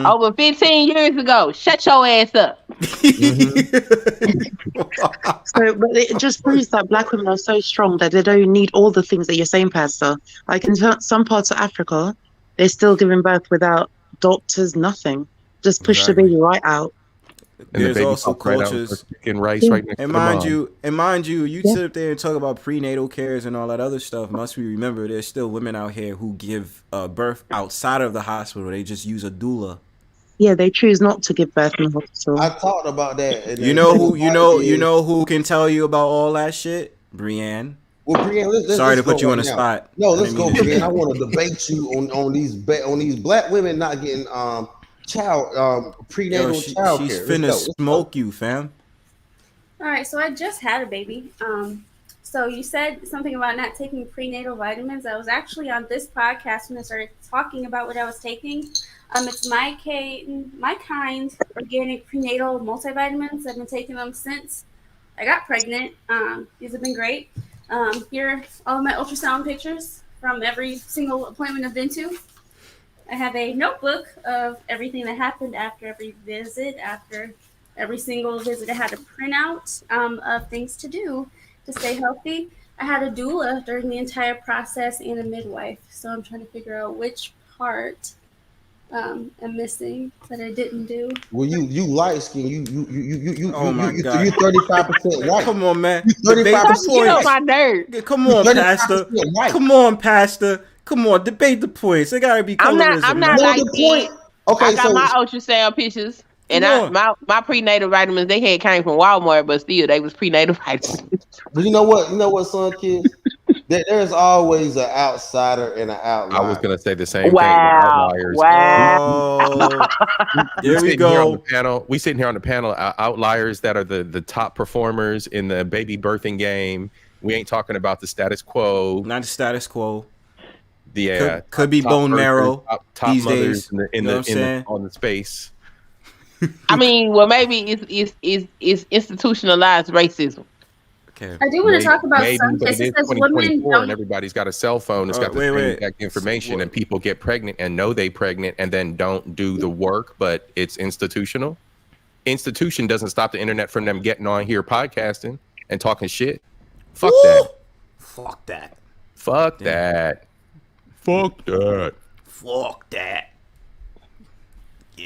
Over 15 years ago. Shut your ass up. So, but it just proves that black women are so strong that they don't need all the things that you're saying, Pastor. Like in some parts of Africa, they're still giving birth without doctors, nothing. Just push the baby right out. And There's the baby also popped right out cultures with chicken rice right next to the mom. And mind you, you sit up there and talk about prenatal cares and all that other stuff. Must we remember there's still women out here who give birth outside of the hospital. They just use a doula. Yeah, they choose not to give birth in the hospital. I talked about that. You know who can tell you about all that shit? Breann. Well, Breann, sorry let's to put you right on the now. spot. No, let's go, Breann. I want to debate you on these black women not getting prenatal child she's care. finna smoke you, fam. All right, so I just had a baby. So you said something about not taking prenatal vitamins. I was actually on this podcast when I started talking about what I was taking. It's my kind organic prenatal multivitamins. I've been taking them since I got pregnant. These have been great. Here are all of my ultrasound pictures from every single appointment I've been to. I have a notebook of everything that happened after every visit. After every single visit, I had a printout of things to do to stay healthy. I had a doula during the entire process and a midwife. So I'm trying to figure out which part I'm missing that I didn't do. Well, you light skin. You Oh my God. You 35% white. Come on, man. You 35% Get on my nerves. Come on, Pastor. Come on, Pastor. Come on, debate the points. They gotta be colorism. I'm not like that. Okay, I got my ultrasound pictures. And my prenatal vitamins they had came from Walmart, but still they was prenatal vitamins. But you know what, Sunkissed? There's always an outsider and an outlier. I was gonna say the same thing. Wow. Outliers. Wow. There we go. We sitting here on the panel. Outliers that are the top performers in the baby birthing game. We ain't talking about the status quo. Not the status quo. The could be bone marrow. Top these mothers days. on the space. I mean, well, maybe it's institutionalized racism. Okay. I do want to talk about Sunkissed. It is It says 2024 and everybody's got a cell phone. It's got the same wait. exact information, and people get pregnant and know they pregnant and then don't do the work, but it's institutional. Institution doesn't stop the internet from them getting on here podcasting and talking shit. Fuck that. Fuck that. Fuck that. Fuck that. Fuck that.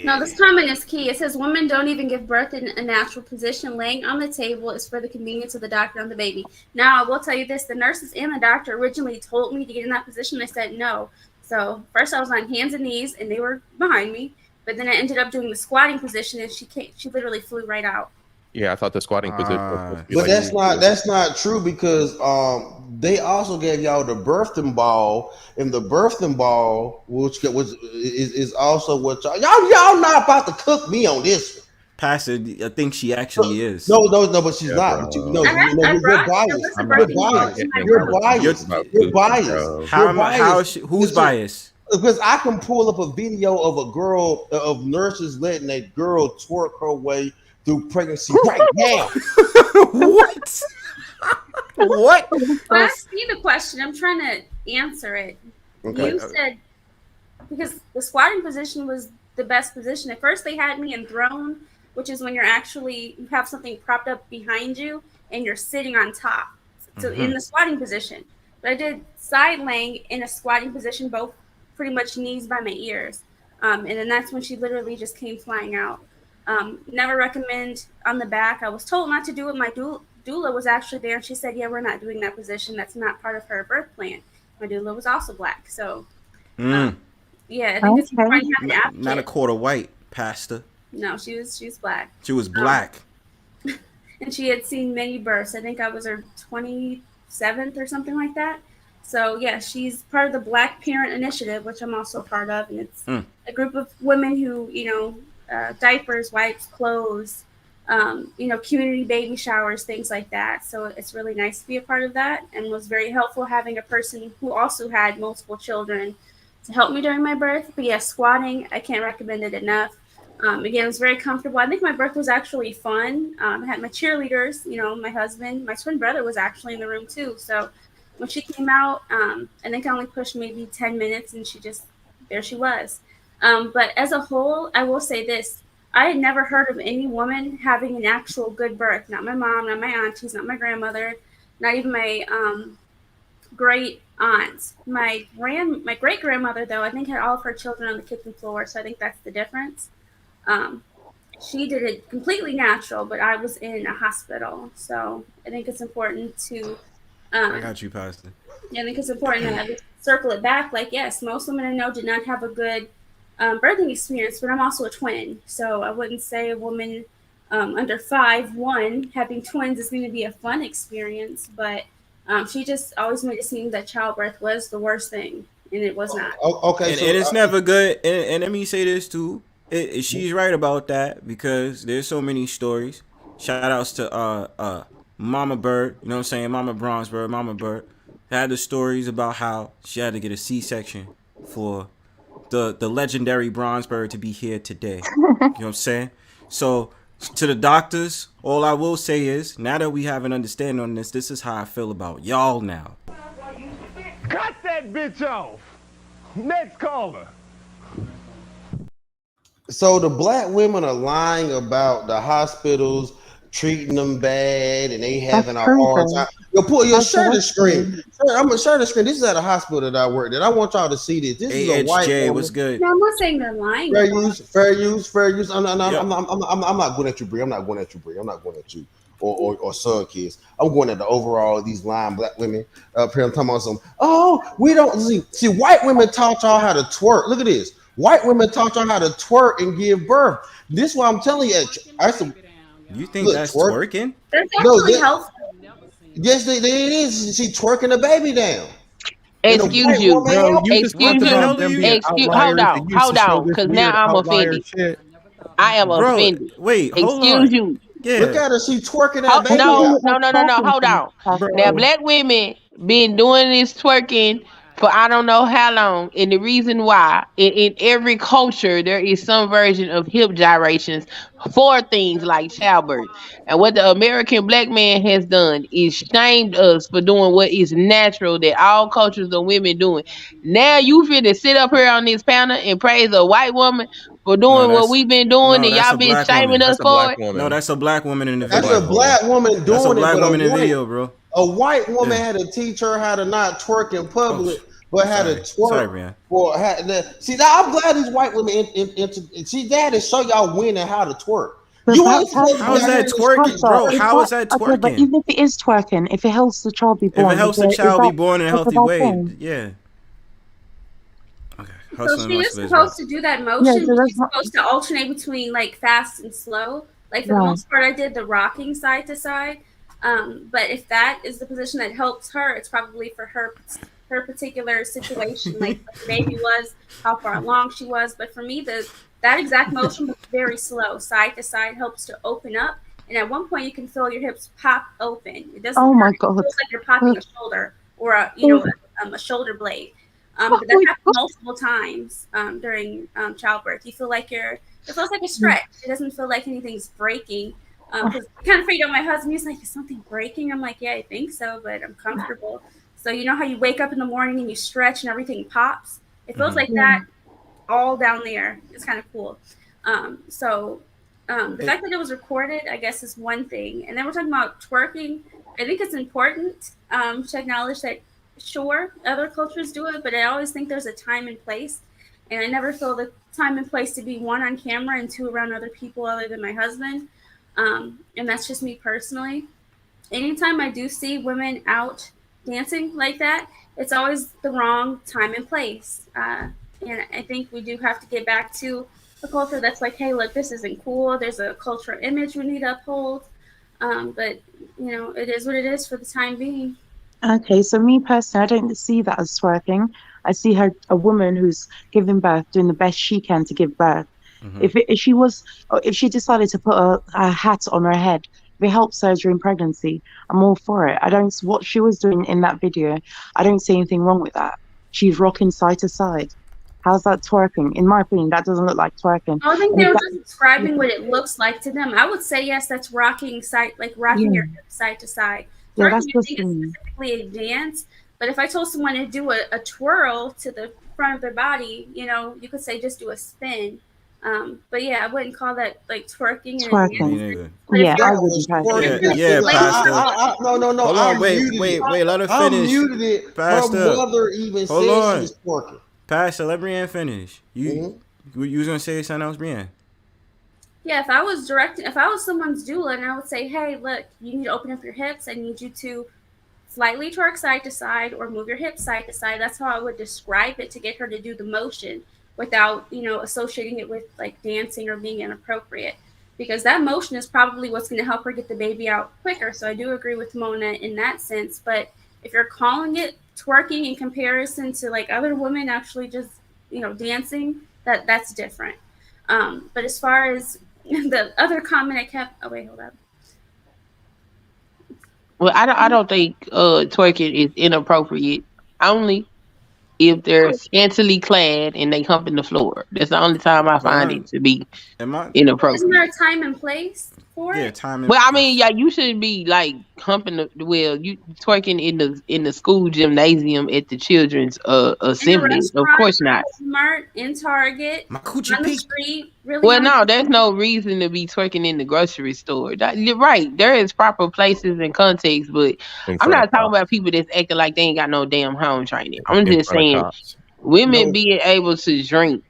No, this comment is key. It says women don't even give birth in a natural position. Laying on the table is for the convenience of the doctor and the baby. Now, I will tell you this. The nurses and the doctor originally told me to get in that position. I said no. So first I was on hands and knees, and they were behind me. But then I ended up doing the squatting position, and she literally flew right out. Yeah, I thought the squatting position was supposed to be But like that's not true because they also gave y'all the birthing ball, and the birthing ball, which is also what y'all not about to cook me on this one. Pastor, I think she actually is. No, but she's not. But you're biased. You're biased. Who's biased? Because I can pull up a video of a girl of nurses letting a girl twerk her way through pregnancy right now. What? What? Ask me the question. I'm trying to answer it. Okay. You said because the squatting position was the best position. At first, they had me in throne, which is when you have something propped up behind you and you're sitting on top. So in the squatting position. But I did side laying in a squatting position, both pretty much knees by my ears. And then that's when she literally just came flying out. Never recommend on the back. I was told not to do it. My doula was actually there, and she said, yeah, we're not doing that position. That's not part of her birth plan. My doula was also black. So, yeah, I think it's important to have an advocate. Not a quarter white, Pastor. No, she was black. She was black. And she had seen many births. I think I was her 27th or something like that. So, yeah, she's part of the Black Parent Initiative, which I'm also part of. And it's a group of women who, diapers, wipes, clothes, community baby showers, things like that. So it's really nice to be a part of that, and was very helpful having a person who also had multiple children to help me during my birth. But yeah, squatting, I can't recommend it enough. Again, it was very comfortable. I think my birth was actually fun. I had my cheerleaders, my husband, my twin brother was actually in the room too. So when she came out, I think I only pushed maybe 10 minutes, and there she was. But as a whole, I will say this. I had never heard of any woman having an actual good birth. Not my mom, not my aunties, not my grandmother, not even my great aunts. My great grandmother, though, I think had all of her children on the kitchen floor, so I think that's the difference. She did it completely natural, but I was in a hospital, so I think it's important to. I got you, Pastor. Yeah, I think it's important to circle it back. Like, yes, most women I know did not have a good birthing experience, but I'm also a twin, so I wouldn't say a woman under 5'1" having twins is going to be a fun experience, but she just always made it seem that childbirth was the worst thing, and it was not. Okay, and it's never good. And let me say this too: she's right about that, because there's so many stories. Shout outs to Mama Bird, you know what I'm saying? Mama Bronzebird, Mama Bird had the stories about how she had to get a C-section for the legendary Bronzebird to be here today. You know what I'm saying? So to the doctors, all I will say is, now that we have an understanding on this is how I feel about y'all now. Cut that bitch off. Next caller. So the black women are lying about the hospitals treating them bad, and they having a hard time. Yo, pull your shirt and screen. I'm gonna share the screen. This is at a hospital that I worked at. I want y'all to see this. This is a white woman. What's good? No, I'm not saying they're lying. Fair use. I'm not going at you, Bree. I'm not going at you, or Sunkissed. I'm going at the overall of these lying black women up here. I'm talking about some. Oh, we don't see. White women taught y'all how to twerk. Look at this. White women taught y'all how to twerk and give birth. This is why I'm telling you. You think that's twerking? That's actually helpful. Yes, it is. She twerking the baby down. Excuse you, bro. Excuse hold on, because now I'm offended. I am offended. Wait, hold Excuse on. you. Yeah. Look at her. She twerking that baby. No. Hold on. Now, black women been doing this twerking for I don't know how long, and the reason why in every culture there is some version of hip gyrations for things like childbirth. And what the American black man has done is shamed us for doing what is natural that all cultures of women doing. Now you finna sit up here on this panel and praise a white woman for doing what we've been doing, and y'all been shaming us for it. No, that's a black woman in the video. That's a black woman doing it. That's a black woman in the video, bro. A white woman had to teach her how to not twerk in public, but how to twerk. Sorry, man. See, now I'm glad these white women see that to show y'all women how to twerk. But How is that twerking, bro? How is that twerking? Okay, but even if it is twerking, if it helps the child be born, if it helps the child be born in a healthy way, yeah. Okay. So she is supposed to do that motion. She's supposed to alternate between like fast and slow. Like for the most part, I did the rocking side to side. But if that is the position that helps her, it's probably for her particular situation, like what the baby was, how far along she was. But for me, that exact motion was very slow. Side to side helps to open up, and at one point you can feel your hips pop open. It doesn't. Oh my God! It feels like you're popping a shoulder or a shoulder blade. But that happens multiple times during childbirth. You feel like it feels like a stretch. It doesn't feel like anything's breaking. Because I kind of freaked out my husband. He's like, "Is something breaking?" I'm like, "Yeah, I think so, but I'm comfortable." So you know how you wake up in the morning and you stretch and everything pops? It feels like that all down there. It's kind of cool. The fact that it was recorded, I guess, is one thing. And then we're talking about twerking. I think it's important to acknowledge that, sure, other cultures do it, but I always think there's a time and place. And I never feel the time and place to be one on camera and two around other people other than my husband. And that's just me personally. Anytime I do see women out dancing like that, it's always the wrong time and place. And I think we do have to get back to a culture that's like, hey, look, this isn't cool. There's a cultural image we need to uphold. But, it is what it is for the time being. Okay, so me personally, I don't see that as twerking. I see a woman who's giving birth, doing the best she can to give birth. If she was, if she decided to put a hat on her head, if it helps her during pregnancy, I'm all for it. I don't. What she was doing in that video, I don't see anything wrong with that. She's rocking side to side. How's that twerking? In my opinion, that doesn't look like twerking. I think they were just describing what it looks like to them. I would say yes, that's rocking your hip side to side. Yeah, that's just specifically a dance. But if I told someone to do a twirl to the front of their body, you could say just do a spin. But yeah, I wouldn't call that like twerking. Twerking. Yeah, I wouldn't. PASSDA. No. Hold on, wait. Let her finish. I muted it. PASSDA. Her mother even Hold said on. she was twerking. PASSDA, let Breann finish. You was gonna say something else, Breann? Yeah, if I was someone's doula and I would say, hey, look, you need to open up your hips. I need you to slightly twerk side to side or move your hips side to side. That's how I would describe it to get her to do the motion without, associating it with like dancing or being inappropriate. Because that motion is probably what's going to help her get the baby out quicker. So I do agree with Mona in that sense. But if you're calling it twerking in comparison to like other women actually just, dancing, that's different. But as far as the other comment I kept, hold up. Well, I don't think twerking is inappropriate. Only if they're scantily clad and they humping the floor. That's the only time I find it to be inappropriate. Isn't there a time and place for it? Yeah, time and Well, I mean, yeah, you shouldn't be like humping you twerking in the school gymnasium at the children's assembly. Of course not. Walmart, in Target, on the street. Really? Well, no, there's no reason to be twerking in the grocery store. You're right. There is proper places and context, but I'm not talking about people that's acting like they ain't got no damn home training. I'm just saying women being able to to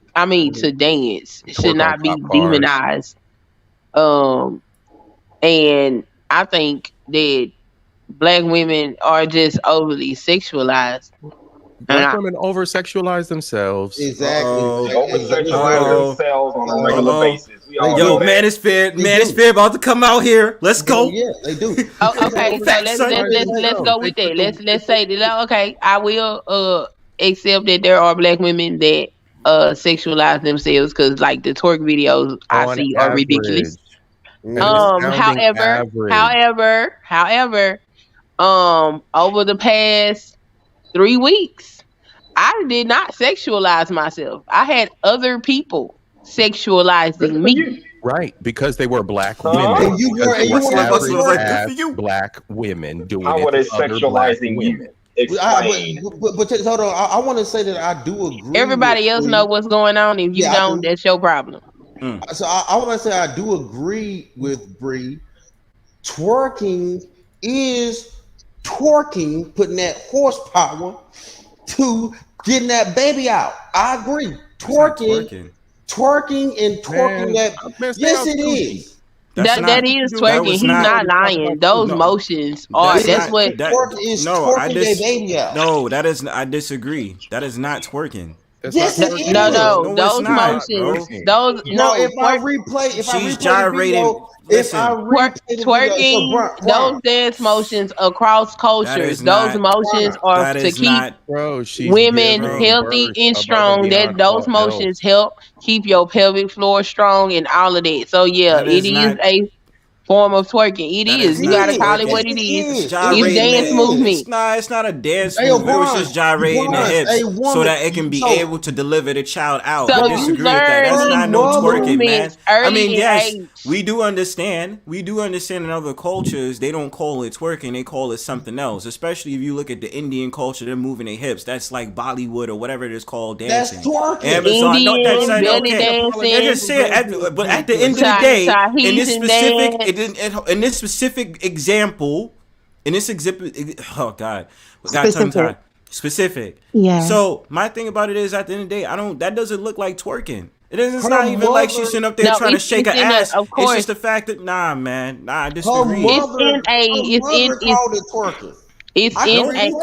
dance should not be demonized. And I think that Black women are just overly sexualized. Black women over-sexualize themselves. Exactly. Over-sexualize themselves on a regular basis. Yo, Manosphere about to come out here. Let's go. Yeah, they do. Okay, so let's go with that. Let's say that. Okay, I will accept that there are Black women that sexualize themselves because like the twerk videos I see are ridiculous. However, over the past 3 weeks, I did not sexualize myself. I had other people sexualizing me. Right, because they were Black women. You were Black women doing How it were they to other sexualizing Black you? women. But hold on. I want to say that I do agree. Everybody else know what's going on. If you don't, that's your problem. So I want to say I do agree with Bree. Twerking is twerking, putting that horsepower to getting that baby out. I agree. Twerking and twerking that. Yes, it is. That is twerking. He's not lying. Those motions are. That's what twerking is. Twerking their baby out. No, that is. I disagree. That is not twerking. Yes, it is. No, those motions. Those if I replay, she's gyrating. Twerking, those dance motions across cultures, those motions are to keep women healthy and strong. That those motions help keep your pelvic floor strong and all of that. So yeah, it is a form of twerking. It is. You gotta call it what it is. It's dance movement. It's not a dance move. It was just gyrating the hips so that it can be able to deliver the child out. So I disagree with that. That's not no twerking, man. I mean, yes, age. we do understand. We do understand in other cultures they don't call it twerking. They call it something else. Especially if you look at the Indian culture, they're moving their hips. That's like Bollywood or whatever it is called dancing. That's twerking. Amazon, Indian, belly dancing. I just said, but at the end of the day, in this specific example, oh God, specific. Yeah. So my thing about it is, at the end of the day, that doesn't look like twerking. It's not even like she's sitting up there trying to shake her ass. It's just the fact that I disagree. You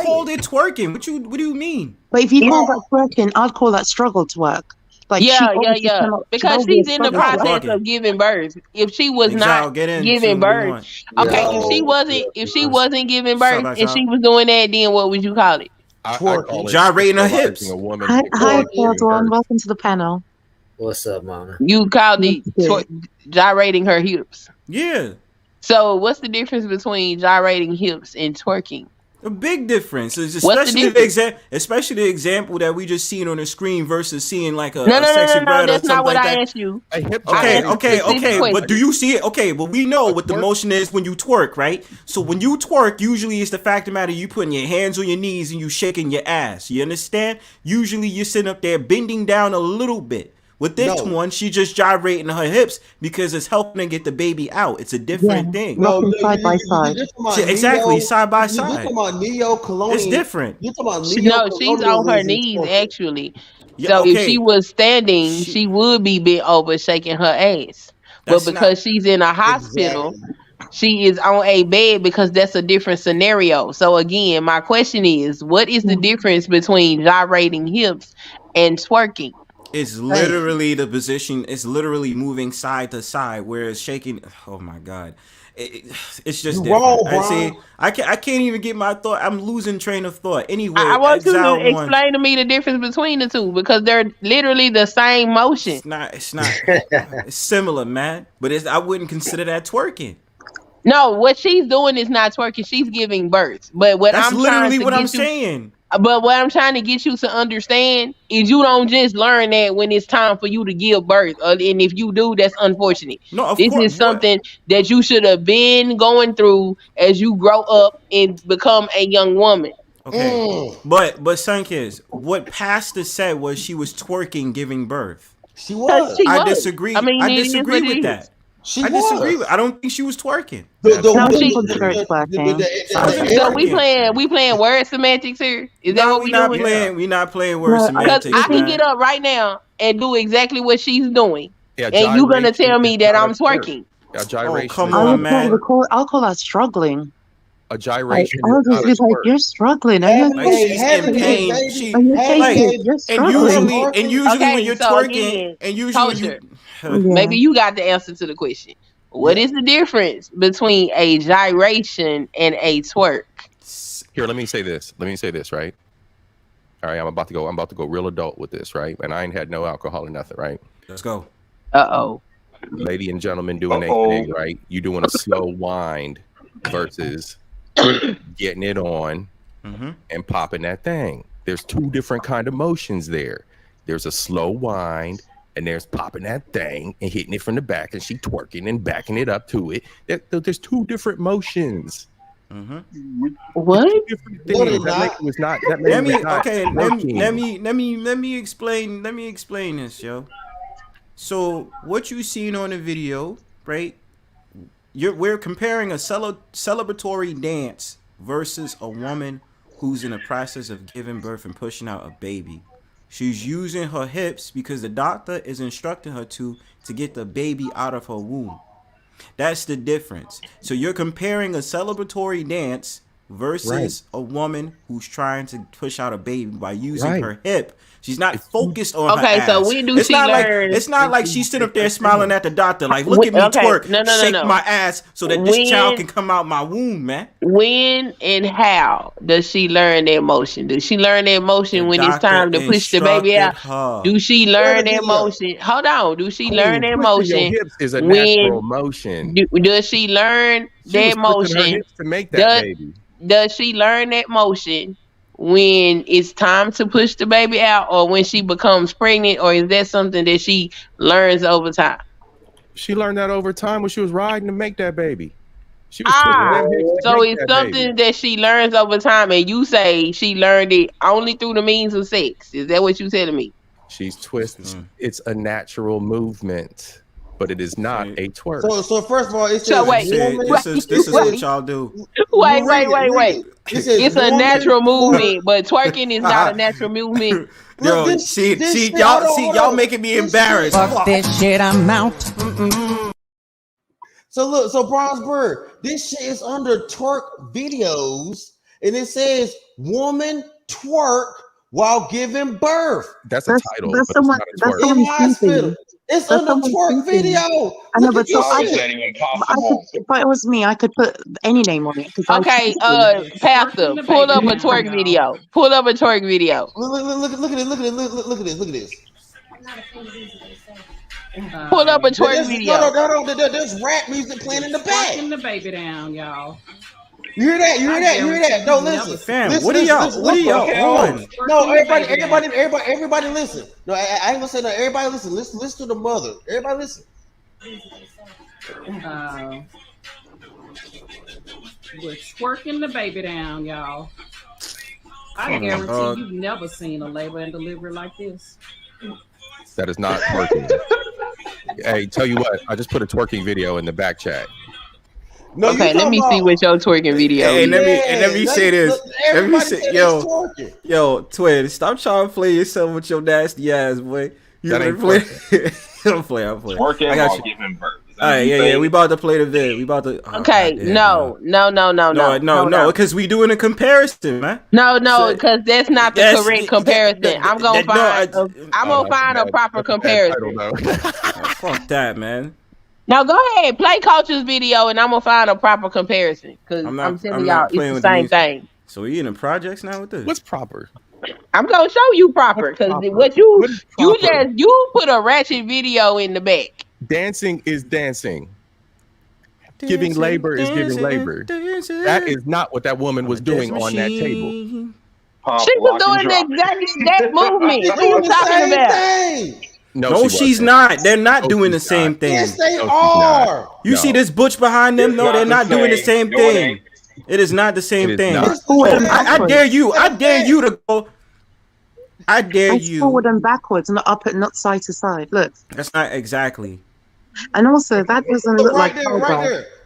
called it twerking. What do you mean? But if you call that twerking, I'd call that struggle twerk. Like because she's in the process of giving birth. If she was not giving birth, if she wasn't giving birth and she was doing that, then what would you call it? Gyrating her hips. Hi, Xiled One. Welcome to the panel. What's up, Mama? You called it gyrating her hips. Yeah. So what's the difference between gyrating hips and twerking? A big difference, especially the example that we just seen on the screen versus seeing like a no, sexy bread or that's something not what like I that. asked you. Okay. But do you see it? Okay, but we know what the motion is when you twerk, right? So when you twerk, usually it's the fact of the matter you putting your hands on your knees and you shaking your ass. You understand? Usually you're sitting up there bending down a little bit. With this one, she just gyrating her hips because it's helping her get the baby out. It's a different thing. Side by side. Exactly, side by side. You're talking about neo-colonial. It's different. You're talking about No, she's on her knees actually. So if she was standing, she would be bent over shaking her ass. But because she's in a hospital, she is on a bed because that's a different scenario. So again, my question is, what is the difference between gyrating hips and twerking? It's literally the position. It's literally moving side to side, whereas shaking. Oh my God, it's just different. I can't even get my thought. I'm losing train of thought. Anyway, I want you to explain to me the difference between the two because they're literally the same motion. It's not. It's similar, man. But I wouldn't consider that twerking. No, what she's doing is not twerking. She's giving birth. But that's literally what I'm saying. But what I'm trying to get you to understand is you don't just learn that when it's time for you to give birth. And if you do, that's unfortunate. No, this is something that you should have been going through as you grow up and become a young woman. Okay. But Sunkissed, what PASSDA said was she was twerking giving birth. She was. I disagree. I disagree with that. I disagree with. I don't think she was twerking. So we playing word semantics here. Is that what we doing? We're not playing word semantics. Because I can get up right now and do exactly what she's doing, and gyration you're gonna tell me that I'm twerking. A gyration. Come on, man. I'll call that struggling. A gyration. I'll just be like, you're struggling. She's in pain. And usually when you're twerking, and usually maybe you got the answer to the question. What is the difference between a gyration and a twerk? Here, let me say this, right? All right, I'm about to go real adult with this, right? And I ain't had no alcohol or nothing, right? Let's go. Lady and gentlemen doing their thing, right? You doing a slow wind versus getting it on and popping that thing. There's two different kind of motions there. There's a slow wind and there's popping that thing and hitting it from the back, and she twerking and backing it up to it. There's two different motions. What? Let me explain this, yo. So what you seen on the video, right? We're comparing a celebratory dance versus a woman who's in the process of giving birth and pushing out a baby. She's using her hips because the doctor is instructing her to get the baby out of her womb. That's the difference. So you're comparing a celebratory dance versus a woman who's trying to push out a baby by using her hip. She's not focused on her ass. So when do it's she not learn? It's not like she's sitting up there smiling at the doctor like, look at me twerk, shake my ass so that this child can come out my womb, man. When and how does she learn that motion? Does she learn that motion when it's time to push the baby out? Do she learn that motion? Hold on. Do she learn that motion? Is a natural motion. Does she learn that motion to make that baby? Does she learn that motion when it's time to push the baby out, or when she becomes pregnant, or is that something that she learns over time? She learned that over time when she was riding to make that baby. So it's something that she learns over time, and you say she learned it only through the means of sex. Is that what you telling me? She's twisted. It's a natural movement, but it is not a twerk. So first of all, it's this is what y'all do. Wait. It's a natural movement, but twerking is not a natural movement. Yo, y'all making me embarrassed. Fuck this shit, I'm out. So look, Bronzebird, this shit is under twerk videos, and it says woman twerk while giving birth. That's a title. That's the one. That's the one hospital. It's under twerk video. I know, but so if it was me, I could put any name on it. Okay, Pastor, pull up a twerk video. Pull up a twerk video. Look at this. Pull up a twerk video. There's rap music playing in the back. Twerking the baby down, y'all. You hear that? You hear that? You hear that? No, listen. Fam, what are y'all on? No, everybody listen. No, I ain't gonna say no. Everybody listen. Listen to the mother. Everybody listen. We're twerking the baby down, y'all. I guarantee you've never seen a labor and delivery like this. That is not twerking. Hey, tell you what, I just put a twerking video in the back chat. No, okay, let me see what your twerking video is. Let me say this. Let me say, yo, Twin, stop trying to play yourself with your nasty ass, boy. You ain't play. I'm playing. Twerking I got while you. giving birth. All right, yeah. We about to play the vid. We about to. Okay, no, because we doing a comparison, man. No, because that's not the correct comparison. I'm gonna find a proper comparison. Fuck that, man. Now go ahead, play Coach's video, and I'm gonna find a proper comparison. Because I'm telling y'all, it's the same thing. So we in the projects now with this? What's proper? I'm gonna show you proper because what you put a ratchet video in the back. Dancing is dancing. Giving labor is giving labor. That is not what that woman was doing on that table. She was doing exactly that movement. What are you talking about? No, she's not. They're not doing the same thing. Yes, they are. You see this butch behind them? No, they're not doing the same thing. It is not the same thing. I dare you. I dare you to go. I dare you. Forward and backwards, not side to side. Look. That's not exactly. And also, that doesn't look like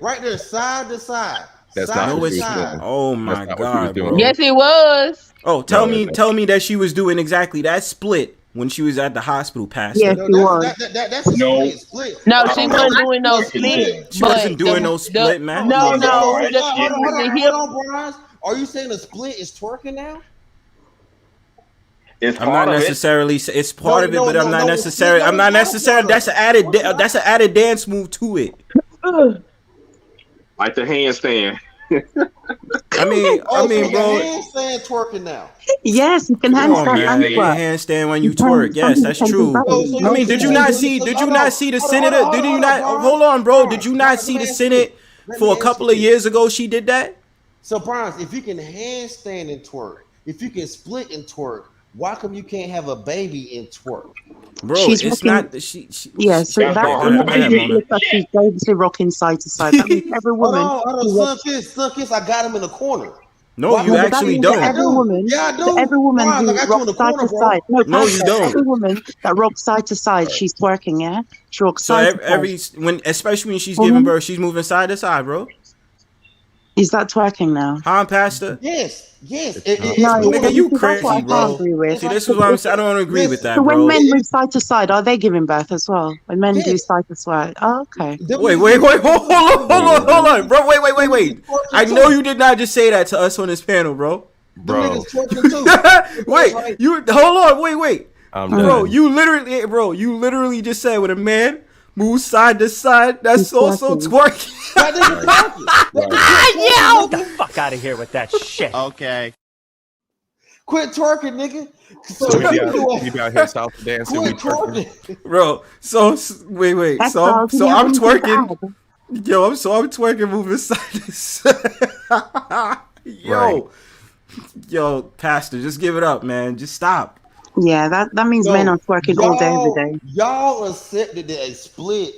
right there, side to side. That's not what side. Oh my god, bro. Yes, it was. Oh, tell me that she was doing exactly that split when she was at the hospital, PASSDA. Yes, she was. That's a split. No, she wasn't doing no split. She wasn't doing no split, man. No. Hold on, Bronze. Are you saying a split is twerking now? I'm not necessarily. It's part of it, but I'm not necessarily. I'm not necessarily. That's an added dance move to it. Like the handstand. I mean, bro. Handstand twerking now. Yes, you can handstand. You handstand when you twerk. Yes, that's true. I mean, did you not see the senator? Did you not? Hold on, bro. Did you not see the Senate for a couple of years ago? She did that. So, Bronze, if you can handstand and twerk, if you can split and twerk, why come you can't have a baby and twerk? Bro, it's not. Yeah, so she's basically rocking side to side. That means every woman. Sunkissed, I got him in the corner. No, you actually don't. Every woman, every woman who rocks side to side. No, you don't. Every woman that rocks side to side, she's twerking. Yeah, she rocks side to side. Especially when she's giving birth, she's moving side to side, bro. Is that twerking now? PASSDA? Yes. Nigga, you crazy, bro. See, this is what I'm saying. I don't agree with that, so bro. when men move side to side, are they giving birth as well? When men do side to side? Oh, okay. Wait. Hold on, bro. Wait. I know you did not just say that to us on this panel, bro. Wait, you hold on. Wait. Bro, you literally just said when a man moves side to side, that's also twerking. Get the fuck out of here with that shit. Okay. Quit twerking, nigga. So we be out here south dancing. We twerking. Bro, so wait. So I'm twerking. Yo, I'm twerking, moving side to side. Yo, PASSDA, just give it up, man. Just stop. Yeah, that means men are twerking all day, every day. Y'all accepted that a split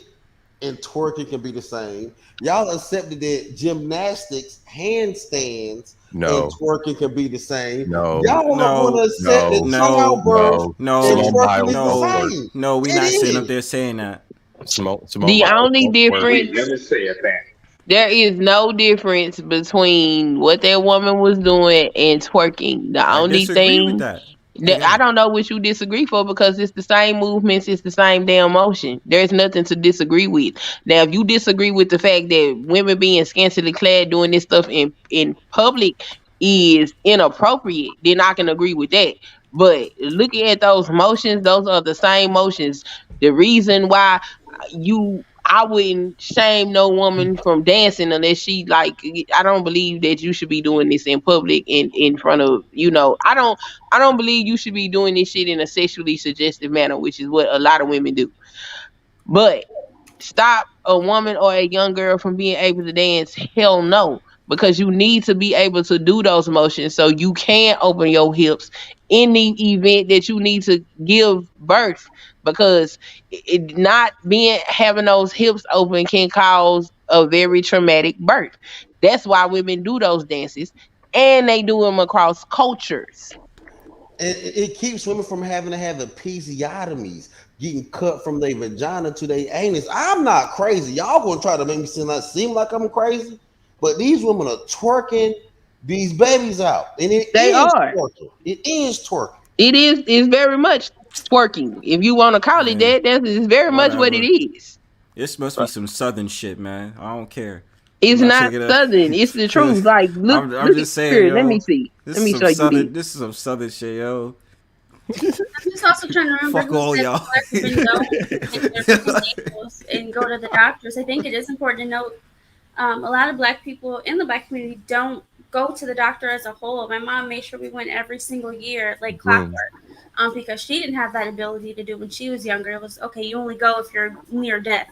and twerking can be the same. Y'all accepted that gymnastics, handstands, and twerking can be the same. Y'all don't want to accept that childbirth and twerking is the same. No, we're not sitting up there saying that. The only difference. Never said that. There is no difference between what that woman was doing and twerking. The only thing I don't know what you disagree for, because it's the same movements, it's the same damn motion. There's nothing to disagree with. Now, if you disagree with the fact that women being scantily clad doing this stuff in public is inappropriate, then I can agree with that. But looking at those motions, those are the same motions. The reason why I wouldn't shame no woman from dancing unless she I don't believe that you should be doing this in public in front of, I don't believe you should be doing this shit in a sexually suggestive manner, which is what a lot of women do. But stop a woman or a young girl from being able to dance? Hell no, because you need to be able to do those motions so you can open your hips in the event that you need to give birth, because it not being having those hips open can cause a very traumatic birth. That's why women do those dances, and they do them across cultures. It keeps women from having to have episiotomies, getting cut from their vagina to their anus. I'm not crazy. Y'all gonna try to make me seem like I'm crazy, but these women are twerking these babies out, and They are. twerking. It is twerking. It is. It's very much twerking. If you want to call it that, that is very much what it is. This must be some southern shit, man. I don't care. It's not southern. It's the truth. Like, look, I'm just saying, yo, let me see. Let me show you this. This is some southern shit, yo. I'm just also trying to remember Fuck all y'all. And go to the doctors. I think it is important to note a lot of Black people in the Black community don't go to the doctor as a whole. My mom made sure we went every single year, like clockwork, because she didn't have that ability to do when she was younger. It was, okay, you only go if you're near death.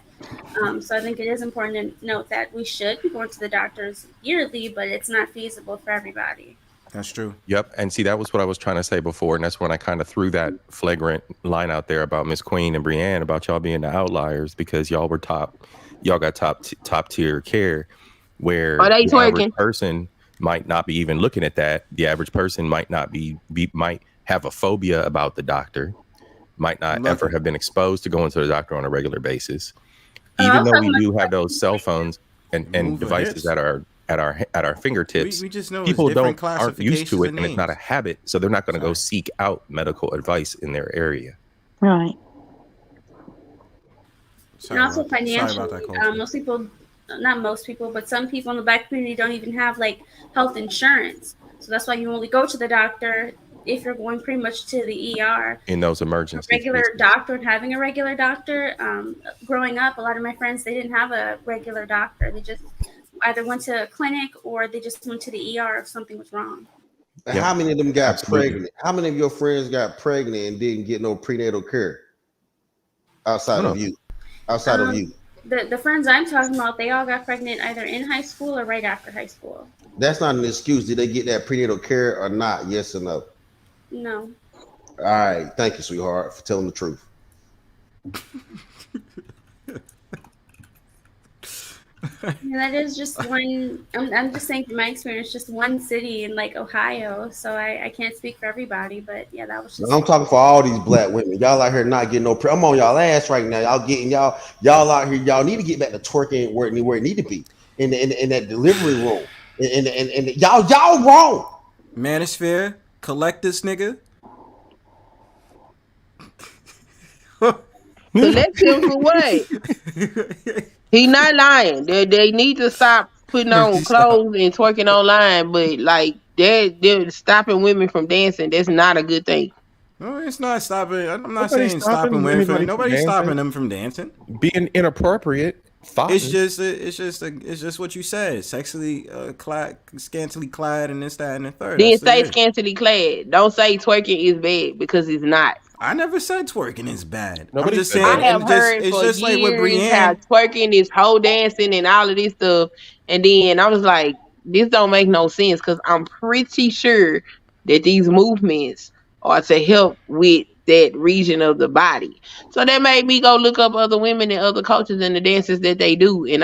So I think it is important to note that we should be going to the doctors yearly, but it's not feasible for everybody. That's true. Yep. And see, that was what I was trying to say before. And that's when I kind of threw that flagrant line out there about Miss Queen and Breann, about y'all being the outliers, because y'all were y'all got top tier care, where the average person might not be even looking at that. The average person might not might have a phobia about the doctor, might not ever have been exposed to going to the doctor on a regular basis. Even though we do have those cell phones and devices that are at our fingertips, we just know people aren't used to it, and it's not a habit, so they're not going to go seek out medical advice in their area. Right. And also financially, not most people, but some people in the Black community don't even have like health insurance. So that's why you only go to the doctor if you're going pretty much to the ER. In those emergencies. Regular doctor and having a regular doctor. Growing up, a lot of my friends, they didn't have a regular doctor. They just either went to a clinic or they just went to the ER if something was wrong. And how many of them got pregnant? How many of your friends got pregnant and didn't get no prenatal care outside of you? Outside of you. The friends I'm talking about, they all got pregnant either in high school or right after high school. That's not an excuse. Did they get that prenatal care or not? Yes or no? No. All right. Thank you, sweetheart, for telling the truth. Yeah, that is just one. I'm just saying from my experience, just one city in like Ohio. So I can't speak for everybody, but yeah, that was just. I'm talking for all these Black women. Y'all out here not getting no. I'm on y'all ass right now. Y'all getting y'all out here. Y'all need to get back to twerking where it need to be in that delivery room. And y'all wrong. Manosphere, collect this nigga. Collect him for what? He not lying. They need to stop putting on clothes and twerking online, but like they're stopping women from dancing. That's not a good thing. No, it's not stopping. I'm not saying stopping women from. Nobody's stopping them from dancing. Being inappropriate. Fine. It's just what you said. Sexually clad, scantily clad, and this, that, and the third. Then say scantily clad. Don't say twerking is bad, because it's not. I never said twerking is bad. I'm just saying. I have heard for years like with Breann, how twerking is whole dancing and all of this stuff, and then I was like, this don't make no sense, because I'm pretty sure that these movements are to help with that region of the body. So that made me go look up other women and other cultures and the dances that they do, and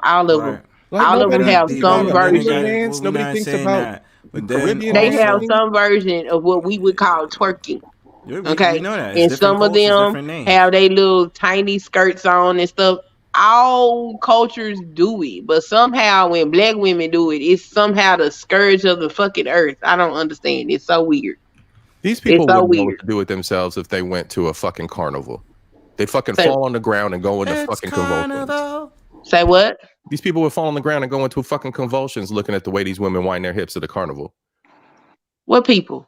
all of them. Like all of them have some version. Nobody thinks about Caribbean. They have some version of what we would call twerking. Okay, we know that. And some of them have they little tiny skirts on and stuff. All cultures do it, but somehow when Black women do it, it's somehow the scourge of the fucking earth. I don't understand. It's so weird. These people wouldn't know what to do with themselves if they went to a fucking carnival. They fucking fall on the ground and go into fucking convulsions. Say what? These people would fall on the ground and go into fucking convulsions looking at the way these women wind their hips at the carnival. What people?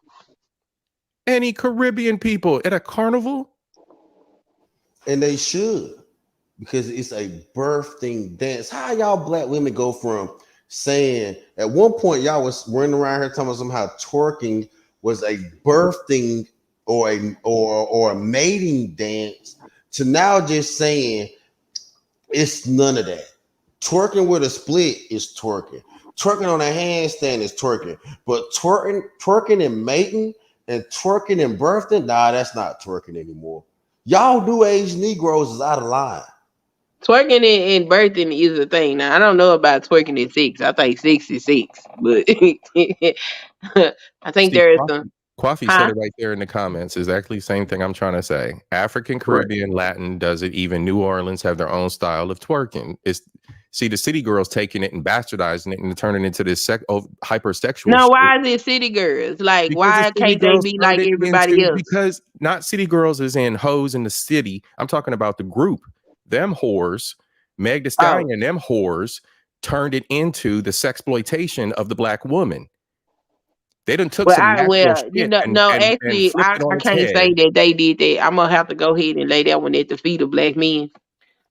Any Caribbean people at a carnival? And they should, because it's a birthing dance. How y'all Black women go from saying at one point y'all was running around here talking about somehow twerking was a birthing or a mating dance to now just saying it's none of that. Twerking with a split is twerking. Twerking on a handstand is twerking. But twerking and mating and twerking and birthing, nah, that's not twerking anymore. Y'all new age Negroes is out of line. Twerking and birthing is a thing. Now I don't know about twerking at 6. I think 6 is 6, but I think there is some. Coffee said it right there in the comments. Exactly the same thing I'm trying to say. African, Caribbean, Latin does it. Even New Orleans have their own style of twerking. See the city girls taking it and bastardizing it and turning it into this hypersexual. No, why is it city girls? Like, why can't they be like everybody else? Because not city girls is in hoes in the city. I'm talking about the group. Them whores, Meg Thee Stallion and them whores turned it into the sexploitation of the black woman. They done took some natural shit actually, I can't say that they did that. I'm gonna have to go ahead and lay that one at the feet of black men,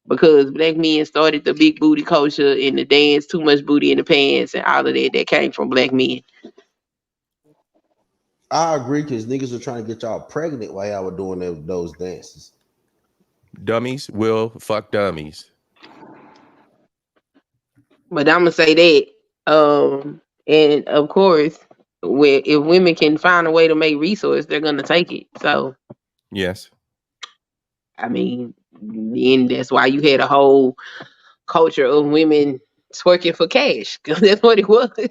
because black men started the big booty culture and the dance, too much booty in the pants, and all of that came from black men. I agree, because niggas were trying to get y'all pregnant while y'all were doing those dances. Dummies will fuck dummies. But I'm gonna say that, and of course, if women can find a way to make resource, they're gonna take it. So, yes, I mean, and that's why you had a whole culture of women twerking for cash, because that's what it was. They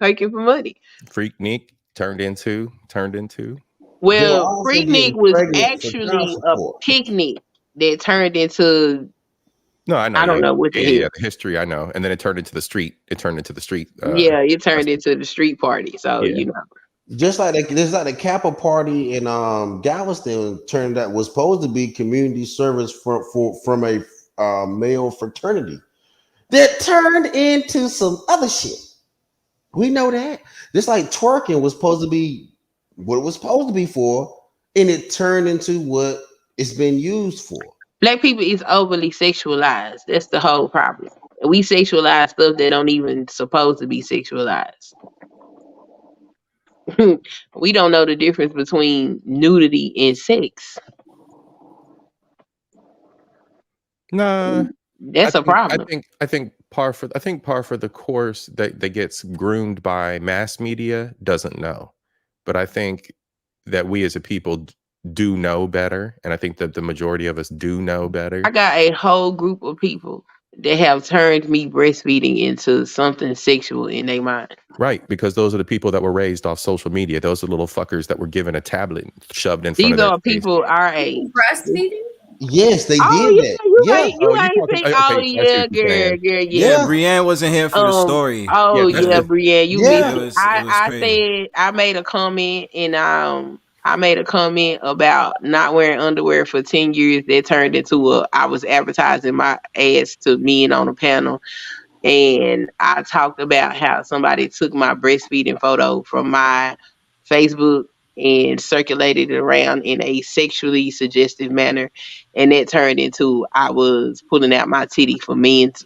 twerking for money. Freaknik turned into. Well, Freaknik was actually a picnic that turned into. No, I know. I don't know what the hell. Yeah, the history I know, and then it turned into the street. It turned into the street. It turned into the street party. So you know, just like the Kappa party in Galveston was supposed to be community service from a male fraternity that turned into some other shit. We know that. Just like twerking was supposed to be what it was supposed to be for, and it turned into what it's been used for. Black people is overly sexualized. That's the whole problem. We sexualize stuff that don't even supposed to be sexualized. We don't know the difference between nudity and sex. Nah, that's a problem. I think par for the course that gets groomed by mass media doesn't know, but I think that we as a people do know better, and I think that the majority of us do know better. I got a whole group of people that have turned me breastfeeding into something sexual in their mind. Right, because those are the people that were raised off social media. Those are little fuckers that were given a tablet shoved in front of them. These are people our age. Breastfeeding? Yes, they did that. Yeah, Breann wasn't here for the story. Breann, you missed it. I made a comment, and I made a comment about not wearing underwear for 10 years that turned into I was advertising my ass to men on a panel. And I talked about how somebody took my breastfeeding photo from my Facebook and circulated it around in a sexually suggestive manner. And that turned into I was pulling out my titty for men's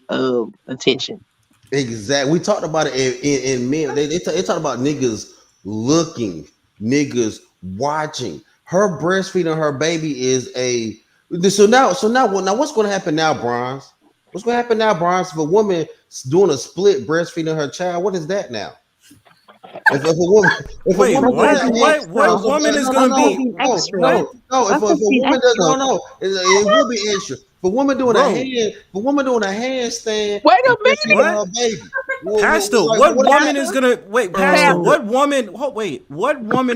attention. Exactly. We talked about it in men. They talked about niggas looking, niggas watching. Her breastfeeding her baby is so now what's going to happen now, Bronze? What's going to happen now, Bronze? If a woman doing a split breastfeeding her child, what is that now? If a woman, what woman is going to be? It will be extra. For woman doing a handstand. Wait a minute, baby. Pastor, what woman is gonna Pastor? What woman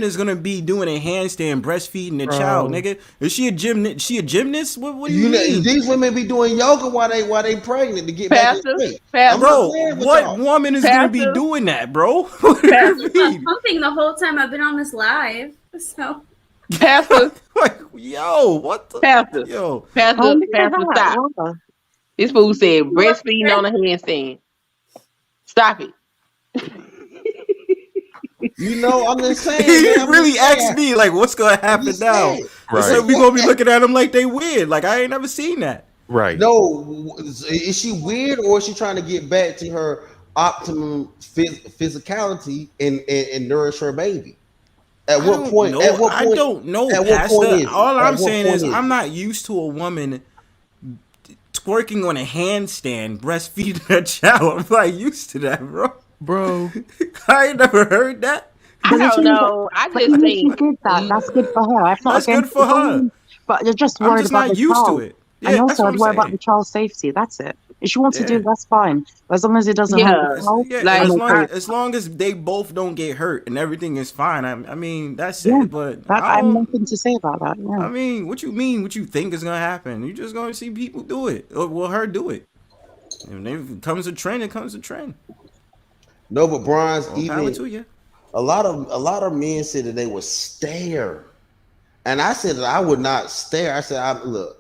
is gonna be doing a handstand breastfeeding a child, nigga? Is she a gymnast? What do you mean? These women be doing yoga while they pregnant to get back in shape. Bro, what woman is gonna be doing that, bro? Pumping the whole time I've been on this live, so. Pastor, yo, what the? Pastor, Pastor, stop. This fool said breastfeeding on a handstand. Stop it. I'm just saying. He really asked me, like, what's gonna happen now? Right. So we gonna be looking at them like they weird. Like, I ain't never seen that. Right. No, is she weird, or is she trying to get back to her optimum physicality and nourish her baby? At what point? At what I point? don't know, At what point Pastor. is it? All At I'm what saying point is is I'm it? not used to a woman twerking on a handstand, breastfeeding a child. I'm not used to that, bro. I ain't never heard that. But the don't thing is that, know. I but just even if she think did that, that's good for her. I'm not That's good against for it. her. But you're just I'm worried just about not the used to child. it. And Yeah, that's also, what I'd I'm worry about saying. the child's safety. That's it. If she wants to do Yeah. it, that's fine. But as long as it doesn't hurt the yeah, child, And like as long as they both don't get hurt and everything is fine, I mean that's yeah, it. But that I I have don't. nothing to say about that. Yeah. I mean, what you mean? What you think is gonna happen? You're just gonna see people do it, or well, her do it. And if it comes a trend, it comes a trend. No, but Bronze, All power even to you. a lot of men said that they would stare, and I said that I would not stare. I said,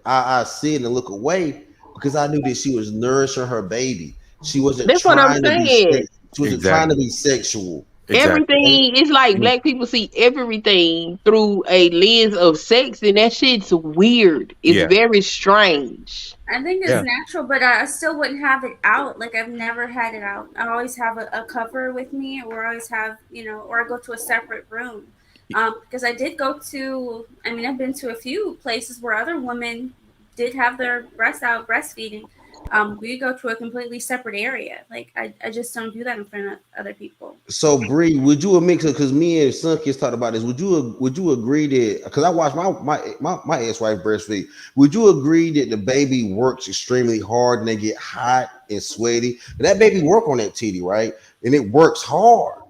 I sit and look away because I knew that she was nourishing her baby. She wasn't that's what I'm trying to be saying. sexual. She wasn't trying to be sexual. Everything, it's like black people see everything through a lens of sex, and that shit's weird. It's very strange. I think it's natural, but I still wouldn't have it out. Like I've never had it out. I always have a cover with me, or I always have, or I go to a separate room. Because I did go to, I've been to a few places where other women did have their breasts out breastfeeding. We go to a completely separate area. Like I just don't do that in front of other people. So Bree, would you mix it? Because me and Sunkissed talked about this. Would you agree that? Because I watched my ex-wife breastfeed. Would you agree that the baby works extremely hard and they get hot and sweaty? And that baby work on that titty, right? And it works hard,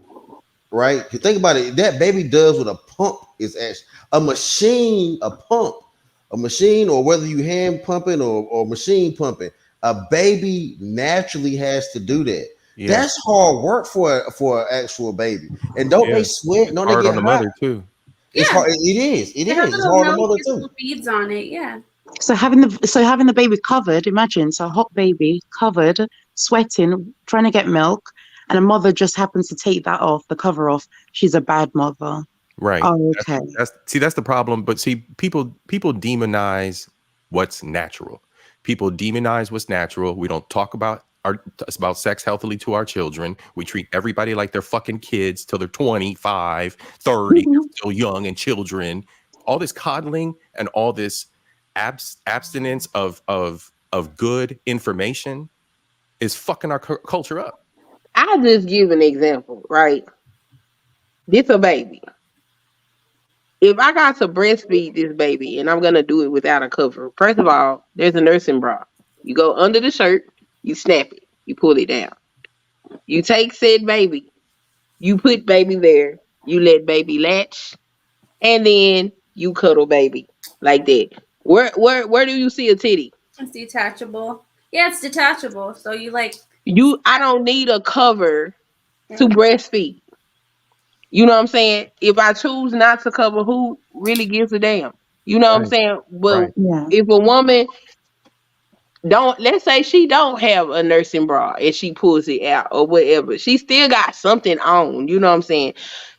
right? You think about it. That baby does what a pump is actually a machine, a pump, a machine, or whether you hand pumping or machine pumping. A baby naturally has to do that. Yeah. That's hard work for an actual baby. And don't they sweat? Don't they hard get on the hot? mother too. It's hard. It is. It is. It's hard on the mother too. Beads on it, yeah. So having the baby covered, imagine, so a hot baby covered, sweating, trying to get milk, and a mother just happens to take that off, the cover off. She's a bad mother. Right. Oh, okay. That's the problem. But see, people demonize what's natural. People demonize what's natural. We don't talk about sex healthily to our children. We treat everybody like they're fucking kids till they're 25, 30, still young and children. All this coddling and all this abstinence of good information is fucking our culture up. I'll just give an example, right? This a baby. If I got to breastfeed this baby and I'm going to do it without a cover, first of all, there's a nursing bra. You go under the shirt, you snap it, you pull it down. You take said baby, you put baby there, you let baby latch, and then you cuddle baby like that. Where do you see a titty? It's detachable. Yeah, it's detachable. So I don't need a cover to breastfeed. You know what I'm saying? If I choose not to cover, who really gives a damn? You know what I'm saying? But if a woman let's say she don't have a nursing bra and she pulls it out or whatever, she still got something on. You know what I'm saying?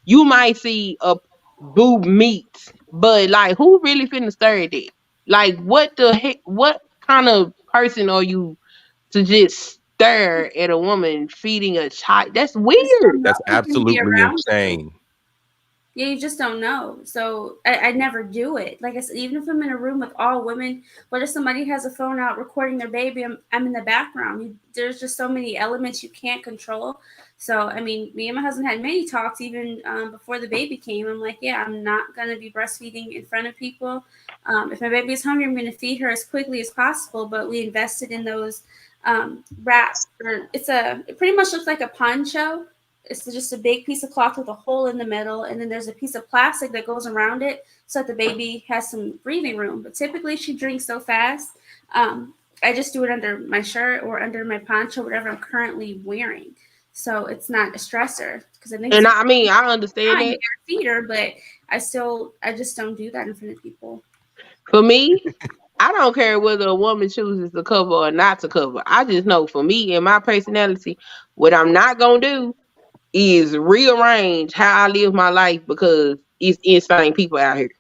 You might see a boob meat, but like, who really finna stare at it? Like, what the heck? What kind of person are you to just stare at a woman feeding a child? That's weird. That's absolutely insane. Yeah, you just don't know. So I never do it. Like I said, even if I'm in a room with all women, what if somebody has a phone out recording their baby? I'm in the background. There's just so many elements you can't control. So, me and my husband had many talks even before the baby came. I'm like, yeah, I'm not going to be breastfeeding in front of people. If my baby is hungry, I'm going to feed her as quickly as possible. But we invested in those wraps. It pretty much looks like a poncho. It's just a big piece of cloth with a hole in the middle, and then there's a piece of plastic that goes around it so that the baby has some breathing room. But typically she drinks so fast, I just do it under my shirt or under my poncho, whatever I'm currently wearing. So it's not a stressor. Because I understand that. Feed her, but I just don't do that in front of people. For me, I don't care whether a woman chooses to cover or not to cover. I just know for me and my personality, what I'm not going to do is rearrange how I live my life because it's insane people out here.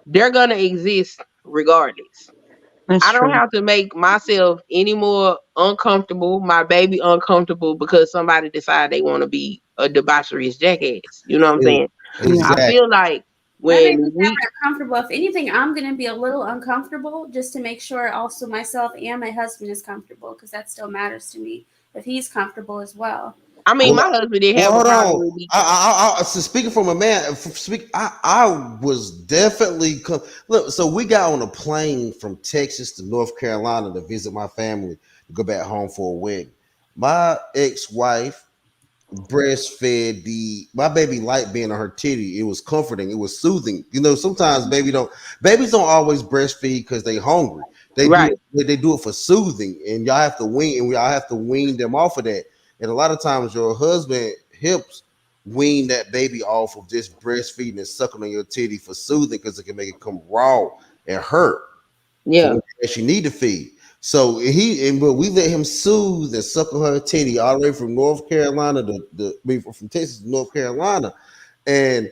They're going to exist regardless. I don't have to make myself any more uncomfortable, my baby uncomfortable, because somebody decide they want to be a debaucherous jackass. You know what I'm saying? I feel like My baby's when we never comfortable. If anything, I'm gonna be a little uncomfortable just to make sure also myself and my husband is comfortable because that still matters to me. If he's comfortable as well. I mean, my husband didn't have a problem with me. So speaking from a man, I was definitely look. So we got on a plane from Texas to North Carolina to visit my family to go back home for a wedding. My ex-wife breastfed my baby liked being on her titty. It was comforting. It was soothing. You know, sometimes babies don't always breastfeed because they hungry. They do it for soothing, and y'all have to wean them off of that. And a lot of times your husband helps wean that baby off of just breastfeeding and sucking on your titty for soothing because it can make it come raw and hurt. Yeah. So she need to feed. So but we let him soothe and suck on her titty all the way from North Carolina from Texas to North Carolina. And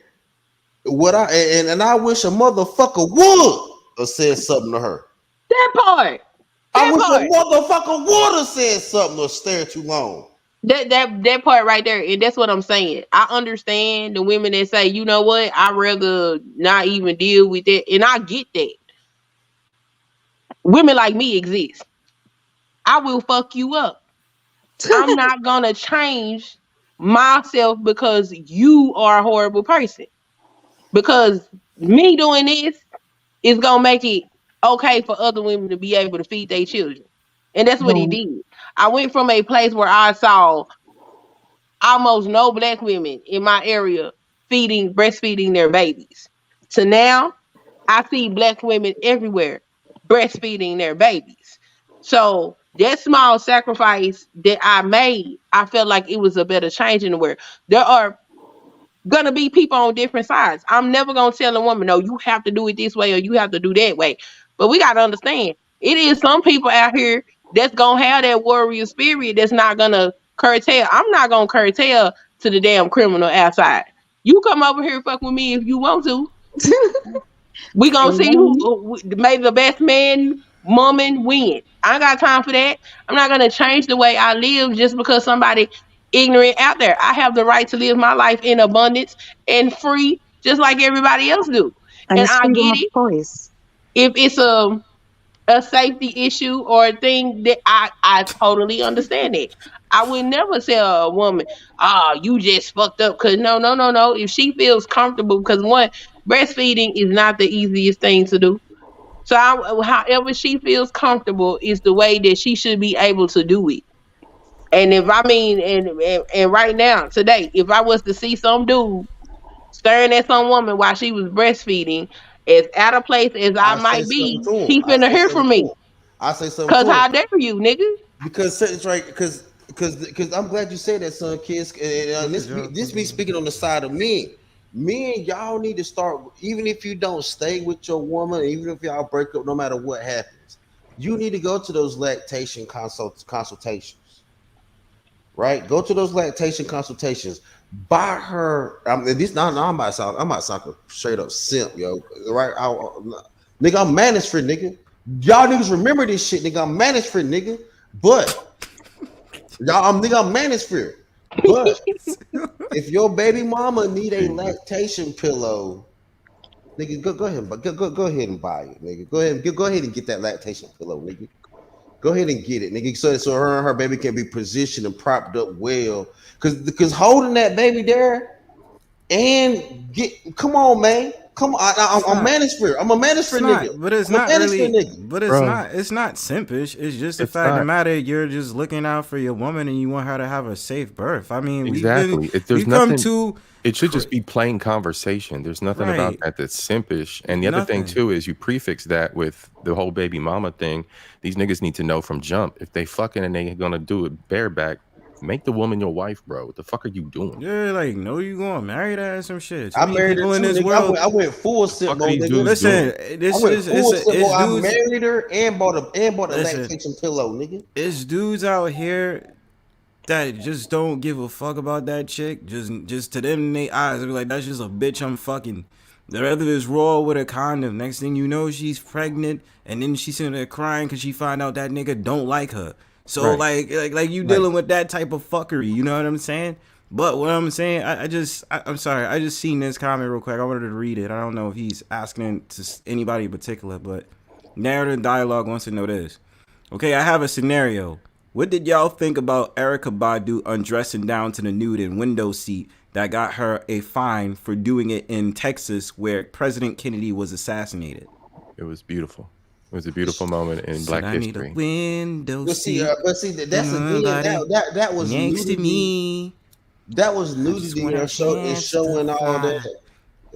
I wish a motherfucker would have said something to her. That part. I wish a motherfucker would have said something or stared too long. That part right there, and that's what I'm saying. I understand the women that say, you know what, I'd rather not even deal with that, and I get that. Women like me exist. I will fuck you up. I'm not gonna change myself because you are a horrible person. Because me doing this is gonna make it okay for other women to be able to feed their children. And that's what he did. I went from a place where I saw almost no black women in my area breastfeeding their babies to now I see black women everywhere breastfeeding their babies. So that small sacrifice that I made, I felt like it was a better change in the world. There are gonna be people on different sides. I'm never gonna tell a woman, no, you have to do it this way or you have to do that way. But we gotta understand, it is some people out here that's gonna have that warrior spirit that's not gonna curtail. I'm not gonna curtail to the damn criminal outside. You come over here and fuck with me if you want to. We gonna see who made the best woman win. I ain't got time for that. I'm not gonna change the way I live just because somebody ignorant out there. I have the right to live my life in abundance and free, just like everybody else do. And I get it. If it's a safety issue or a thing that I totally understand it. I would never tell a woman, you just fucked up. Cause no. If she feels comfortable, because one, breastfeeding is not the easiest thing to do. So however she feels comfortable is the way that she should be able to do it. And if and right now, today, if I was to see some dude staring at some woman while she was breastfeeding, as out of place as I might be, he finna hear from me. I say something. Cause how dare you, nigga? Because it's right. Because I'm glad you said that, Sunkissed. And this me speaking on the side of men. Men, y'all need to start. Even if you don't stay with your woman, even if y'all break up, no matter what happens, you need to go to those lactation consultations. Right? Go to those lactation consultations. Buy her. I'm about to sound a straight up simp, yo. Right? Nigga, I'm managed for nigga. Y'all niggas remember this shit, nigga. I'm managed for nigga. But I'm managed for. But if your baby mama need a lactation pillow, nigga, go ahead and buy it, nigga. Go ahead and get that lactation pillow, nigga. Go ahead and get it, nigga. So her and her baby can be positioned and propped up well. Cause holding that baby there and come on, man. Come on, I'm managed for. I'm a managed for nigga. But it's not really. But it's not. It's not simpish. It's just the fact of the matter. You're just looking out for your woman, and you want her to have a safe birth. I mean, exactly. It should just be plain conversation. There's nothing about that that's simpish. And the other thing too is you prefix that with the whole baby mama thing. These niggas need to know from jump if they fucking and they gonna do it bareback. Make the woman your wife, bro. What the fuck are you doing? Yeah, like, no, you going to marry that or some shit. I married her in this world. I went full simp mode, nigga. Listen, I married her and bought a lactation pillow, nigga. It's dudes out here that just don't give a fuck about that chick. Just to them in their eyes, they're like, that's just a bitch I'm fucking. They'd rather just roll with a condom. Next thing you know, she's pregnant, and then she's sitting there crying because she find out that nigga don't like her. So like you dealing with that type of fuckery, you know what I'm saying? But what I'm saying, I'm sorry, I just seen this comment real quick. I wanted to read it. I don't know if he's asking to anybody in particular, but Narrative Dialogue wants to know this. Okay, I have a scenario. What did y'all think about Erykah Badu undressing down to the nude in window seat that got her a fine for doing it in Texas where President Kennedy was assassinated? It was beautiful. It was a beautiful moment in Black I history. need a window seat. But see, that's again that was next nudity. to me. That was nudity. Is showing all that.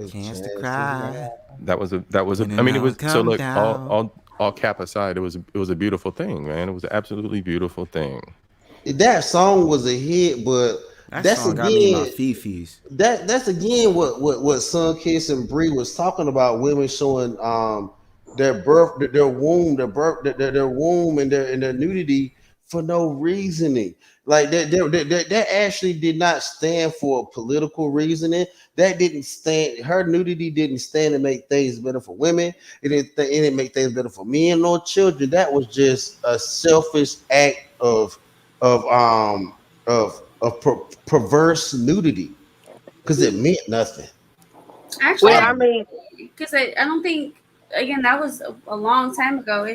Chance to cry. That was a. I mean, it was. So look, all cap aside, it was a beautiful thing, man. It was an absolutely beautiful thing. That song was a hit, but that's song again got me my fifis. That's again what Sunkissed and Breann was talking about. Women showing their birth, their womb, their womb, and their nudity for no reasoning. Like that actually did not stand for political reasoning. That didn't stand. Her nudity didn't stand to make things better for women. It didn't make things better for men or children. That was just a selfish act of perverse nudity because it meant nothing. Actually, I mean, because I don't think, again, that was a long time ago.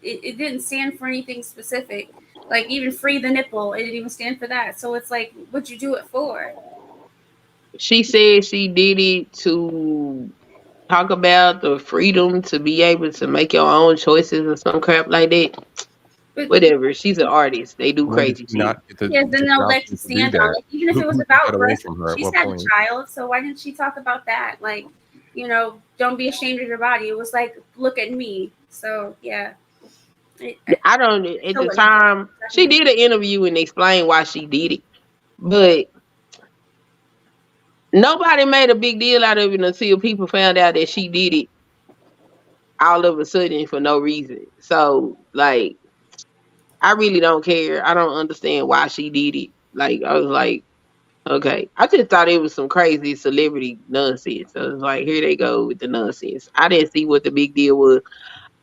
It didn't stand for anything specific. Like even free the nipple, it didn't even stand for that. So it's like, what'd you do it for? She said she did it to talk about the freedom to be able to make your own choices or some crap like that. But whatever. She's an artist. They do crazy shit. Yes, then they'll let you stand on it. Even if it was about breast, she's had a child, so why didn't she talk about that? Like, don't be ashamed of your body. It was like, look at me. So yeah. I don't. At the time, she did an interview and explained why she did it, but nobody made a big deal out of it until people found out that she did it all of a sudden for no reason. So, like, I really don't care. I don't understand why she did it. Like, I was like, okay. I just thought it was some crazy celebrity nonsense. I was like, here they go with the nonsense. I didn't see what the big deal was.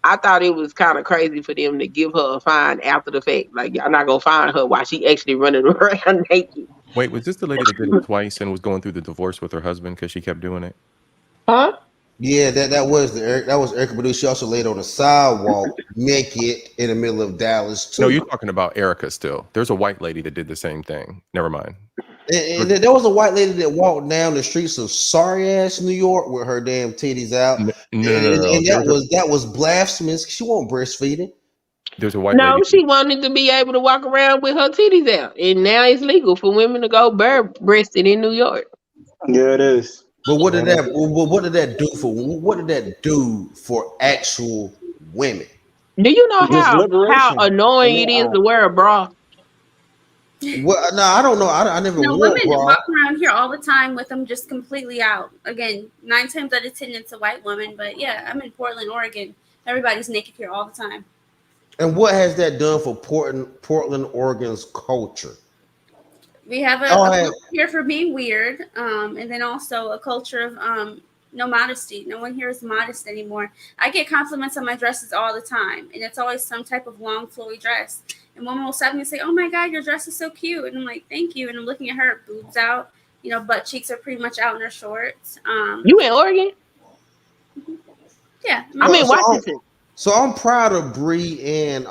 I thought it was kind of crazy for them to give her a fine after the fact. Like, y'all not gonna find her while she actually running around naked. Wait, was this the lady that did it twice and was going through the divorce with her husband because she kept doing it? Huh? Yeah, that was Erykah Badu. She also laid on the sidewalk naked in the middle of Dallas too. No, you're talking about Erykah still. There's a white lady that did the same thing. Never mind. And there was a white lady that walked down the streets of sorry ass New York with her damn titties out. No. That was blasphemous. She wasn't breastfeeding. There's a white lady. No, she that... wanted to be able to walk around with her titties out, and now it's legal for women to go bare-breasted in New York. Yeah, it is. But what did that do for actual women? Do you know how annoying it is to wear a bra? Well, no, I don't know. I never wore women bra. walk around here all the time with them just completely out. Again, 9 times out of 10, it's a white woman. But yeah, I'm in Portland, Oregon. Everybody's naked here all the time. And what has that done for Portland, Oregon's culture? We have a culture here for being weird, and then also a culture of no modesty. No one here is modest anymore. I get compliments on my dresses all the time, and it's always some type of long, flowy dress. And women will stop me and say, "Oh my God, your dress is so cute," and I'm like, "Thank you." And I'm looking at her boobs out, butt cheeks are pretty much out in her shorts. You in Oregon? Yeah, I'm in Washington. So I'm proud of Bree and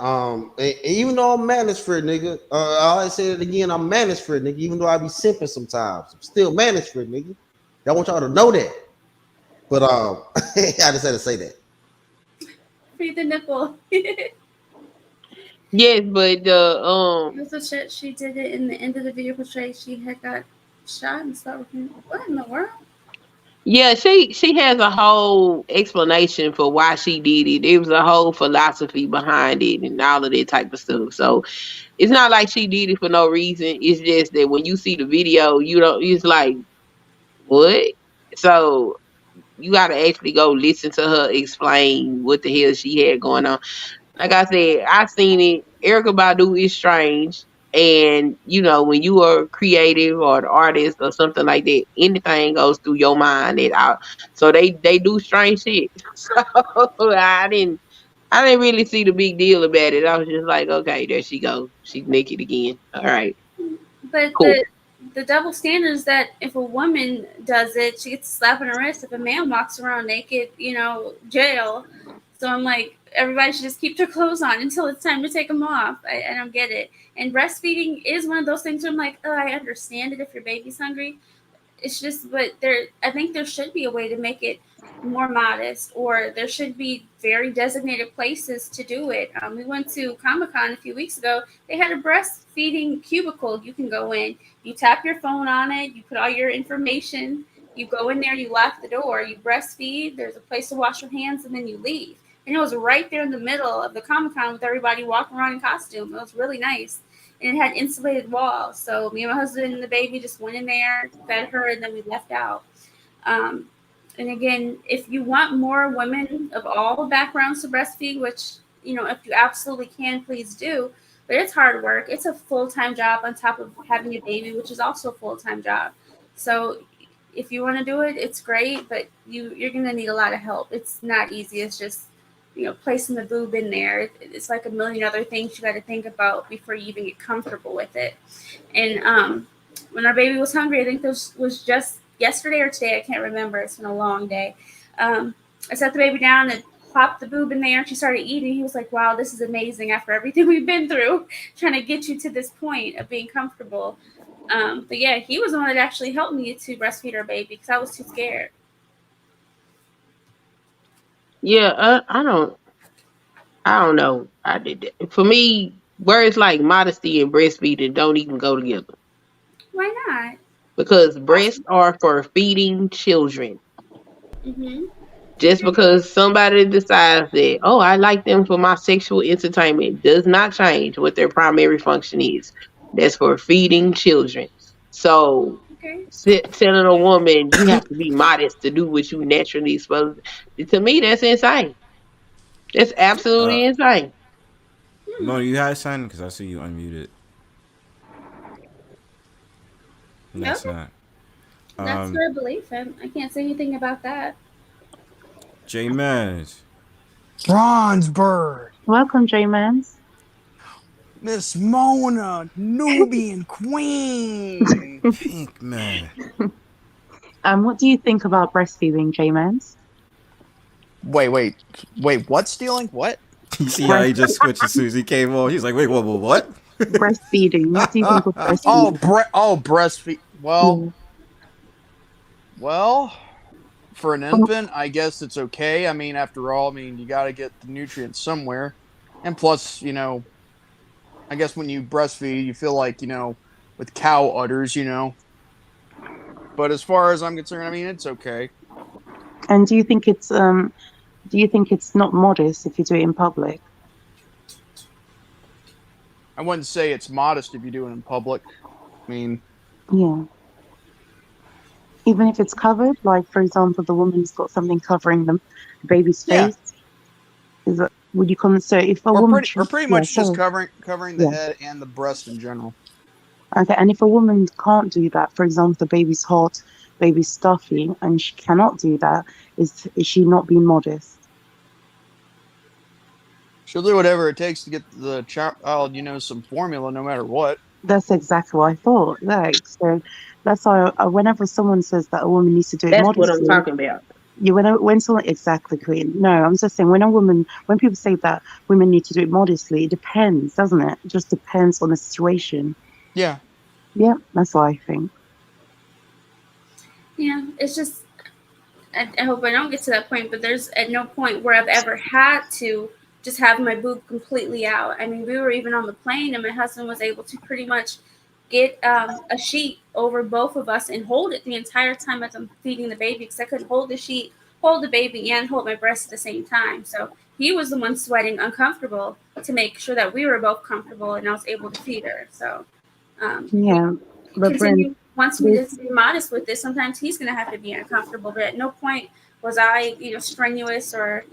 even though I'm Manisford, nigga. I say it again, I'm Manisford, nigga. Even though I be simping sometimes, I'm still Manisford, nigga. I want y'all to know that. But I just had to say that. Free the nipple. Yes, but That's the shit she did it in the end of the video portray. She had got shot and stuff. What in the world? Yeah, she has a whole explanation for why she did it. There was a whole philosophy behind it and all of that type of stuff. So it's not like she did it for no reason. It's just that when you see the video, it's like, what? So you got to actually go listen to her explain what the hell she had going on. Like I said, I seen it. Erykah Badu is strange. And, when you are creative or an artist or something like that, anything goes through your mind. So they do strange shit. So I didn't really see the big deal about it. I was just like, okay, there she goes. She's naked again. All right. But cool. the double standard is that if a woman does it, she gets a slap on her wrist. If a man walks around naked, jail. So I'm like, everybody should just keep their clothes on until it's time to take them off. I don't get it. And breastfeeding is one of those things where I'm like, oh, I understand it if your baby's hungry. It's just, but I think there should be a way to make it more modest, or there should be very designated places to do it. We went to Comic-Con a few weeks ago. They had a breastfeeding cubicle you can go in. You tap your phone on it. You put all your information. You go in there. You lock the door. You breastfeed. There's a place to wash your hands, and then you leave. And it was right there in the middle of the Comic-Con with everybody walking around in costume. It was really nice. And it had insulated walls. So me and my husband and the baby just went in there, fed her, and then we left out. And again, if you want more women of all backgrounds to breastfeed, which, if you absolutely can, please do. But it's hard work. It's a full-time job on top of having a baby, which is also a full-time job. So if you want to do it, it's great, but you're going to need a lot of help. It's not easy. It's just, placing the boob in there. It's like a million other things you got to think about before you even get comfortable with it. And when our baby was hungry, I think this was just yesterday or today, I can't remember. It's been a long day. I set the baby down and plopped the boob in there, and she started eating. He was like, wow, this is amazing after everything we've been through, trying to get you to this point of being comfortable. But yeah, he was the one that actually helped me to breastfeed our baby because I was too scared. Yeah, I don't know. For me, words like modesty and breastfeeding don't even go together. Why not? Because breasts are for feeding children. Mm-hmm. Just because somebody decides that, oh, I like them for my sexual entertainment, does not change what their primary function is. That's for feeding children. So telling a woman you have to be modest to do what you naturally supposed to me, that's insane. That's absolutely insane. Mo, you had something? Because I see you unmuted. That's not. That's her belief. I can't say anything about that. JMANz. Bronzebird. Welcome, JMANz. Miss Mona, Nubian Queen. Pink man. What do you think about breastfeeding, JMANz? Wait, what stealing? What? You see how he just switched as soon as he came on? He's like, wait, what? Breastfeeding. What do you think of breastfeeding? Breastfeed. Well, for an infant, I guess it's okay. I mean, after all, you got to get the nutrients somewhere. And plus, I guess when you breastfeed, you feel like, with cow udders, But as far as I'm concerned, it's okay. And do you think it's not modest if you do it in public? I wouldn't say it's modest if you do it in public. Yeah. Even if it's covered, like for example, the woman's got something covering the baby's face. Would you consider if a woman pretty much just covering the head and the breast in general? Okay, and if a woman can't do that, for example, the baby's hot, baby's stuffy, and she cannot do that, is she not being modest? She'll do whatever it takes to get the child, some formula, no matter what. That's exactly what I thought. So that's why whenever someone says that a woman needs to do it modestly, that's what I'm talking about. When someone exactly, Queen. No, I'm just saying when people say that women need to do it modestly, it depends, doesn't it? It just depends on the situation. Yeah. Yeah, that's what I think. Yeah, it's just I hope I don't get to that point, but there's at no point where I've ever had to just have my boob completely out. We were even on the plane, and my husband was able to pretty much get a sheet over both of us and hold it the entire time as I'm feeding the baby, because I couldn't hold the sheet, hold the baby, and hold my breast at the same time. So he was the one sweating uncomfortable to make sure that we were both comfortable, and I was able to feed her. So but Breann, once we just be modest with this, sometimes he's going to have to be uncomfortable, but at no point was I, strenuous or,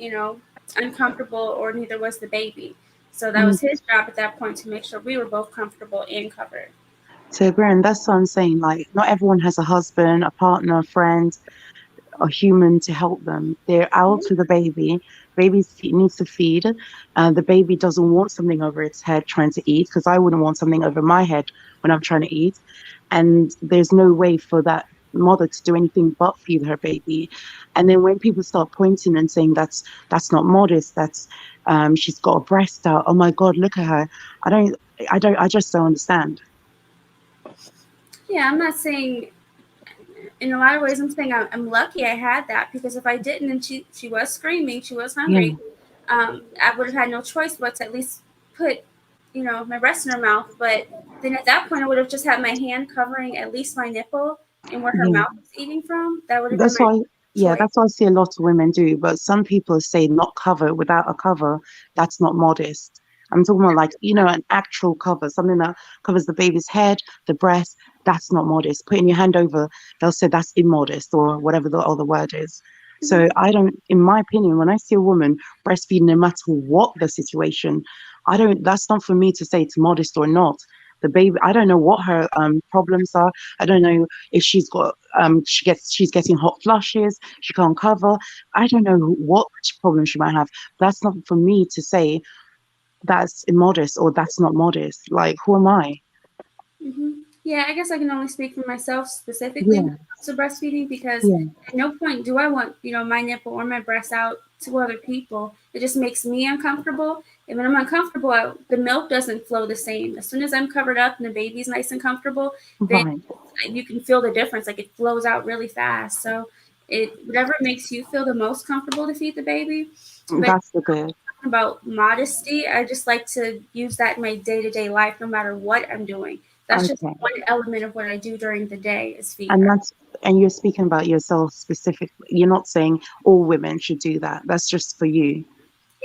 uncomfortable, or neither was the baby. So that was his job at that point to make sure we were both comfortable and covered. So Breann, that's what I'm saying. Like, not everyone has a husband, a partner, a friend, a human to help them. They're out with the baby. Baby needs to feed. The baby doesn't want something over its head trying to eat, because I wouldn't want something over my head when I'm trying to eat. and there's no way for that mother to do anything but feed her baby. And then when people start pointing and saying that's not modest, that's she's got a breast out, oh my god, look at her. I just don't understand. Yeah, I'm not saying, in a lot of ways, I'm saying I'm lucky I had that, because if I didn't and she was screaming, she was hungry, I would have had no choice but to at least put, my breast in her mouth. But then at that point, I would have just had my hand covering at least my nipple and where her mouth was eating from. That would have been That's my why, choice. that's what I see a lot of women do. But some people say not cover without a cover. That's not modest. I'm talking about like, an actual cover, something that covers the baby's head, the breast. That's not modest. Putting your hand over, they'll say that's immodest or whatever the other word is. So I don't, in my opinion, when I see a woman breastfeeding, no matter what the situation, that's not for me to say it's modest or not. The baby, I don't know what her problems are. I don't know if she's got she's getting hot flushes, she can't cover. I don't know what problem she might have. That's not for me to say that's immodest or that's not modest. Like, who am I? Yeah, I guess I can only speak for myself specifically when it comes to breastfeeding, because at no point do I want, my nipple or my breast out to other people. It just makes me uncomfortable. And when I'm uncomfortable, the milk doesn't flow the same. As soon as I'm covered up and the baby's nice and comfortable, then you can feel the difference. Like, it flows out really fast. So whatever makes you feel the most comfortable to feed the baby. But that's the good. About modesty, I just like to use that in my day-to-day life, no matter what I'm doing. That's just one element of what I do during the day is feed her. And you're speaking about yourself specifically. You're not saying all women should do that. That's just for you.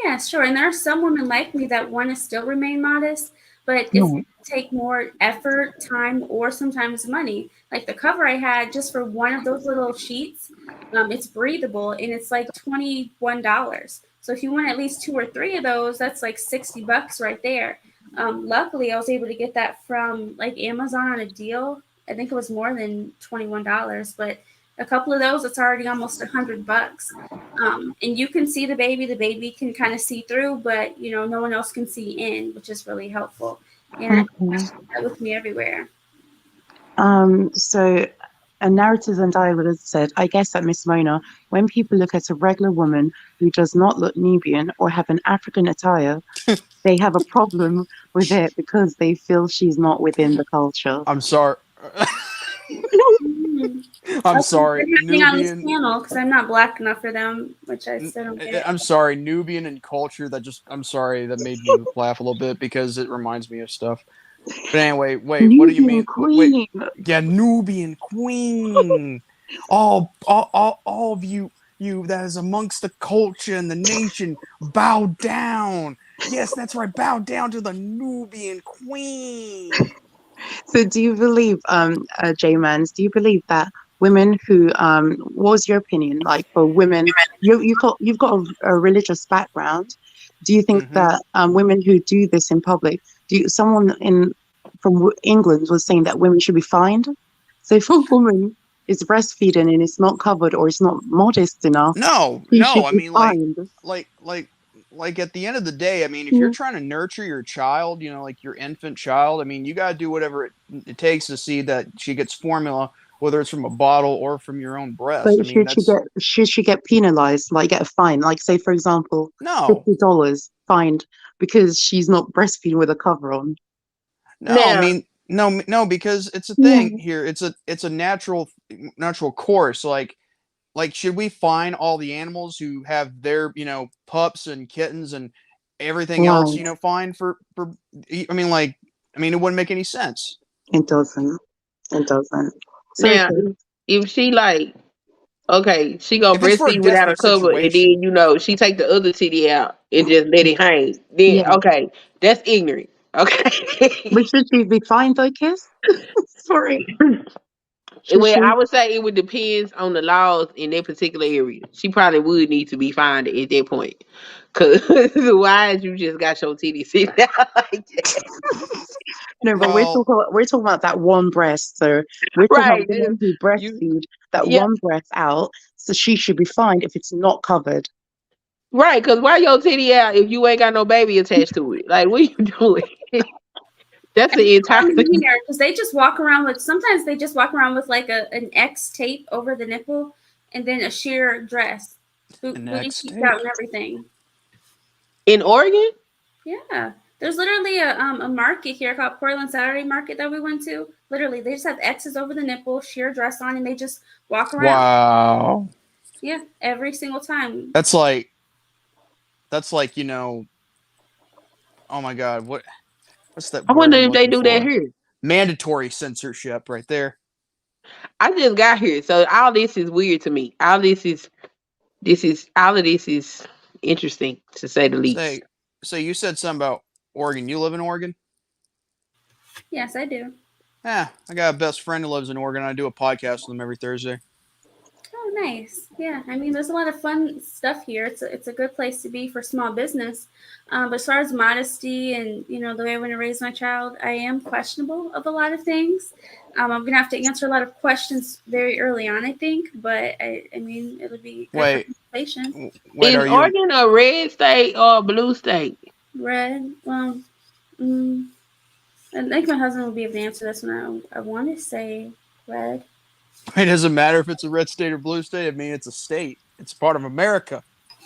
Yeah, sure. And there are some women like me that want to still remain modest, but it's going to take more effort, time, or sometimes money. Like the cover I had just for one of those little sheets, it's breathable and it's like $21. So if you want at least 2 or 3 of those, that's like $60 right there. Luckily, I was able to get that from like Amazon on a deal. I think it was more than $21, but a couple of those, it's already almost $100. And you can see the baby can kind of see through, but no one else can see in, which is really helpful. And I have that with me everywhere. So a narrative and dialogue said, I guess that Miss Mona, when people look at a regular woman who does not look Nubian or have an African attire, they have a problem with it because they feel she's not within the culture. I'm sorry. I'm sorry, Nubian. On this panel because I'm not black enough for them, which I still don't get. I'm sorry, Nubian and culture. I'm sorry, that made me laugh a little bit because it reminds me of stuff. But anyway, wait, Nubian what do you mean? Queen. Wait, yeah, Nubian queen. all of you that is amongst the culture and the nation, bow down. Yes, that's right, bow down to the Nubian queen. So do you believe, JMANz, do you believe that women who, what was your opinion, like for women, you've got a religious background. Do you think that women who do this in public, someone from England was saying that women should be fined? So if a woman is breastfeeding and it's not covered or it's not modest enough, no, I mean, like at the end of the day, I mean, if you're trying to nurture your child, like your infant child, I mean, you got to do whatever it takes to see that she gets formula, whether it's from a bottle or from your own breast. But I mean, should she get penalized, like get a fine? Like say, for example, $50 fined because she's not breastfeeding with a cover on. No, I mean, no, because it's a thing here. It's a natural course. Like, should we fine all the animals who have their, pups and kittens and everything else, fine for, I mean, it wouldn't make any sense. It doesn't. So now, if she she gonna breastfeed without a cover, situation. and then, she take the other titty out and just let it hang. Then, okay, that's ignorant. Okay. But should she be fined though, Kiss? Sorry. Well, I would say it would depend on the laws in that particular area. She probably would need to be fined at that point. Cause why you just got your titty sitting out like that? No, but we're talking about that one breast. So we're talking about women who breastfeed one breast out. So she should be fined if it's not covered. Right, because why your titty out if you ain't got no baby attached to it? Like, what are you doing? That's the entire thing. Because they just walk around with. Sometimes they just walk around with like an X tape over the nipple, and then a sheer dress, booty cheeks out, and everything. In Oregon? Yeah, there's literally a market here called Portland Saturday Market that we went to. Literally, they just have X's over the nipple, sheer dress on, and they just walk around. Wow. Yeah, every single time. That's like, you know. Oh my God, what's that? I wonder if they do that here. Mandatory censorship, right there. I just got here, so all this is weird to me. All of this is interesting, to say the least. So you said something about Oregon. You live in Oregon? Yes, I do. Yeah, I got a best friend who lives in Oregon. I do a podcast with him every Thursday. Oh, nice. Yeah, I mean, there's a lot of fun stuff here. It's a good place to be for small business. But as far as modesty and, you know, the way I want to raise my child, I am questionable of a lot of things. I'm going to have to answer a lot of questions very early on, I think. But, I mean, it'll be good for conversation. Is Oregon a red state or a blue state? Red. Well, I think my husband will be able to answer this one. I want to say red. It doesn't matter if it's a red state or blue state. I mean, it's a state. It's part of America.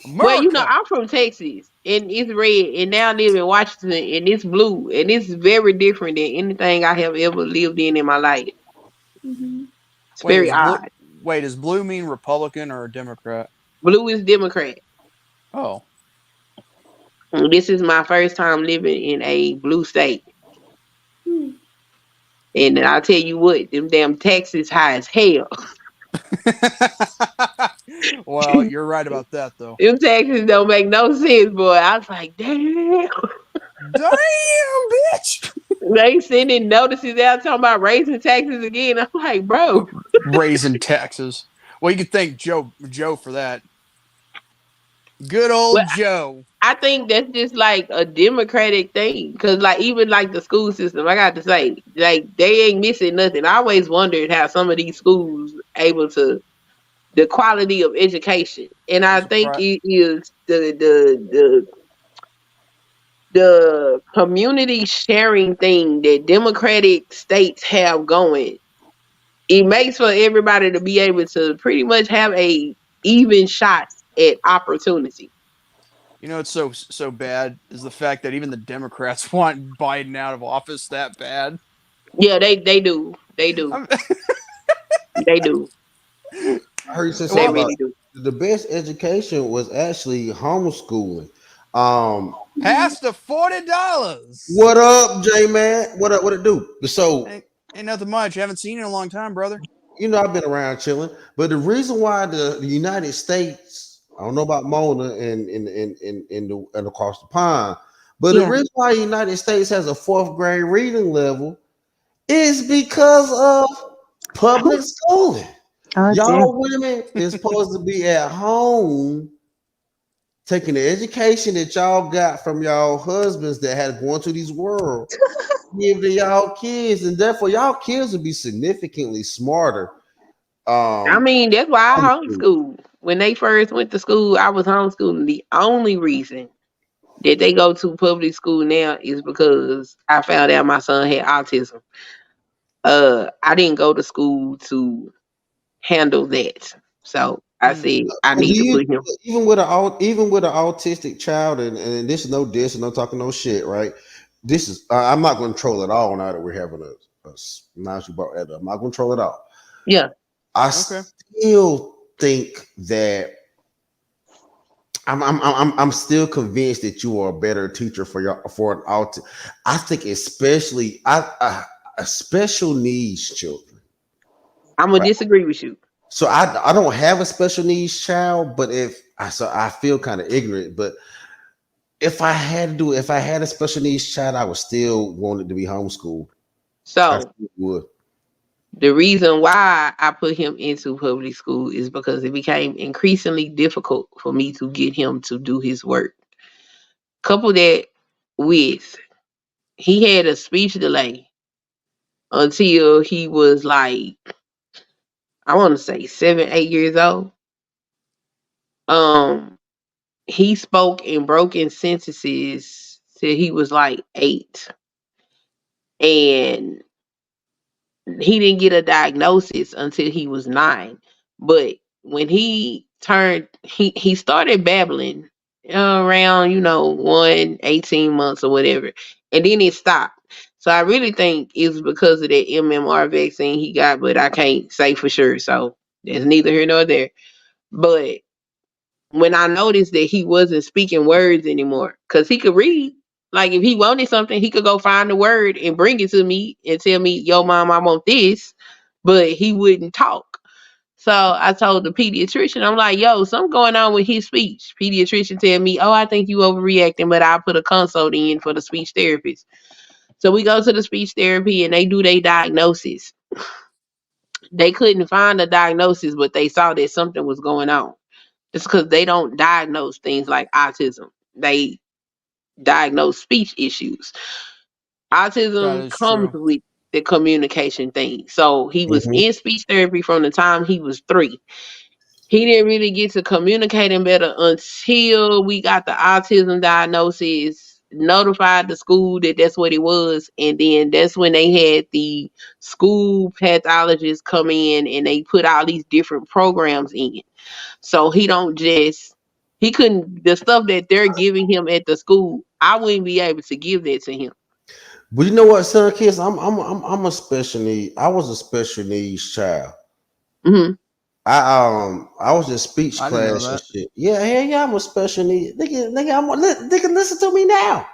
Well, you know, I'm from Texas, and it's red, and now I live in Washington, and it's blue, and it's very different than anything I have ever lived in my life. Mm-hmm. It's very odd. Wait, does blue mean Republican or Democrat? Blue is Democrat. Oh. This is my first time living in a blue state. And I'll tell you what, them damn taxes high as hell. Well, you're right about that, though. Them taxes don't make no sense, boy. I was like, damn. Damn, bitch. They sending notices out talking about raising taxes again. I'm like, bro. Raising taxes. Well, you could thank Joe for that. Good old Joe. I think that's just like a democratic thing. Because like even like the school system, I got to say, like they ain't missing nothing. I always wondered how some of these schools able to the quality of education. And I think it is the community sharing thing that democratic states have going. It makes for everybody to be able to pretty much have a even shot at opportunity. You know, it's so bad is the fact that even the Democrats want Biden out of office that bad. Yeah, they do. They do. They do. I heard you say something about the best education was actually homeschooling. PASSDA $40. What up, J-Man? What up? What it do? So ain't nothing much. I haven't seen you in a long time, brother. You know, I've been around chilling, but the reason why the United States, I don't know about Mona and across the pond, but the reason why the United States has a 4th grade reading level is because of public schooling. Y'all women is supposed to be at home taking the education that y'all got from y'all husbands that had gone to these worlds, give to y'all kids, and therefore y'all kids will be significantly smarter. I mean, that's why I homeschool. When they first went to school, I was homeschooling. The only reason that they go to public school now is because I found out my son had autism. I didn't go to school to handle that. So I said I need to put him. Even with an autistic child, and this is no diss, and no talking no shit, right? This is I'm not going to troll at all now that we're having a now you brought that up. I'm not going to troll at all. Yeah, I still think that I'm still convinced that you are a better teacher for an autistic. I think especially special needs children. I'm gonna disagree with you. So I don't have a special needs child, but I feel kind of ignorant. But if I had a special needs child, I would still want it to be homeschooled. So the reason why I put him into public school is because it became increasingly difficult for me to get him to do his work. Couple that with he had a speech delay until he was like, I want to say 7, 8 years old. He spoke in broken sentences till he was like 8. and he didn't get a diagnosis until he was 9. But when he turned, he started babbling around 18 months or whatever, and then it stopped. So I really think it's because of that MMR vaccine he got, but I can't say for sure. So there's neither here nor there. But when I noticed that he wasn't speaking words anymore, because he could read. Like if he wanted something, he could go find the word and bring it to me and tell me, "Yo, mom, I want this," but he wouldn't talk. So I told the pediatrician, I'm like, "Yo, something going on with his speech." Pediatrician tell me, "Oh, I think you overreacting, but I'll put a consult in for the speech therapist." So we go to the speech therapy and they do their diagnosis. They couldn't find a diagnosis, but they saw that something was going on. It's because they don't diagnose things like autism. They diagnose speech issues. That Autism is comes true. with the communication thing. So he was in speech therapy from the time he was 3. He didn't really get to communicating better until we got the autism diagnosis, notified the school that that's what it was, and then that's when they had the school pathologists come in and they put all these different programs in. So he couldn't, the stuff that they're giving him at the school, I wouldn't be able to give that to him. But you know what, Sunkissed, I'm a special need. I was a special needs child. Mm-hmm. I was in speech I didn't know class and that. shit. Yeah, I'm a special need. Nigga, listen to me now.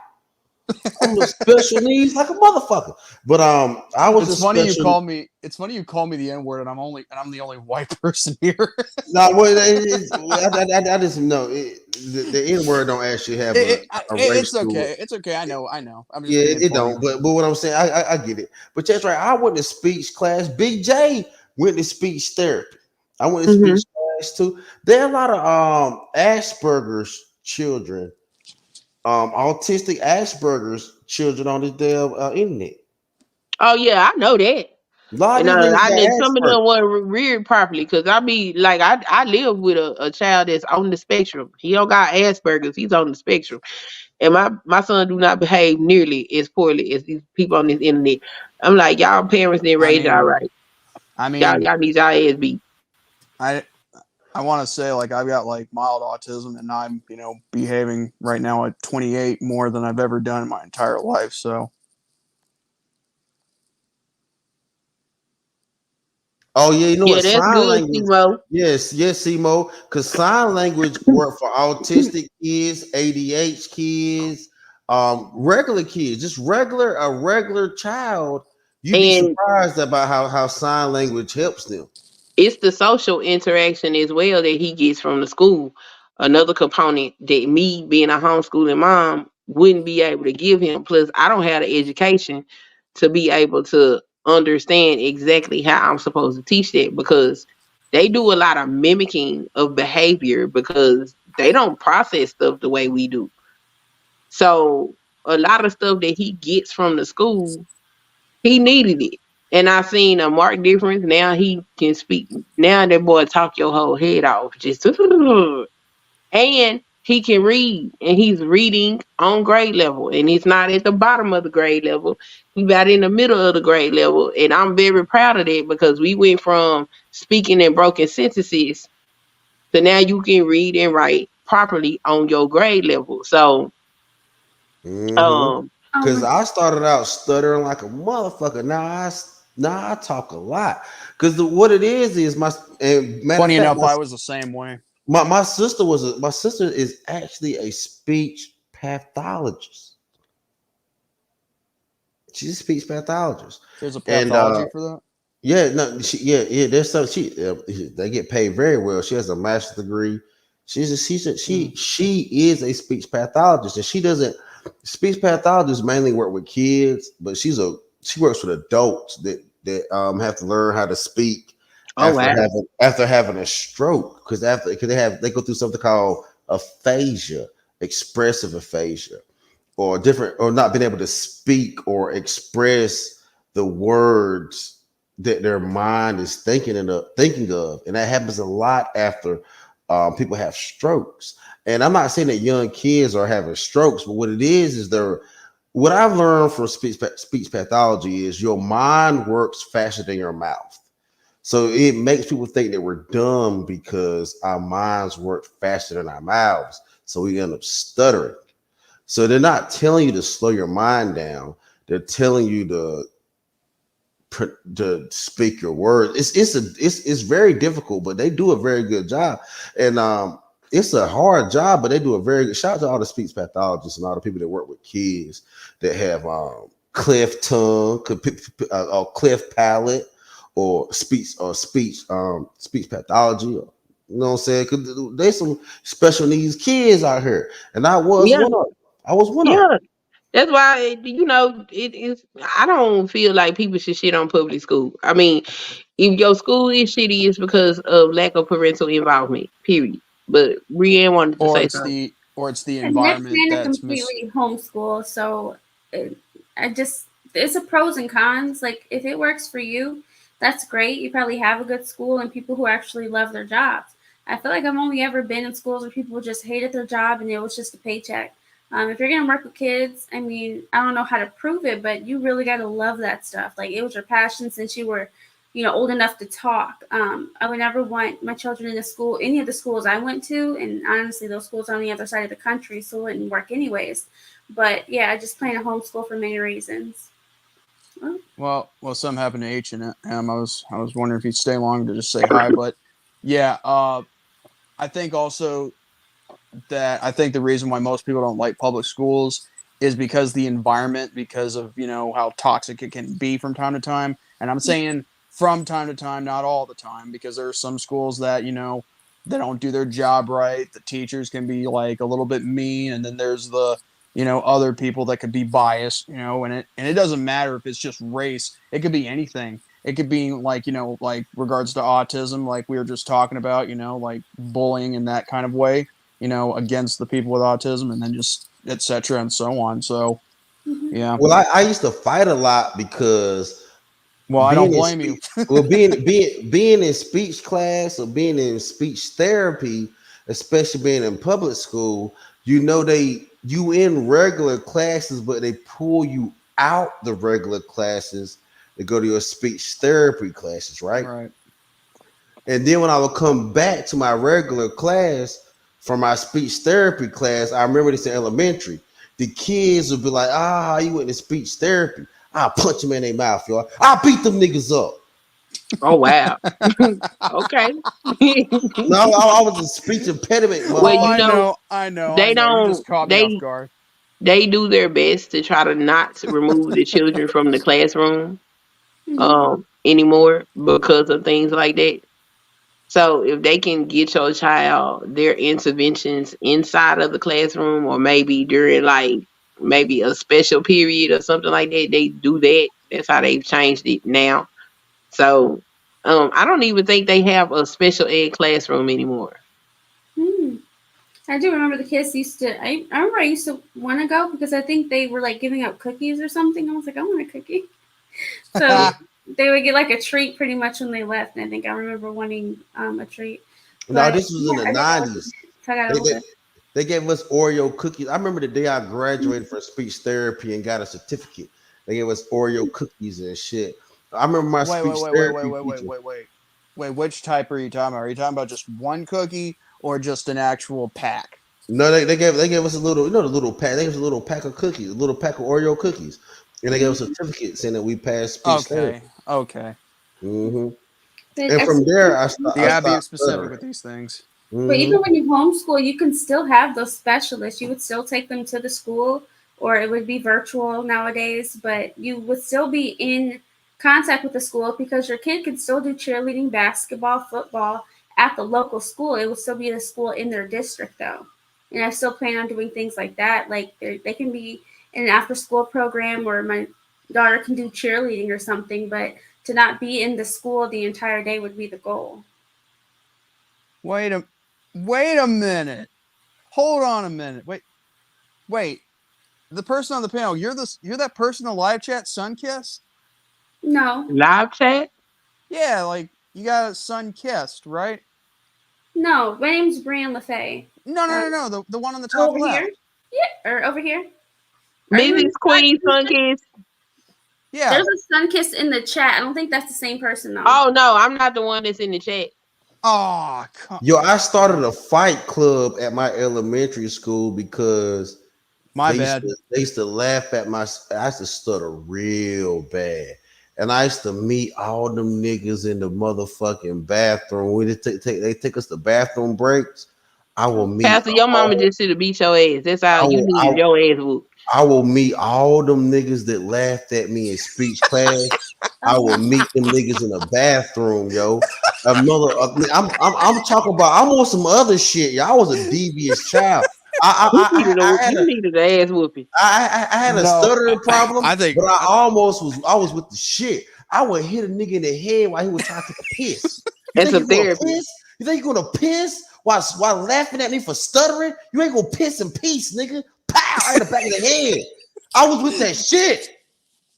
I'm a special needs like a motherfucker. But I was It's a funny you special. call me. It's funny you call me the N word, and I'm the only white person here. No, well, I just know the N word don't actually have a race It's to it. okay. It's okay. I know. I'm just Yeah, being it funny. don't. But what I'm saying, I get it. But that's right. I went to speech class. Big J went to speech therapy. I went to speech class too. There are a lot of Asperger's children, autistic Asperger's children on the damn internet. Oh yeah, I know that. A lot And of these niggas I got did some of them Asperger's. weren't reared properly because I be like I live with a child that's on the spectrum. He don't got Asperger's, he's on the spectrum. And my son do not behave nearly as poorly as these people on this internet. I'm like, y'all parents didn't raise y'all right. I mean, Y'all need y'all ass beat. I want to say like I've got like mild autism, and I'm behaving right now at 28 more than I've ever done in my entire life. So Oh yeah, you know Yeah, what? that's Sign good, language. Timo. Yes, Simo. Because sign language work for autistic kids, ADH kids, regular kids, just a regular child. You'd be And surprised about how sign language helps them. it's the social interaction as well that he gets from the school. Another component that me being a homeschooling mom wouldn't be able to give him. Plus, I don't have the education to be able to understand exactly how I'm supposed to teach that because they do a lot of mimicking of behavior because they don't process stuff the way we do. So a lot of stuff that he gets from the school he needed it. And I seen a marked difference. Now he can speak. Now that boy talk your whole head off. Just and he can read. And he's reading on grade level. And he's not at the bottom of the grade level. He's about in the middle of the grade level. And I'm very proud of that because we went from speaking in broken sentences to now you can read and write properly on your grade level. So Because I started out stuttering like a motherfucker. Now I talk a lot. Because what it is my and matter funny of fact, enough, I was the same way. my sister is actually a speech pathologist. She's a speech pathologist. There's a And pathology for that. yeah, no, yeah. There's some. They get paid very well. She has a master's degree. She is a speech pathologist, and she doesn't. Speech pathologists mainly work with kids, but she works with adults that have to learn how to speak after having a stroke because they go through something called aphasia, expressive aphasia, or not being able to speak or express the words that their mind is thinking of, and that happens a lot after people have strokes. And I'm not saying that young kids are having strokes, but what it is they're what I've learned from speech pathology is your mind works faster than your mouth. So it makes people think that we're dumb because our minds work faster than our mouths. So we end up stuttering. So they're not telling you to slow your mind down. They're telling you to speak your words. It's very difficult, but they do a very good job. And it's a hard job, but they do a very good. Shout out to all the speech pathologists and all the people that work with kids that have cleft tongue, or cleft palate, or speech pathology. You know what I'm saying? Because there's some special needs kids out here, and I was one of them. I was one of them. That's why it is. I don't feel like people should shit on public school. I mean, if your school is shitty, it's because of lack of parental involvement. Period. But Breann wanted to say something. It's the And next environment man to that's completely homeschool, so it's a pros and cons. Like if it works for you, that's great. You probably have a good school and people who actually love their jobs. I feel like I've only ever been in schools where people just hated their job and it was just a paycheck. If you're gonna work with kids, I mean, I don't know how to prove it, but you really gotta love that stuff. Like it was your passion since you were, old enough to talk. I would never want my children in a school, any of the schools I went to, and honestly, those schools are on the other side of the country, so it wouldn't work anyways. But yeah, I just plan to homeschool for many reasons. Well, something happened to H&M. I was wondering if he'd stay long to just say hi, but yeah, I think also that the reason why most people don't like public schools is because the environment, because of how toxic it can be from time to time. And I'm saying from time to time, not all the time, because there are some schools that they don't do their job right. The teachers can be like a little bit mean, and then there's the other people that could be biased, and it doesn't matter if it's just race. It could be anything. It could be like regards to autism, like we were just talking about, like bullying in that kind of way, against the people with autism, and then just etc. and so on. So, yeah. Well, I used to fight a lot because. Well, I don't blame you. Well, being in speech class or being in speech therapy, especially being in public school, you in regular classes, but they pull you out the regular classes to go to your speech therapy classes, right? Right. And then when I would come back to my regular class from my speech therapy class, I remember this in elementary. The kids would be like, you went to speech therapy. I'll punch them in their mouth, y'all. I'll beat them niggas up. Oh, wow. Okay. No, I was a speech impediment. Well, I know. They don't. You just caught me off guard. They do their best to try to not remove the children from the classroom anymore because of things like that. So if they can get your child their interventions inside of the classroom, or maybe during maybe a special period or something like that, they do that. That's how they've changed it now. So I don't even think they have a special ed classroom anymore. I do remember the kids used to. I remember I used to want to go because I think they were giving out cookies or something. I was like, I want a cookie. So they would get a treat pretty much when they left. And I think I remember wanting a treat. No, this was in the 90s. They gave us Oreo cookies. I remember the day I graduated from speech therapy and got a certificate. They gave us Oreo cookies and shit. I remember my speech therapy. Wait, which type are you talking about? Are you talking about just one cookie or just an actual pack? No, they gave us a little, the little pack. They gave us a little pack of cookies, a little pack of Oreo cookies, and they gave us certificates saying that we passed speech therapy. Okay. Mm-hmm. And from there, I stopped. You gotta be specific with these things. But even when you homeschool, you can still have those specialists. You would still take them to the school, or it would be virtual nowadays, but you would still be in contact with the school because your kid could still do cheerleading, basketball, football at the local school. It would still be the school in their district, though. And I still plan on doing things like that. Like they can be in an after-school program, or my daughter can do cheerleading or something, but to not be in the school the entire day would be the goal. Wait a minute. Hold on a minute. Wait. The person on the panel, you're that person in the live chat, Sunkissed? No. Live chat? Yeah, you got Sunkissed, right? No, my name's Breann LaFaye. No. The one on the top over left. Here? Yeah, or over here. you This in is Queen Sunkissed? Sunkissed. Yeah. There's a Sunkissed in the chat. I don't think that's the same person though. Oh no, I'm not the one that's in the chat. Oh, Yo, I started a fight club at my elementary school because My they bad. they used to laugh at my. I used to stutter real bad, and I used to meet all them niggas in the motherfucking bathroom. When they take us to bathroom breaks, I will meet. Pastor, your mama just should have beat your ass. That's all you needed. Your ass whooped. I will meet all them niggas that laughed at me in speech class. I will meet them niggas in the bathroom, yo. I'm talking about. I'm on some other shit. Y'all was a devious child. You needed an ass whooping. I had a stuttering problem, I think, but I was with the shit. I would hit a nigga in the head while he was trying to take a piss. That's a therapy. You think you're gonna piss while laughing at me for stuttering? You ain't gonna piss in peace, nigga. Pow! Right in the back of the head. I was with that shit.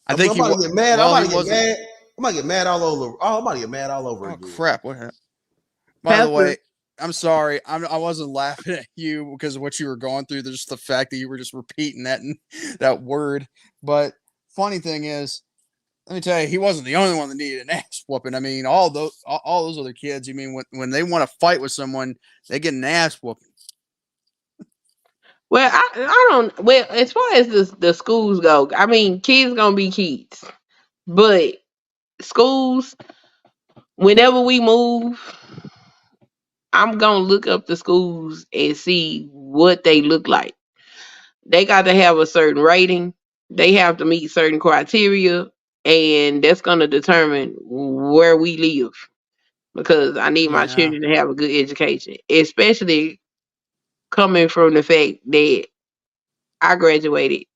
I think I'm about to get mad. well, I'm about to get mad. I'm about to get mad all over. Oh, I'm about to get mad all over again. Crap! What happened? By the way, I'm sorry. I wasn't laughing at you because of what you were going through. There's just the fact that you were just repeating that word. But funny thing is, let me tell you, he wasn't the only one that needed an ass whooping. I mean, all those other kids. You mean when they want to fight with someone, they get an ass whooping. Well, I don't. Well, as far as the schools go, I mean, kids gonna be kids, but schools. Whenever we move, I'm gonna look up the schools and see what they look like. They got to have a certain rating. They have to meet certain criteria, and that's gonna determine where we live. Because I need my children to have a good education, especially coming from the fact that I graduated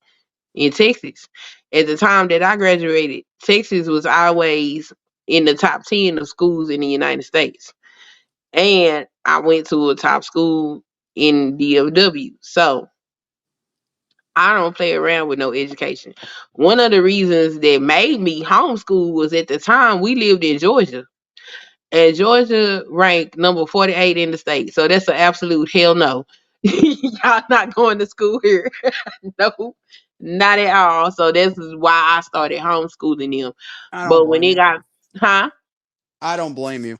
in Texas. At the time that I graduated, Texas was always in the top 10 of schools in the United States. And I went to a top school in DFW. So I don't play around with no education. One of the reasons that made me homeschool was at the time we lived in Georgia. And Georgia ranked number 48 in the state. So that's an absolute hell no. Y'all not going to school here. No, not at all. So this is why I started homeschooling them. But when they got, I don't blame you.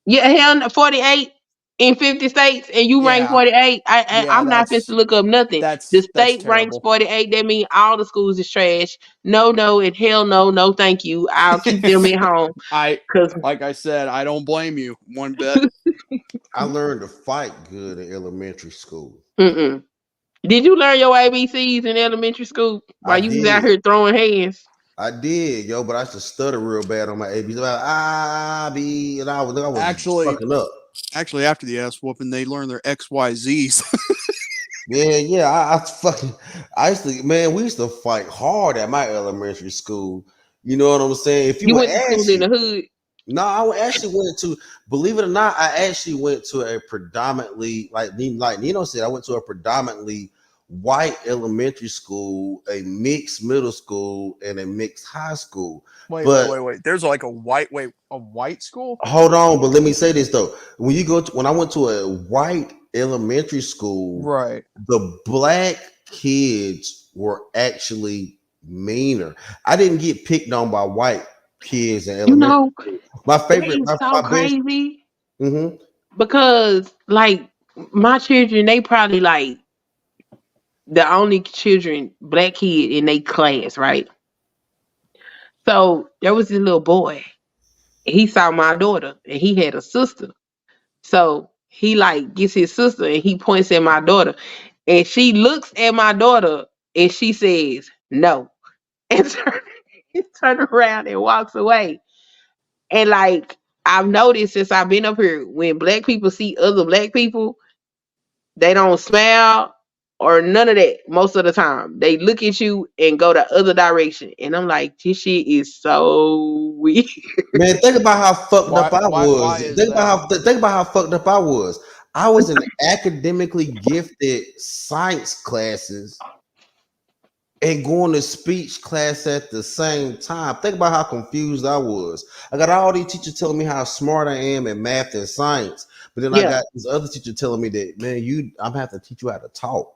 Yeah, hell, no, 48 in 50 states, and you rank 48. I'm not fit to look up nothing. The state ranks 48. That means all the schools is trash. No, and hell no, thank you. I'll keep them at home. Like I said, I don't blame you one bit. I learned to fight good in elementary school. Mm-mm. Did you learn your ABCs in elementary school while you was out here throwing hands? I did, yo, but I used to stutter real bad on my ABCs. And I was fucking up. Actually, after the ass whooping, they learned their XYZs. Yeah. I used to, man, we used to fight hard at my elementary school. You know what I'm saying? If you went to school in the hood. No, I actually went to, believe it or not, I actually went to a predominantly, like Nino said, I went to a predominantly white elementary school, a mixed middle school, and a mixed high school. Wait. There's like a white school? Hold on, but let me say this though. When I went to a white elementary school, right, the black kids were actually meaner. I didn't get picked on by white kids in elementary school. My favorite, crazy. Because like my children, they probably like the only black kid in their class, right? So there was this little boy. He saw my daughter, and he had a sister. So he like gets his sister, and he points at my daughter, and she looks at my daughter, and she says no, and turn around and walks away. And like I've noticed since I've been up here, when black people see other black people, they don't smile or none of that most of the time. They look at you and go the other direction. And I'm like, this shit is so weird. Man, think about how fucked up I was. Think about how fucked up I was. I was in academically gifted science classes and going to speech class at the same time. Think about how confused I was. I got all these teachers telling me how smart I am in math and science, but then I got this other teacher telling me that, man, I'm gonna have to teach you how to talk.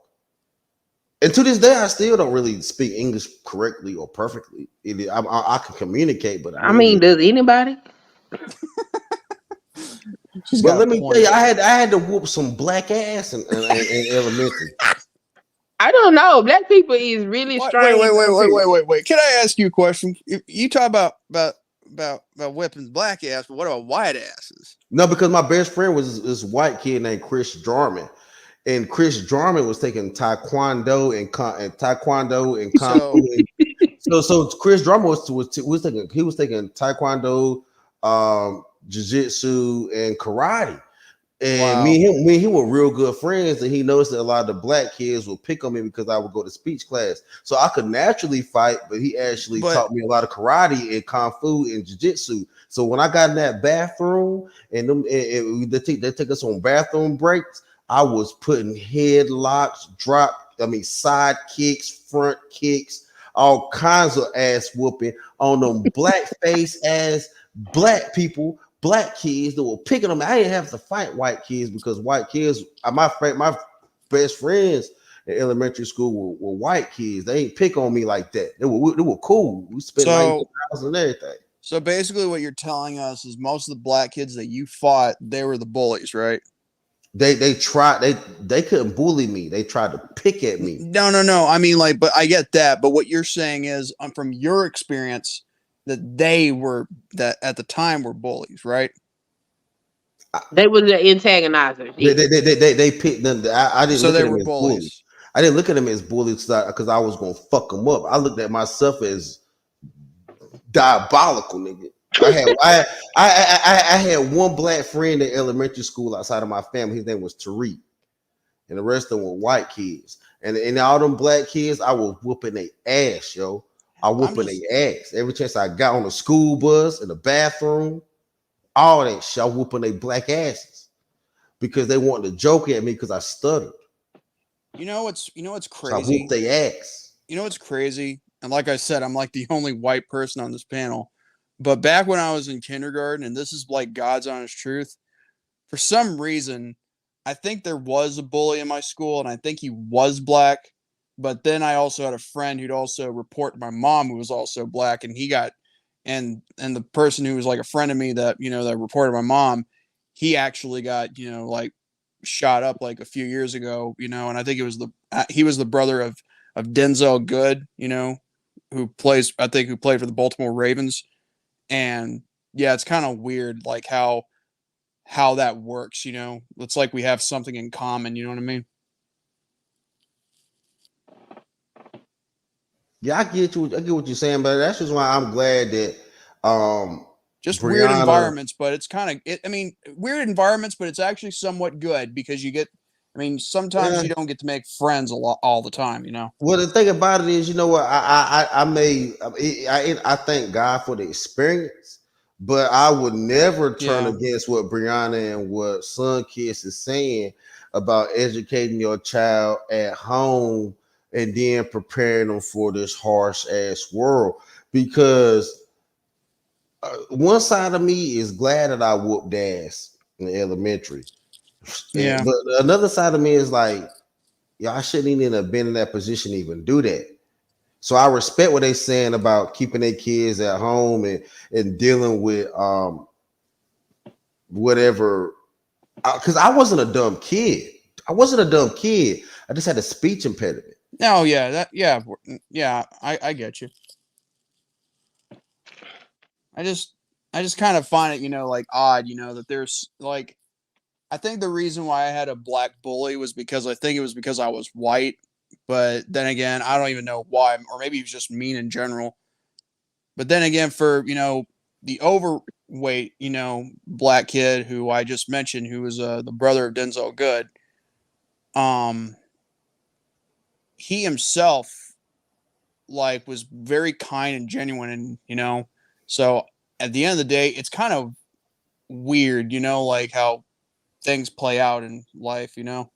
And to this day, I still don't really speak English correctly or perfectly. I can communicate, but I mean, does anybody? But let me tell you, I had to whoop some black ass in elementary. I don't know. Black people is really strange. Wait. Can I ask you a question? You talk about whipping black ass, but what about white asses? No, because my best friend was this white kid named Chris Jarman, and Chris Jarman was taking taekwondo and kung fu. So Chris Jarman was taking taekwondo, jiu-jitsu, and karate. And me and him were real good friends, and he noticed that a lot of the black kids would pick on me because I would go to speech class. So I could naturally fight, but he actually taught me a lot of karate and kung fu and jiu-jitsu. So when I got in that bathroom and they take us on bathroom breaks, I was putting headlocks, side kicks, front kicks, all kinds of ass whooping on them black face ass black people. Black kids that were picking them. I didn't have to fight white kids because white kids, my best friends in elementary school were white kids. They ain't pick on me like that. They were cool. We spent $90,000 and everything. So basically, what you're telling us is most of the black kids that you fought, they were the bullies, right? They couldn't bully me. They tried to pick at me. No. I mean, but I get that. But what you're saying is, from your experience, that at the time were bullies, right? They were the antagonizers. They picked them. I didn't look at them as bullies. bullies. I didn't look at them as bullies because I was gonna fuck them up. I looked at myself as diabolical, nigga. I had one black friend in elementary school outside of my family. His name was Tariq, and the rest of them were white kids. And all them black kids, I was whooping their ass, yo. I whooping their ass every chance I got on the school bus, in the bathroom, all that shit. I whooping their black asses because they wanted to joke at me because I stuttered. You know what's crazy? So I whooped their ass. You know what's crazy? And like I said, I'm like the only white person on this panel. But back when I was in kindergarten, and this is like God's honest truth, for some reason, I think there was a bully in my school, and I think he was black. But then I also had a friend who'd also report my mom, who was also black, and he got, and the person who was like a friend of me that, that reported my mom, he actually got, like shot up like a few years ago, and I think he was the brother of Denzel Good, who played for the Baltimore Ravens. And yeah, it's kind of weird, like how that works, It's like we have something in common, you know what I mean? Yeah, I get what you're saying, but that's just why I'm glad that just Breann, weird environments, but it's kind of weird environments, but it's actually somewhat good because you get, sometimes you don't get to make friends all the time, Well, the thing about it is, you know what, I thank God for the experience, but I would never turn against what Brianna and what Sunkissed is saying about educating your child at home and then preparing them for this harsh ass world. Because one side of me is glad that I whooped ass in elementary. Yeah. But another side of me is like, I shouldn't even have been in that position to even do that. So I respect what they're saying about keeping their kids at home and dealing with whatever. Because I wasn't a dumb kid. I just had a speech impediment. Oh yeah, I get you. I just kind of find it, like odd, that there's like, I think the reason why I had a black bully was because I think it was because I was white, but then again, I don't even know why, or maybe he was just mean in general. But then again, for the overweight, black kid who I just mentioned, who was the brother of Denzel Good, he himself like was very kind and genuine, and so at the end of the day, it's kind of weird, like how things play out in life, Well,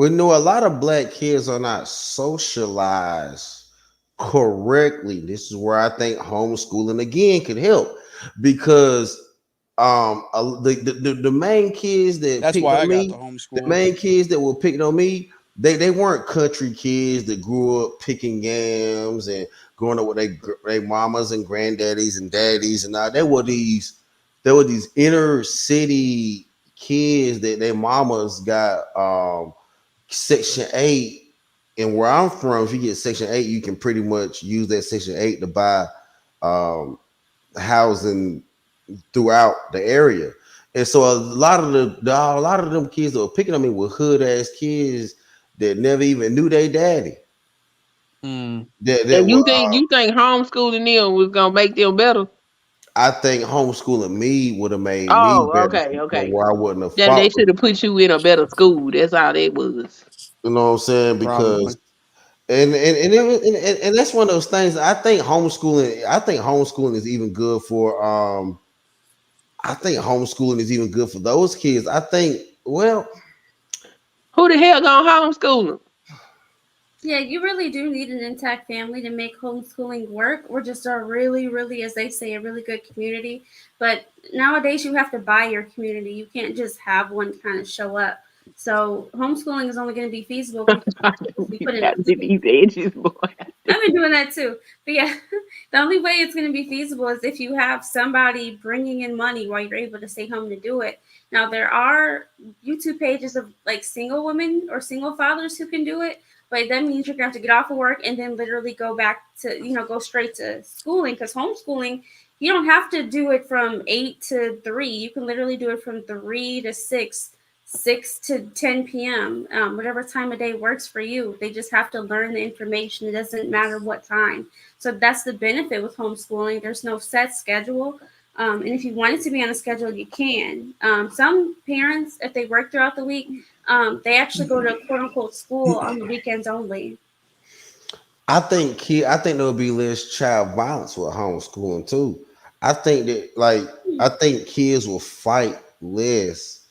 a lot of black kids are not socialized correctly. This is where I think homeschooling again could help, because the main kids that that's picked why on I me, got the homeschooling. the main kids that were picking on me they weren't country kids that grew up picking yams and growing up with their mamas and granddaddies and daddies and all. There were these inner city kids that their mamas got Section 8. And where I'm from, if you get Section 8, you can pretty much use that Section 8 to buy housing throughout the area. And so a lot of them kids that were picking on me were hood ass kids that never even knew their daddy. And you think homeschooling them was gonna make them better? I think homeschooling me would have made me Oh, better. okay. Where I wouldn't have Then fought. they should have put you in a better school. That's all that was. You know what I'm saying? Because and that's one of those things. I think homeschooling is even good for those kids. I think, well, who the hell gonna homeschool them? Yeah, you really do need an intact family to make homeschooling work, or just a really, really, as they say, a really good community. But nowadays you have to buy your community. You can't just have one kind of show up. So homeschooling is only going to be feasible if you put in. I've been doing that too. But yeah, the only way it's going to be feasible is if you have somebody bringing in money while you're able to stay home to do it. Now, there are YouTube pages of like single women or single fathers who can do it. But that means you're going to have to get off of work and then literally go back to, go straight to schooling. Because homeschooling, you don't have to do it from 8 to 3. You can literally do it from 3 to 6, 6 to 10 p.m., whatever time of day works for you. They just have to learn the information. It doesn't matter what time. So that's the benefit with homeschooling. There's no set schedule. And if you want it to be on a schedule, you can. Some parents, if they work throughout the week, they actually go to quote unquote school on the weekends only. I think there will be less child violence with homeschooling too. I think kids will fight less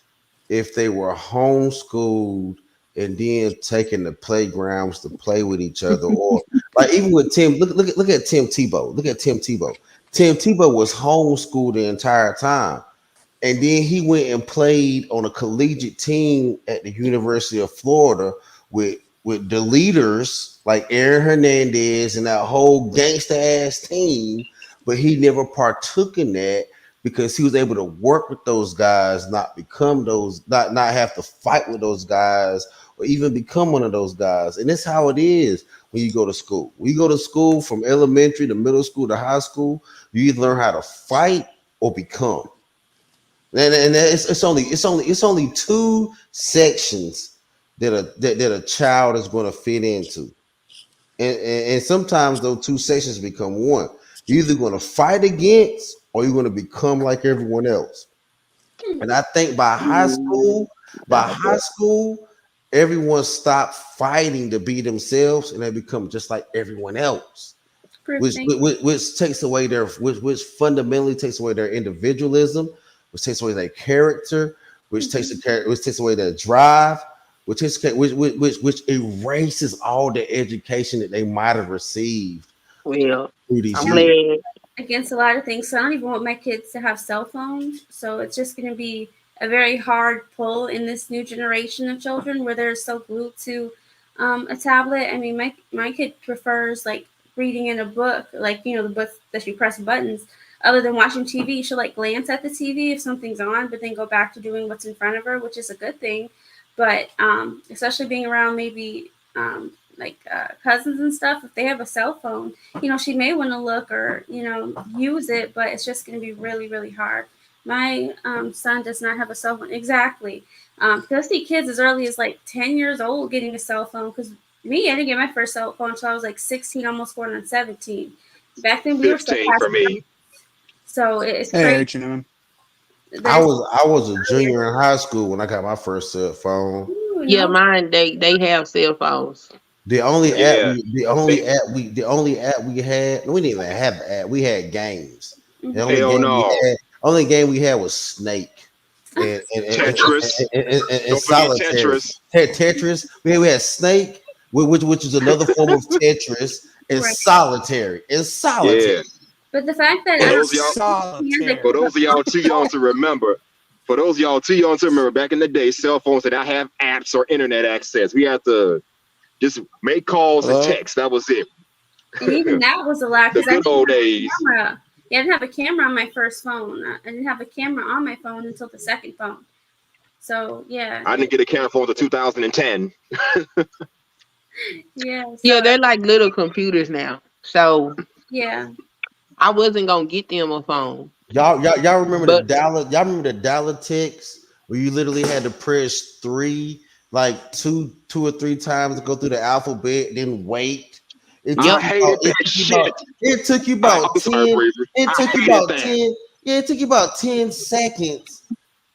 if they were homeschooled and then taking the playgrounds to play with each other, or like even with Tim. Look at Tim Tebow. Look at Tim Tebow. Tim Tebow was homeschooled the entire time. And then he went and played on a collegiate team at the University of Florida with the leaders like Aaron Hernandez and that whole gangster ass team. But he never partook in that because he was able to work with those guys, not have to fight with those guys or even become one of those guys. And that's how it is when you go to school. When you go to school from elementary to middle school to high school, you either learn how to fight or become. And it's only two sections that a child is going to fit into, and sometimes those two sections become one. You're either going to fight against or you're going to become like everyone else. And I think by high school, everyone stopped fighting to be themselves and they become just like everyone else. Which takes away which fundamentally takes away their individualism, which takes away their character, which takes away their drive, which erases all the education that they might have received. Well, through these years. Against a lot of things. So I don't even want my kids to have cell phones. So it's just going to be a very hard pull in this new generation of children where they're so glued to a tablet. I mean, my kid prefers like reading in a book, like, the book that you press buttons. Other than watching TV, she'll like glance at the TV if something's on, but then go back to doing what's in front of her, which is a good thing. But especially being around maybe cousins and stuff, if they have a cell phone, she may want to look or, use it, but it's just going to be really, really hard. My son does not have a cell phone. Exactly. I see kids as early as like 10 years old getting a cell phone. Because I didn't get my first cell phone until I was like 16, almost going on 17. Back then we were still 15 for me. So it's crazy. I was a junior in high school when I got my first cell phone. Yeah, mine they have cell phones. The only app we had, we didn't even have the app. We had games. The only game we had was Snake and Tetris. And Solitaire. Tetris. We had Snake, which is another form of Tetris, and Solitaire. Yeah. But the fact that for those of y'all too young to remember, For those of y'all too young to remember, back in the day, cell phones did not have apps or internet access. We had to just make calls and text. That was it. And even that was a lot. The good old days. Yeah, I didn't have a camera on my first phone. I didn't have a camera on my phone until the second phone. So yeah. I didn't get a camera phone until 2010. Yeah. Yeah, they're like little computers now. So yeah. I wasn't gonna get them a phone. Y'all remember the dollar? Y'all remember the dollar ticks where you literally had to press 3, like two or three times to go through the alphabet, then wait. It took you about 10. It took you about 10. Yeah, it took you about 10 seconds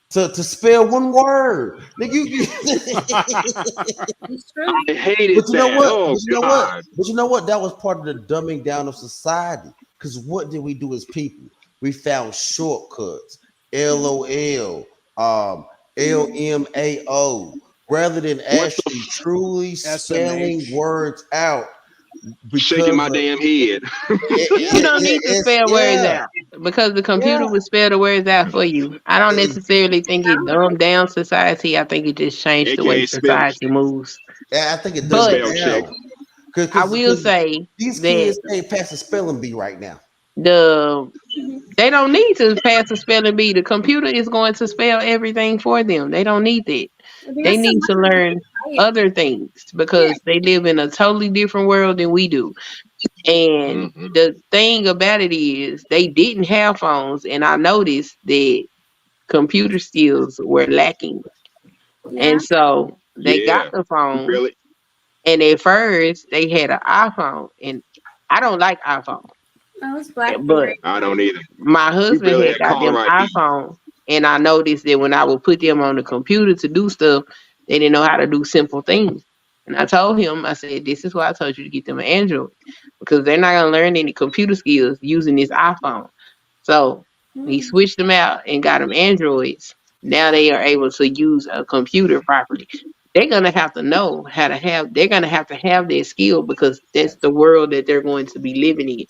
to spell one word. Nigga, I hated but you know that. what? Oh, God. But you know what? That was part of the dumbing down of society. Because what did we do as people? We found shortcuts, LOL, LMAO, rather than actually truly spelling words out. Shaking my damn head. You don't need to spell words out because the computer will spell the words out for you. I don't necessarily think it dumbed down society. I think it just changed the way society moves. Yeah, I think it does spell check. I will say these that kids ain't pass the spelling bee right now. They don't need to pass the spelling bee. The computer is going to spell everything for them. They don't need that. They need to learn other things because they live in a totally different world than we do. And the thing about it is they didn't have phones, and I noticed that computer skills were lacking. And so they got the phone. Really? And at first they had an iPhone, and I don't like iPhone. I was But I don't either. my husband had got them iPhone, and I noticed that when I would put them on the computer to do stuff, they didn't know how to do simple things. And I told him, I said, this is why I told you to get them an Android, because they're not going to learn any computer skills using this iPhone. So he switched them out and got them Androids. Now they are able to use a computer properly. They're going to have to know how to they're going to have their skill because that's the world that they're going to be living in.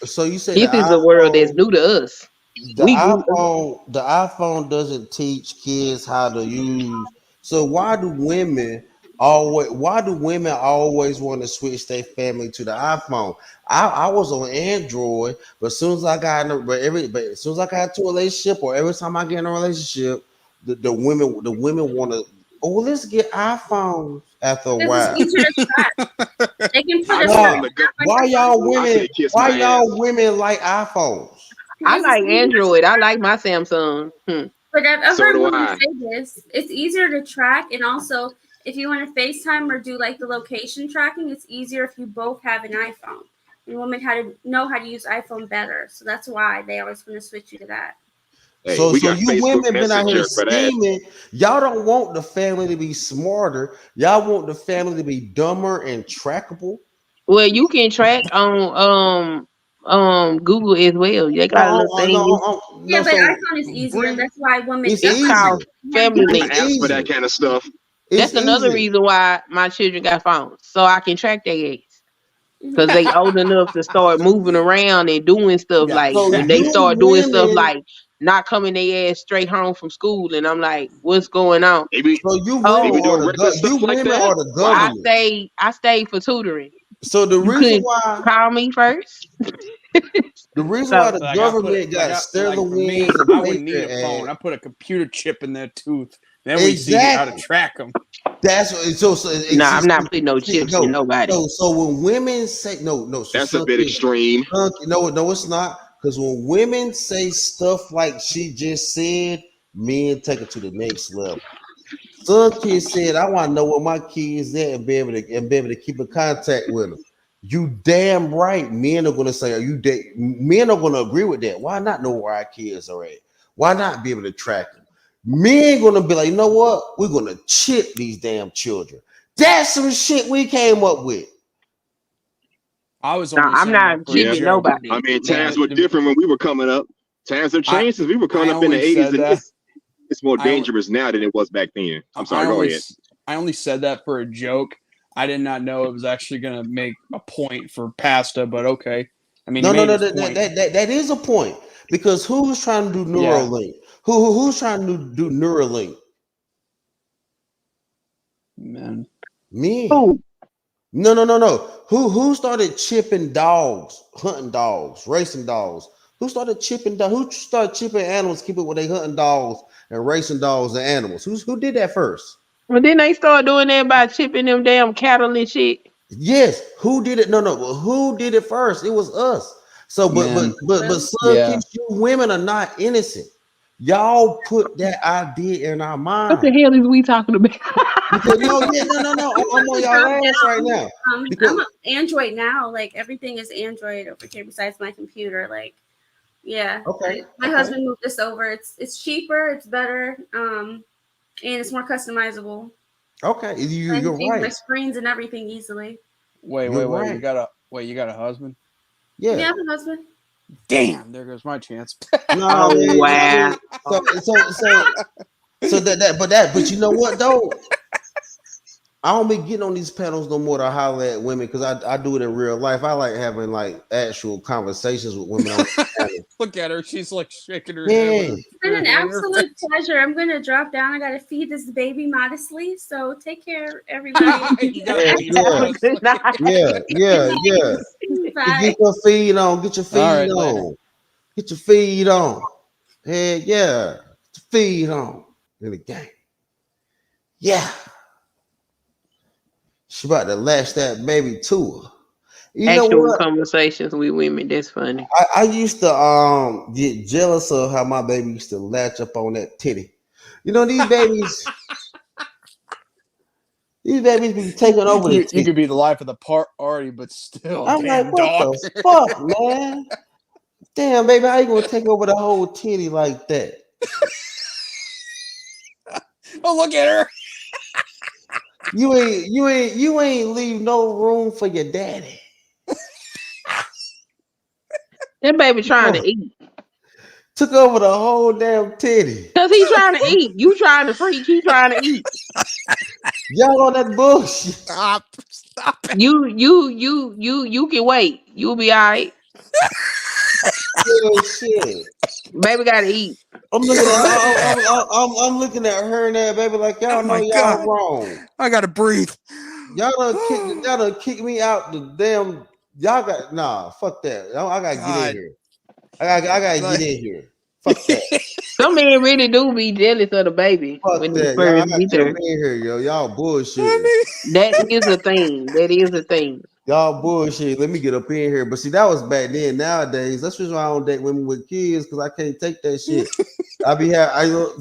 So you say This is a world that's new to us. The iPhone doesn't teach kids how to use. So why do women always want to switch their family to the iPhone? I was on Android, but as soon as I got into a relationship, or every time I get in a relationship, the women want to. Oh, let's get iPhones after a while. They can Why y'all women like iPhones? I like Android. I like my Samsung. But I've heard women say this. It's easier to track, and also if you want to FaceTime or do like the location tracking, it's easier if you both have an iPhone. And women know how to use iPhone better, so that's why they always want to switch you to that. Hey, so you Facebook women been out here Messenger for that. scheming. Y'all don't want the family to be smarter. Y'all want the family to be dumber and trackable. Well, you can track on Google as well. They got a little thing. Yeah, but iPhone is easier. That's why women. It's called Family Link. Apps for that kind of stuff. That's another reason why my children got phones, so I can track their age. Because they old enough to start moving around and doing stuff when they start doing stuff like not coming their ass straight home from school, and I'm like, what's going on? So you women are the government. I stayed for tutoring. So the reason why call me first. The reason why the government got stellar wings and I wouldn't need a phone. I put a computer chip in their tooth. Then we see how to track them. That's I'm not putting no chips in nobody. So when women say no, that's a bit extreme. No, it's not. Because when women say stuff like she just said, men take it to the next level. Sunkissed said, "I want to know where my kids at and be able to keep in contact with them." You damn right. Men are gonna say, men are gonna agree with that. Why not know where our kids are at? Why not be able to track them? Men gonna be like, you know what? We're gonna chip these damn children. That's some shit we came up with. I'm not chipping nobody. I mean, times were different when we were coming up. Times have changed since we were coming up in the 80s, and it's more dangerous now than it was back then. I'm sorry, go ahead. I only said that for a joke. I did not know it was actually going to make a point for PASSDA, but okay. I mean, that is a point, because who's trying to do Neuralink? Who's trying to do Neuralink? Men. Me. Who? No. Who started chipping dogs, hunting dogs, racing dogs? Who started chipping animals, keep it with they hunting dogs and racing dogs and animals? Who did that first? Well, then they start doing that by chipping them damn cattle and shit. Yes. Who did it? No. Well, who did it first? It was us. So, but Sunkissed, you women are not innocent. Y'all put that idea in our mind. What the hell is we talking about? Because, no. I'm on y'all ass right now. I'm an Android now. Like everything is Android over here besides my computer. Like, yeah. Okay. My husband moved this over. It's cheaper. It's better. And it's more customizable. Okay, you're right. My screens and everything easily. Wait. Right. You got a husband? Yeah. Yeah, I have a husband. Damn, there goes my chance. No, wow. But you know what though? I don't be getting on these panels no more to holler at women because I do it in real life. I like having like actual conversations with women on the panel. Look at her, she's like shaking her Yeah. head. It's been an absolute pleasure. I'm gonna drop down. I gotta feed this baby modestly. So take care, everybody. Yeah. Bye. Get your feed on. Get your feed right, on. later. Get your feed on. Heck yeah. Get your feed on in the game. Yeah. She about to lash that baby to her. You Actual know what? conversations with women. That's funny. I used to get jealous of how my baby used to latch up on that titty. You know, these babies be taking over the titty. You could be the life of the party, but still. I'm like, what the fuck, man? Damn, baby, how you gonna take over the whole titty like that? Oh, look at her. You ain't leave no room for your daddy. That baby trying to eat. Took over the whole damn titty. Cause he trying to eat. You trying to freak. He trying to eat. Y'all on that bullshit. Stop it. You can wait. You'll be all right. Yeah, shit. Baby gotta eat. I'm looking at her and that baby like y'all know y'all wrong. I gotta breathe. Y'all done kick me out the damn. Y'all got fuck that. I gotta get in here. I gotta get in here. Fuck that. Some men really do be jealous of the baby Fuck when that. they Y'all first gotta meet get her. in here, yo. Y'all bullshit. That is a thing. That is a thing. Y'all bullshit. Let me get up in here. But see, that was back then. Nowadays, that's just why I don't date women with kids because I can't take that shit.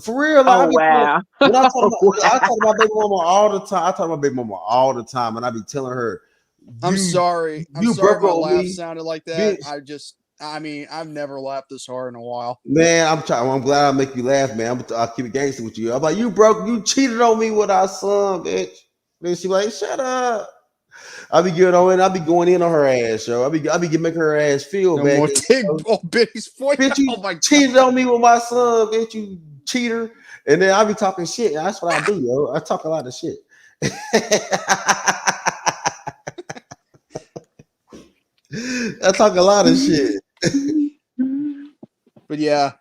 For real. Like, wow. When I talk to my baby mama all the time. I talk to my baby mama all the time, and I be telling her, I'm sorry. You sorry broke my on laugh me, sounded like that. bitch. I've never laughed this hard in a while. Man, I'm glad I make you laugh, man. I'll keep it gangster with you. I'm like, you cheated on me with our son, bitch. Then she like, shut up. I be going in on her ass, yo. I be making her ass feel bad. More take old Biddy's voice. Bitch, you cheated on me with my son, bitch, you cheater. And then I be talking shit. That's what I do, yo. I talk a lot of shit. I talk a lot of shit. But yeah,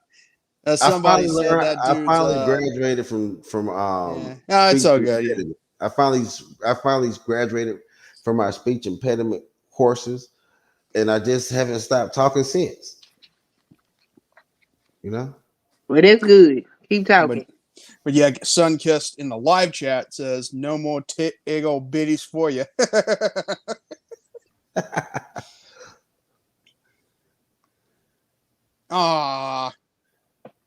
somebody said that I finally graduated from No, it's all good. Yeah. I finally graduated from my speech impediment courses, and I just haven't stopped talking since. You know? Well, that's good. Keep talking. But yeah, Sunkissed in the live chat says no more ego biddies for you.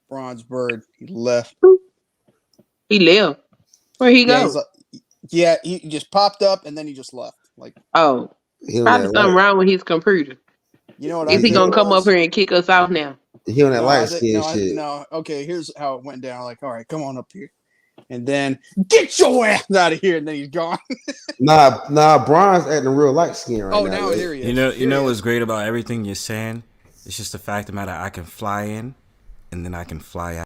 Bronzebird, he left. He left. Where he go? He just popped up and then he just left. Like, probably something wrong with his computer. You know what? Is he gonna come up here and kick us out now? He on that light skin shit. No, okay. Here's how it went down. Like, all right, come on up here, and then get your ass out of here, and then he's gone. nah. Brian's acting real light skin right now. Oh, now here he is. You know what's great about everything you're saying? It's just the fact of the matter. I can fly in, and then I can fly out.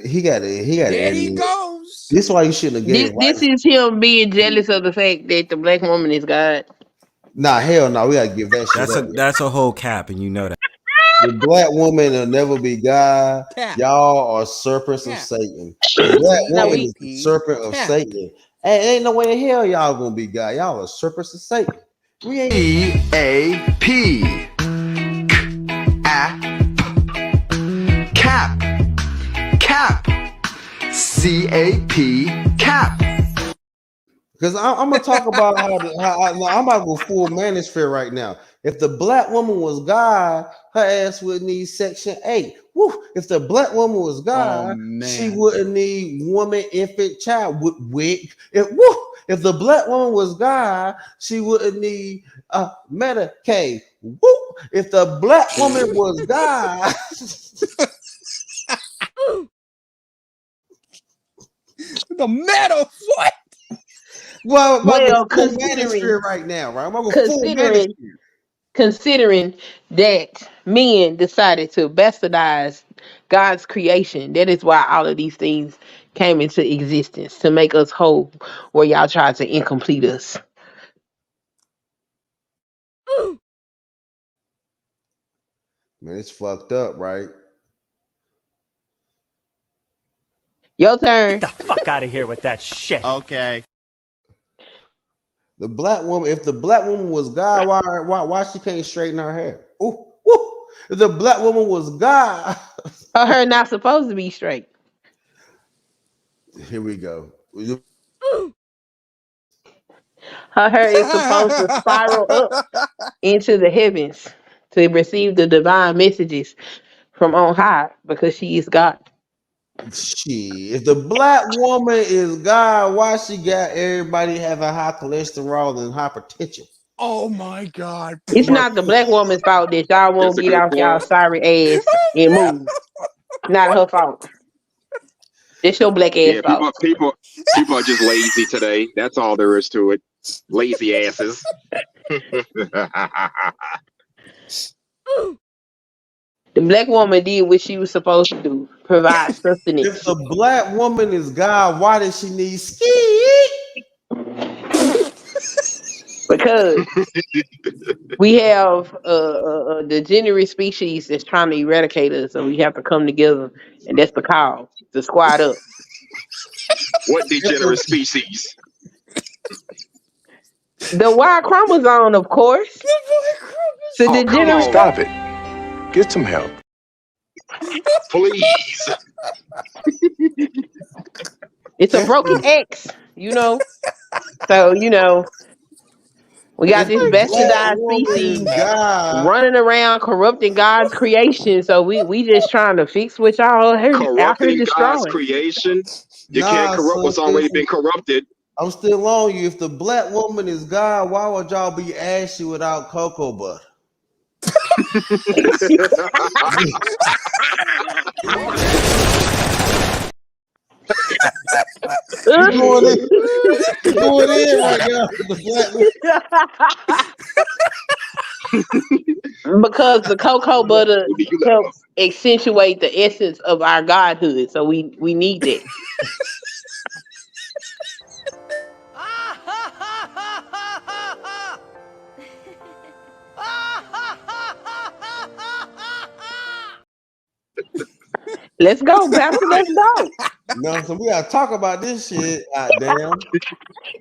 He got it. There he goes. This is why you shouldn't have given. This is him being jealous of the fact that the black woman is God. Nah, hell no. We gotta give that shit. That's a whole cap, and you know that. The black woman will never be God. Cap. Y'all are serpents of Cap. Satan. The black No, woman we- is the serpent of Cap. Satan. Ain't no way in hell y'all gonna be God. Y'all are serpents of Satan. We ain't E-A-P. Cap. Cap. C-A-P. Cap. because I'm gonna talk about how I'm about to go full manosphere right now. If the black woman was God, her ass would need Section 8. Woo. If the black woman was God, she wouldn't need woman, infant, child. Wig. If the black woman was God, she wouldn't need Medicaid. Woo. If the black woman was God, the metal what? well, Well, manosphere right now, right? I'm gonna go full manosphere. Considering that men decided to bastardize God's creation, that is why all of these things came into existence to make us whole, where y'all tried to incomplete us. Man, it's fucked up, right? Your turn. Get the fuck out of here with that shit. Okay. The black woman, if the black woman was God, why she can't straighten her hair? Ooh. If the black woman was God, Her hair not supposed to be straight. Here we go. Her hair is supposed to spiral up into the heavens to receive the divine messages from on high because she is God. Shit. If the black woman is God, why she got everybody having high cholesterol and hypertension? Oh my God. It's not the black woman's fault that y'all won't get off y'all sorry ass and move. Not her fault. It's your black ass fault. People are just lazy today. That's all there is to it. Lazy asses. The black woman did what she was supposed to do, provide sustenance. If the black woman is God, why does she need ski? Because we have a degenerate species that's trying to eradicate us, so we have to come together, and that's the call to squad up. What degenerate species? The Y chromosome, of course. The degenerate. Stop it. Get some help. Please. It's a broken X, you know. So, you know, we got this bastardized species running around corrupting God's creation. So we just trying to fix what y'all out here Corrupting God's destroying. creation. You can't corrupt what's already been corrupted. I'm still on you. If the black woman is God, why would y'all be ashy without cocoa butter? You're going in right now. Because the cocoa butter helps accentuate the essence of our godhood. So we need that. Let's go, Pastor. Let's go. No, so we gotta talk about this shit. Damn,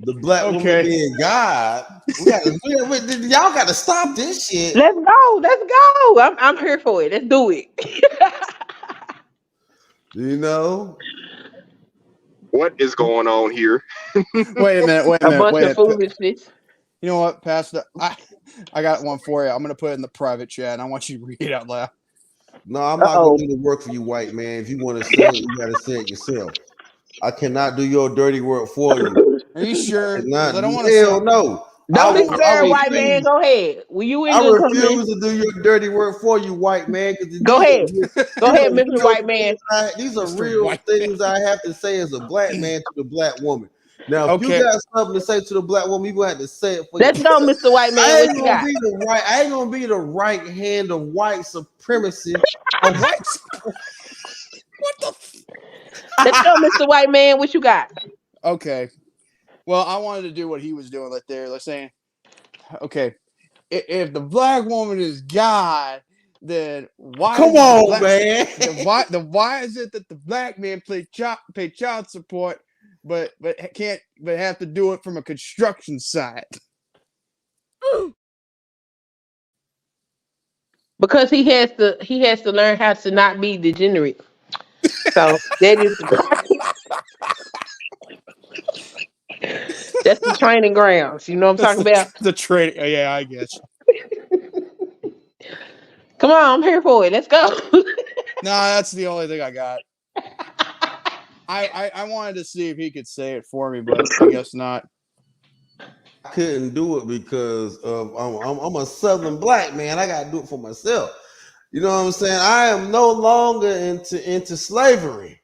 the black woman being God. Y'all gotta stop this shit. Let's go. Let's go. I'm here for it. Let's do it. You know what is going on here? Wait a minute. A bunch of foolishness. You know what, Pastor? I got one for you. I'm gonna put it in the private chat. And I want you to read it out loud. No, I'm not gonna do the work for you, white man. If you want to say it, you gotta say it yourself. I cannot do your dirty work for you. Are you sure? I don't want to. Hell no. Don't be scared, white man. Go ahead. Will you in I good refuse company? to do your dirty work for you, white man. Go ahead. Go ahead, Mr. White Man. These are real things I have to say as a black man to the black woman. Now, if you got something to say to the black woman, you gonna have to say it for Let's go, Mr. White Man. I What ain't you gonna got? be the right. I ain't gonna be the right hand of white supremacy. What the? Let's go, Mr. White Man. What you got? Okay. Well, I wanted to do what he was doing right there. Like saying, okay, if the black woman is God, then why? Come is it on, black, man. Why is it that the black men pay child support, but have to do it from a construction site? Because he has to learn how to not be degenerate. So that is that's the training grounds. You know what I'm talking about? The training. Yeah, I guess. Come on, I'm here for it. Let's go. No, that's the only thing I got. I wanted to see if he could say it for me, but I guess not. I couldn't do it because I'm a Southern black man. I gotta do it for myself. You know what I'm saying? I am no longer into slavery.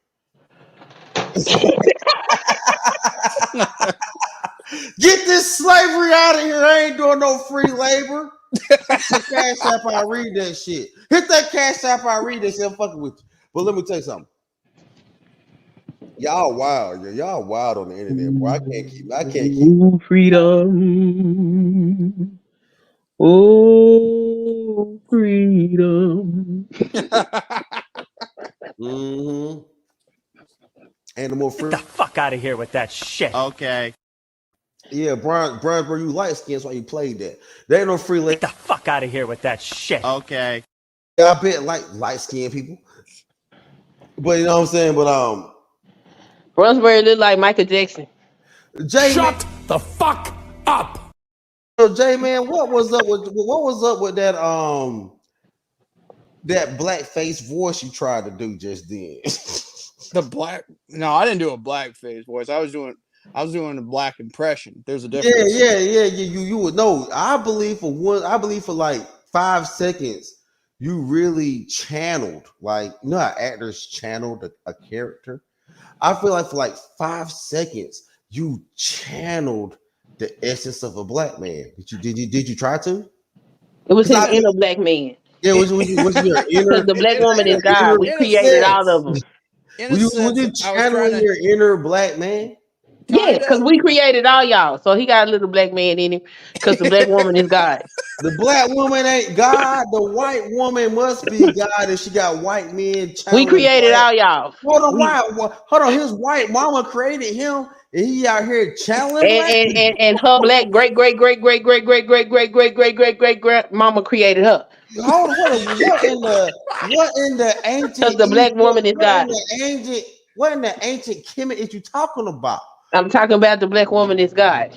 Get this slavery out of here. I ain't doing no free labor. Hit the cash app, I read that shit. Hit that cash app, I read that shit. I'm fucking with you. But let me tell you something. Y'all wild. Y'all wild on the internet, boy. I can't keep freedom. Oh, freedom. Mm-hmm. Animal free. Get the fuck out of here with that shit. Okay. Yeah, Bronzebird, you light skin, that's why you played that. There ain't no free labor. Get the fuck out of here with that shit. Okay. Yeah, I bet like light skinned people. But you know what I'm saying? But Bronzebird look like Michael Jackson. Shut the fuck up. So J-Man, what was up with that that black face voice you tried to do just then? No, I didn't do a black face voice. I was doing a black impression. There's a difference. Yeah. You would know. I believe for like 5 seconds, you really channeled, like, you know how actors channeled a character. I feel like for like 5 seconds, you channeled the essence of a black man. Did you try to? It was his inner black man. Yeah, was your inner? Because the black woman is God. We created all of them. Was you channeling your inner black man? Yeah, because we created all y'all. So he got a little black man in him because the black woman is God. The black woman ain't God. The white woman must be God, and she got white men. We created all y'all. Hold on. His white mama created him, and he out here channeling and her black great mama created her. Hold on, what in the ancient? Because the black woman is God. What in the ancient Kemet is you talking about? I'm talking about the black woman is God.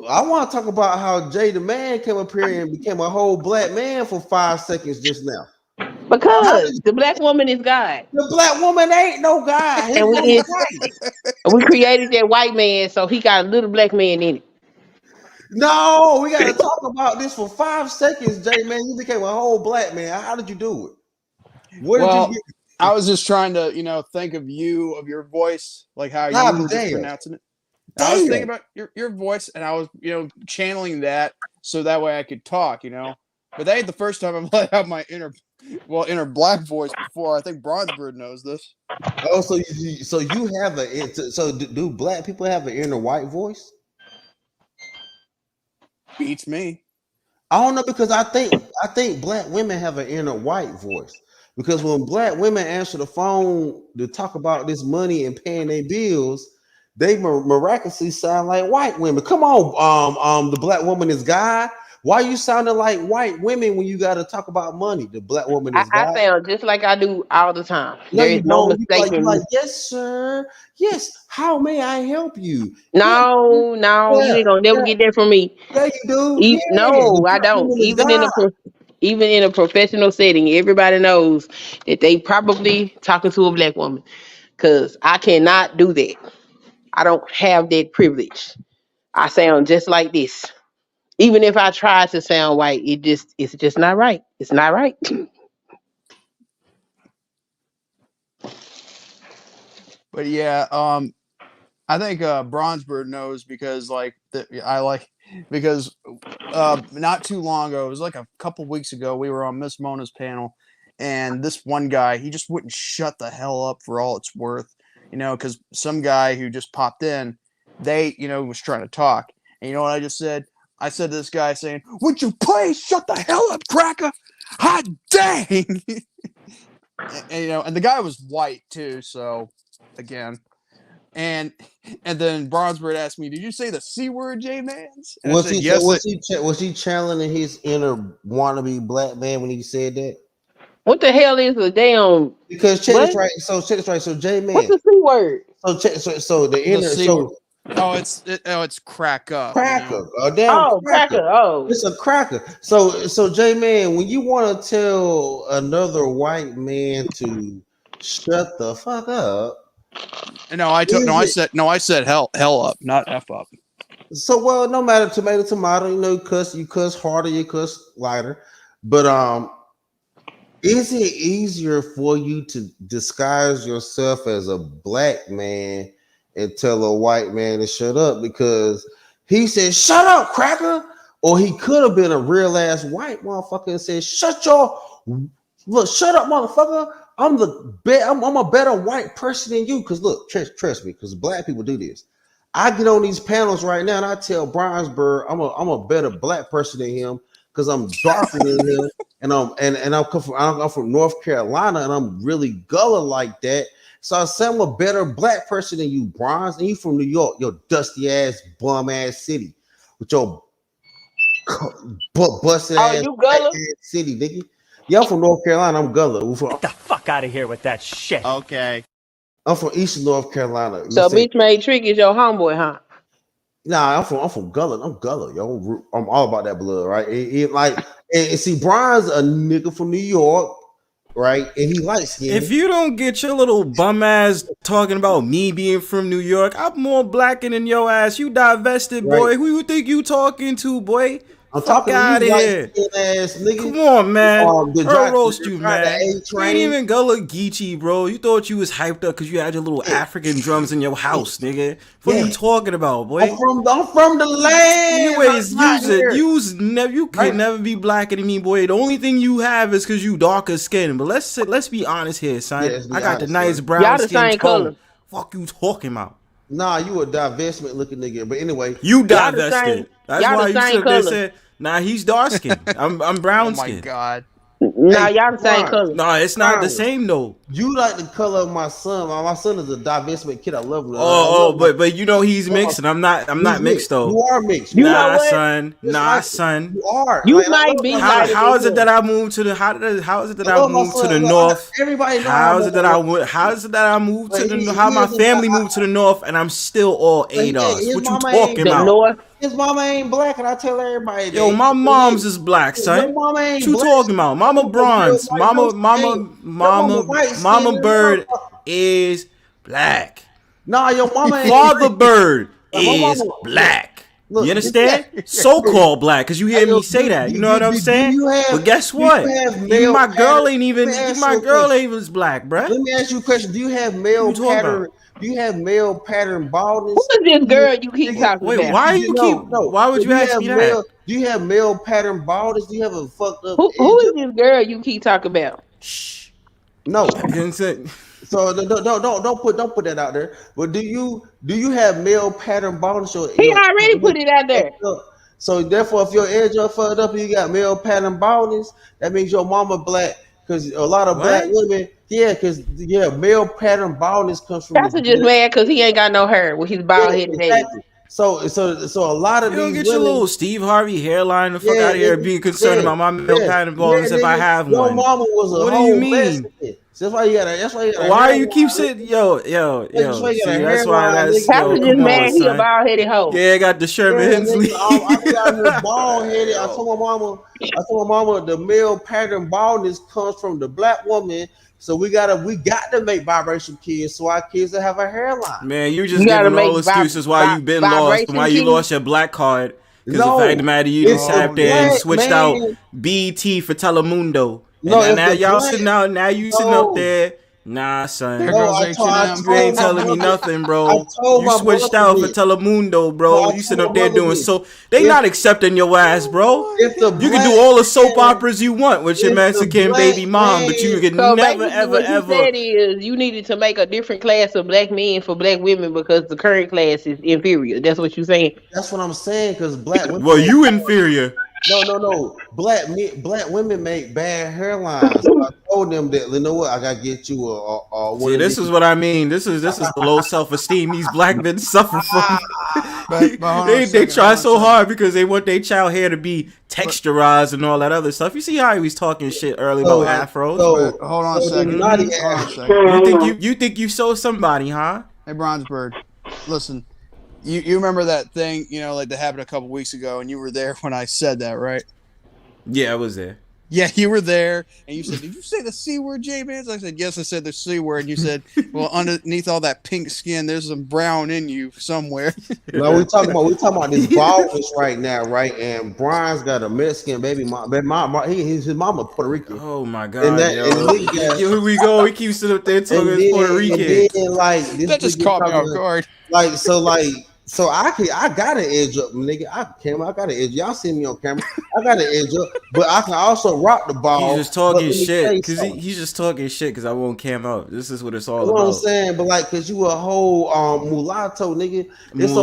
I want to talk about how Jay the Man came up here and became a whole black man for 5 seconds just now. Because the black woman is God. The black woman ain't no God. And we created that white man, so he got a little black man in it. No, we got to talk about this for 5 seconds, Jay, man. You became a whole black man. How did you do it? What did you get? I was just trying to, think of your voice, like how you were just pronouncing it. I was thinking about your voice, and I was, channeling that so that way I could talk, But that ain't the first time I've let out my inner black voice before. I think Bronzebird knows this. Oh, so you have do black people have an inner white voice? Beats me. I don't know, because I think black women have an inner white voice. Because when black women answer the phone to talk about this money and paying their bills, they miraculously sound like white women. Come on, the black woman is God. Why you sounding like white women when you got to talk about money? The black woman is God. I sound just like I do all the time. No, there is no mistaking. Like, yes, sir. Yes. How may I help you? No, you ain't gonna never get that from me. Yeah, you do. No, I don't. Even in a professional setting, everybody knows that they probably talking to a black woman, because I cannot do that. I don't have that privilege. I sound just like this. Even if I try to sound white, it's just not right. It's not right. But yeah, I think Bronzebird knows, because not too long ago, it was like a couple weeks ago, we were on Miss Mona's panel, and this one guy, he just wouldn't shut the hell up for all it's worth, because some guy who just popped in, they, was trying to talk. And you know what I just said? I said to this guy saying, "Would you please shut the hell up, cracker?" hot dang. And the guy was white too. So again, and then Bronzebird asked me, "Did you say the C word, JMANz?" And I said, "Yes." Was he channeling his inner wannabe black man when he said that? What the hell is a damn? Because check this right. So check this right. So J-Man. What's the C word? So the inner. It's cracker. Cracker. A damn cracker. Oh, it's a cracker. So J-Man, when you want to tell another white man to shut the fuck up. I said hell up, not F up. So well, no matter tomato, you cuss harder, you cuss lighter. But is it easier for you to disguise yourself as a black man and tell a white man to shut up because he said, "Shut up, cracker," or he could have been a real ass white motherfucker and said, "Shut up, motherfucker. I'm a better white person than you." Because look, trust me, because black people do this. I get on these panels right now and I tell Bronzebird I'm a better black person than him because I'm darker than him, and I'm from North Carolina and I'm really gullah like that. So I say I'm a better black person than you, Bronze, and you from New York, your dusty ass bum ass city with your busted ass city, nigga. Yeah, I'm from North Carolina. I'm gullah. Get the fuck out of here with that shit. Okay. I'm from Eastern North Carolina. So bitch made Trick is your homeboy, huh? Nah, I'm from Gullah. I'm Gullah, yo. I'm all about that blood, right? And see, Brian's a nigga from New York, right? And he likes skin. If you don't get your little bum ass talking about me being from New York, I'm more blacker than your ass. You divested, boy. Right. Who you think you talking to, boy? I'm talking out of here. Ass nigga. Come on, man. I'll roast you, the man. A You train. ain't even Gullah Geechee, bro. You thought you was hyped up because you had your little African drums in your house, nigga. What are you talking about, boy? I'm from the land. Anyways, you can never be blacker than me, boy. The only thing you have is because you darker skin. But let's be honest here, son. I got the nice brown skin tone. Fuck you talking about? Nah, you a divestment looking nigga. But anyway, you divested. That's why you should have said. Nah, he's dark skin. I'm brown skin. Oh my god. Nah, y'all the same color. Nah, it's not the same though. You like the color of my son. My son is a divestment kid. I love him. But you know he's mixed, and I'm not mixed though. You are mixed. Nah, son. You are. You might be. How is it that I moved to the? How is it that I moved to the north? Everybody knows. How is it that I moved to the? How my family moved to the north, and I'm still all ADOS? What you talking about? His mama ain't black, and I tell everybody. Yo, my mom's is black, son. What you talking about? Mama Bronze, Mama Bird is black. Nah, your mama ain't. Father Bird is black. You understand? So-called black, because you hear me say that. You know what I'm saying? But guess what? Even my girl ain't even as black, bruh. Let me ask you a question. Do you have male pattern? Do you have male pattern baldness? Who is this girl you keep talking about? Wait, why would you ask me that? Do you have male pattern baldness? Do you have a fucked up? Who is this girl you keep talking about? Shh. No. So don't put that out there. But do you have male pattern baldness? He already put it out there. So therefore, if your edge are fucked up and you got male pattern baldness, that means your mama black. Because a lot of black women, male pattern baldness comes from. That's just mad because he ain't got no hair with his bald headed head. So a lot of you don't these get your little Steve Harvey hairline the fuck out of here being concerned about my male pattern baldness if I have one. Your mama was a what do you mean? Mexican. That's why you got. Why you keep sitting? Yo. That's why that's. That's just mad. He a bald headed hoe. Yeah, I got the Sherman Hensley. I got bald headed. I told my mama the male pattern baldness comes from the black woman. So we got to make biracial kids so our kids will have a hairline. Man, you just giving all excuses why you been lost and why you lost your black card. Because the fact of the matter, you just sat there and switched out BET for Telemundo. Now y'all sitting out. Now you sitting up there. Nah, son. You ain't telling me nothing, bro. You switched out for Telemundo, bro. You sitting up there doing so. They not accepting your ass, bro. You can do all the soap operas you want with your Mexican baby mom, but you can never, ever, ever. What you said is you needed to make a different class of black men for black women because the current class is inferior. That's what you're saying. That's what I'm saying because black women. Well, you inferior. No. Black women make bad hairlines. So I told them that, you know what, I gotta get you a one See, of this these. is what I mean. This is the low self-esteem these black men suffer from. But hold on a they second, try hold on a so second. hard because they want their child hair to be texturized and all that other stuff. You see how he was talking shit early about afros? But hold on a second. Hold on a second. You think you saw somebody, huh? Hey, Bronzebird, listen. You remember that thing, like that happened a couple weeks ago, and you were there when I said that, right? Yeah, I was there. Yeah, you were there, and you said, "Did you say the C word, JMANz?" I said, "Yes, I said the C word." And you said, "Well, underneath all that pink skin, there's some brown in you somewhere." No, we talking about this baldness right now, right? And Brian's got a Mexican baby mom. His mama Puerto Rican. Oh my god, and that, yo, here we go. He keeps sitting up there talking as Puerto Rican. And then, like, that just caught me off guard. So I got an edge up, nigga. I got an edge. Y'all see me on camera. I got an edge up, but I can also rock the ball. He's just talking shit because he's just talking shit because I won't cam out. This is what it's all you know about. what I'm saying? But like, cause you a whole mulatto, nigga. No, he's a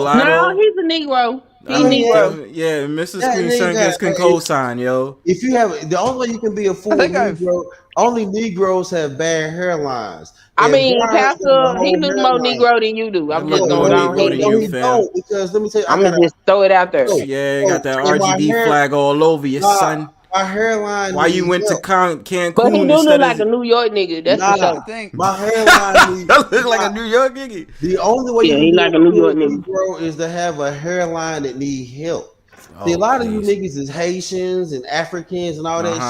Negro. He's Negro. Yeah, Mrs. Queen Sunkissed can co-sign, yo. If you have the only way you can be a full Negro, only Negroes have bad hairlines. I mean, Pastor, he look more Negro than you do. I'm just gonna go ahead. Because let me tell you, I'm gonna just throw it out there. Yeah, got that RGB flag all over your son. My hairline. Why you went to Cancun? But he do look like a New York nigga. That's the thing. My hairline. That look like a New York nigga. The only way he like a New York nigga, bro, is to have a hairline that need help. See, a lot of you niggas is Haitians and Africans and all that shit.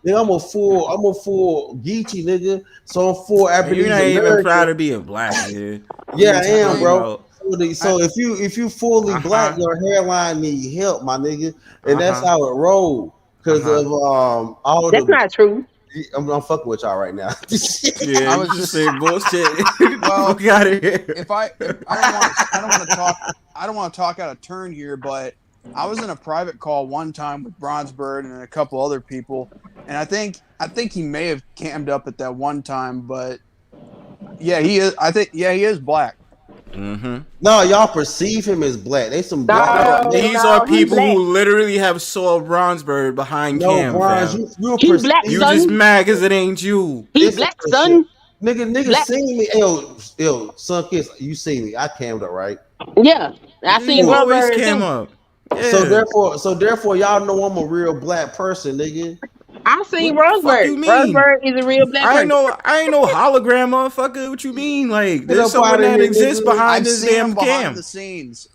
Nigga, I'm a full Geechee nigga, so I'm full African. You're not even proud of being black, nigga. Yeah, I am, bro. So if you fully black, your hairline need help, my nigga, and that's how it rolls. Because of all that's not true. I'm fucking with y'all right now. Yeah, I was just saying bullshit. Well, got it here. If I don't want to talk out of turn here, but I was in a private call one time with Bronzebird and a couple other people, and I think he may have cammed up at that one time, but yeah, he is. He is black. Mm-hmm. No, y'all perceive him as black. They some black. These are people who literally have saw Bronzebird behind cam. Bronze, you black, just mad because it ain't you. He's black, son. Nigga black. Seen me. Yo, Sunkissed, you see me. I cammed up, right? Yeah, I seen always cam up. Yeah. So therefore, y'all know I'm a real black person, nigga. I seen Bronzebird. Bronzebird is a real black person. I ain't no hologram, motherfucker. What you mean? Like, there's someone that exists behind this damn cam.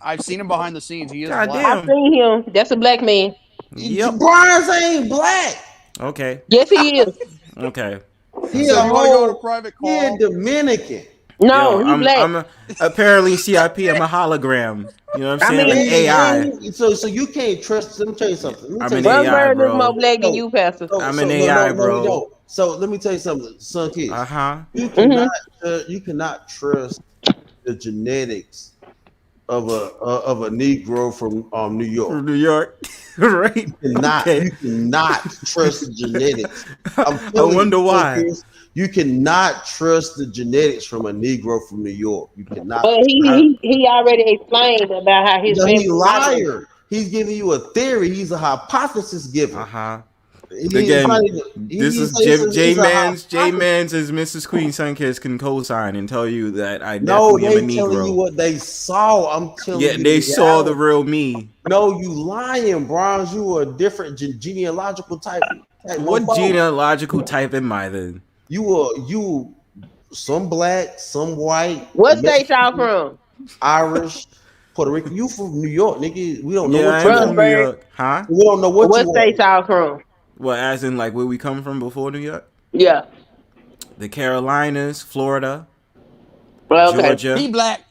I've seen him behind the scenes. He is black. I've seen him. That's a black man. Yep. Bronze ain't black. Okay. Yes, he is. Okay. He a private call. He a Dominican. No, he's black. I'm apparently CIP. I'm a hologram. You know what I'm saying? Like AI. So you can't trust. Let me tell you something. I'm an AI, bro. More black than you, Pastor. I'm an AI, bro. So let me tell you something, Sunkissed. You cannot trust the genetics of a Negro from New York. From New York, right? You cannot trust the genetics. I wonder why. You cannot trust the genetics from a Negro from New York. You cannot. But he already explained about how his family. He's a liar. He's giving you a theory. He's a hypothesis giver. Again, this is JMANz as Mrs. Queen Sunkissed can co-sign and tell you that I definitely am a Negro. Telling you what they saw. I'm telling you. Yeah, they saw the real me. No, you lying, Bronze. You are a different genealogical type. What genealogical type am I then? You some black, some white. What state y'all from? Irish, Puerto Rican. You from New York, nigga. We don't know what you from New York. Huh? We don't know what state y'all from. Well, as in like where we come from before New York? Yeah. The Carolinas, Florida, okay. Georgia. He black.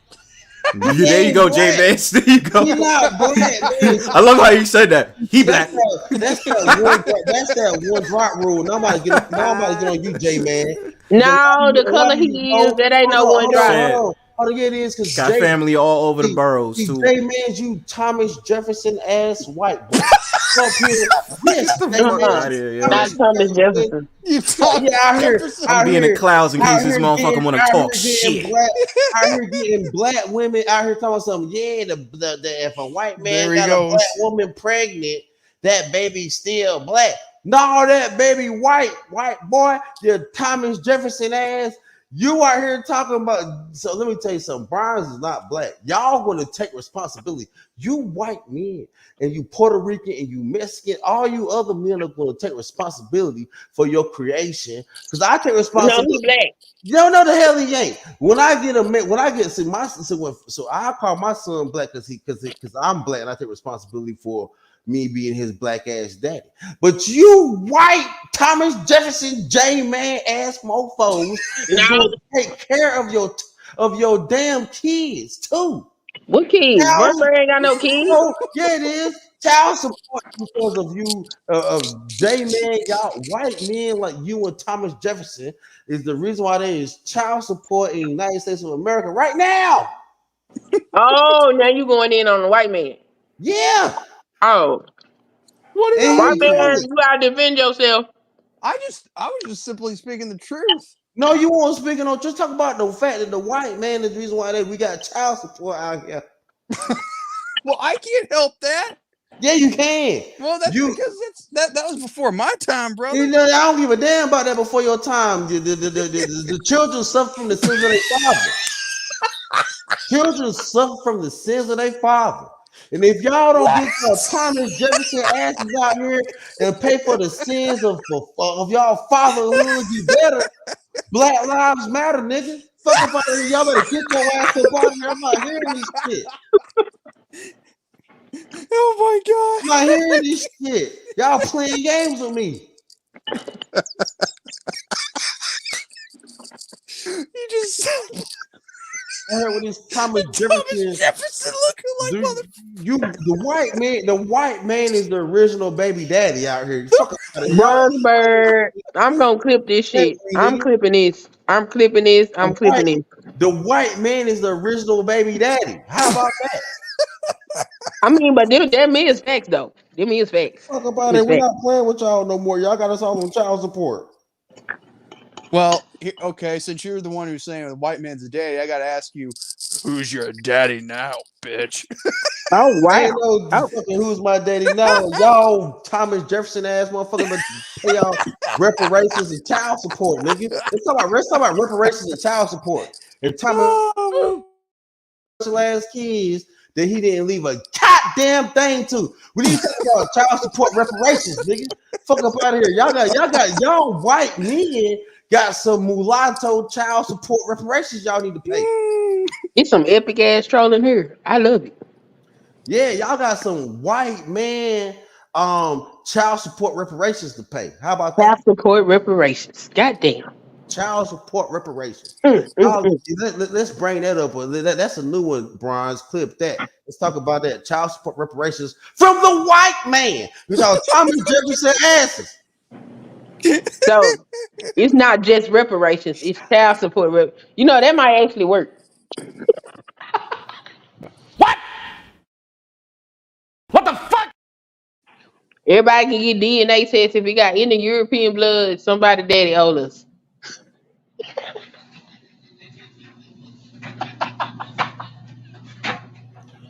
There you go, JMANz. There you go. He not black, man. I love how you said that. He black. That's that one drop rule. Nobody get on you, JMANz. No, the color he is, that ain't no one drop. Oh, yeah, it is because got family all over the boroughs too. JMANz, you Thomas Jefferson ass white boy. Yes, not Thomas Jefferson. I'm being in the clouds in case this motherfucker want to talk shit. I hear getting black women out here talking something. Yeah, if a white man got a black woman pregnant, that baby still black. No, that baby white boy, your Thomas Jefferson ass. You out here talking about. So let me tell you something. Brian's is not black. Y'all want to take responsibility. You white men and you Puerto Rican and you Mexican, all you other men are going to take responsibility for your creation. Because I take responsibility. No, he black. No, the hell he ain't. When I call my son black because I'm black and I take responsibility for me being his black ass daddy. But you white Thomas Jefferson J man ass mofos is going to take care of your damn kids too. What kids? Bronzebird ain't got no kids. Oh, yeah, it is. Child support because of you, of J man, y'all white men like you and Thomas Jefferson is the reason why there is child support in the United States of America right now. Oh, now you going in on the white man? Yeah. Oh, what is white man? You gotta defend yourself. I was just simply speaking the truth. No, you weren't speaking on. Just talk about the fact that the white man is the reason why we got child support out here. Well, I can't help that. Yeah, you can. Well, that's because that was before my time, brother. You know, I don't give a damn about that before your time. The children suffer from the sins of their father. Children suffer from the sins of their father. And if y'all don't get your Thomas Jefferson asses out here and pay for the sins of y'all fatherhood, you better. Black Lives Matter, nigga. Fuck about it. Y'all better get your ass up out of here. I'm not hearing this shit. Oh my god. I'm not hearing this shit. Y'all playing games with me. You just I heard what this Thomas Jefferson looking like the white man is the original baby daddy out here. Fuck about it. Bronzebird, I'm gonna clip this shit. I'm clipping this. I'm clipping this. The white man is the original baby daddy. How about that? I mean, but them is facts though. Them is facts. Fuck about it. We're not playing with y'all no more. Y'all got us all on child support. Well, okay, since you're the one who's saying the white man's daddy, I gotta ask you, who's your daddy now, bitch? Oh wow! Ain't no fucking who's my daddy now? Y'all Thomas Jefferson ass motherfucker, but pay y'all reparations and child support, nigga. Let's talk about reparations and child support. If Thomas last kids that he didn't leave a goddamn thing to, we need to talk about child support reparations, nigga. Fuck up out of here. Y'all white men got some mulatto child support reparations y'all need to pay. It's some epic ass trolling here. I love it. Yeah, y'all got some white man child support reparations to pay. How about that? Child support reparations. Goddamn. Child support reparations. Let's bring that up. That's a new one, Bronze. Clip that. Let's talk about that. Child support reparations from the white man. You know, Thomas Jefferson asses. So it's not just reparations, it's child support. You know, that might actually work. What the fuck? Everybody can get DNA tests if you got any European blood, somebody daddy owes us.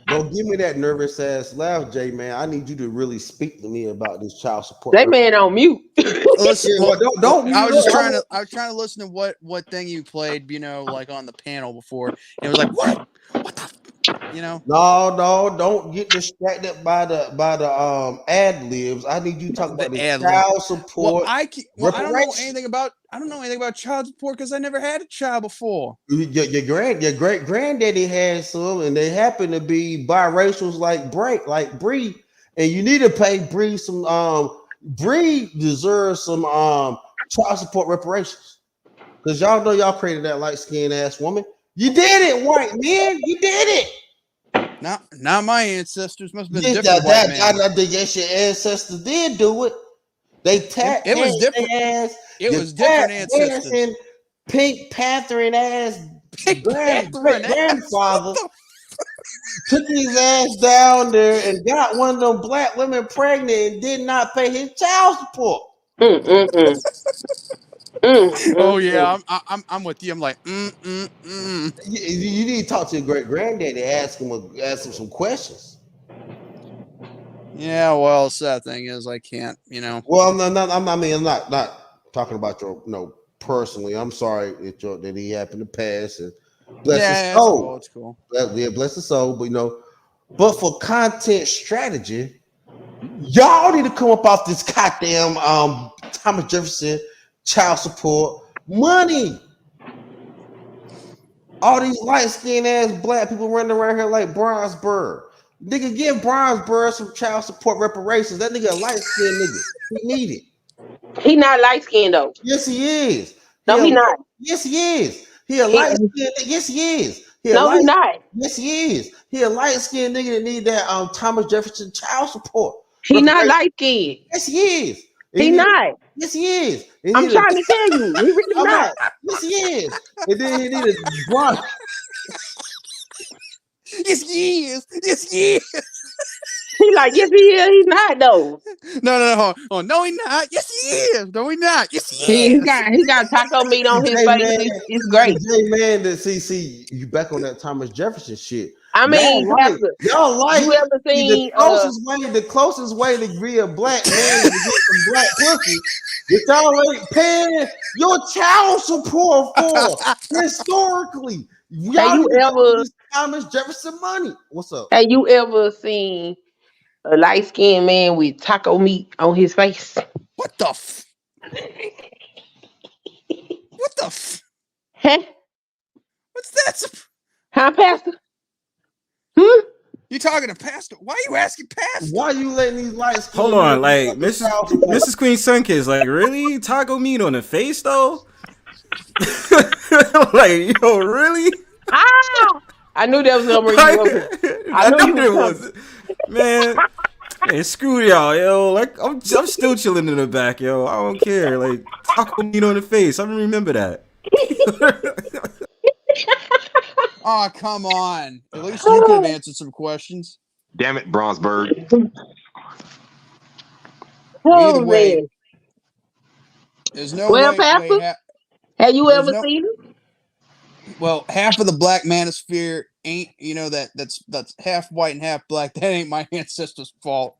Don't give me that nervous ass laugh, Jay, man. I need you to really speak to me about this child support. That man on mute. Listen, don't I was trying to listen to what thing you played, you know, like on the panel before. And it was like, what the, you know? No, don't get distracted by the ad libs. I need you to talk about the child support. I don't know anything about child support because I never had a child before. Your great granddaddy had some, and they happen to be biracials like Bree, and you need to pay Bree some. Bree deserves some child support reparations because y'all know y'all created that light skinned ass woman. You did it, white man. You did it. Not my ancestors. Must have been different white men. I think yes, your ancestors did do it. They tapped. It was different. It was different ancestors. Pink Panthering ass grandfather took his ass down there and got one of them black women pregnant and did not pay his child support. Oh yeah, I'm with you. I'm like, You need to talk to your great granddaddy. Ask him some questions. Yeah, well, sad thing is I can't, you know. Well, I'm not talking about your, personally. I'm sorry that he happened to pass, and bless his Yeah, soul. it's cool. Bless his soul. But for content strategy, y'all need to come up off this goddamn Thomas Jefferson child support money. All these light-skinned ass black people running around here like Bronzebird. Nigga, give Bronzebird some child support reparations. That nigga a light-skinned nigga. He need it. He not light-skinned though. Yes, he is. No, he not. Yes, he is. He a light-skinned nigga. Yes, he is. He not. Yes, he is. He a light-skinned nigga that need that Thomas Jefferson child support. He not light-skinned. Yes, he is. He not. Yes, he is. I'm trying to tell you, he really not. Yes, he is. And then he need a bronze. Yes, he is. Yes, he is. He like, yes, he is. He's not though. No. Oh, no, he not. Yes, he is. No, he not. Yes, he is. He got taco meat on his face. It's great. J-Man, that see, you back on that Thomas Jefferson shit. I mean, y'all like you ever seen the closest way to be a black man to get some black pussy that y'all ain't paying your child support for historically. Y'all you ever Thomas Jefferson money? What's up? Have you ever seen a light-skinned man with taco meat on his face? What the f? What the f? Huh? What's that? Huh, Pastor? You talking to Pastor? Why are you asking Pastor? Why you letting these lights? Hold on, like Mrs. Queen Sunkissed, like really taco meat on the face though? Like really? Ah! I knew that was gonna bring you up here. I knew it was. Man, screw y'all, yo. Like I'm still chilling in the back, yo. I don't care. Like taco meat on the face. I don't remember that. Oh, come on. At least you could have answered some questions. Damn it, Bronzebird. Either way, there's no way. Pastor, have you ever seen it? Well, half of the black manosphere ain't, that's half white and half black. That ain't my ancestors' fault.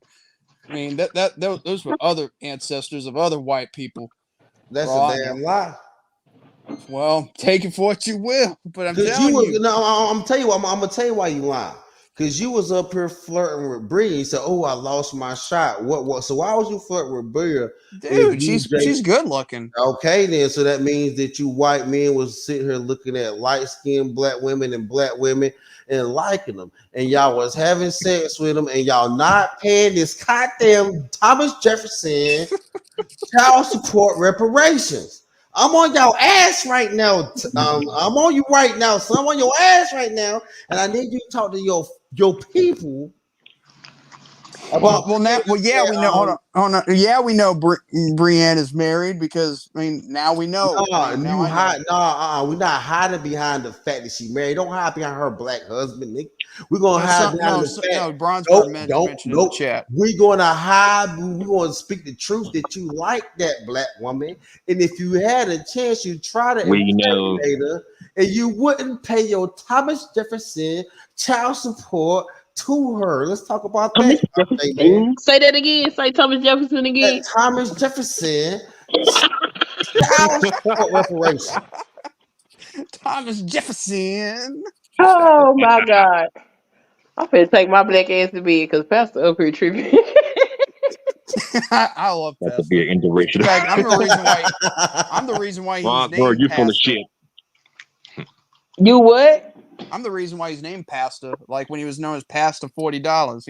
I mean, those were other ancestors of other white people. That's a damn lie. Well, take it for what you will, but I'm telling you. No, I'm telling you. I'm gonna tell you why you lying. Because you was up here flirting with Breann. You said, "Oh, I lost my shot." What? So why was you flirting with Breann? Dude, she's good looking. Okay, then. So that means that you white men was sitting here looking at light-skinned black women and liking them, and y'all was having sex with them, and y'all not paying this goddamn Thomas Jefferson child support reparations. I'm on your ass right now. I'm on you right now. So I'm on your ass right now, and I need you to talk to your people about. We know. Hold on. Yeah, we know Breann is married because now we know. We're not hiding behind the fact that she married. Don't hide behind her black husband, Nick. We're gonna hide behind the fact. No, Bronzebird mentioned in the chat. We're gonna hide. We're gonna speak the truth that you like that black woman, and if you had a chance, you try to impregnate her, and you wouldn't pay your Thomas Jefferson child support to her. Let's talk about that. Say that again. Say Thomas Jefferson again. Thomas Jefferson child support reparations. Thomas Jefferson. Oh my God. I'm finna take my black ass to bed because Pastor up here tripping. I love Pastor. That could be an interracial. In fact, I'm the reason why he's named you Pastor. full of shit. You what? I'm the reason why he's named PASSDA, like when he was known as PASSDA $40,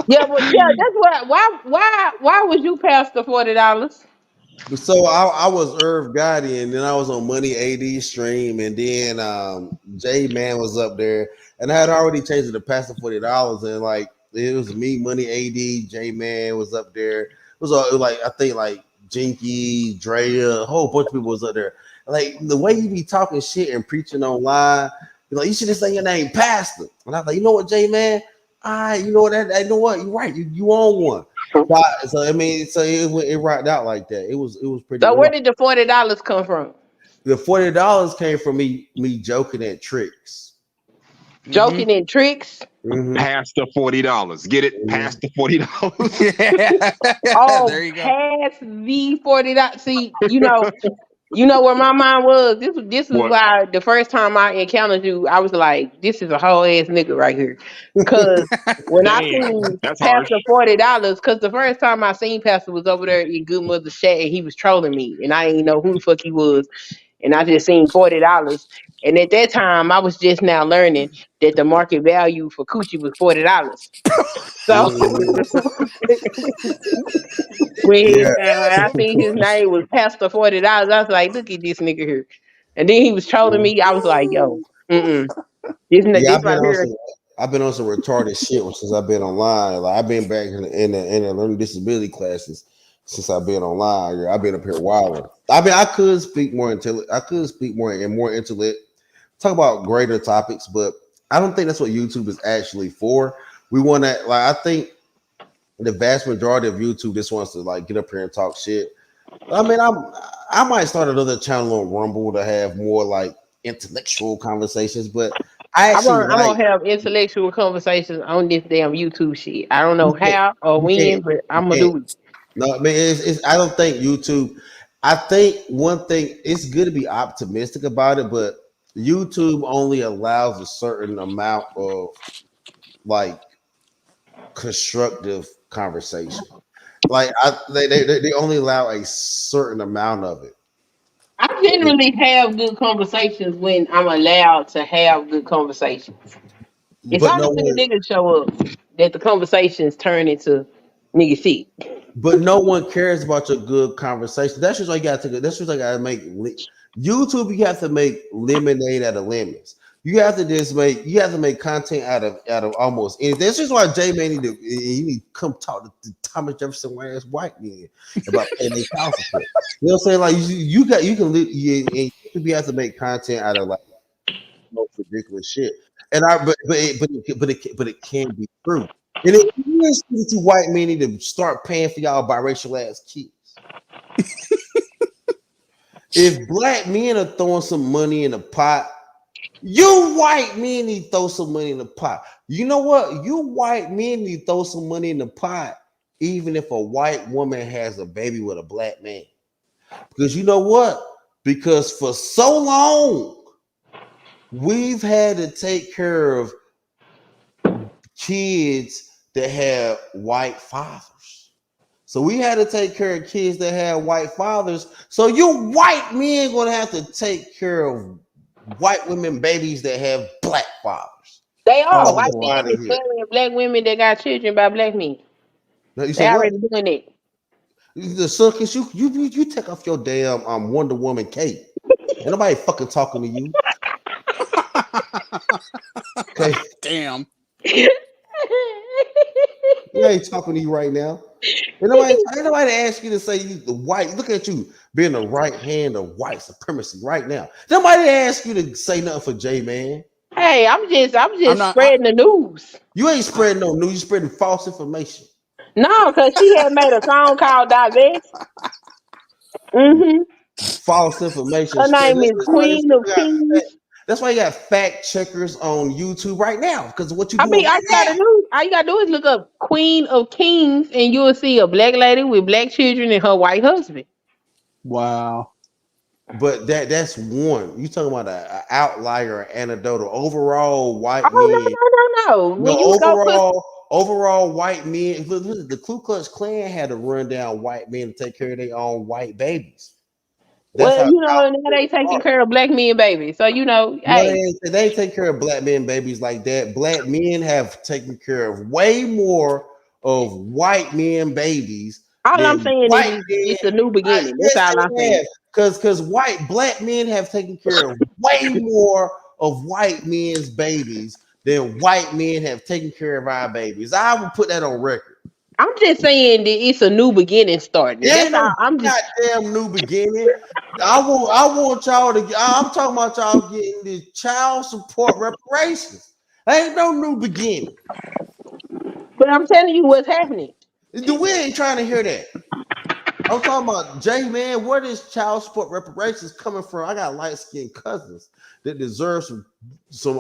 Yeah, but that's what. Why was you PASSDA $40? So I was Irv Gotti, and then I was on Money AD stream, and then JMAN was up there, and I had already changed it to PASSDA $40, and like it was me, Money AD, JMAN was up there. It was like I think like Jinky, Drea, a whole bunch of people was up there. Like the way you be talking shit and preaching online, you should just say your name, Pastor. And I was like, you know what, J-Man? You know what? I know what? You're right. You own one. So I mean, it rocked out like that. It was pretty. So where did the $40 come from? The $40 came from me joking at tricks. Joking and tricks. Pass the $40. Get it? Pass the $40. Oh, There you go. pass the $40. See, you know where my mind was. This is What? why the first time I encountered you, I was like, this is a whole ass nigga right here. Cause when I Damn, seen that's harsh. Pastor $40, cause the first time I seen Pastor was over there in Good Mother Chat and he was trolling me and I didn't know who the fuck he was. And I just seen $40. And at that time I was just now learning that the market value for coochie was $40. So when I seen his name was Pastor $40, I was like, look at this nigga here. And then he was trolling me. I was like, yo, this Yeah, right here. I've been on some retarded shit since I've been online. Like I've been back in the learning disability classes since I've been online. Yeah, I've been up here wilding. I could speak more and more intellect, talk about greater topics, but I don't think that's what YouTube is actually for. We want to I think the vast majority of YouTube just wants to like get up here and talk shit. I mean, I might start another channel on Rumble to have more like intellectual conversations, but I'm gonna have intellectual conversations on this damn YouTube shit. I don't know how or when, but I'm gonna do it. No, I mean, I don't think YouTube. I think one thing, it's good to be optimistic about it, but YouTube only allows a certain amount of like constructive conversation. Like they only allow a certain amount of it. I generally have good conversations when I'm allowed to have good conversations. It's But only no when the one, niggas show up that the conversations turn into nigga shit. but no one cares about your good conversation. That's just why you got to. That's just like I make YouTube. You have to make lemonade out of lemons. You have to just make. You have to make content out of almost. And that's just why J-Man need to. You need to come talk to Thomas Jefferson ass white men about paying their house support. You know what I'm saying? Like you can have to make content out of like most ridiculous shit. And it can be true. And if you listen to white men need to start paying for y'all biracial ass kids. If black men are throwing some money in the pot, you white men need to throw some money in the pot. You know what? You white men need to throw some money in the pot, even if a white woman has a baby with a black man. Because you know what? Because for so long, we've had to take care of kids that have white fathers. So we had to take care of kids that have white fathers. So you white men gonna have to take care of white women babies that have black fathers. They are Oh, white men is carrying black women that got children by black men. Now, you They say what? already doing it. The Sunkissed, you take off your damn Wonder Woman cape. Ain't nobody fucking talking to you. Okay. Damn. I ain't talking to you right now. Ain't nobody ask you to say you the white. Look at you being the right hand of white supremacy right now. Nobody ask you to say nothing for J-Man. Hey, I'm just spreading the news. You ain't spreading no news. You spreading false information. No, because she had made a song called Divest. False information. Her name is Queen of Kings. That's why you got fact checkers on YouTube right now because of what you I doing. mean, all you gotta do is look up Queen of Kings, and you'll see a black lady with black children and her white husband. Wow. But that's one. You talking about an outlier, anecdotal. Overall, white men. No. When you overall white men. Look, the Ku Klux Klan had to run down white men to take care of their own white babies. That's now they taking care of black men babies. So hey, they take care of black men babies like that. Black men have taken care of way more of white men babies. All I'm saying is it's a new beginning. That's all I'm saying. Because black men have taken care of way more of white men's babies than white men have taken care of our babies. I will put that on record. I'm just saying that it's a new beginning starting. Yeah, that's all. I'm just goddamn new beginning. I want y'all to. I'm talking about y'all getting the child support reparations. Ain't no new beginning. But I'm telling you what's happening. We ain't trying to hear that. I'm talking about J Man. Where does child support reparations coming from? I got light skinned cousins that deserve some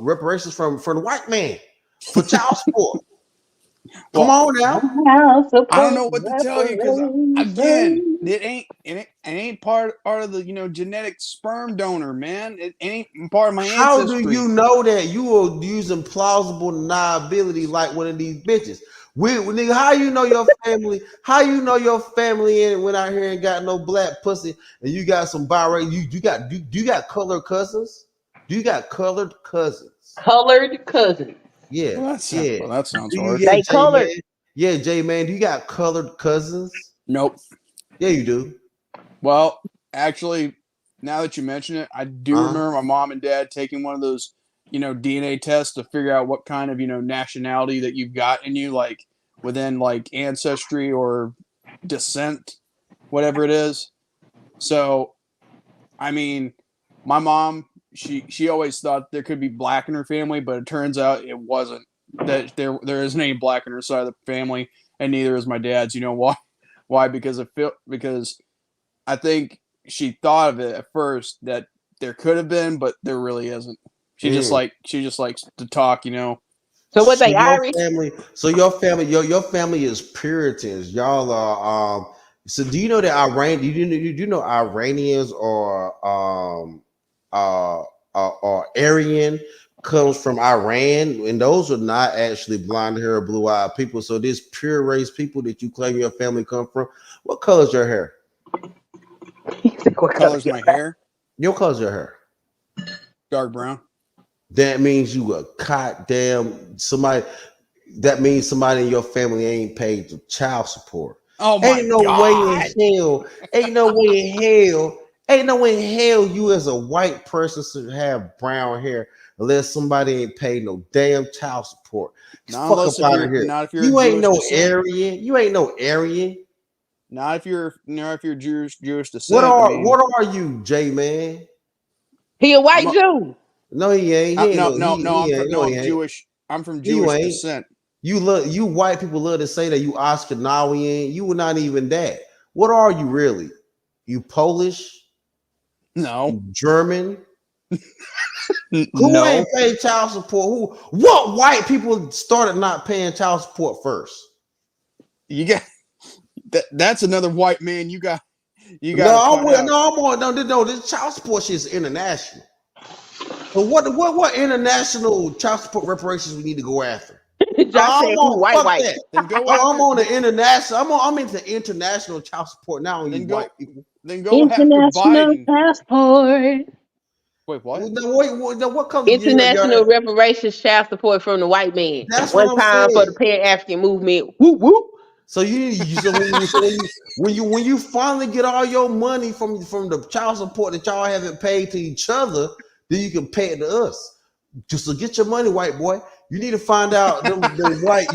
reparations from the white man for child support. Come on now. I don't know what to tell you because again, it ain't part of the genetic sperm donor, man. It ain't part of my How ancestry. do you know that you are using plausible deniability like one of these bitches? Nigga, how you know your family? How you know your family ain't went out here and got no black pussy and you got some biracial? You got colored cousins? Do you got colored cousins? Colored cousins. Yeah, Well, that sounds hard. Yeah, They colored. Man. Yeah, J Man. Do you got colored cousins? Nope. Yeah, you do. Well, actually, now that you mention it, I do remember my mom and dad taking one of those, DNA tests to figure out what kind of, nationality that you've got in you, like within like ancestry or descent, whatever it is. So, I mean, my mom, she always thought there could be black in her family, but it turns out it wasn't. That there isn't any black in her side of the family, and neither is my dad's. You know why? Why? Because I think she thought of it at first that there could have been, but there really isn't. She just likes to talk, So what they Irish? Your family is Puritans. Y'all are so do you know that do you know Iranians are Aryan comes from Iran, and those are not actually blonde hair or blue eyed people. So this pure race people that you claim your family come from, what color's your hair? What color's my hair? Your color's your hair. Dark brown. That means you a goddamn somebody. That means somebody in your family ain't paid the child support. Oh my Ain't no God. way in hell. Ain't no way in hell you as a white person should have brown hair unless somebody ain't paid no damn child support. Not if you're you ain't Jewish no descent. Aryan. You ain't no Aryan. Not if you're Jewish descent. What are you, J Man? He a white Jew. No, he ain't. I'm Jewish. I'm from Jewish descent. You white people love to say that you Ashkenazian. You were not even that. What are you really? You Polish? No. You German? No. Who ain't paid child support? What white people started not paying child support first? You got that's another white man. You got. This child support shit is international. So what international child support reparations we need to go after? I'm on the international. I'm into international child support now. White people. Then go after Biden. Passport. Wait, what? What comes? International reparations child support from the white man. That's one what I'm time saying. for the Pan African movement. Whoop whoop. So when you finally get all your money from the child support that y'all haven't paid to each other, then you can pay it to us. Just to get your money, white boy. You need to find out them white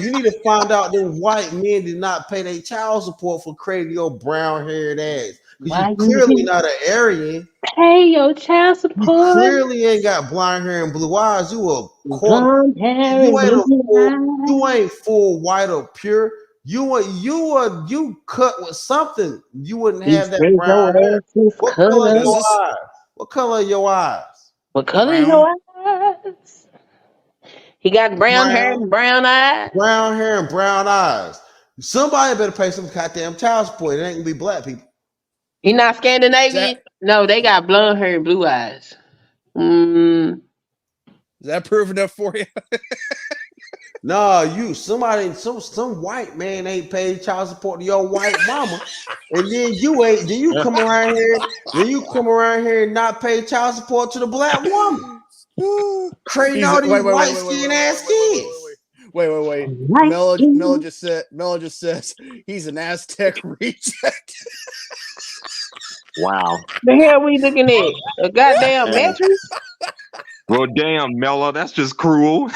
men did not pay their child support for creating your brown haired ass. You clearly not an Aryan. Pay your child support. You clearly ain't got blonde hair and blue eyes. You ain't full white or pure. You cut with something. You wouldn't have that brown hair. What color are your eyes? What color are your eyes? What color is your eyes? He got brown hair and brown eyes. Brown hair and brown eyes. Somebody better pay some goddamn child support. It ain't gonna be black people. He not Scandinavian? No, they got blonde hair and blue eyes. Is that proof enough for you? No, some white man ain't paid child support to your white mama, and then you come around here and not pay child support to the black woman. Creating all these white skin ass kids. Wait. Mella just says he's an Aztec reject. Wow. The hell we looking at? A goddamn mattress? Well, damn, Mella, that's just cruel.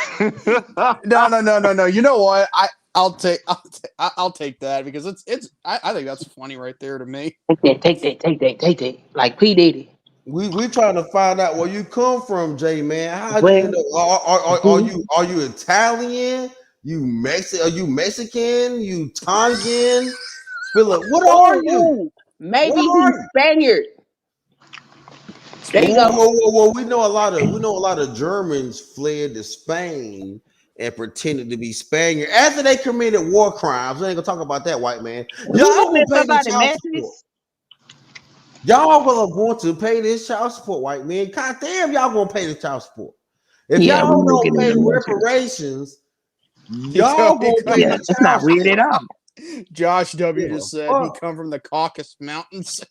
No. You know what? I'll take that because I think that's funny right there to me. Take that. Like P. Diddy. We trying to find out where you come from, J Man. How do you know? Are you Italian? You Mexican? You Tongan? Philip, what are you? Maybe What he's Spaniard. There you go. Whoa. We know a lot of Germans fled to Spain and pretended to be Spaniard after they committed war crimes. We ain't gonna talk about that, white man. Y'all gonna pay this child support. Y'all going to pay this child support, white man. God damn, y'all gonna pay this child support. If y'all don't pay reparations, y'all gonna pay the child support. It's not weird at all. Josh W just said he come from the Caucasus Mountains.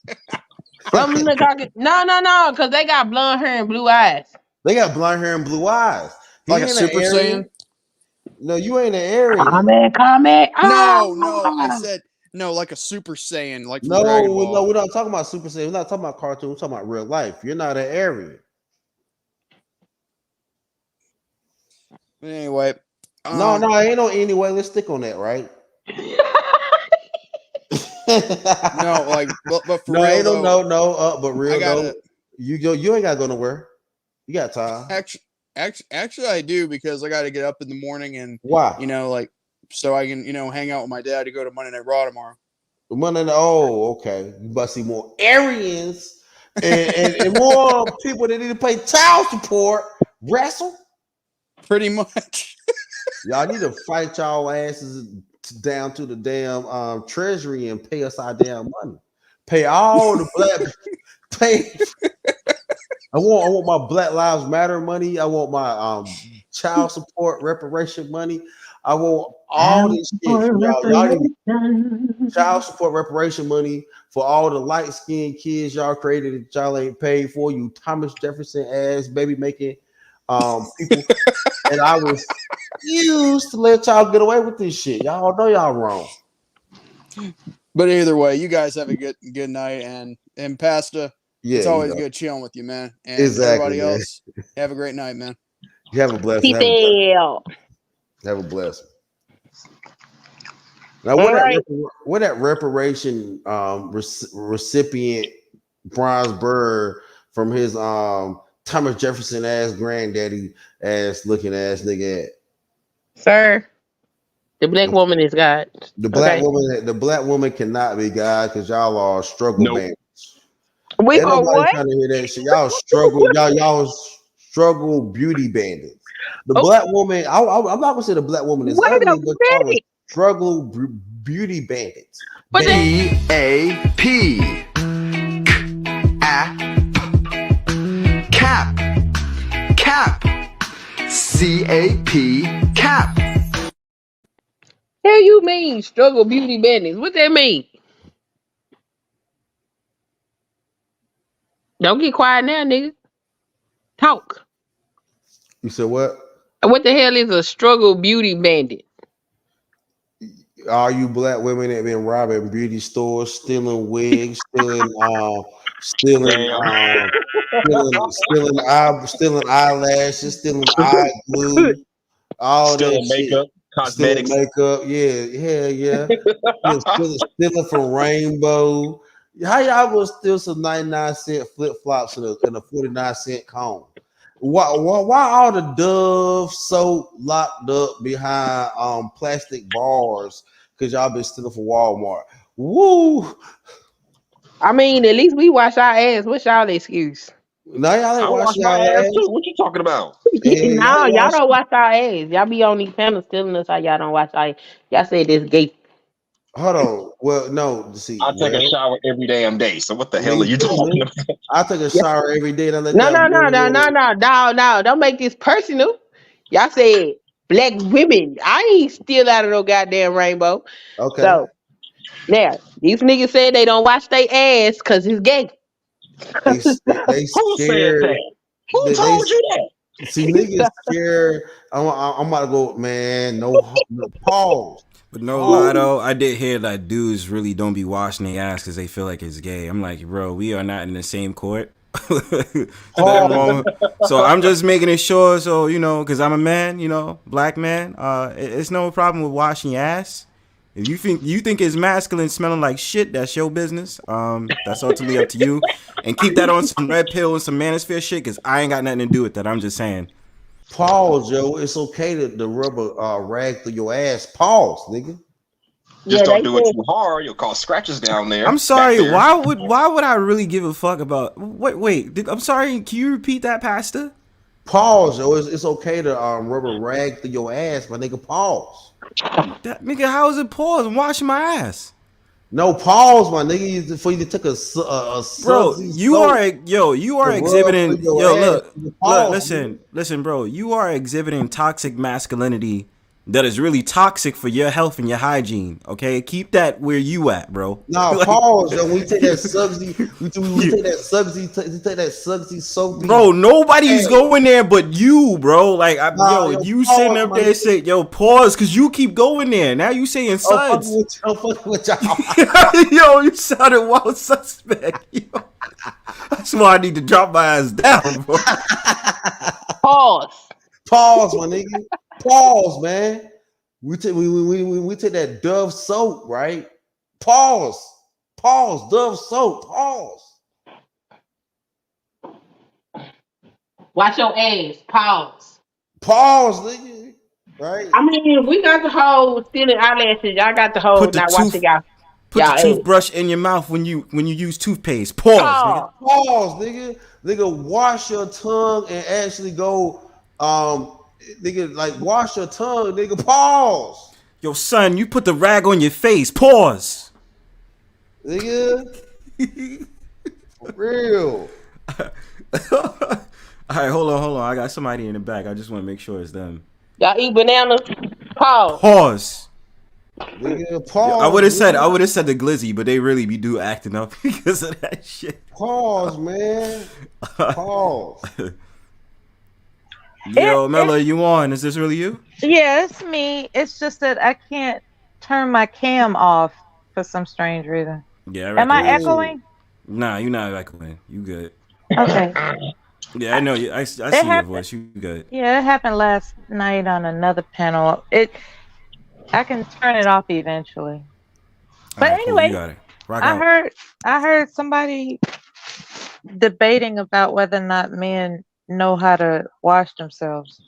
From the Caucasus? No, because they got blonde hair and blue eyes. They got blonde hair and blue eyes. Like a Super Saiyan? No, you ain't an Aryan. Comment. No, I said no, like a Super Saiyan, like from Dragon Ball. No, we're not talking about Super Saiyan. We're not talking about cartoons. We're talking about real life. You're not an Aryan. Anyway, no, ain't no anyway. Let's stick on that, right? No, like, but for no, real, ain't though, but real though, you ain't gotta go nowhere. You got time. Actually, I do, because I got to get up in the morning and why? Like, so I can hang out with my dad to go to Monday Night Raw tomorrow. Okay. You must see more Aryans and more people that need to pay child support wrestle. Pretty much. Y'all need to fight y'all asses down to the damn treasury and pay us our damn money. Pay all the pay. I want my Black Lives Matter money. I want my child support reparation money. I want all this shit. Y'all need child support reparation money for all the light-skinned kids y'all created that y'all ain't paid for. You Thomas Jefferson ass baby making people. And I was used to let y'all get away with this shit. Y'all know y'all wrong. But either way, you guys have a good night, and PASSDA. Yeah, it's always good chilling with you, man. And everybody else, have a great night, man. You have a blessed night. Have a blessed. Now, where that reparation recipient Bronzebird from his Thomas Jefferson ass granddaddy ass looking ass nigga at? Sir, the black woman is God. The black woman cannot be God, because y'all are struggle bandits. We are what? Trying to hear that shit. Y'all struggle. y'all struggle beauty bandits. The black woman. I'm not gonna say the black woman is ugly, but y'all struggle beauty bandits. BAP. Cap. CAP. Cap. Hell you mean struggle beauty bandits? What that mean? Don't get quiet now, nigga. Talk. You said what? What the hell is a struggle beauty bandit? All you black women that been robbing beauty stores, stealing wigs, stealing eyelashes, stealing eye glue, all stealing that makeup, shit. cosmetics. Stealing makeup, yeah. stealing from Rainbow. How y'all gonna steal some 99-cent flip flops and a 49-cent comb? Why all the Dove soap locked up behind plastic bars? Because y'all been stealing from Walmart. Woo! I mean, at least we wash our ass. What's y'all excuse? No, y'all ain't washing my y'all ass too. What you talking about? No, y'all don't wash our ass. Y'all be on these panels telling us how y'all don't wash our ass. Y'all say this gay. Hold on. Well, no. See, I take a shower every damn day. So what the hell are you talking about? I take a shower every day. And I let No. Don't make this personal. Y'all said black women. I ain't steal out of no goddamn Rainbow. Okay. So now these niggas said they don't wash their ass because it's gay. They scared. Who told you that? See, niggas scared. I'm about to go, man. No pause. But no lie though, I did hear that dudes really don't be washing their ass because they feel like it's gay. I'm like, bro, we are not in the same court. So I'm just making it sure, so because I'm a man, black man. It's no problem with washing your ass. If you think it's masculine smelling like shit, that's your business. That's ultimately up to you. And keep that on some red pill and some manosphere shit, because I ain't got nothing to do with that. I'm just saying. Pause, Joe. It's okay to rub a rag through your ass. Pause, nigga. Just don't do it too hard. You'll cause scratches down there. I'm sorry. There. Why would I really give a fuck about? Wait. I'm sorry. Can you repeat that, Pastor? Pause, yo. It's okay to rubber rag through your ass, my nigga. Pause. That nigga, how is it pause? I'm washing my ass. No, pause, my nigga. Before you took a bro, you are exhibiting. Yo, look, listen, bro. You are exhibiting toxic masculinity that is really toxic for your health and your hygiene. Okay, keep that where you at, bro. Nah, like, pause. Yo, we take that sugsy. We take that sugsy soapy. Bro, nobody's going there but you, bro. Like, you pause, sitting up there saying, "Yo, pause," because you keep going there. Now you saying suds. Yo, you sounded wild suspect. Yo. That's why I need to drop my ass down, bro. Pause, my nigga. Pause, man. We take that Dove soap, right? Pause, Dove soap. Pause. Watch your ass. Pause, nigga. Right? I mean, we got the whole stealing eyelashes. Y'all got the whole not watching y'all. Put the toothbrush in your mouth when you use toothpaste. Pause, nigga. Pause, nigga. Nigga, wash your tongue and actually go nigga, like, wash your tongue, nigga. Pause. Yo, son, you put the rag on your face. Pause. Nigga. For real. All right, hold on. I got somebody in the back. I just want to make sure it's them. Y'all eat bananas? Pause. Nigga, pause. Yo, I would have said the glizzy, but they really be acting up because of that shit. Pause, man. Pause. Yo, Mella, you on? Is this really you? Yeah, it's me. It's just that I can't turn my cam off for some strange reason. Yeah. Am I echoing? Nah, you're not echoing. You good. Okay. Yeah, I know you. I see your voice. You good. Yeah, it happened last night on another panel. I can turn it off eventually. But anyway, cool. I heard somebody debating about whether or not men know how to wash themselves.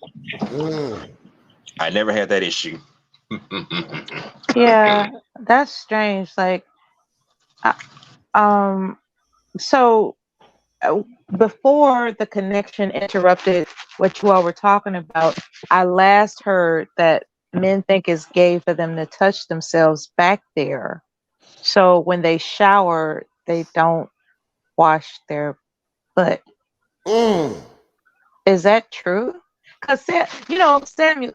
I never had that issue. Yeah, that's strange. Like, so before the connection interrupted what you all were talking about, I last heard that men think it's gay for them to touch themselves back there. So when they shower, they don't wash their butt. Is that true? Because, Samuel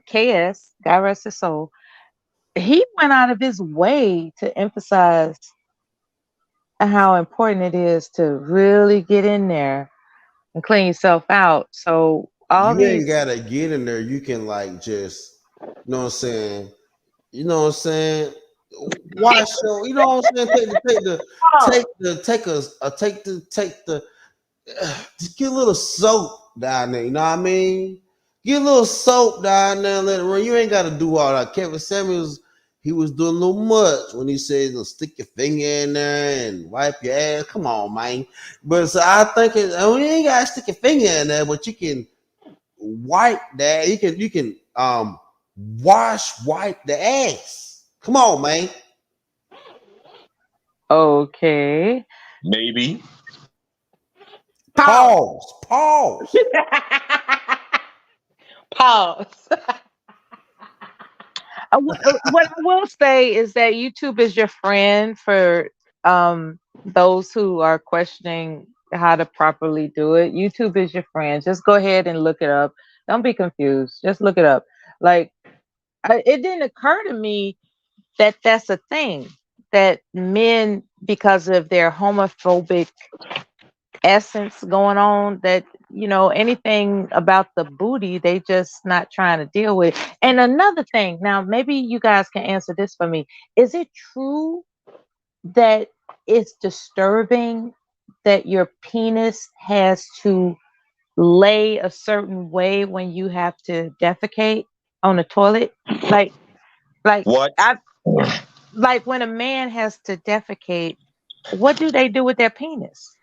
KS, God rest his soul, he went out of his way to emphasize how important it is to really get in there and clean yourself out. So ain't gotta get in there. You can, like, just, you know what I'm saying? Wash your, you know what I'm saying? Just get a little soap down there. You know what I mean? Get a little soap down there and let it run. You ain't gotta do all that. Kevin Samuels, he was doing a little much when he said, stick your finger in there and wipe your ass. Come on, man. But so I think you ain't gotta stick your finger in there, but you can wipe that. You can wipe the ass. Come on, man. Okay. Maybe. Pause. Pause. What I will say is that YouTube is your friend for those who are questioning how to properly do it. YouTube is your friend. Just go ahead and look it up. Don't be confused. Just look it up. Like, it didn't occur to me that that's a thing, that men, because of their homophobic essence going on, that anything about the booty they just not trying to deal with. And another thing, now maybe you guys can answer this for me, is it true that it's disturbing that your penis has to lay a certain way when you have to defecate on the toilet? Like what? Like when a man has to defecate, what do they do with their penis?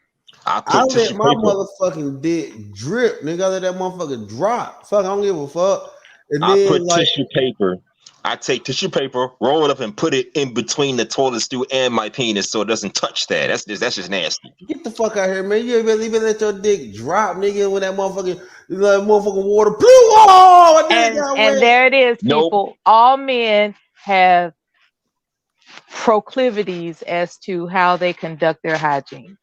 I let my motherfucking dick drip, nigga. I let that motherfucker drop. Fuck, I don't give a fuck. And I then, put tissue paper I take tissue paper, roll it up, and put it in between the toilet stool and my penis so it doesn't touch that. That's just nasty. Get the fuck out here, man. You really let your dick drop, nigga, when that motherfucking water. Oh, and there it is, people. All men have proclivities as to how they conduct their hygiene.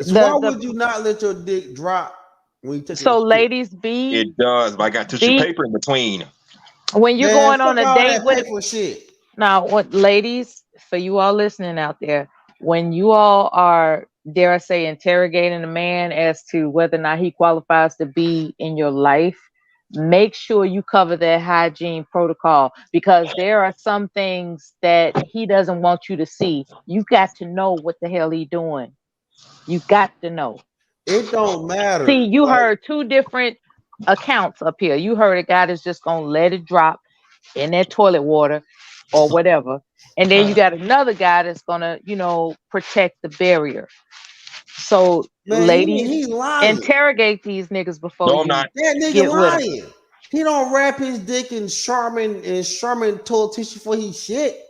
So why would you not let your dick drop when you take so ladies be it does, but I got tissue paper in between. When you're going on a date with shit. Now, what ladies, for you all listening out there, when you all are, dare I say, interrogating a man as to whether or not he qualifies to be in your life, make sure you cover that hygiene protocol, because there are some things that he doesn't want you to see. You got to know what the hell he doing. You got to know. It don't matter. See, you heard two different accounts up here. You heard a guy that's just gonna let it drop in that toilet water or whatever, and then you got another guy that's gonna, protect the barrier. So, Man, ladies, he lying. interrogate these niggas before No, you I'm not. That nigga get with lying. them. He don't wrap his dick in Charmin toilet tissue for he shit.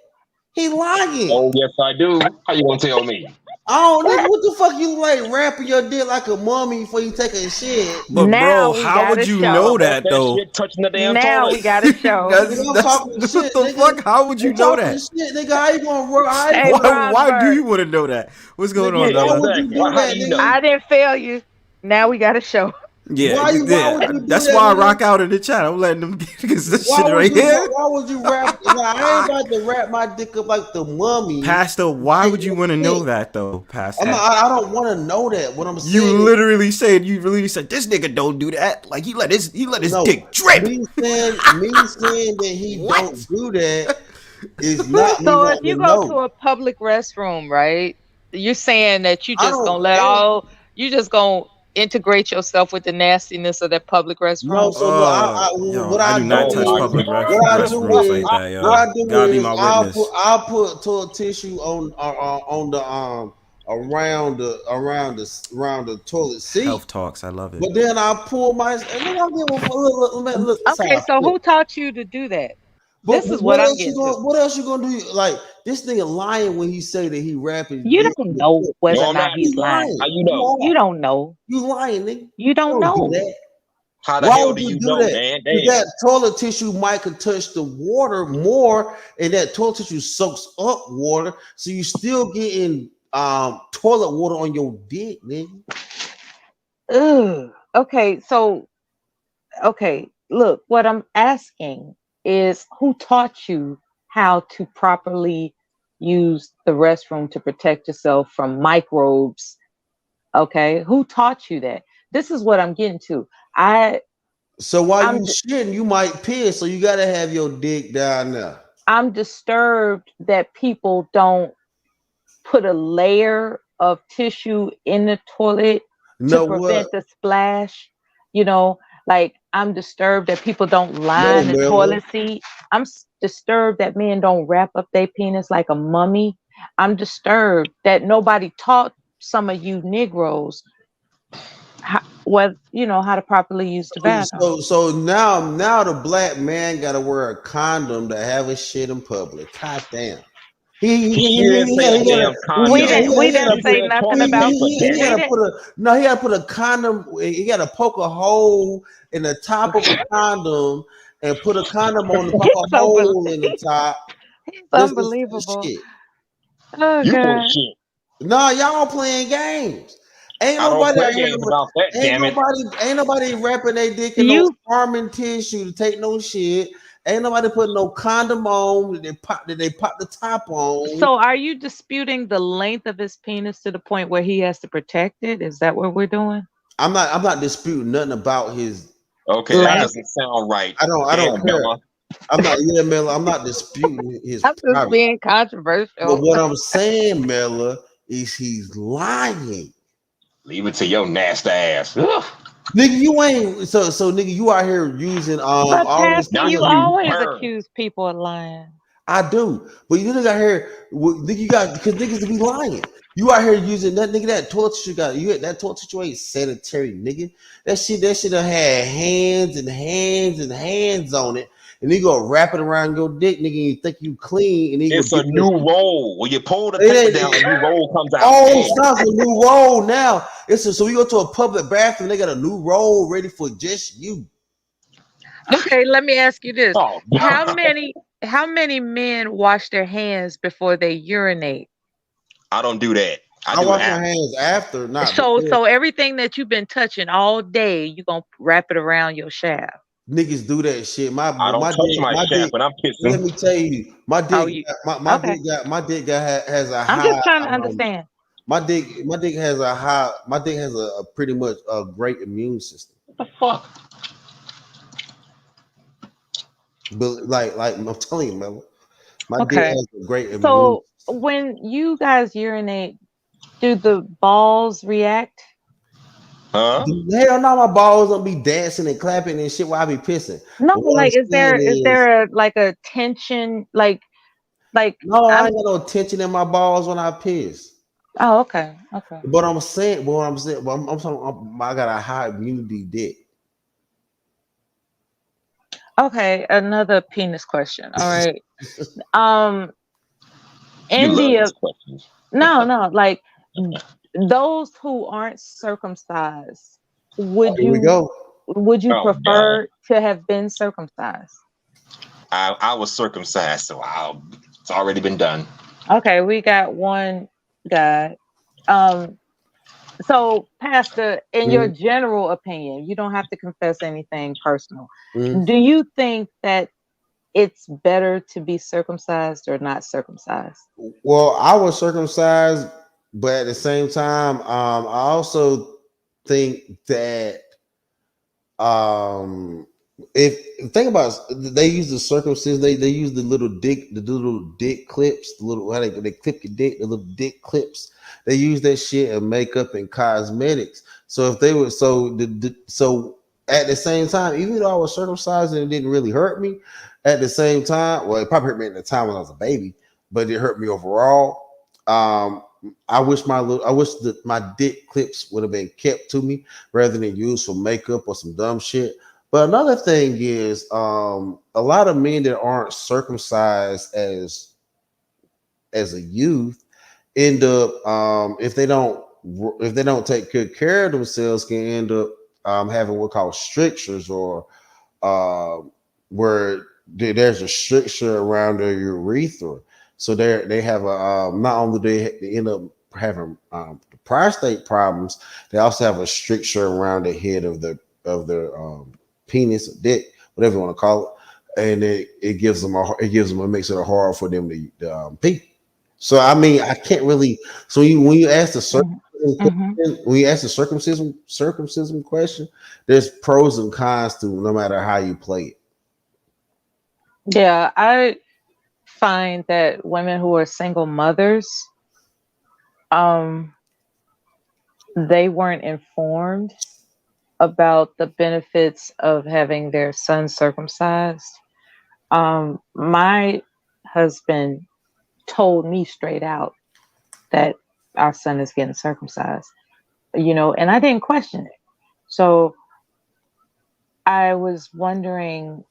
He lying. Oh yes, I do. How you gonna tell me? Oh, nigga, what the fuck you like wrapping your dick like a mummy before you take a shit? But Now bro, we how would gotta you show. know that though? Shit touching the damn Now toilet. we got to show. I'm talking What shit, the nigga. fuck? How would you I'm know talking that? shit, nigga. How you gonna work? Hey, Why do Bronzebird, you want to know that? What's going on, Yeah, Why Mella? would you exactly. do How that, do you nigga? know? I didn't fail you. Now we got to show. Yeah, Why would you do that's that, why I nigga? rock out in the chat. I'm letting them get this Why shit would right you? here. Why would you wrap? Nah, I ain't about to wrap my dick up like the mummy. Pastor, why would you Take want to no know shit. that though, Pastor? I don't want to know that. What I'm saying. You literally said this nigga don't do that. Like he let his dick drip. Me saying that he don't do that is not me So if wanting you to go know. to a public restroom, right? You're saying that you I just gonna don't. you just gonna integrate yourself with the nastiness of that public restroom. No, so look, Yo, what I I do not do touch is, public what I do restrooms is, like that, yo. what I do Gotta be is, my witness. I'll put toilet tissue on the around the toilet seat. Health talks, I love it. But then I pull my, and then I'll give a look. Okay, so who taught you to do that? This is what I'm getting to. What else you gonna do? Like this nigga lying when he say that he rapping. You don't know whether No, or I'm not not. he's lying. How you know? You don't know. You lying, nigga. You don't Do know. that. How the Why hell would do you you do know, that? man? 'Cause Damn. that toilet tissue might could touch the water more, and that toilet tissue soaks up water, so you still getting toilet water on your dick, nigga. Ugh. Okay, look, what I'm asking is who taught you how to properly use the restroom to protect yourself from microbes? Okay, who taught you that? This is what I'm getting to. So while you shitting, you might piss, so you gotta have your dick down there. I'm disturbed that people don't put a layer of tissue in the toilet to prevent the splash. Like I'm disturbed that people don't line the toilet seat. I'm disturbed that men don't wrap up their penis like a mummy. I'm disturbed that nobody taught some of you Negroes how to properly use the bathroom. So now the black man gotta wear a condom to have a shit in public. God damn. You didn't say a damn condom. We didn't say nothing about he gotta put a condom. He gotta poke a hole in the top of a condom and put a condom on the top of a hole in the top. It's unbelievable. Shit. Oh, you God. bullshit. No, y'all playing games. Ain't I don't nobody play games about that, damn it. Ain't nobody wrapping their dick in no Charmin tissue to take no shit. Ain't nobody putting no condom on. They pop the top on. So are you disputing the length of his penis to the point where he has to protect it? Is that what we're doing? I'm not disputing nothing about his. Okay, that doesn't sound right. I don't care. Mella. Mella. I'm not disputing his. I'm just being controversial. But what I'm saying, Mella, is he's lying. Leave it to your nasty ass. Ugh. Nigga, you ain't so nigga, you out here using But Pastor, you always burn. accuse people of lying. I do, but you nigga out here, nigga, you got because niggas to be lying. You out here using that nigga, that toilet tissue that toilet tissue ain't sanitary, nigga. That shit done had hands and hands and hands on it. and you go wrap it around your dick, nigga, and you think you clean, and then It's a new roll. When you pull the paper down, a new roll comes out. Oh, stop, a new roll now. So we go to a public bathroom, they got a new roll ready for just you. Okay, let me ask you this: Oh, how many men wash their hands before they urinate? I don't do that. I wash my hands after, not So before. everything that you've been touching all day, you gonna wrap it around your shaft. Niggas do that shit. I don't touch my shaft when I'm pissing. Let me tell you, my dick, has a high. I'm just trying to understand. My dick has a pretty much a great immune system. What the fuck? But like I'm telling you, Mella, my dick Okay. has a great immune. So when you guys urinate, do the balls react? Huh? Hell no, my balls don't be dancing and clapping and shit while I be pissing. No, But what like I'm saying is there a tension like no, I ain't got no tension in my balls when I piss. Oh, okay. Okay. But I'm saying, I'm talking, I got a high immunity dick. Okay, another penis question. All right. You love India. these questions. No, like those who aren't circumcised, would Here we you go. Oh, prefer to have been circumcised? I was circumcised, so it's already been done. Okay, we got one guy. So PASSDA, in your general opinion, you don't have to confess anything personal. Do you think that it's better to be circumcised or not circumcised? Well, I was circumcised, but at the same time, I also think that if think about it, they use the circumcision, they use the little dick clips, the little how they clip your dick, the little dick clips. They use that shit in makeup and cosmetics. So if they were so at the same time, even though I was circumcised and it didn't really hurt me, at the same time, well, it probably hurt me at the time when I was a baby, but it hurt me overall. I wish that my dick clips would have been kept to me rather than used for makeup or some dumb shit. But another thing is, a lot of men that aren't circumcised as a youth end up, if they don't take good care of themselves, can end up having what called strictures, or where there's a stricture around their urethra. So they have a not only do they end up having prostate problems, they also have a stricture around the head of their penis or dick, whatever you want to call it, and it gives them it makes it hard for them to pee. So I mean, I can't really. So when you ask the circumcision question, there's pros and cons to no matter how you play it. Yeah, I find that women who are single mothers, they weren't informed about the benefits of having their son circumcised. My husband told me straight out that our son is getting circumcised, and I didn't question it. So I was wondering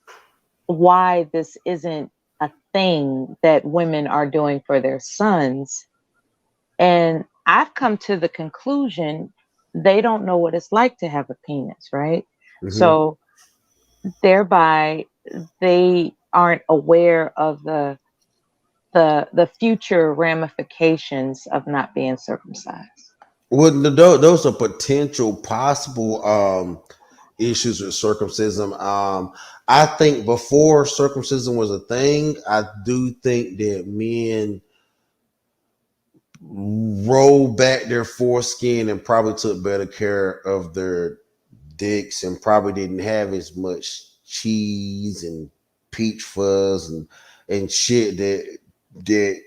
why this isn't a thing that women are doing for their sons. And I've come to the conclusion they don't know what it's like to have a penis, right? Mm-hmm. So thereby they aren't aware of the future ramifications of not being circumcised. Well, those are potential possible issues with circumcision. I think before circumcision was a thing, I do think that men rolled back their foreskin and probably took better care of their dicks and probably didn't have as much cheese and peach fuzz and shit that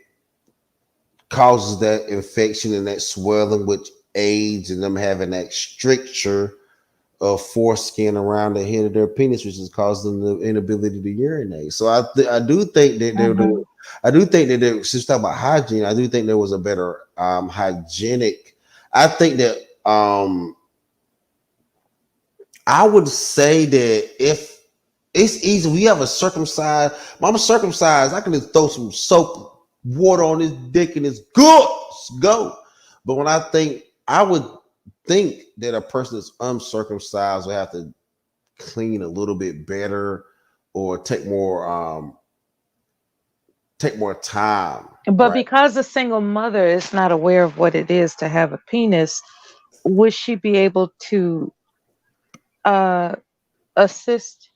causes that infection and that swelling, which aids in them having that stricture of foreskin around the head of their penis, which is causing the inability to urinate. So I do think that I do think that there, since talking about hygiene, I do think there was a better hygienic. I think that I would say that if It's easy. We have a circumcised. I'm circumcised. I can just throw some soap, water on his dick, and it's good. Let's go. But when I would think that a person that's uncircumcised would have to clean a little bit better or take more time. But Right? because a single mother is not aware of what it is to have a penis, would she be able to assist?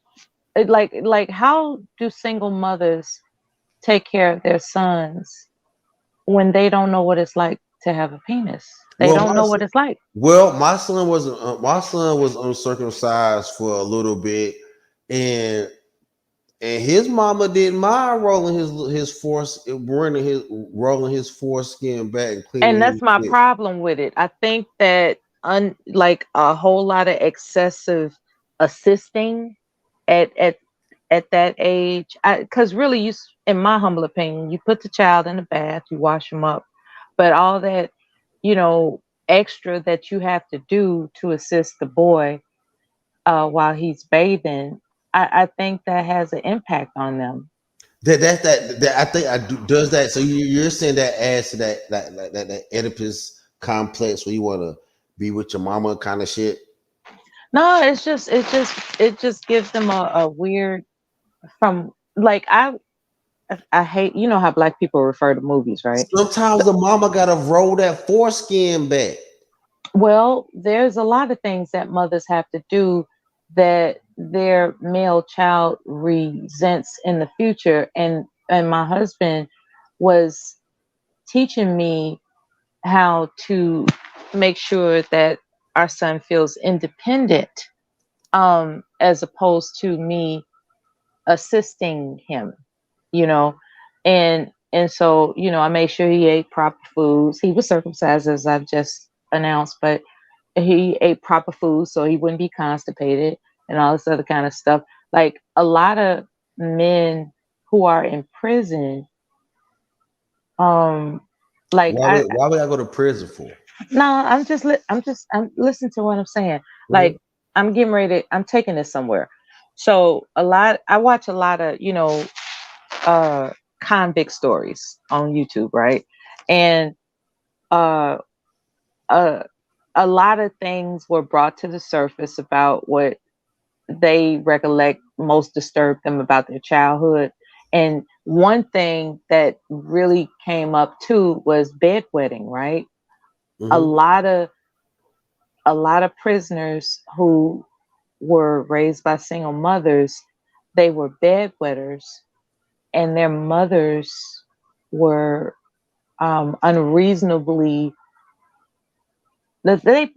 Like how do single mothers take care of their sons when they don't know what it's like to have a penis? They don't know what it's like. Well, my son was uncircumcised for a little bit, and his mama didn't mind rolling his foreskin back and cleaning. And that's my problem with it. I think that like a whole lot of excessive assisting at that age, because really, in my humble opinion, you put the child in the bath, you wash him up, but all that, extra that you have to do to assist the boy while he's bathing, I think that has an impact on them. That I think does that. So you're saying that adds to that Oedipus complex where you want to be with your mama kind of shit? No, it just gives them a weird from like I hate, how black people refer to movies, right? Sometimes the mama gotta roll that foreskin back. Well, there's a lot of things that mothers have to do that their male child resents in the future. And my husband was teaching me how to make sure that our son feels independent, as opposed to me assisting him, and so, I made sure he ate proper foods. He was circumcised, as I've just announced, but he ate proper food so he wouldn't be constipated and all this other kind of stuff. Like a lot of men who are in prison, like why would I go to prison for? No, I'm listening to what I'm saying. Mm-hmm. Like I'm getting ready I'm taking this somewhere. So I watch a lot of, convict stories on YouTube, right? And a lot of things were brought to the surface about what they recollect most disturbed them about their childhood. And one thing that really came up too was bedwetting, right? Mm-hmm. A lot of prisoners who were raised by single mothers, they were bedwetters, and their mothers were unreasonably. They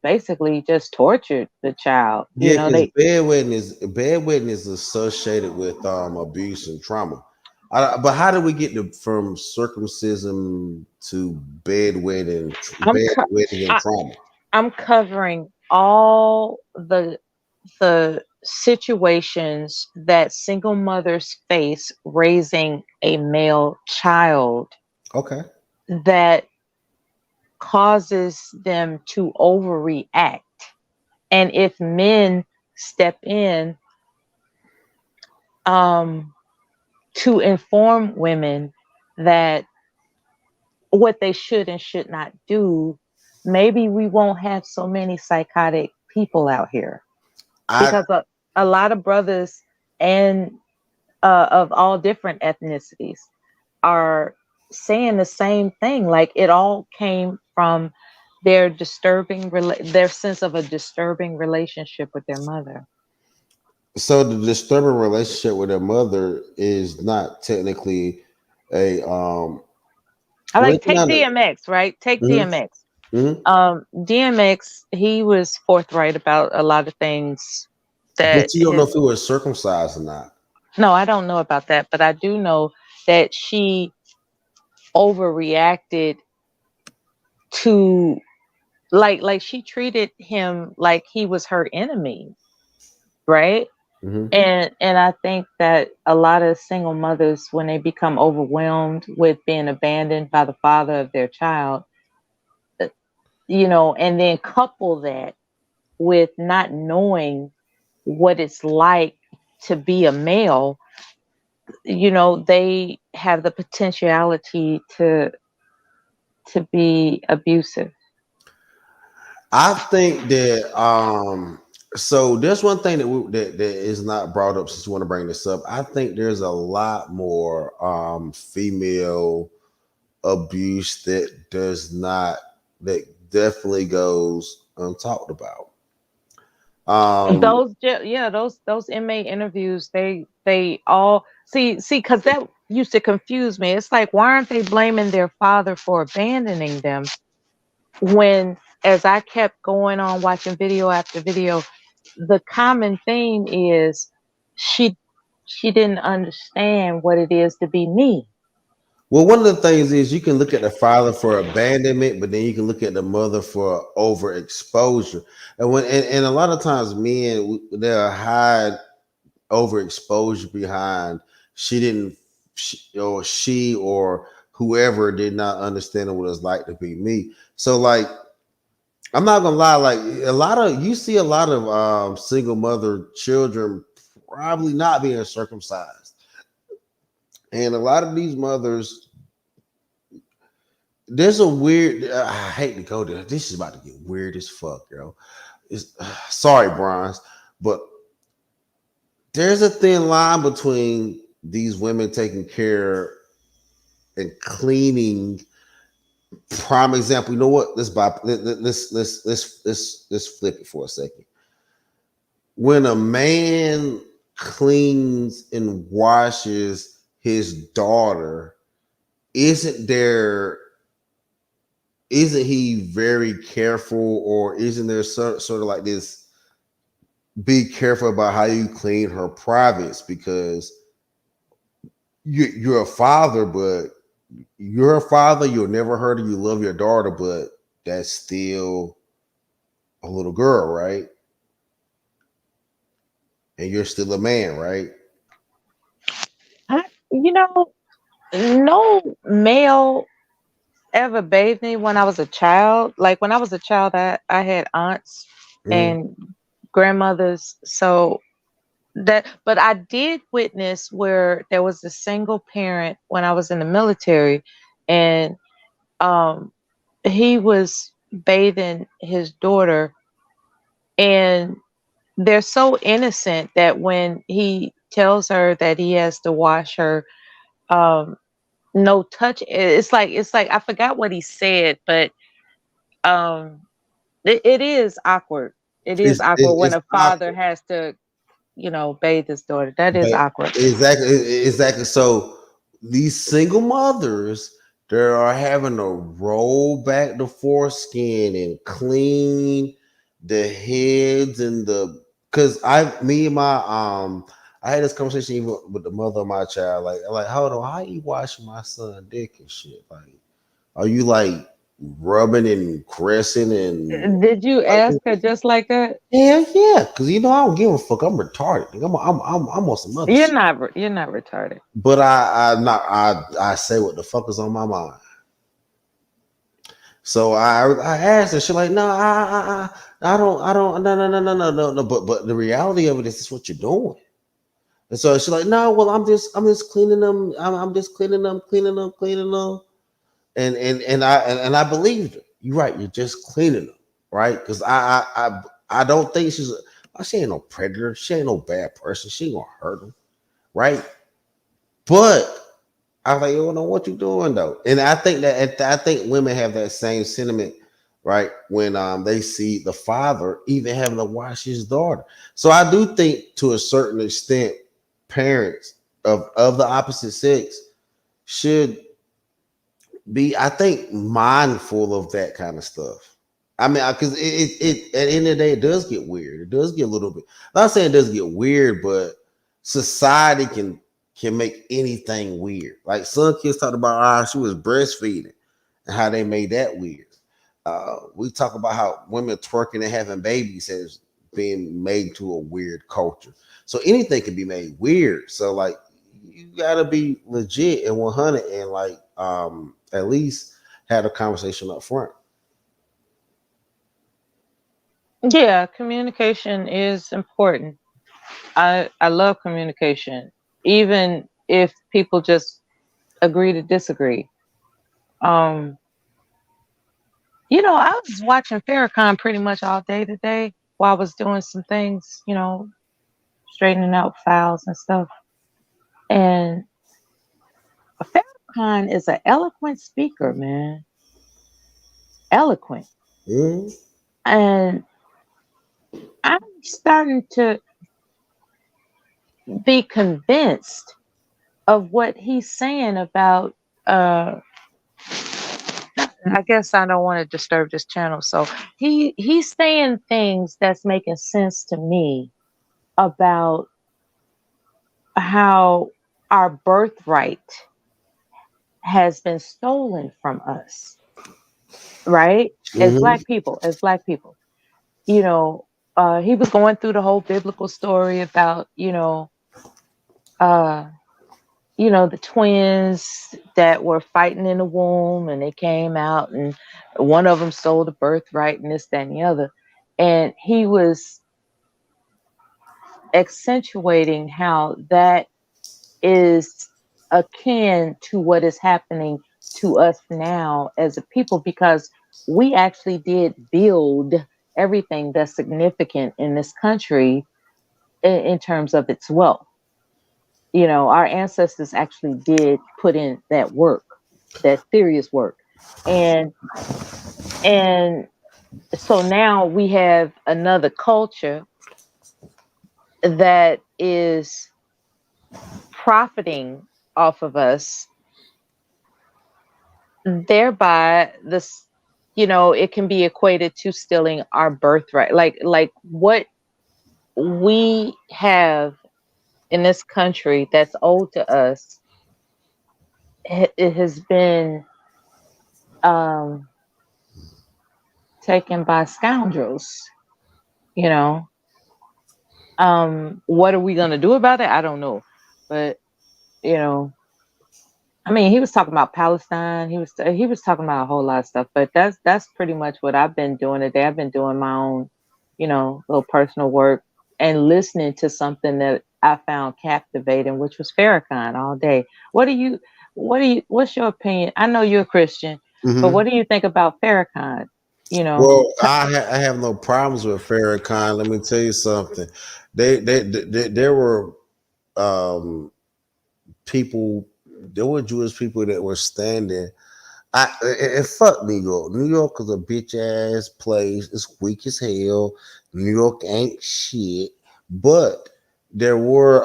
basically just tortured the child. Yeah, because bedwetting is associated with abuse and trauma. But how do we get from circumcision to bedwetting and trauma? I'm covering all the situations that single mothers face raising a male child. Okay. That causes them to overreact. And if men step in to inform women that what they should and should not do, maybe we won't have so many psychotic people out here. Because a lot of brothers and of all different ethnicities are saying the same thing. Like it all came from their their sense of a disturbing relationship with their mother. So the disturbing relationship with their mother is not technically a I like take DMX, right? Take DMX. Mm-hmm. DMX, he was forthright about a lot of things that. But you don't know if he was circumcised or not. No, I don't know about that, but I do know that she overreacted to like she treated him like he was her enemy, right? Mm-hmm. And I think that a lot of single mothers, when they become overwhelmed with being abandoned by the father of their child, and then couple that with not knowing what it's like to be a male, you know, they have the potentiality to be abusive. I think that so there's one thing that is not brought up since you want to bring this up. I think there's a lot more female abuse that definitely goes untalked about. Those inmate interviews, they all see because that used to confuse me. It's like, why aren't they blaming their father for abandoning them? When, as I kept going on watching video after video, the common theme is she didn't understand what it is to be me. Well, one of the things is you can look at the father for abandonment, but then you can look at the mother for overexposure. And a lot of times men they'll hide overexposure behind she or whoever did not understand what it's like to be me. So like I'm not gonna lie, like you see a lot of single mother children probably not being circumcised. And a lot of these mothers, there's a weird. I hate to go there. This is about to get weird as fuck, yo. Sorry, Bronze, but there's a thin line between these women taking care and cleaning. Prime example. You know what? Let's flip it for a second. When a man cleans and washes his daughter, isn't he very careful, or isn't there sort of like this be careful about how you clean her privates, because you're a father, but you'll never hurt her, you love your daughter, but that's still a little girl, right? And you're still a man, right? You know, no male ever bathed me when I was a child. Like when I was a child, I had aunts and grandmothers. So but I did witness where there was a single parent when I was in the military, and he was bathing his daughter, and they're so innocent that when he tells her that he has to wash her, no touch. It's like I forgot what he said, but it is awkward. It is awkward when It's a father awkward. has to, bathe his daughter. That is awkward. Exactly. So these single mothers, they are having to roll back the foreskin and clean the heads and because I had this conversation even with the mother of my child, like hold on, how you washing my son dick and shit? Like, are you like rubbing and caressing and Did you ask her just like that? hell yeah, because I don't give a fuck. I'm retarded. I'm on some other You're shit. you're not retarded. But I say what the fuck is on my mind. So I asked her, she's like, no, I don't, no. But the reality of it is, this is what you're doing. And so she's like, no, well, I'm just cleaning them. I'm just cleaning them. And I believed her. You're right. You're just cleaning them, right? Because I don't think she ain't no predator. She ain't no bad person. She ain't gonna hurt him, right? But I was like, you don't know what you're doing though, and I think women have that same sentiment, right? When they see the father even having to wash his daughter. So I do think, to a certain extent, parents of the opposite sex should be, I think, mindful of that kind of stuff. I mean, because it at the end of the day, it does get weird. It does get a little bit. I'm not saying it does get weird, but society can make anything weird. Like Sunkissed talked about how she was breastfeeding and how they made that weird. We talk about how women twerking and having babies has been made to a weird culture. So anything can be made weird. So like, you gotta be legit and 100 and like at least have a conversation up front. Yeah, communication is important. I love communication, even if people just agree to disagree. You know, I was watching Farrakhan pretty much all day today while I was doing some things, you know, straightening out files and stuff. And Farrakhan is an eloquent speaker, man. Eloquent. Mm-hmm. And I'm starting to be convinced of what he's saying about I guess I don't want to disturb this channel. So he's saying things that's making sense to me about how our birthright has been stolen from us, right? As black people, you know, he was going through the whole biblical story about, the twins that were fighting in the womb and they came out and one of them stole the birthright and this, that, and the other. And he was accentuating how that is akin to what is happening to us now as a people, because we actually did build everything that's significant in this country in terms of its wealth. You know, our ancestors actually did put in that work, that serious work. And so now we have another culture that is profiting off of us, thereby this, it can be equated to stealing our birthright. Like what we have in this country that's owed to us, it has been taken by scoundrels. What are we gonna do about it? I don't know, but I mean, he was talking about Palestine. He was talking about a whole lot of stuff, but that's pretty much what I've been doing today. I've been doing my own, little personal work and listening to something that I found captivating, which was Farrakhan all day. What's your opinion? I know you're a Christian, but what do you think about Farrakhan? Well, I have no problems with Farrakhan. Let me tell you something. There were people. There were Jewish people that were standing. And fuck New York. New York is a bitch ass place. It's weak as hell. New York ain't shit. But there were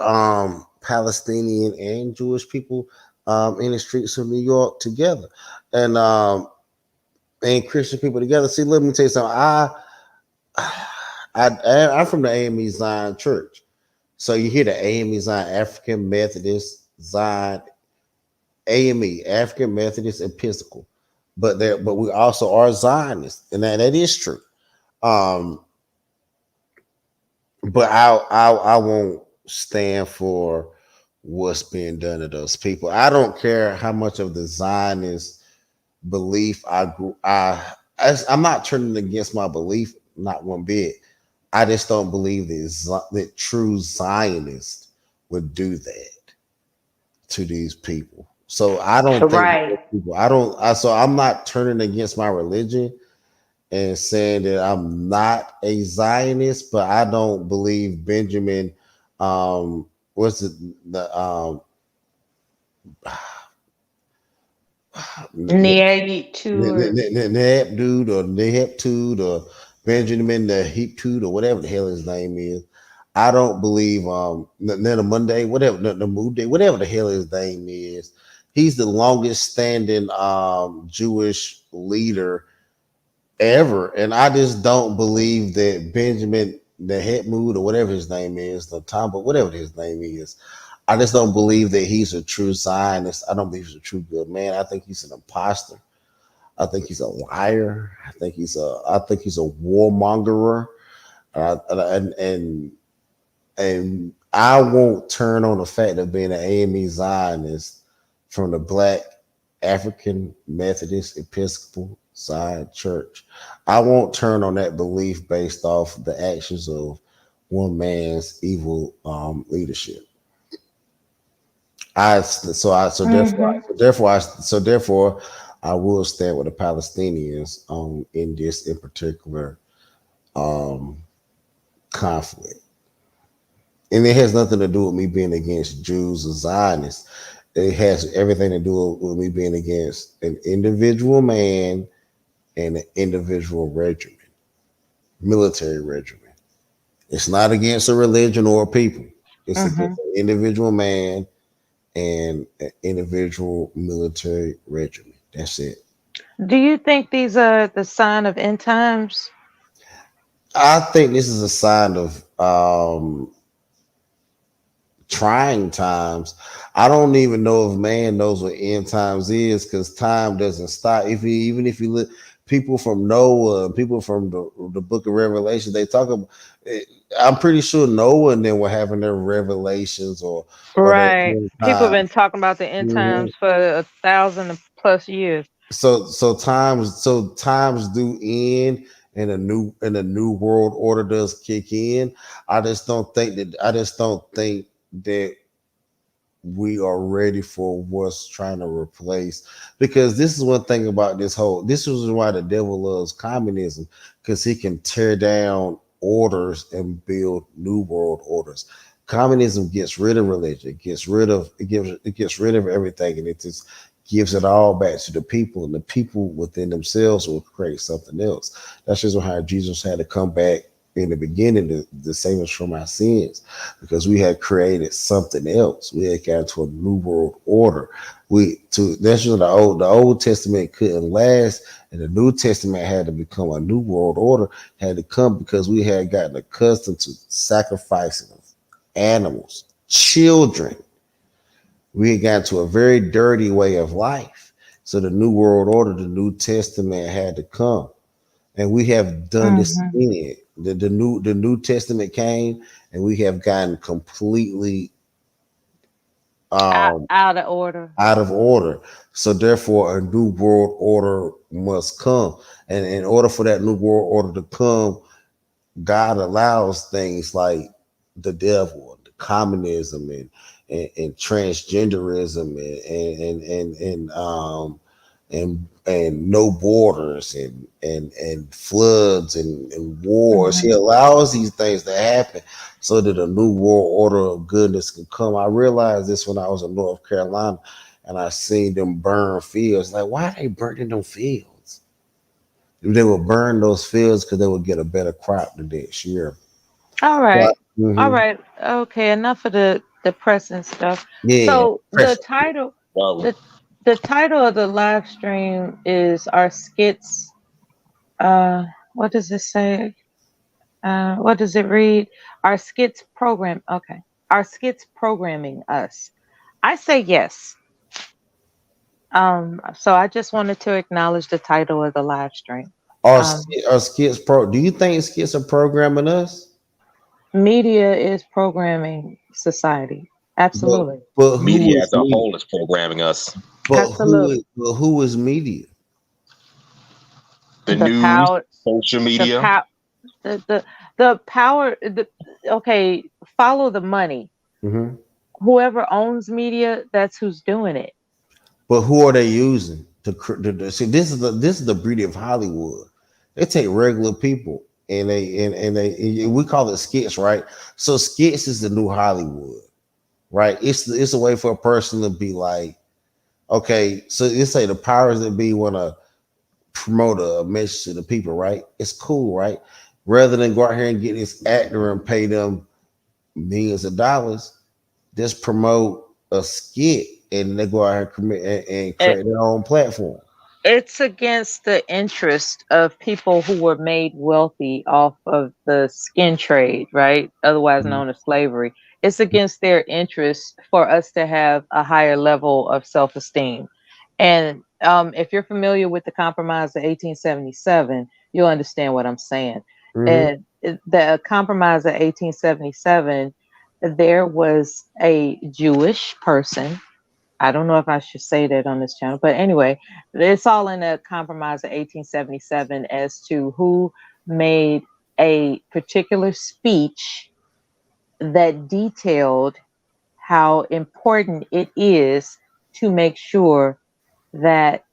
Palestinian and Jewish people in the streets of New York together, and Christian people together. See, let me tell you something. I'm from the AME Zion Church, so you hear the AME Zion, African Methodist Zion, AME, African Methodist Episcopal, but we also are Zionists, and that is true. But I won't stand for what's being done to those people. I don't care how much of the Zionist belief I'm not turning against my belief, not one bit. I just don't believe that true Zionists would do that to these people. So I don't think people, so I'm not turning against my religion and saying that I'm not a Zionist, but I don't believe Benjamin what's it the Neheb dude or Neheb dude or Benjamin the Heap dude or whatever the hell his name is. I don't believe Nana Monday, whatever the Mood Day, whatever the hell his name is. He's the longest standing Jewish leader ever, and I just don't believe that Benjamin the Head Mood or whatever his name is, the Tom, but whatever his name is. I just don't believe that he's a true Zionist. I don't believe he's a true good man. I think he's an imposter. I think he's a liar. I think he's a warmongerer. And I won't turn on the fact of being an AME Zionist from the Black African Methodist Episcopal Zion Church. I won't turn on that belief based off the actions of one man's evil leadership. Therefore I will stand with the Palestinians in this in particular conflict. And it has nothing to do with me being against Jews or Zionists. It has everything to do with me being against an individual man and an individual regimen, military regimen. It's not against a religion or a people. It's against an individual man and an individual military regimen. That's it. Do you think these are the sign of end times? I think this is a sign of trying times. I don't even know if man knows what end times is because time doesn't stop. Even if you look, people from Noah, people from the Book of Revelation, they talk about. I'm pretty sure Noah and them were having their revelations or Right. People have time. been talking about the end times for 1,000+ years. So times do end and a new world order does kick in. I just don't think that we are ready for what's trying to replace, because this is one thing about this is why the devil loves communism, because he can tear down orders and build new world orders. Communism gets rid of religion, it gets rid of everything, and it just gives it all back to the people, and the people within themselves will create something else. That's just how Jesus had to come back in the beginning to save us from our sins, because we had created something else. We had got to a new world order. That's just the Old Testament couldn't last, and the New Testament had to become a new world order, had to come because we had gotten accustomed to sacrificing animals, children. We had gotten to a very dirty way of life. So the new world order, the New Testament had to come. And we have done this again. The New Testament came, and we have gotten completely out of order. Out of order. So therefore, a new world order must come. And in order for that new world order to come, God allows things like the devil, the communism, and transgenderism, and no borders, and floods and wars. He allows these things to happen so that a new world order of goodness can come. I realized this when I was in North Carolina and I seen them burn fields. Like, why are they burning them fields? They would burn those fields because they would get a better crop the next year. All right. All right. Okay. Enough of the depressing stuff. Yeah. So the title of the live stream is our skits. What does it say? What does it read? Our skits program. Okay. Our skits programming us. I say yes. So I just wanted to acknowledge the title of the live stream. Are skits do you think skits are programming us? Media is programming society. Absolutely. But media as a whole is programming us. But who is media? The news, social media. The power. Okay, follow the money. Whoever owns media, that's who's doing it. But who are they using to see? This is the beauty of Hollywood. They take regular people and we call it skits, right? So skits is the new Hollywood, right? It's a way for a person to be like, okay, so let's say the powers that be want to promote a message to the people, right? It's cool, right? Rather than go out here and get this actor and pay them millions of dollars, just promote a skit and they go out here and create their own platform. It's against the interest of people who were made wealthy off of the skin trade, right? Otherwise known as slavery. It's against their interest for us to have a higher level of self-esteem. And if you're familiar with the Compromise of 1877, you'll understand what I'm saying. And the Compromise of 1877, there was a Jewish person. I don't know if I should say that on this channel, but anyway, it's all in the Compromise of 1877 as to who made a particular speech that detailed how important it is to make sure that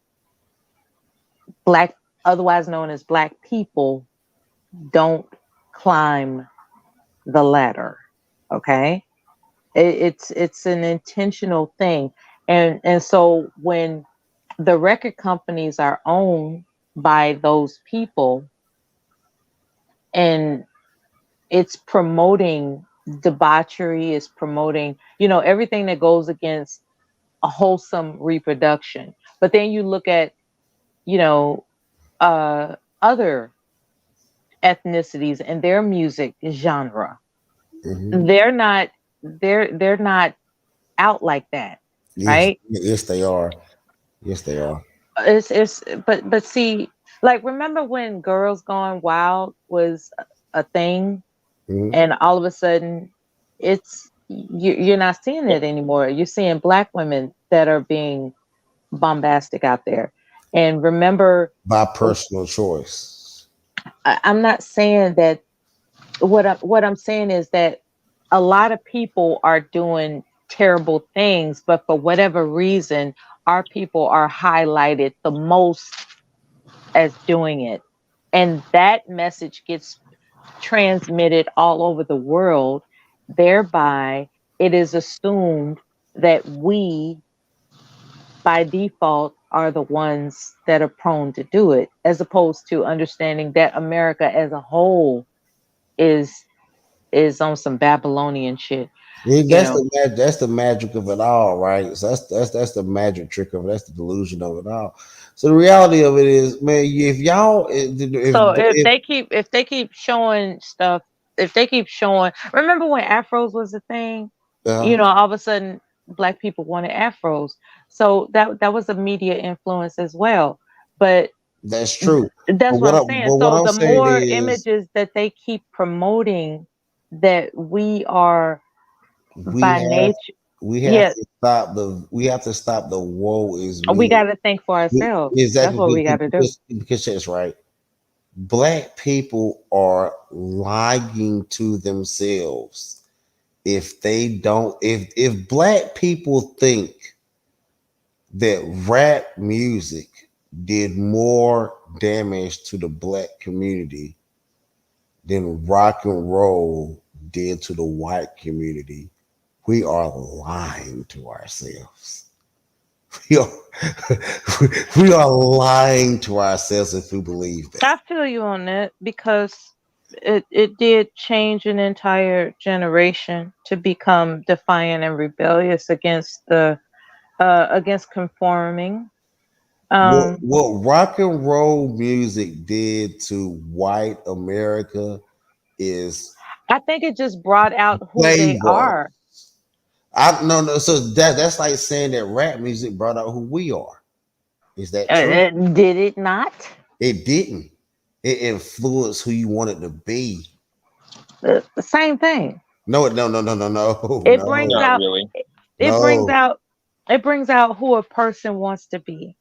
Black, otherwise known as Black people, don't climb the ladder. Okay, it's an intentional thing, and so when the record companies are owned by those people, and it's promoting debauchery, is promoting, everything that goes against a wholesome reproduction. But then you look at, you know, other ethnicities and their music genre. They're not they're not out like that, Yes, right? yes, they are. Yes, they are. It's but see, like, remember when Girls Gone Wild was a thing, and all of a sudden you're not seeing it anymore. You're seeing Black women that are being bombastic out there. And remember, By personal choice. I'm not saying that. What I'm saying is that a lot of people are doing terrible things, but for whatever reason, our people are highlighted the most as doing it. And that message gets transmitted all over the world. Thereby, it is assumed that we, by default, are the ones that are prone to do it, as opposed to understanding that America as a whole is on some Babylonian shit. Yeah, You know, that's the magic of it all, right? So that's the magic trick of it. That's the delusion of it all. So the reality of it is, man, if y'all, so if they keep showing stuff, if they keep showing, remember when afros was a thing? All of a sudden Black people wanted afros. So that was a media influence as well. But that's true. that's what I'm saying. But what So I'm the saying more is, images that they keep promoting that we are we by have nature, we have yeah, to stop the woe is we me. got to think for ourselves. That's Exactly, what we got to do. because that's right. Black people are lying to themselves if they don't. If Black people think that rap music did more damage to the Black community than rock and roll did to the white community, we are lying to ourselves. We are, we are lying to ourselves if we believe that. I feel you on that, because it did change an entire generation to become defiant and rebellious against the against conforming. What rock and roll music did to white America is I think it just brought out who they flavor. are. I no. So that's like saying that rap music brought out who we are. Is that true? Did it not? It didn't. It influenced who you wanted to be. The same thing. No. It brings Not out. really. It brings No. out. It brings out who a person wants to be.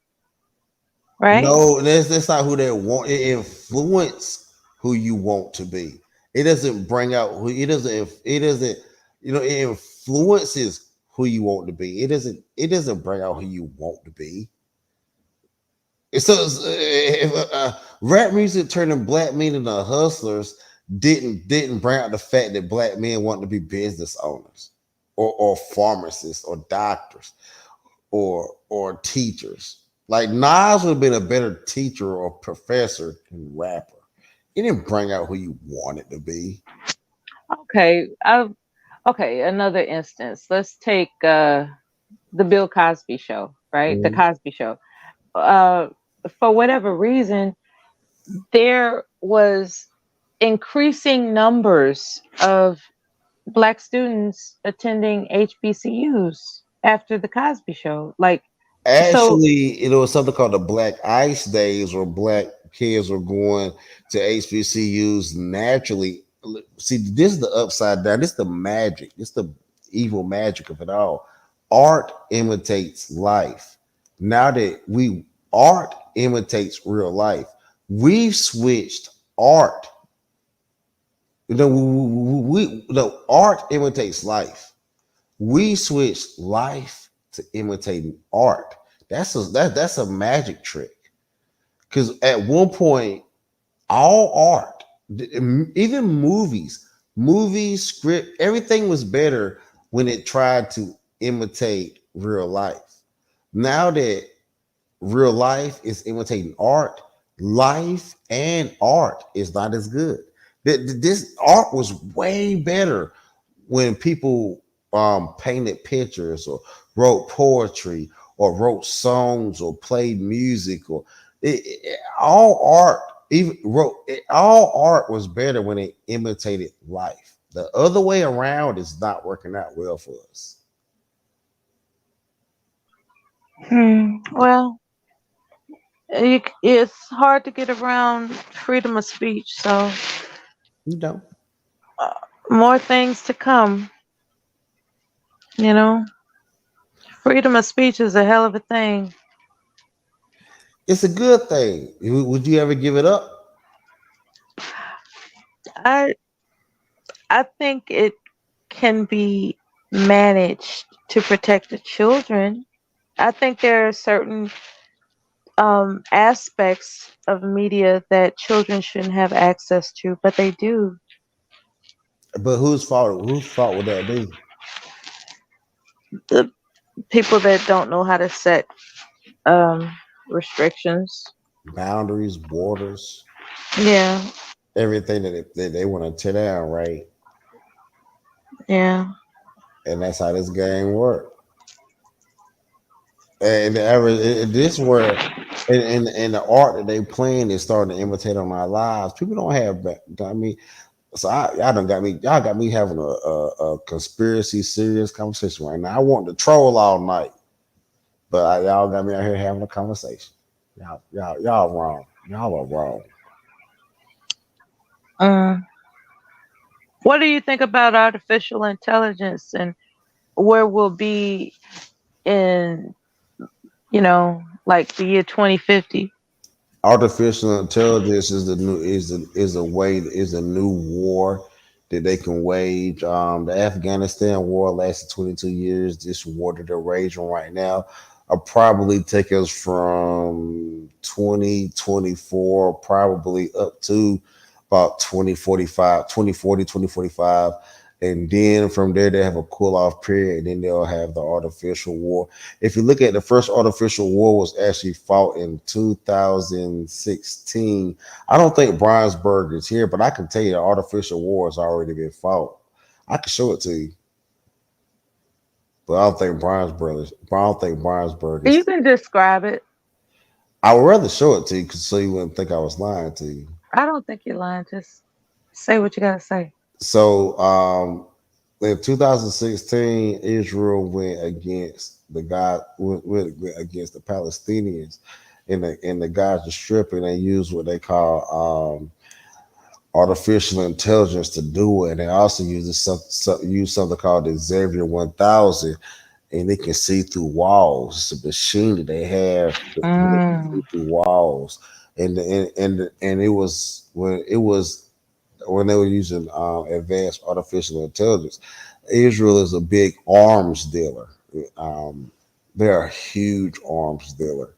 Right? No, that's not who they want. It influence who you want to be. It doesn't bring out who it doesn't. It doesn't. It influences who you want to be. It doesn't. It doesn't bring out who you want to be. So if rap music turning Black men into hustlers didn't bring out the fact that Black men want to be business owners, or pharmacists, or doctors, or teachers. Like Nas would have been a better teacher or professor than rapper. He didn't bring out who you wanted to be. Okay. Okay. Another instance. Let's take the Bill Cosby show. Right? The Cosby Show. For whatever reason, there was increasing numbers of Black students attending HBCUs after the Cosby Show. Like, so Actually, it was something called the Black Ice Days, where Black kids were going to HBCUs naturally. See, this is the upside down. This is the magic. This is the evil magic of it all. Art imitates life. Now that art imitates real life, we've switched art the art imitates life. We switched life to imitating art. That's a magic trick. Because at one point, all art, even movies, script, everything was better when it tried to imitate real life. Now that real life is imitating art, life and art is not as good. This art was way better when people painted pictures or wrote poetry or wrote songs or played music or all art all art was better when it imitated life. The other way around is not working out well for us. Well, it's hard to get around freedom of speech, so you know, more things to come. You know, freedom of speech is a hell of a thing. It's a good thing. Would you ever give it up? I think it can be managed to protect the children. I think there are certain aspects of media that children shouldn't have access to, but they do. But whose fault? Whose fault would that be? The people that don't know how to set restrictions, boundaries, borders. Yeah. Everything that they want to tear down, right? Yeah. And that's how this game works. And this where and the art that they playing is starting to imitate on our lives. People don't have, I mean, so y'all got me having a conspiracy serious conversation right now. I want to troll all night, but y'all got me out here having a conversation. Y'all wrong. Y'all are wrong. What do you think about artificial intelligence and where we'll be in, like the year 2050? Artificial intelligence is a new war that they can wage. The Afghanistan war lasted 22 years. This war that they're raging right now will probably take us from 2024 probably up to about 2045. And then from there, they have a cool off period, and then they'll have the artificial war. If you look at the first artificial war was actually fought in 2016. I don't think Bronzebird is here, but I can tell you the artificial war has already been fought. I can show it to you. But I don't think Bronzebird is. You can describe it. I would rather show it to you so you wouldn't think I was lying to you. I don't think you're lying. Just say what you gotta say. So in 2016, Israel went against against the Palestinians, and the guys are stripping. They use what they call artificial intelligence to do it. And they also use something called the Xavier 1000, and they can see through walls. It's a machine that they have that can see through walls. And it was when they were using advanced artificial intelligence. Israel is a big arms dealer. They're a huge arms dealer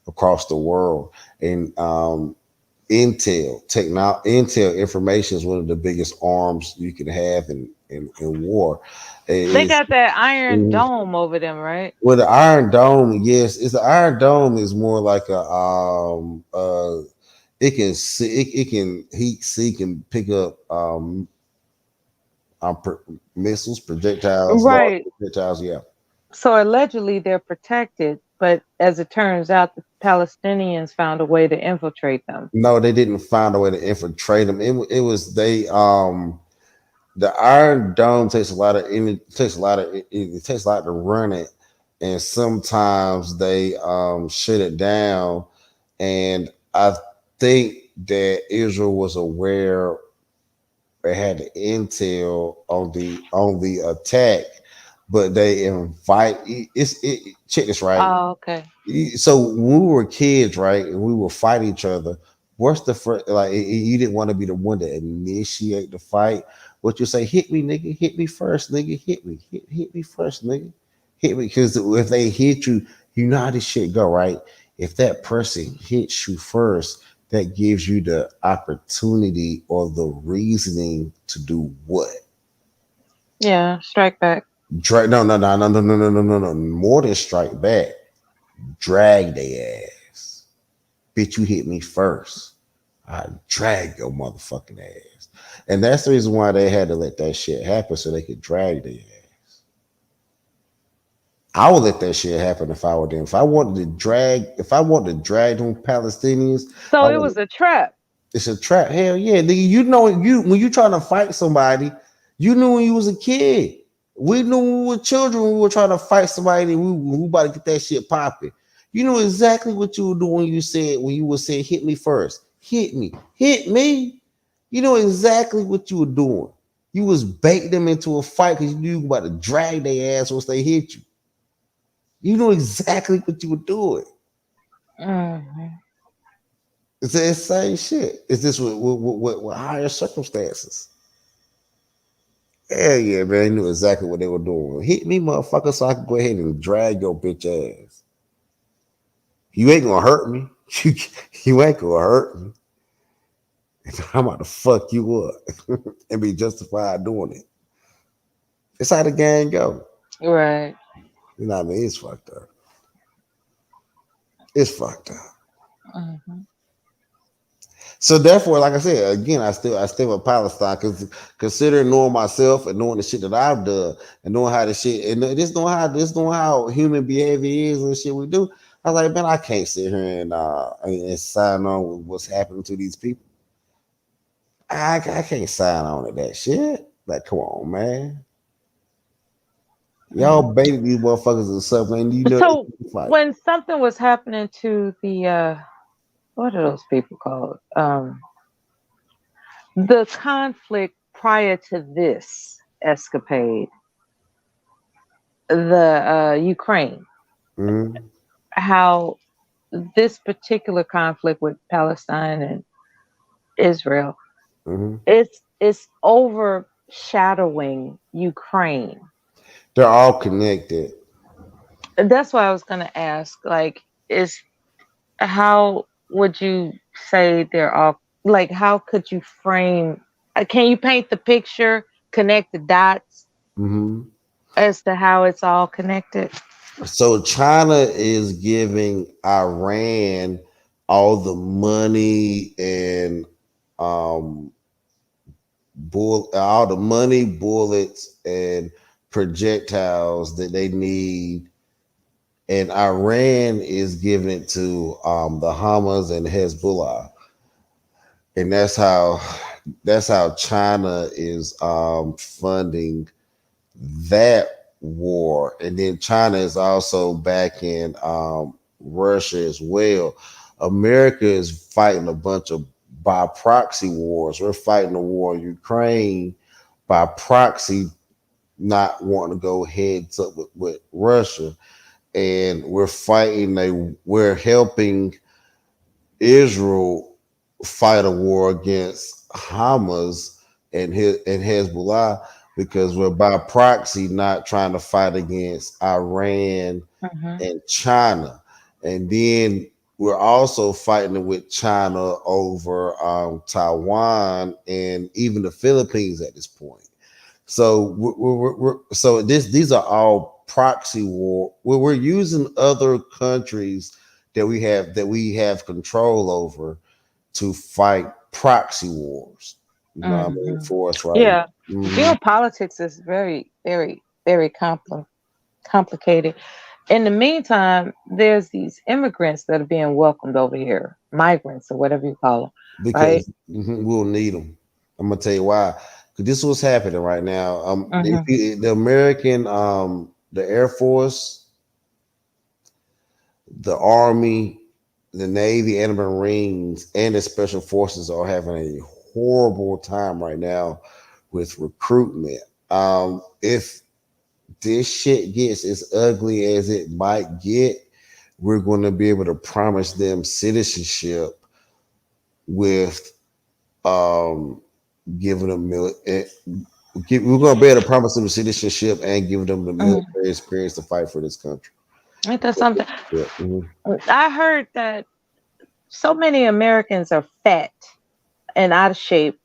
across the world. And Intel information is one of the biggest arms you can have in war. They got that Iron Dome over them, right? Well, the Iron Dome, yes, the Iron Dome is more like it can see, it can heat, seek, and pick up missiles, projectiles, right? Projectiles, yeah. So allegedly they're protected, but as it turns out, the Palestinians found a way to infiltrate them. No, they didn't find a way to infiltrate them. It was they. The Iron Dome takes a lot of it takes a lot to run it, and sometimes they shut it down. And I think that Israel was aware they had the intel on the attack, but they invite check this right. Oh, okay. So when we were kids, right, and we would fight each other, what's the first? Like you didn't want to be the one to initiate the fight. What you say? Hit me, nigga. Hit me first, nigga. Hit me. Hit me first, nigga. Hit me, because if they hit you, you know how this shit go, right? If that person hits you first, that gives you the opportunity or the reasoning to do what? Yeah, strike back. No. More than strike back. Drag their ass. Bitch, you hit me first. I drag your motherfucking ass. And that's the reason why they had to let that shit happen, so they could drag their ass. I would let that shit happen if I were them. If I wanted to drag them Palestinians. So it was a trap. It's a trap. Hell yeah. Nigga, you know, when you trying to fight somebody, you knew when you was a kid. We knew when we were children, we were trying to fight somebody, and we about to get that shit popping. You know exactly what you were doing when you were saying, hit me first. Hit me. Hit me. You know exactly what you were doing. You was baiting them into a fight because you knew you were about to drag their ass once they hit you. You know exactly what you were doing. Mm-hmm. It's the same shit. It's just with higher circumstances. Hell yeah, man. They knew exactly what they were doing. Hit me, motherfucker, so I can go ahead and drag your bitch ass. You ain't gonna hurt me. You ain't gonna hurt me. I'm about to fuck you up and be justified doing it. It's how the game go. Right. You know what I mean? It's fucked up. It's fucked up. Mm-hmm. So therefore, like I said, again, I still with Palestine, because considering knowing myself and knowing the shit that I've done and knowing how the shit and just knowing how human behavior is and shit we do, I was like, man, I can't sit here and sign on with what's happening to these people. I can't sign on to that shit. Like, come on, man. Y'all baited these motherfuckers or something. You know, so when something was happening to the what are those people called? The conflict prior to this escapade, the Ukraine, how this particular conflict with Palestine and Israel, it's overshadowing Ukraine. They're all connected. That's why I was gonna ask, like, how would you say they're all, like, how could you frame, can you paint the picture, connect the dots as to how it's all connected? So China is giving Iran all the money and all the money, bullets, and projectiles that they need, and Iran is giving it to the Hamas and Hezbollah, and that's how China is funding that war. And then China is also backing Russia as well. America is fighting a bunch of by proxy wars. We're fighting a war in Ukraine by proxy, not wanting to go heads up with Russia. And we're helping Israel fight a war against Hamas and Hezbollah, because we're by proxy not trying to fight against Iran and China. And then we're also fighting with China over Taiwan and even the Philippines at this point. So these are all proxy war where we're using other countries that we have control over to fight proxy wars. You know what I mean? For us, right? Yeah. Geopolitics is very, very, very complicated. In the meantime, there's these immigrants that are being welcomed over here, migrants or whatever you call them. Because we'll need them. I'm gonna tell you why. Because this is what's happening right now. The American, the Air Force, the Army, the Navy, and the Marines, and the Special Forces are having a horrible time right now with recruitment. If this shit gets as ugly as it might get, we're going to be able to promise them citizenship with giving them we're going to be able to promise them citizenship and give them the military experience to fight for this country. Ain't that something? Yeah. Mhm. I heard that so many Americans are fat and out of shape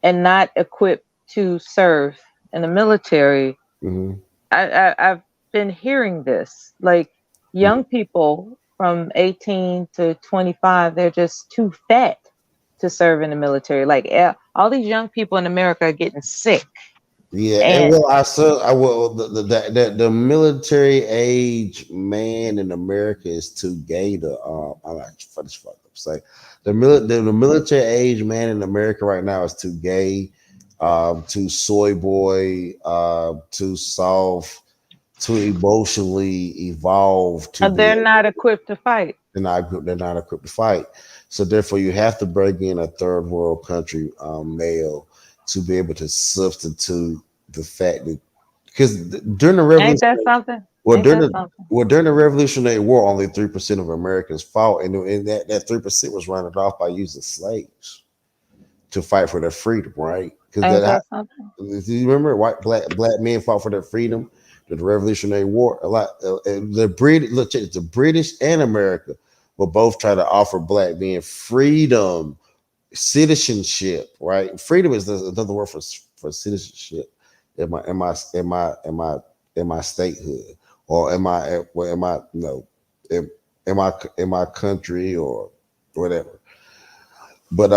and not equipped to serve in the military. Mhm. I've been hearing this. Like young people from 18 to 25, they're just too fat to serve in the military. Like all these young people in America are getting sick. Yeah, and And well, the military age man in America is too gay to I'm not funny fuck up say the military age man in America right now is too gay, too soy boy, too soft, too emotionally evolved to be. they're not equipped to fight. They're not equipped to fight. So therefore, you have to bring in a third world country male to be able to substitute the fact that because during the revolution, Ain't that something? during the Revolutionary War, only 3% of Americans fought, and that 3% was rounded off by using slaves to fight for their freedom, right? Ain't that something? Do you remember black men fought for their freedom during the Revolutionary War? A lot. The British and America will both try to offer black men freedom, citizenship, right? Freedom is another word for citizenship in my statehood, or in my country or whatever. But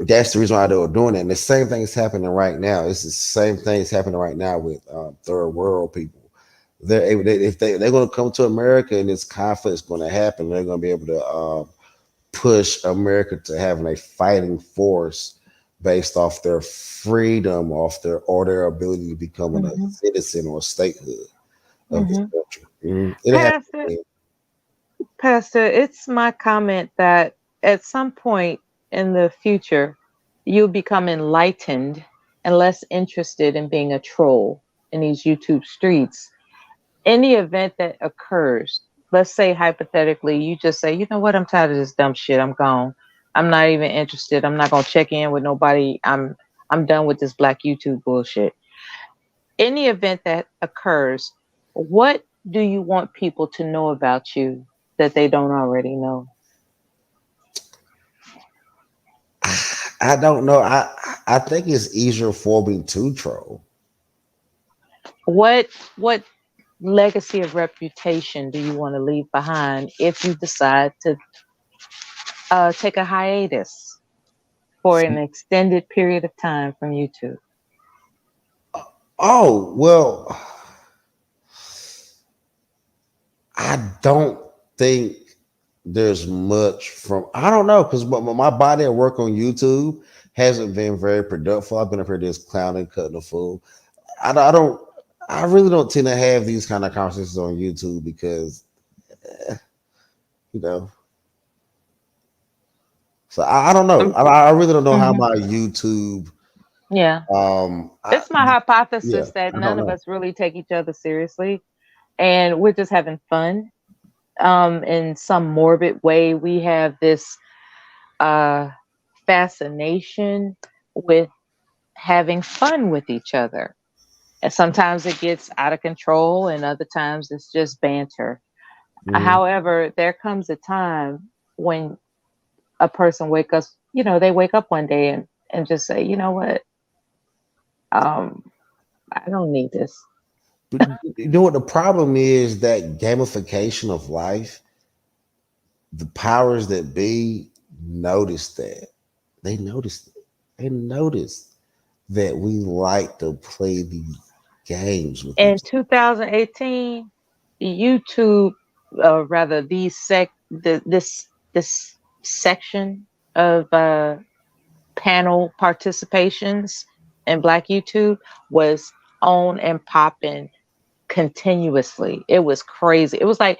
that's the reason why they were doing it. And the same thing is happening right now. It's the same thing is happening right now with third world people. They're going to come to America and this conflict is going to happen. They're going to be able to push America to having a fighting force based off their freedom, or their ability to become a citizen or a statehood of this country. Pastor, it's my comment that at some point in the future, you'll become enlightened and less interested in being a troll in these YouTube streets. In the event that occurs, let's say hypothetically, you just say, you know what, I'm tired of this dumb shit. I'm gone. I'm not even interested. I'm not gonna check in with nobody. I'm done with this black YouTube bullshit. In the event that occurs, what do you want people to know about you that they don't already know? I don't know. I think it's easier for me to troll. What legacy of reputation do you want to leave behind if you decide to take a hiatus for an extended period of time from YouTube? Oh, well, I don't think there's much I don't know, because my body at work on YouTube hasn't been very productive. I've been up here just clowning, cutting a fool. I really don't tend to have these kind of conversations on YouTube because, so I don't know. I really don't know how my YouTube. Yeah. It's my hypothesis that none of us really take each other seriously, and we're just having fun. In some morbid way, we have this fascination with having fun with each other. And sometimes it gets out of control, and other times it's just banter. However, there comes a time when a person they wake up one day and just say, you know what? I don't need this. But you know what the problem is? That gamification of life, the powers that be noticed that. They noticed it. They noticed that we like to play these games with In 2018, YouTube, rather this section of panel participations in Black YouTube was on and popping continuously. It was crazy. It was like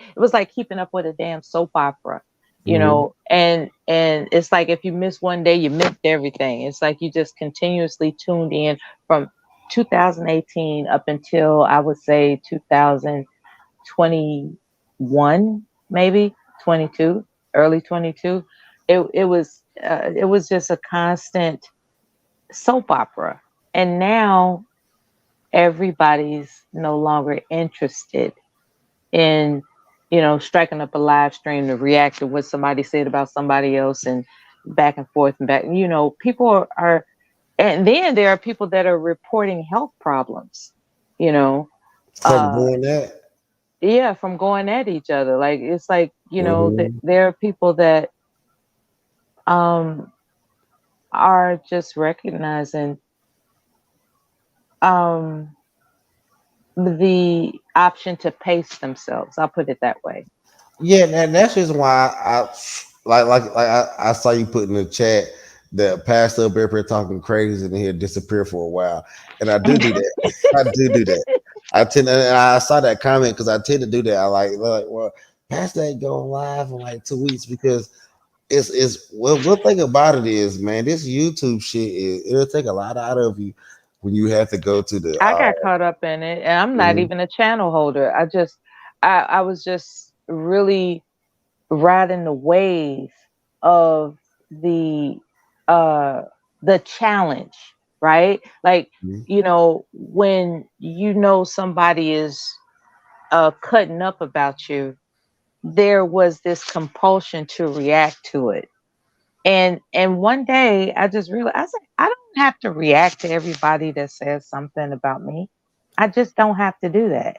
keeping up with a damn soap opera, and it's like if you miss one day, you missed everything. It's like you just continuously tuned in from 2018 up until I would say 2021, maybe 22, early 22. it was just a constant soap opera. And now everybody's no longer interested in, striking up a live stream to react to what somebody said about somebody else and back and forth and back. People are, and then there are people that are reporting health problems, From doing that. yeah, from going at each other. Like, it's like, Mhm. there are people that are just recognizing the option to pace themselves. I'll put it that way. Yeah, and that's just why I saw you put in the chat that pastor up here talking crazy and he'll disappear for a while, and I do that. I do that. And I saw that comment because I tend to do that. I like well, pastor ain't going live in like 2 weeks because it's well, one thing about it is, man, this YouTube shit it'll take a lot out of you when you have to go to the I got caught up in it, and I'm not even a channel holder. I was just really riding the wave of the challenge, right? Like, when somebody is cutting up about you, there was this compulsion to react to it. And one day I just realized, I said, I don't have to react to everybody that says something about me. I just don't have to do that.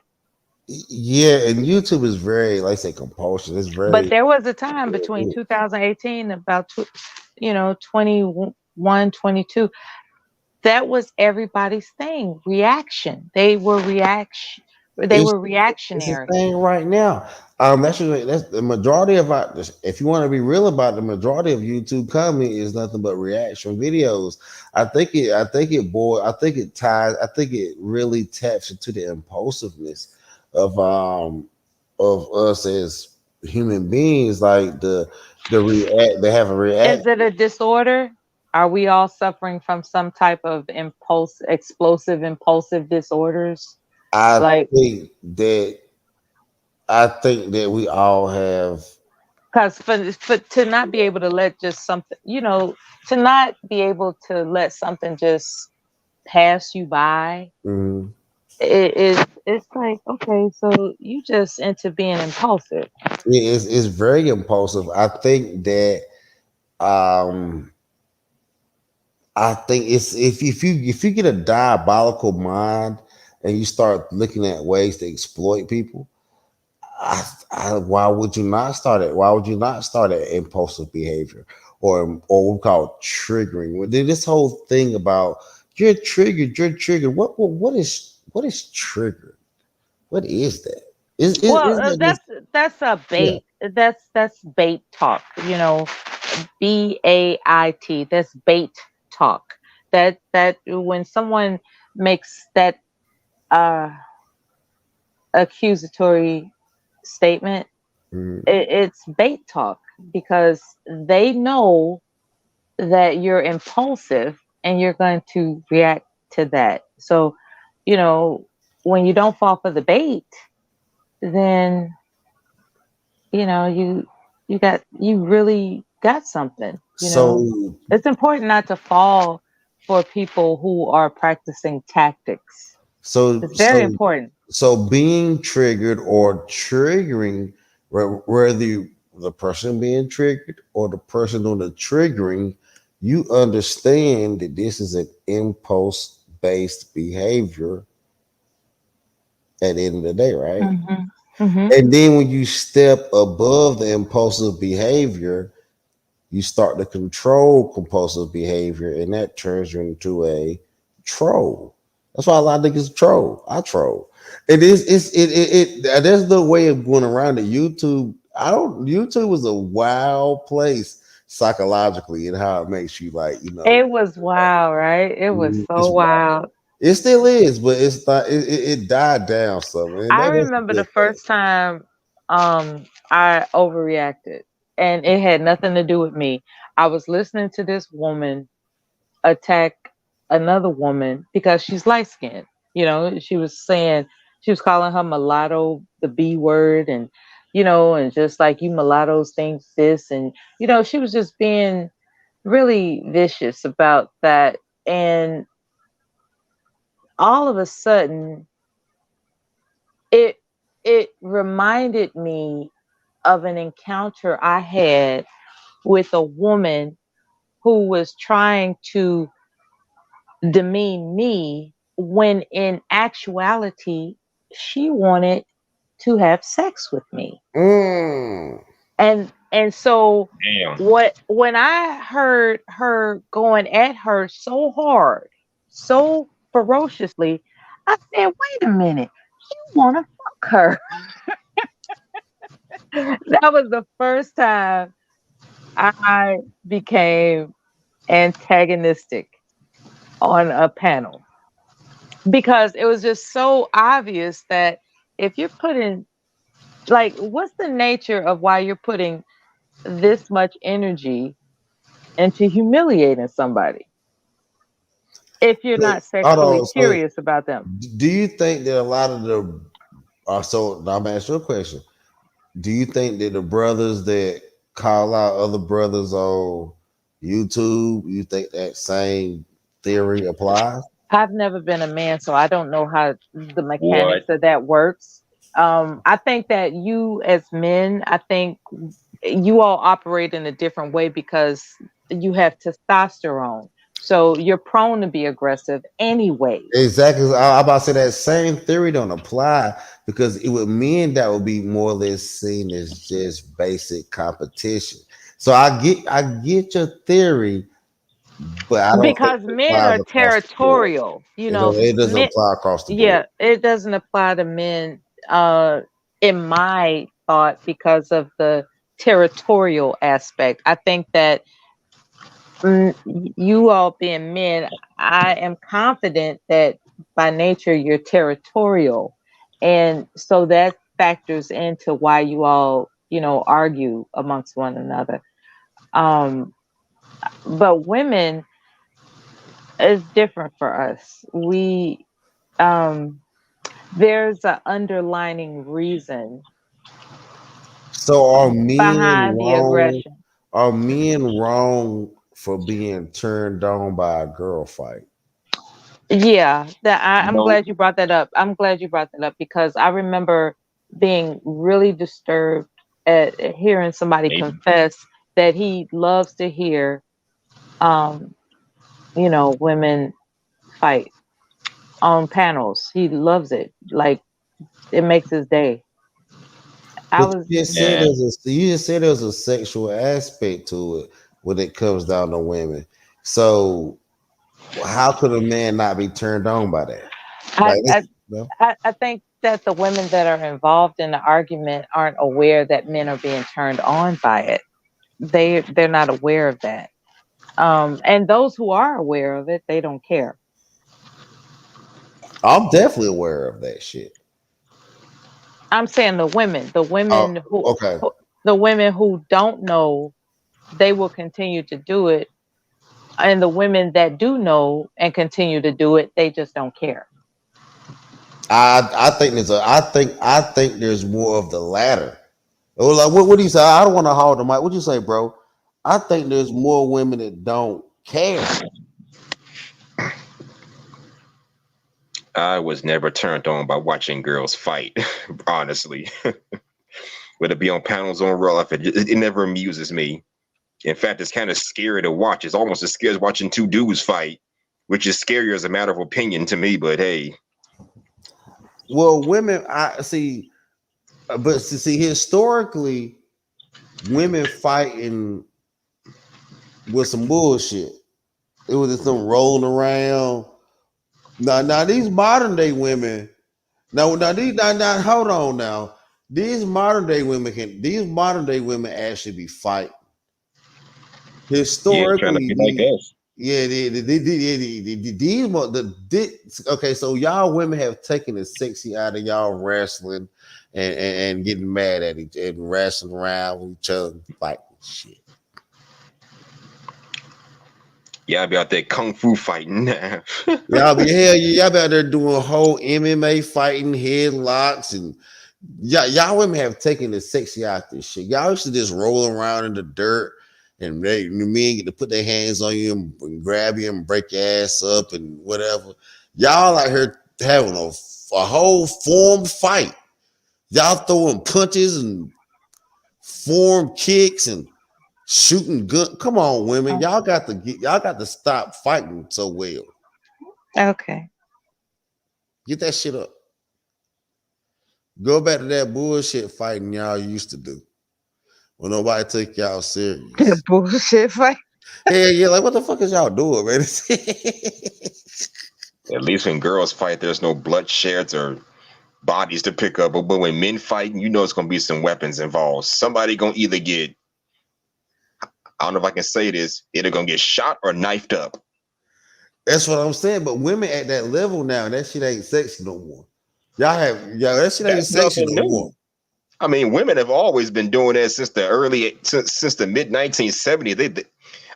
yeah, and YouTube is very, like I say, compulsion. It's But very there was a time between 2018 about 21, 22. That was everybody's thing. Reaction. They were it's a reactionary. thing right now. That's the majority of if you want to be real about it, the majority of YouTube comment is nothing but reaction videos. I think it ties, I think it really taps into the impulsiveness of us as human beings, like they have a react. Is it a disorder? Are we all suffering from some type of impulsive disorders? I Like, think that I think that we all have. because for to not be able to let just something, to not be able to let something just pass you by, Mhm. it's like, okay, so you just into being impulsive. It's very impulsive. Um I think it's if you get a diabolical mind and you start looking at ways to exploit people, why would you not start it? Why would you not start at impulsive behavior or what we call triggering? This whole thing about you're triggered. What is triggered? What is that? Well, Is that just that's a yeah? bait. That's bait talk. BAIT. That's bait talk. That when someone makes that uh accusatory statement, Mhm. it's bait talk because they know that you're impulsive and you're going to react to that. So, when you don't fall for the bait, then you really got something. So It's important not to fall for people who are practicing tactics. so It's very so important. so being triggered or triggering, whether the person being triggered or the person doing the triggering, you understand that this is an impulse based behavior at the end of the day, right? Hmm. And then when you step above the impulsive behavior, you start to control compulsive behavior, and that turns you into a troll. That's why a lot of niggas troll. I troll. It is there's no way of going around it. YouTube is a wild place psychologically and how it makes you It was wild, right? It was it's so wild. wild. It still is, but it's not it died down some, and I that's a remember the good thing. first time I overreacted, and it had nothing to do with me. I was listening to this woman attack another woman because she's light skinned. She was calling her mulatto the B word, and and just like you mulattoes think this, and she was just being really vicious about that. And all of a sudden, it reminded me of an encounter I had with a woman who was trying to demean me when in actuality she wanted to have sex with me. And so when I heard her going at her so hard, so ferociously, I said, wait a minute, you want to fuck her. That was the first time I became antagonistic on a panel, because it was just so obvious that if you're putting, like, what's the nature of why you're putting this much energy into humiliating somebody if you're not sexually curious about them? Do you think that a lot of the so I'm gonna ask you a question. Do you think that the brothers that call out other brothers on YouTube, you think that same theory applies? I've never been a man, so I don't know how the mechanics of that works. I think that you as men, I think you all operate in a different way because you have testosterone. So you're prone to be aggressive anyway. Exactly. I'm about to say that same theory don't apply, because it would mean that would be more or less seen as just basic competition. So I get your theory, but I don't because think men are territorial. It doesn't apply across the board. Yeah, it doesn't apply to men in my thought because of the territorial aspect. I think that you all being men, I am confident that by nature you're territorial. And so that factors into why you all, argue amongst one another. But women is different for us. We there's an underlining reason. So are men behind the wrong? aggression. Are men wrong for being turned on by a girl fight? Yeah, I'm glad you brought that up. I'm glad you brought that up because I remember being really disturbed at hearing somebody confess that he loves to hear, women fight on panels. He loves it. Like, it makes his day. You just said there's a sexual aspect to it when it comes down to women. So how could a man not be turned on by that? I think that the women that are involved in the argument aren't aware that men are being turned on by it. They're not aware of that. And those who are aware of it, they don't care. I'm definitely aware of that shit. I'm saying the women the women who don't know, they will continue to do it. And the women that do know and continue to do it, they just don't care. I think there's more of the latter. Like, what do you say? I don't want to hold the mic. What do you say, bro? I think there's more women that don't care. I was never turned on by watching girls fight, honestly. Whether it be on panels or on real life, it never amuses me. In fact, it's kind of scary to watch. It's almost as scary as watching two dudes fight, which is scarier as a matter of opinion to me, but hey. Well, women, historically, women fighting with some bullshit. It was just them rolling around. Now these modern day women, hold on now. These modern day women actually be fighting. Historically, trying to be like us. Okay, so y'all women have taken the sexy out of y'all wrestling and getting mad at each and wrestling around with each other, fighting shit. Y'all be out there kung fu fighting. y'all be out there doing whole MMA fighting, headlocks and Yeah, y'all women have taken the sexy out this shit. Y'all used to just roll around in the dirt and men get to put their hands on you and grab you and break your ass up and whatever. Y'all out here having a whole form fight. Y'all throwing punches and form kicks and shooting gun. Come on, women. Y'all got to stop fighting so well. Okay. Get that shit up. Go back to that bullshit fighting y'all used to do. When nobody took y'all serious. The bullshit fight. Yeah, like what the fuck is y'all doing, man? At least when girls fight, there's no bloodsheds or bodies to pick up. But when men fight, you know it's gonna be some weapons involved. Somebody gonna either get, I don't know if I can say this, either gonna get shot or knifed up. That's what I'm saying. But women at that level now, that shit ain't sexy no more. That shit ain't sexy no more. I mean, women have always been doing that since the mid 1970s.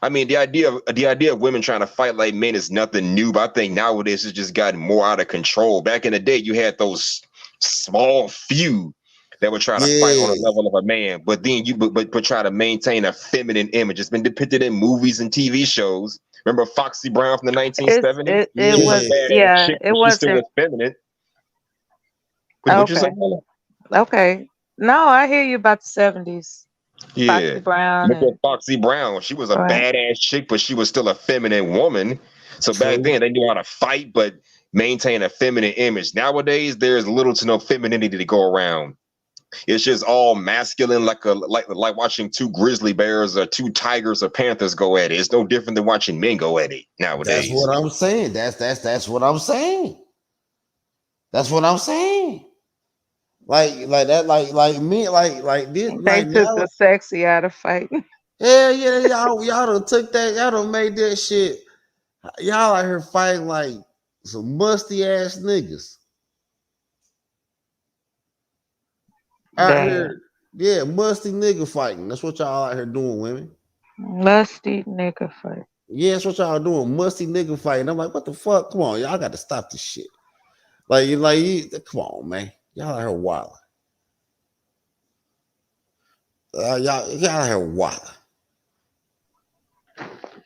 I mean, the idea of women trying to fight like men is nothing new, but I think nowadays it's just gotten more out of control. Back in the day, you had those small few that would try to fight on a level of a man, but then but try to maintain a feminine image. It's been depicted in movies and TV shows. Remember Foxy Brown from the 1970s? It was, yeah, it She still wasn't. was feminine. What you say? Okay. No, I hear you about the 70s. Yeah. Foxy Brown. Look at Foxy Brown. She was a badass chick, but she was still a feminine woman. So back then they knew how to fight, but maintain a feminine image. Nowadays, there's little to no femininity to go around. It's just all masculine, like watching two grizzly bears or two tigers or panthers go at it. It's no different than watching men go at it nowadays. That's what I'm saying. That's what I'm saying. That's what I'm saying. Like that, like me, like this. They Like took the sexy out of fighting. yeah, y'all done took that. Y'all done made that shit. Y'all out here fighting like some musty ass niggas. Out here, yeah, musty nigga fighting. That's what y'all out here doing, women. Musty nigga fight. Yeah, that's what y'all doing. Musty nigga fighting. I'm like, what the fuck? Come on, y'all got to stop this shit. Come on, man. Y'all out here wild. Y'all out here wild.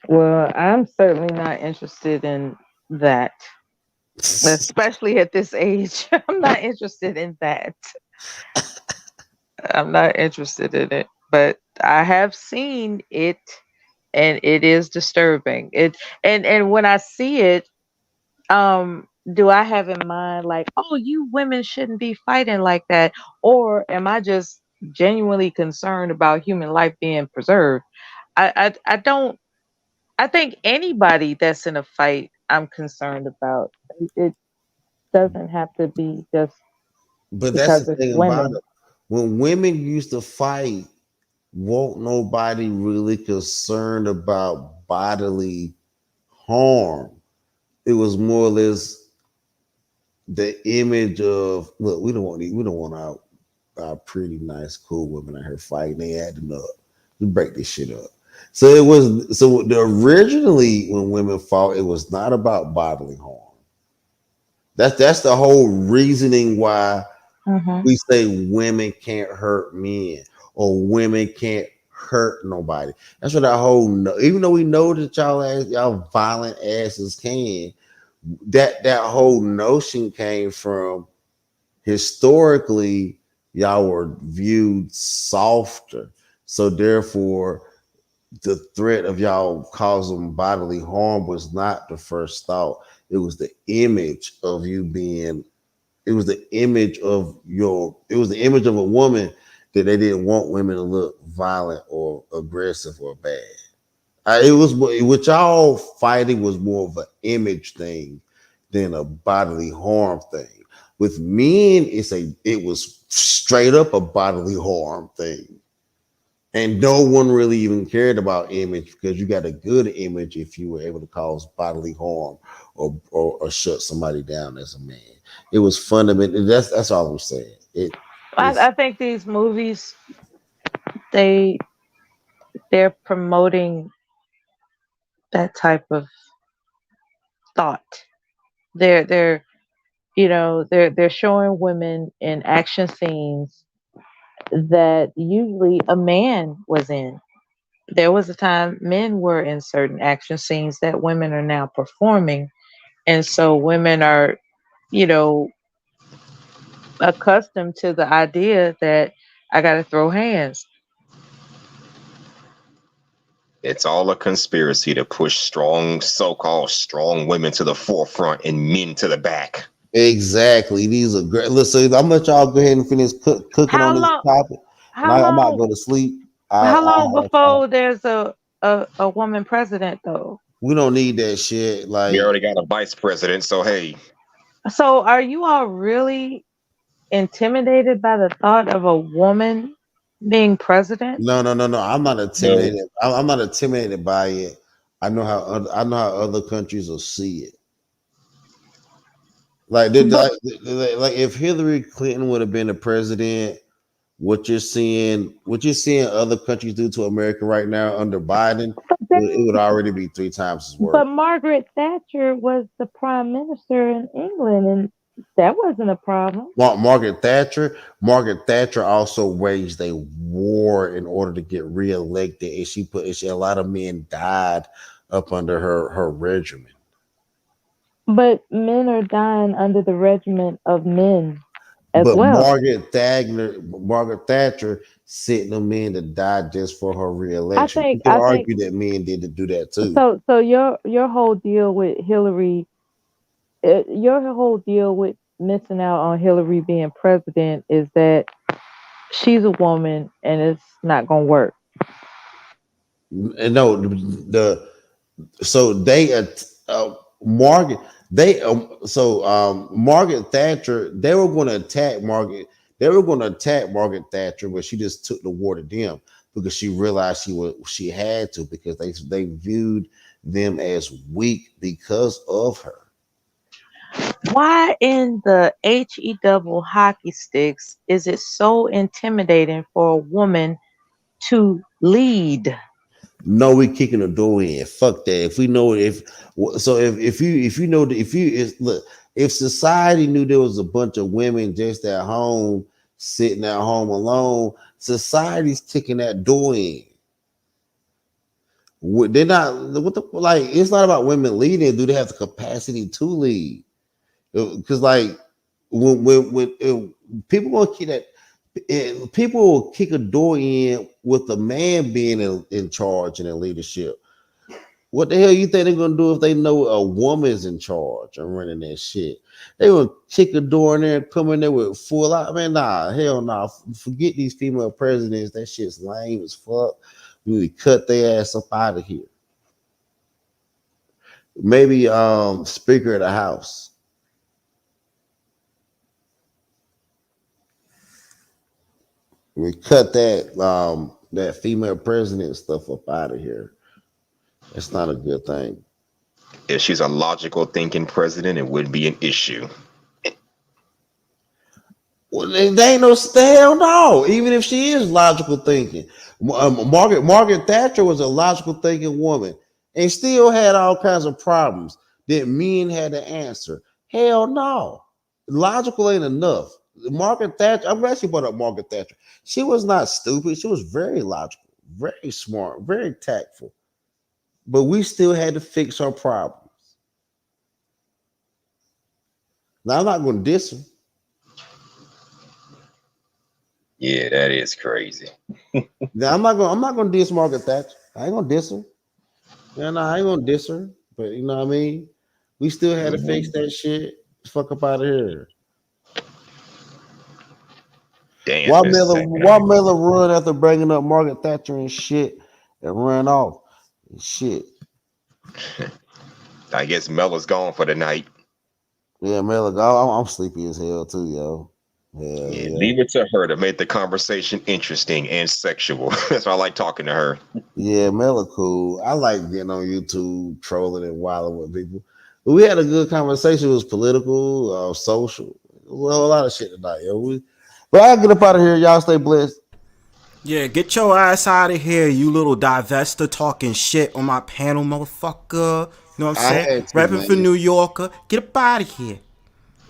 Well, I'm certainly not interested in that, especially at this age. I'm not interested in that. I'm not interested in it, but I have seen it, and it is disturbing. And when I see it, do I have in mind like, oh, you women shouldn't be fighting like that, or am I just genuinely concerned about human life being preserved? I don't. I think anybody that's in a fight, I'm concerned about. It doesn't have to be just But that's because the it's thing about women. it. When women used to fight, won't nobody really concerned about bodily harm. It was more or less the image of look. We don't want our pretty nice cool women out here fighting. They adding up. We break this shit up. Originally when women fought, it was not about bodily harm. That's the whole reasoning why we say women can't hurt men or women can't hurt nobody. That's what that whole even though we know that y'all violent asses can, that whole notion came from historically y'all were viewed softer. So therefore the threat of y'all causing bodily harm was not the first thought. It was the image of you being, it was the image of a woman that they didn't want women to look violent or aggressive or bad. It was what y'all fighting was more of an image thing than a bodily harm thing. With men, it was straight up a bodily harm thing. And no one really even cared about image because you got a good image if you were able to cause bodily harm or shut somebody down as a man. It was fundamental. That's all I'm saying. I think these movies, they're promoting that type of thought. They're they're showing women in action scenes that usually a man was in. There was a time men were in certain action scenes that women are now performing. And so women are, you know, accustomed to the idea that I got to throw hands. It's all a conspiracy to push strong, so-called strong women to the forefront and men to the back. Exactly. These are great. Listen, I'm gonna let y'all go ahead and finish cooking on this topic. And I might go to sleep. How long before there's a woman president though? We don't need that shit. Like, we already got a vice president, so hey. So are you all really intimidated by the thought of a woman being president? No. I'm not intimidated. I'm not intimidated by it. I know how other countries will see it. Like if Hillary Clinton would have been the president, what you're seeing other countries do to America right now under Biden, it would already be 3 times as worse. But Margaret Thatcher was the prime minister in England, and that wasn't a problem. Margaret Thatcher also waged a war in order to get reelected, and a lot of men died up under her regimen. But men are dying under the regiment of men as well. Margaret Thatcher sent them men to die just for her reelection. You can argue that men did to do that too. So your whole deal with Hillary, your whole deal with missing out on Hillary being president is that she's a woman and it's not gonna work. No, Margaret Thatcher, they were going to attack Margaret Thatcher, but she just took the war to them because she realized she had to, because they viewed them as weak because of her. Why in the HE double hockey sticks is it so intimidating for a woman to lead? No, we kicking the door in. Fuck that. If we know if society knew there was a bunch of women just at home, sitting at home alone, society's kicking that door in. They're not it's not about women leading. Do they have the capacity to lead? Because when people gonna keep that. People will kick a door in with a man being in charge and in leadership. What the hell you think they're gonna do if they know a woman's in charge and running that shit? They will kick a door in there and come in there with full out. Man, nah, hell nah. Forget these female presidents. That shit's lame as fuck. We need to cut their ass up out of here. Maybe Speaker of the House. We cut that female president stuff up out of here. It's not a good thing. If she's a logical thinking president, it wouldn't be an issue. Well, they ain't no hell no. Even if she is logical thinking, Margaret Thatcher was a logical thinking woman and still had all kinds of problems that men had to answer. Hell no, logical ain't enough. Margaret Thatcher, I'm glad she brought up Margaret Thatcher. She was not stupid. She was very logical, very smart, very tactful. But we still had to fix her problems. Now I'm not going to diss her. Yeah, that is crazy. Now I'm not going to diss Margaret Thatcher. I ain't going to diss her. Yeah, no, I ain't going to diss her. But you know what I mean? We still had to fix that shit. Fuck up out of here. Damn, why Mella run after bringing up Margaret Thatcher and shit and ran off and shit? I guess Mella's gone for the night. Yeah, Mella, I'm sleepy as hell too, yo. Yeah, leave it to her to make the conversation interesting and sexual. That's why I like talking to her. Yeah, Mella cool. I like getting on YouTube, trolling and wilding with people. But we had a good conversation. It was political, social, a lot of shit tonight, yo. But I'll get up out of here. Y'all stay blessed. Yeah, get your ass out of here, you little divester talking shit on my panel, motherfucker. You know what I'm saying? Rapping for New Yorker. Get up out of here.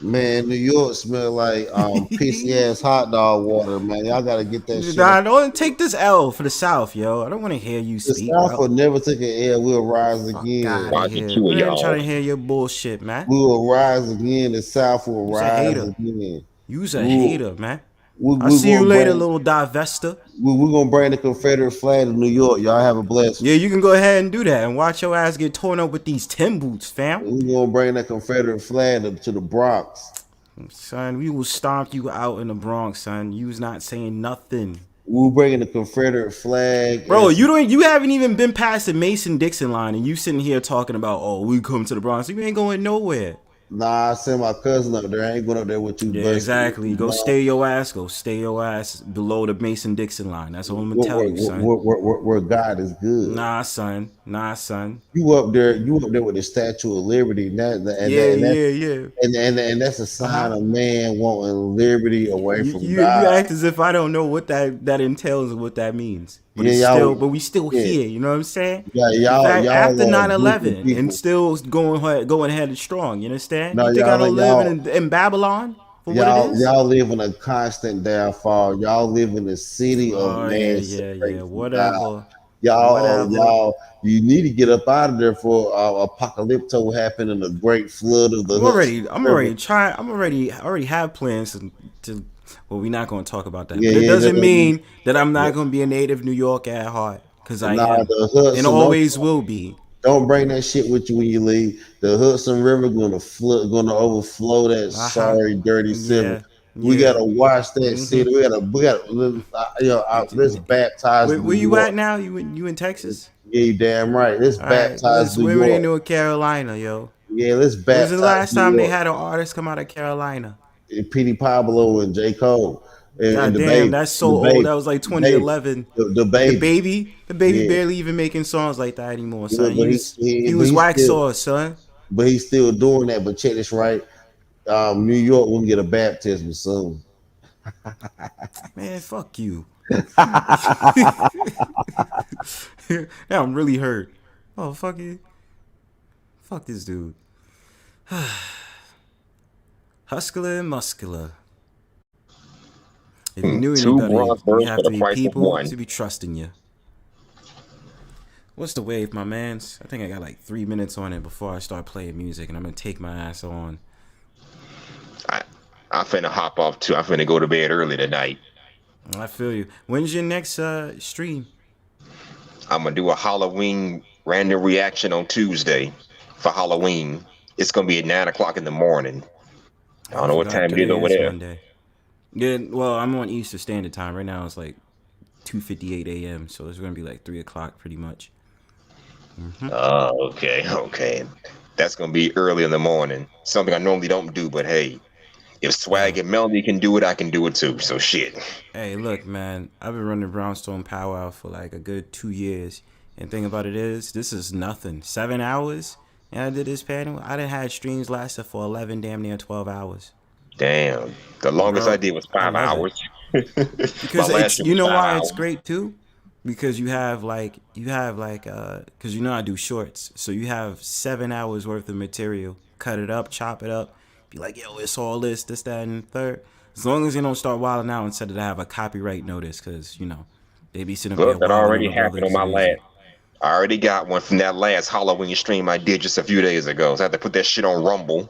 Man, New York smell like pissy ass hot dog water, man. Y'all gotta get that shit. Nah, don't take this L for the South, yo. I don't want to hear you The speak, South bro. will never take an L. We'll rise again. God, I hear. We ain't trying to hear your bullshit, man. We will rise again. The South will You's a rise hater. again. You's a hater, man. I'll I'll see you later, little divester. We're gonna bring the Confederate flag to New York. Y'all have a blessing. Yeah, you can go ahead and do that and watch your ass get torn up with these Tim boots, fam. We're gonna bring that Confederate flag to the Bronx. Son, we will stomp you out in the Bronx, son. You's not saying nothing. We're bringing the Confederate flag. Bro, you haven't even been past the Mason-Dixon line and you sitting here talking about, oh, we come to the Bronx. You ain't going nowhere. Nah, I sent my cousin up there. I ain't going up there with you. Yeah, exactly. Go stay your ass below the Mason-Dixon line. That's all I'm gonna tell you, son. Where God is good. Nah, son. You up there with the Statue of Liberty. And that's a sign of man wanting liberty away from you God. You act as if I don't know what that entails and what that means. But we still here, you know what I'm saying? Yeah, y'all after 9/11 and still going ahead and strong, you understand? No, you think I don't live in Babylon for what it is? Y'all live in a constant downfall. Y'all live in a city of man. Yeah, whatever. Y'all, you need to get up out of there for apocalypto happen and a great flood of the. I already have plans to. Well, we're not going to talk about that. Yeah, but it doesn't mean that I'm not going to be a native New York at heart, because I am, and always will be. Don't bring that shit with you when you leave. The Hudson River gonna overflow that sorry, dirty city. We gotta watch that city. We gotta let's baptize. Where you at now? You in Texas? Yeah, you damn right. Let's baptize. Let's swim in North Carolina, yo. Yeah, let's baptize. When was the last time they had an artist come out of Carolina? Petey Pablo and J. Cole. God damn, that's so old. That was like 2011. The baby barely even making songs like that anymore, son. He was wax sauce, son. But he's still doing that. But check this right. New York will get a baptism soon. Man, fuck you. Now I'm really hurt. Oh, fuck you. Fuck this dude. Hustler-N-Muscular. If you knew any better, you have to be people to be trusting you. What's the wave, my mans? I think I got like 3 minutes on it before I start playing music, and I'm gonna take my ass on. I'm finna hop off too. I'm finna go to bed early tonight. I feel you. When's your next stream? I'm gonna do a Halloween random reaction on Tuesday for Halloween. It's gonna be at 9 o'clock in the morning. I don't know what time it is over there. Monday. Yeah, well, I'm on Eastern Standard Time right now. It's like 2:58 a.m. So it's gonna be like 3 o'clock, pretty much. Okay. That's gonna be early in the morning. Something I normally don't do, but hey, if Swag and Melody can do it, I can do it too. So shit. Hey, look, man, I've been running Brownstone Powwow for like a good 2 years, and the thing about it is, this is nothing. 7 hours. And I did this panel. I done had streams lasted for 11, damn near 12 hours. Damn. The longest I did was 5 hours. Because you know why it's great too? Because you have like, because you know I do shorts. So you have 7 hours worth of material. Cut it up, chop it up. Be like, yo, it's all this, that, and the third. As long as you don't start wilding out and said that I have a copyright notice, because, you know, they be sitting there. That already happened on my last. I already got one from that last Halloween stream I did just a few days ago. So I had to put that shit on Rumble.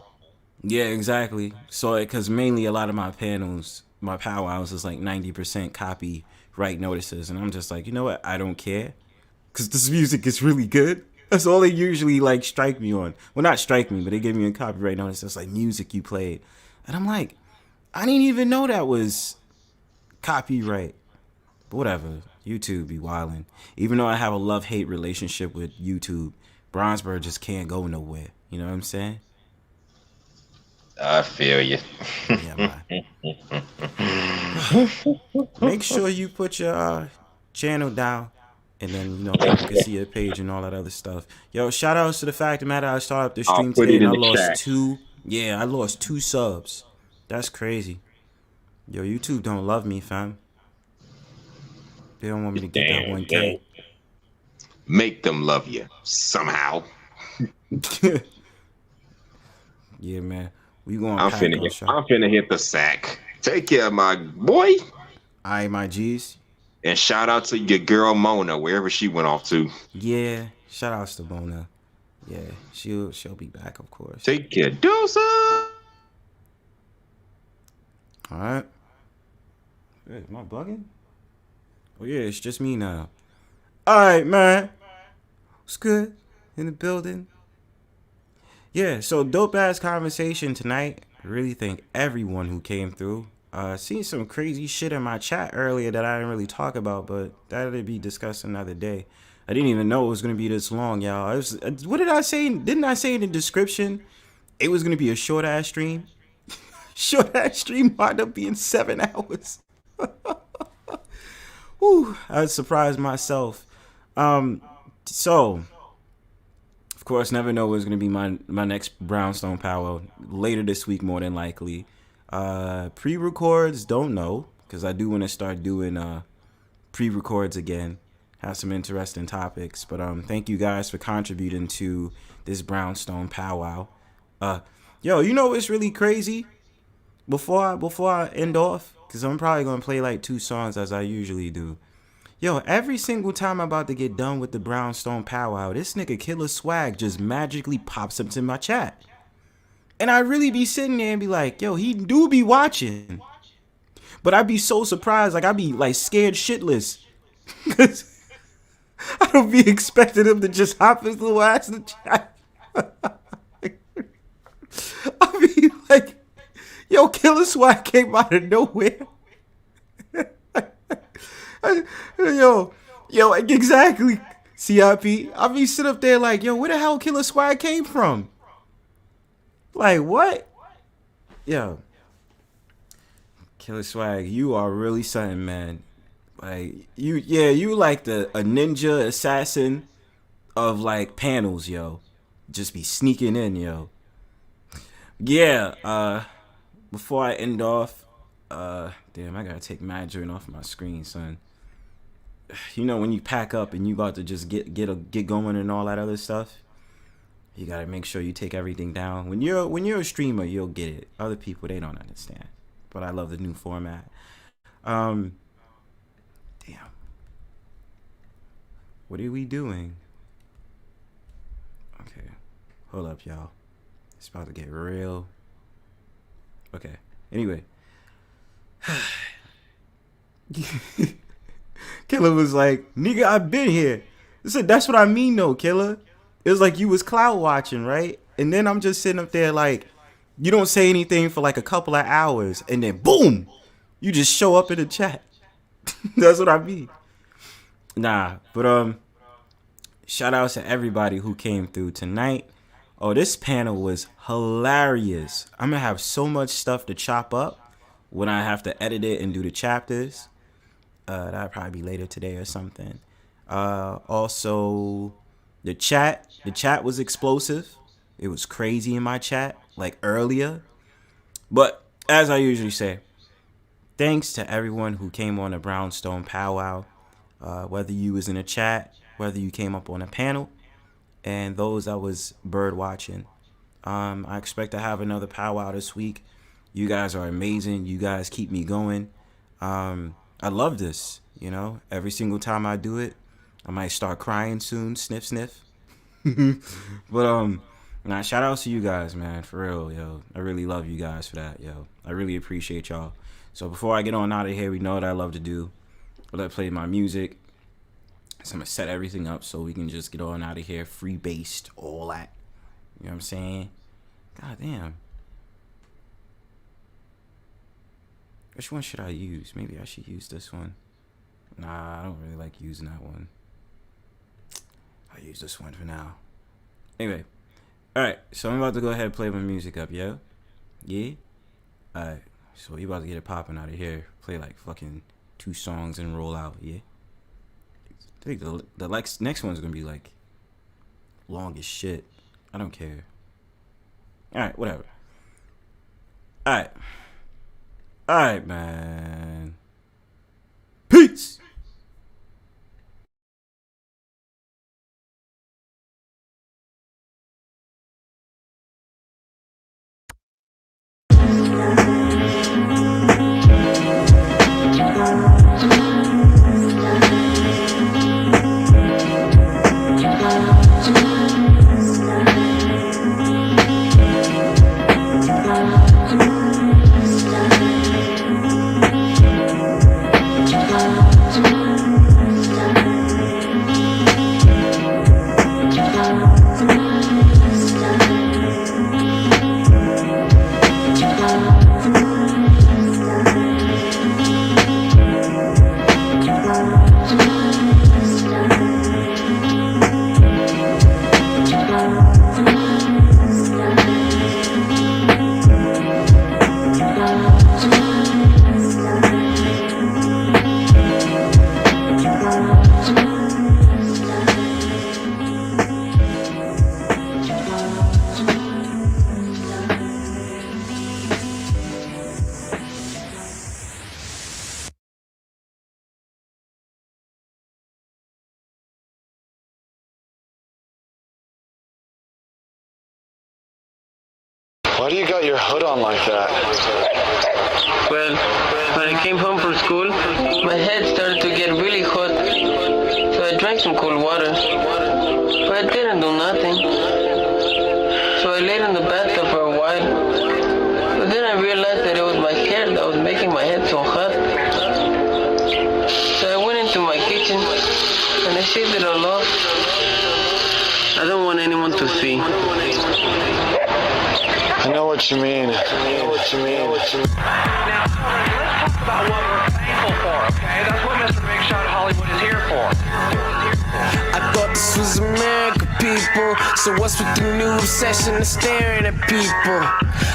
Yeah, exactly. So, because mainly a lot of my panels, my powwows is like 90% copyright notices. And I'm just like, you know what? I don't care. Because this music is really good. That's all they usually like strike me on. Well, not strike me, but they give me a copyright notice. It's like music you played. And I'm like, I didn't even know that was copyright. But whatever. YouTube be wildin'. Even though I have a love-hate relationship with YouTube, Bronzebird just can't go nowhere. You know what I'm saying? I feel you. Yeah, man. Make sure you put your channel down, and then, you know, people can see your page and all that other stuff. Yo, shout outs to the fact of the matter, I started up the stream today and I lost I lost 2 subs. That's crazy. Yo, YouTube don't love me, fam. They don't want me to get that 1K. Make them love you somehow. Yeah, man. We going I'm pack finna on hit. shot. I'm finna hit the sack. Take care, my boy. Aye, my G's. And shout out to your girl Mona, wherever she went off to. Yeah, shout outs to Mona. Yeah, she'll be back, of course. Take care, Dosa. All right. Hey, am I bugging? Oh yeah, it's just me now. All right, man. What's good in the building? Yeah, so dope ass conversation tonight. Really thank everyone who came through. Seen some crazy shit in my chat earlier that I didn't really talk about, but that'll be discussed another day. I didn't even know it was gonna be this long, y'all. What did I say? Didn't I say in the description it was gonna be a short ass stream? Short ass stream wound up being 7 hours. Whew, I surprised myself. So of course, never know what's gonna be my next Brownstone Powwow later this week, more than likely. Pre-records, don't know, because I do want to start doing pre-records again. Have some interesting topics, but thank you guys for contributing to this Brownstone Powwow. Yo, you know what's really crazy? Before I end off, because I'm probably gonna play like 2 songs as I usually do. Yo, every single time I'm about to get done with the Brownstone Powwow, this nigga Killer Swag just magically pops up to my chat. And I really be sitting there and be like, yo, he do be watching. But I be so surprised, like I be like scared shitless. Cause I don't be expecting him to just hop his little ass in the chat. I be like, yo, Killer Swag came out of nowhere. Yo, exactly. CIP. I be sit up there like, yo, where the hell Killer Swag came from? Like, what? Yo, Killer Swag, you are really something, man. Like, you like a ninja assassin of like panels, yo. Just be sneaking in, yo. Yeah, before I end off, damn, I gotta take Mandarin off my screen, son. You know when you pack up and you about to just get going and all that other stuff, you gotta make sure you take everything down. When you're a streamer, you'll get it. Other people, they don't understand. But I love the new format. Damn. What are we doing? Okay, hold up, y'all. It's about to get real. Okay. Anyway. Killer was like, nigga, I've been here. I said, that's what I mean though, Killer. It was like you was cloud watching, right? And then I'm just sitting up there like, you don't say anything for like a couple of hours, and then boom, you just show up in the chat. That's what I mean. Nah, but shout out to everybody who came through tonight. Oh, this panel was hilarious. I'm gonna have so much stuff to chop up when I have to edit it and do the chapters. That'll probably be later today or something. Also, the chat was explosive. It was crazy in my chat, like earlier. But as I usually say, thanks to everyone who came on the Brownstone Powwow. Whether you was in a chat, whether you came up on a panel, and those that was bird watching. I expect to have another powwow this week. You guys are amazing. You guys keep me going. I love this, you know. Every single time I do it, I might start crying soon. Sniff, sniff. But nah, shout out to you guys, man. For real, yo. I really love you guys for that, yo. I really appreciate y'all. So before I get on out of here, we know what I love to do. I love to play my music. So I'm gonna set everything up so we can just get on out of here, free based, all that. You know what I'm saying? God damn. Which one should I use? Maybe I should use this one. Nah, I don't really like using that one. I'll use this one for now. Anyway. Alright, so I'm about to go ahead and play my music up, yo. Yeah? Alright, so we about to get it popping out of here. Play like fucking 2 songs and roll out, yeah? I think the next one's gonna be like long as shit. I don't care. Alright, whatever. Alright. Alright, man. Peace! Why do you got your hood on like that? Well, when I came home from school, my head started to get really hot. So I drank some cold water. But it didn't do nothing. So I laid in the bathtub for a while. But then I realized that it was my hair that was making my head so hot. So I went into my kitchen and I shaved it all off. I don't want anyone to see. I know what you mean. I know what you mean. Now, let's talk about what we're thankful for, okay? That's what Mr. Big Shot Hollywood is here for. I thought this was America, people. So what's with the new obsession of staring at people?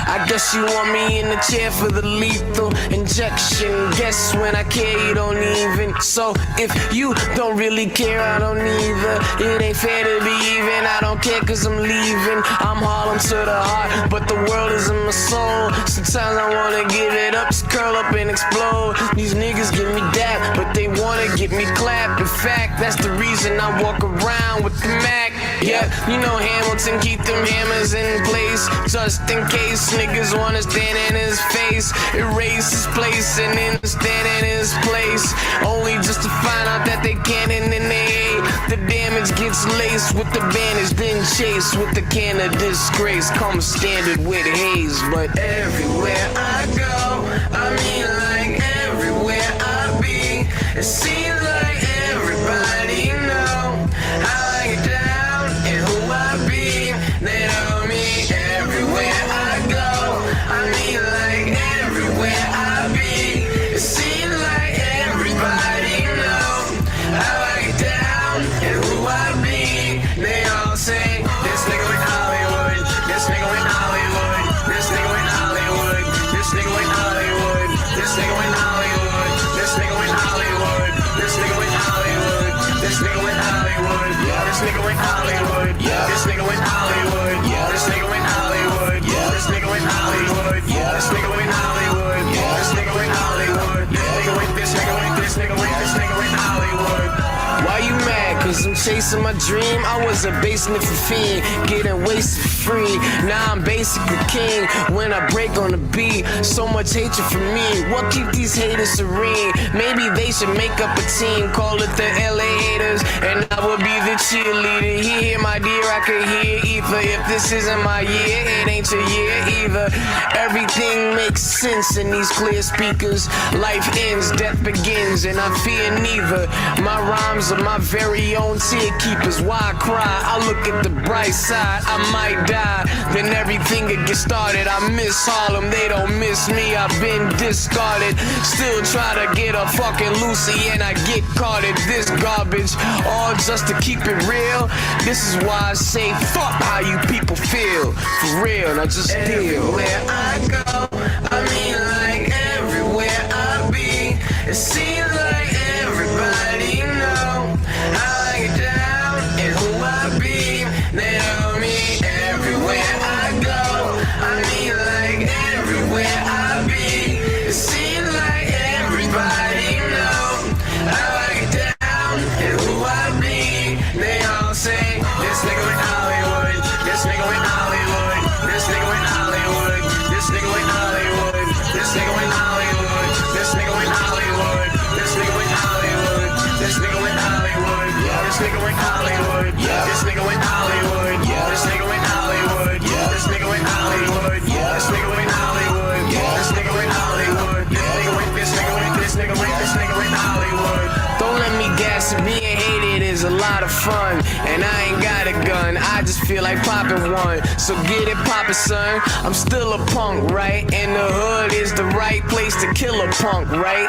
I guess you want me in the chair for the lethal injection. Guess when I care, you don't even. So if you don't really care, I don't either. It ain't fair to be even. I don't care cause I'm leaving. I'm Harlem to the heart, but the world is in my soul. Sometimes I wanna give it up, just curl up and explode. These niggas give me dap, but they wanna get me clapped. In fact, that's the reason I walk around with the Mac. Yeah, you know Hamilton, keep them hammers in place, just in case niggas wanna stand in his face, erase his place and then stand in his place, only just to find out that they can't and then they hate. The damage gets laced with the bandage, then chased with the can of disgrace. Come standard with haze, but everywhere I go, I mean like everywhere I be, it seems like everybody know how I get down and who I be. They know me everywhere I go, I mean like everywhere I be, it seems like everybody know how I get down and who I be. They all say, this nigga in Hollywood, this nigga in Hollywood, this nigga in Hollywood, this nigga in Hollywood, this nigga in Hollywood, this nigga in Hollywood, this nigga in Hollywood, this nigga in Hollywood, this nigga in Hollywood, this nigga in Hollywood, this nigga in Hollywood, this nigga in Hollywood, this nigga in Hollywood, this nigga in Hollywood, this nigga in Hollywood. Why you mad? Cause I'm chasing my dream. I was a basement for fiend, getting wasted for free. Now I'm basically king when I break on the beat. So much hatred for me. What keep these haters serene? Maybe they should make up a team, call it the LA haters, and I will be the cheerleader. Here, my dear, I can hear ether. If this isn't my year, it ain't your year either. Everything makes sense in these clear speakers. Life ends, death begins, and I fear neither. My rhymes are my very own tear keepers. Why I cry? I look at the bright side. I might die, then everything will get started. I miss Harlem, they don't miss me. I've been discarded. Still try to get a fucking Lucy, and I get caught at this garbage. All just to keep it real. This is why I say fuck how you people feel. For real, now just deal. Everywhere I go, I mean like everywhere I be, it seems like everybody know how I get down and who I be. They know me everywhere I go, I mean like everywhere I be, it seems like everybody know how I get down and who I be. They all say, this nigga in Hollywood, this nigga in Hollywood, this nigga in Hollywood, this nigga in Hollywood, this nigga in Hollywood, this nigga in Hollywood, this nigga in Hollywood, this nigga in Hollywood, this nigga in Hollywood, this nigga in Hollywood, this nigga in Hollywood, this nigga in Hollywood, this nigga in Hollywood, this nigga in Hollywood, this nigga in Hollywood. Don't let me gas it, being hated is a lot of fun, and I ain't got a gun, I just feel like popping one. So get it poppin', son. I'm still a punk, right? And the hood is the right place to kill a punk, right?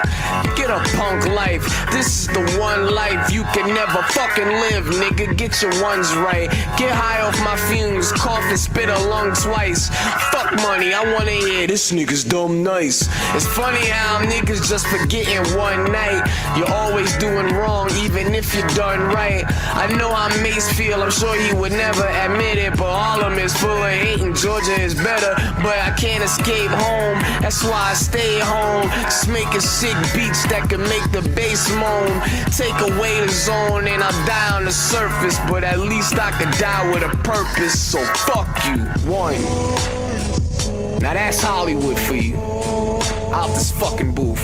Get a punk life. This is the one life you can never fucking live, nigga. Get your ones right. Get high off my fumes, cough and spit a lung twice. Fuck money, I wanna hear this nigga's dumb nice. It's funny how niggas just forgetting one night. You're always doing wrong, even if you're done right. I know how Mace feel, I'm sure he would never admit it, but Harlem is full of hate and Georgia is better. But I can't escape home, that's why I stay home. Just making sick beats that can make the bass moan. Take away the zone and I'll die on the surface, but at least I could die with a purpose. So fuck you, one. Now that's Hollywood for you. Out this fucking booth.